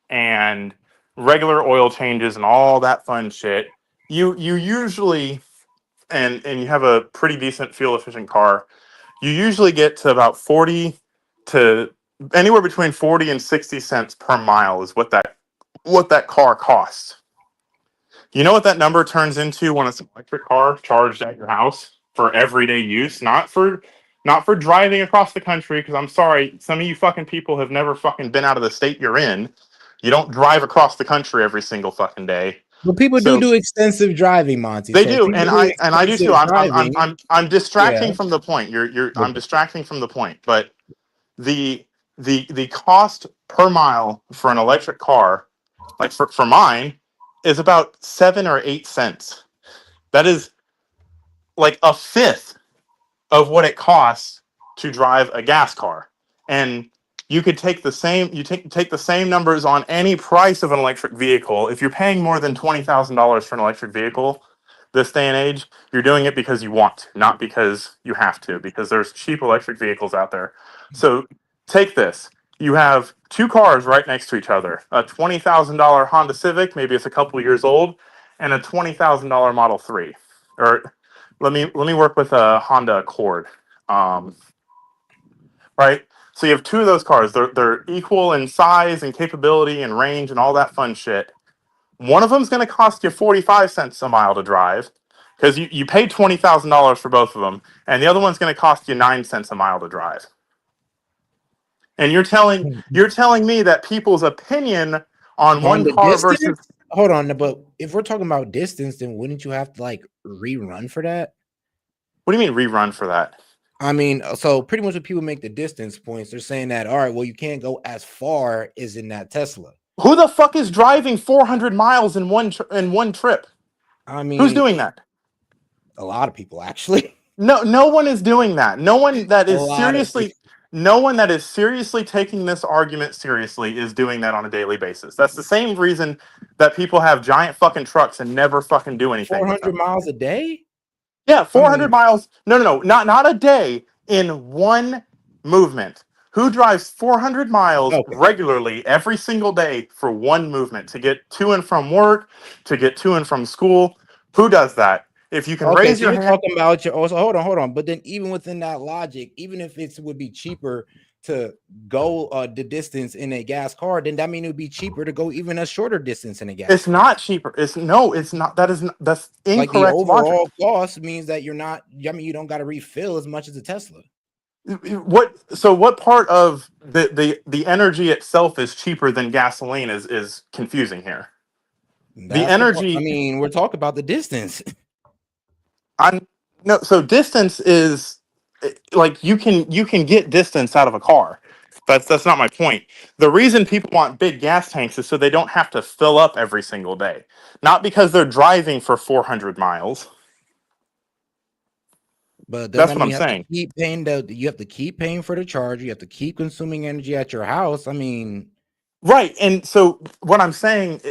and regular oil changes and all that fun shit, you usually and you have a pretty decent fuel efficient car, you usually get to about 40 to anywhere between 40 and 60 cents per mile is what that car costs. You know what that number turns into when it's an electric car charged at your house for everyday use, not for driving across the country, because I'm sorry, some of you fucking people have never fucking been out of the state you're in. You don't drive across the country every single fucking day. But people do extensive driving, Monty. They do, and I do too. I'm distracting Yeah. from the point. I'm distracting from the point. But the cost per mile for an electric car, like for mine, is about 7 or 8 cents. That is like a fifth of what it costs to drive a gas car. And you could take the same numbers on any price of an electric vehicle. If you're paying more than $20,000 for an electric vehicle this day and age, you're doing it because you want to, not because you have to, because there's cheap electric vehicles out there. So take this. You have two cars right next to each other, a $20,000 Honda Civic, maybe it's a couple years old, and a $20,000 Model 3. Or let me work with a Honda Accord. Right? So you have two of those cars. They're equal in size and capability and range and all that fun shit. One of them is going to cost you 45 cents a mile to drive because you paid $20,000 for both of them, and the other one's going to cost you 9 cents a mile to drive. And you're telling me that people's opinion on one the car distance? versus Hold on, but if we're talking about distance, then wouldn't you have to like rerun for that? What do you mean rerun for that? I mean, so pretty much when people make the distance points, they're saying that, all right, well, you can't go as far as in that Tesla. Who the fuck is driving 400 miles in one trip? I mean, who's doing that? A lot of people, actually. No one is doing that. No one that A is lot of seriously, no one that is seriously taking this argument seriously is doing that on a daily basis. That's the same reason that people have giant fucking trucks and never fucking do anything with 400 them. miles a day. Yeah, I 400 mean, miles. No, not a day, in one movement. Who drives 400 miles okay. regularly every single day for one movement to get to and from work, to get to and from school? Who does that? If you can Okay, raise so your you're hand. talking about your also hold on. But then even within that logic, even if it would be cheaper to go the distance in a gas car, then that means it would be cheaper to go even a shorter distance in a gas It's car. not cheaper. It's not. That's Like the incorrect logic. overall cost means that you're not. I mean, you don't got to refill as much as a Tesla. What part of the energy itself is cheaper than gasoline is confusing here? The That's the part. I energy. mean, we're talking about the distance. I'm no. So distance is like you can get distance out of a car. That's not my point. The reason people want big gas tanks is so they don't have to fill up every single day, not because they're driving for 400 miles. But doesn't That's that what mean I'm you have to saying. keep paying you have to keep paying for the charge, you have to keep consuming energy at your house? I mean, Right, and so what I'm saying,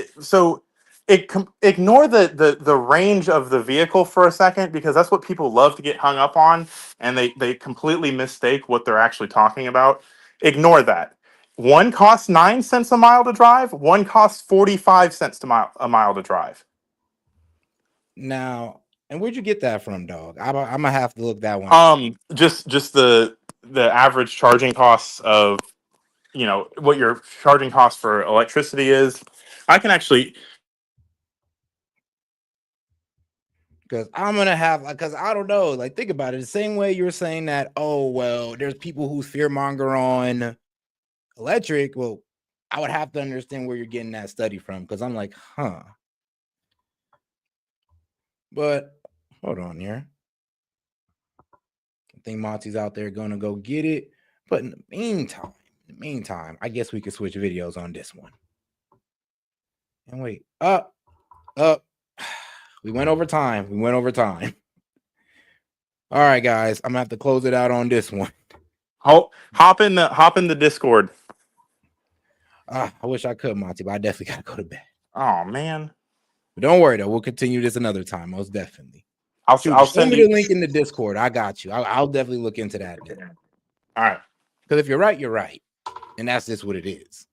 ignore the range of the vehicle for a second, because that's what people love to get hung up on, and they completely mistake what they're actually talking about. Ignore that. One costs 9 cents a mile to drive. One costs 45 cents a mile to drive. now, and where'd you get that from, dog? I'm gonna have to look that one up. Just the average charging costs of what your charging cost for electricity is. I can actually. Because I'm gonna have because I don't know, like think about it. The same way you're saying that, oh well, there's people who fearmonger on electric. Well, I would have to understand where you're getting that study from, because I'm like, huh. But hold on here. I think Monty's out there gonna go get it. But in the meantime, I guess we could switch videos on this one. And wait, up. We went over time. All right, guys, I'm gonna have to close it out on this one. Hop in the Discord. I wish I could, Monty, but I definitely gotta go to bed. Oh man. But don't worry though, we'll continue this another time, most definitely. I'll Show send me you the link in the Discord. I got you. I'll definitely look into that. All right. Because if you're right, you're right. And that's just what it is.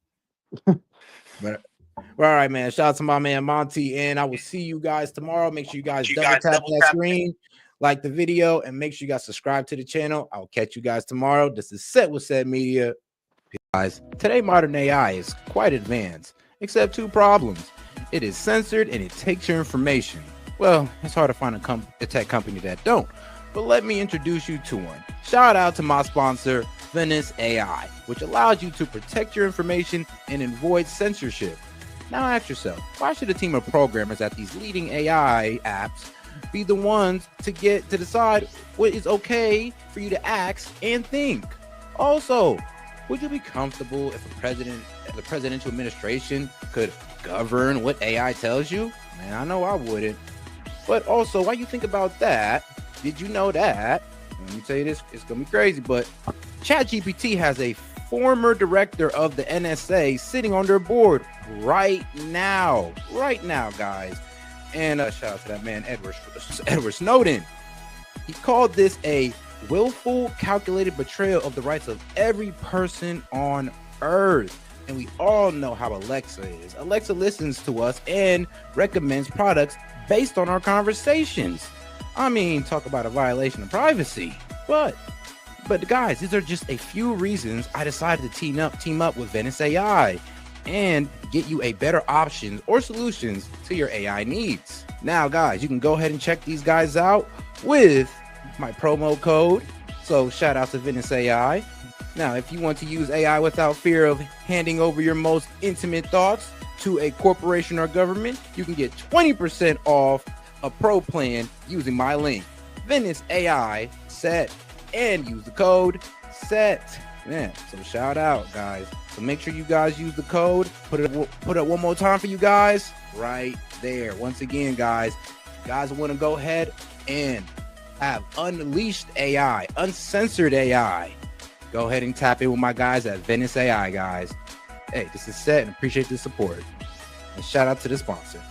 But all right, man. Shout out to my man Monty, and I will see you guys tomorrow. Make sure you guys double tap that screen, like the video, and make sure you guys subscribe to the channel. I'll catch you guys tomorrow. This is Set with Said Media. Guys, today modern AI is quite advanced, except two problems. It is censored and it takes your information. Well, it's hard to find a tech company that don't. But let me introduce you to one. Shout out to my sponsor, Venice AI, which allows you to protect your information and avoid censorship. Now ask yourself, why should a team of programmers at these leading AI apps be the ones to decide what is okay for you to ask and think? Also, would you be comfortable if the presidential administration could govern what AI tells you? Man, I know I wouldn't. But also, while you think about that, did you know that? Let me tell you this, it's gonna be crazy, but ChatGPT has a former director of the NSA sitting on their board right now, guys. And shout out to that man, Edward Snowden. He called this a willful, calculated betrayal of the rights of every person on Earth. And we all know how Alexa is. Alexa listens to us and recommends products based on our conversations. I mean, talk about a violation of privacy. But guys, these are just a few reasons I decided to team up with Venice AI and get you a better options or solutions to your AI needs. Now, guys, you can go ahead and check these guys out with my promo code. So shout out to Venice AI. Now, if you want to use AI without fear of handing over your most intimate thoughts to a corporation or government, you can get 20% off a pro plan using my link, Venice AI SET, and use the code SET. Man, so shout out, guys. So make sure you guys use the code. Put it one more time for you guys right there. Once again, guys want to go ahead and have unleashed AI, uncensored AI. Go ahead and tap in with my guys at Venice AI, guys. Hey, this is S.E.T and appreciate the support. And shout out to the sponsor.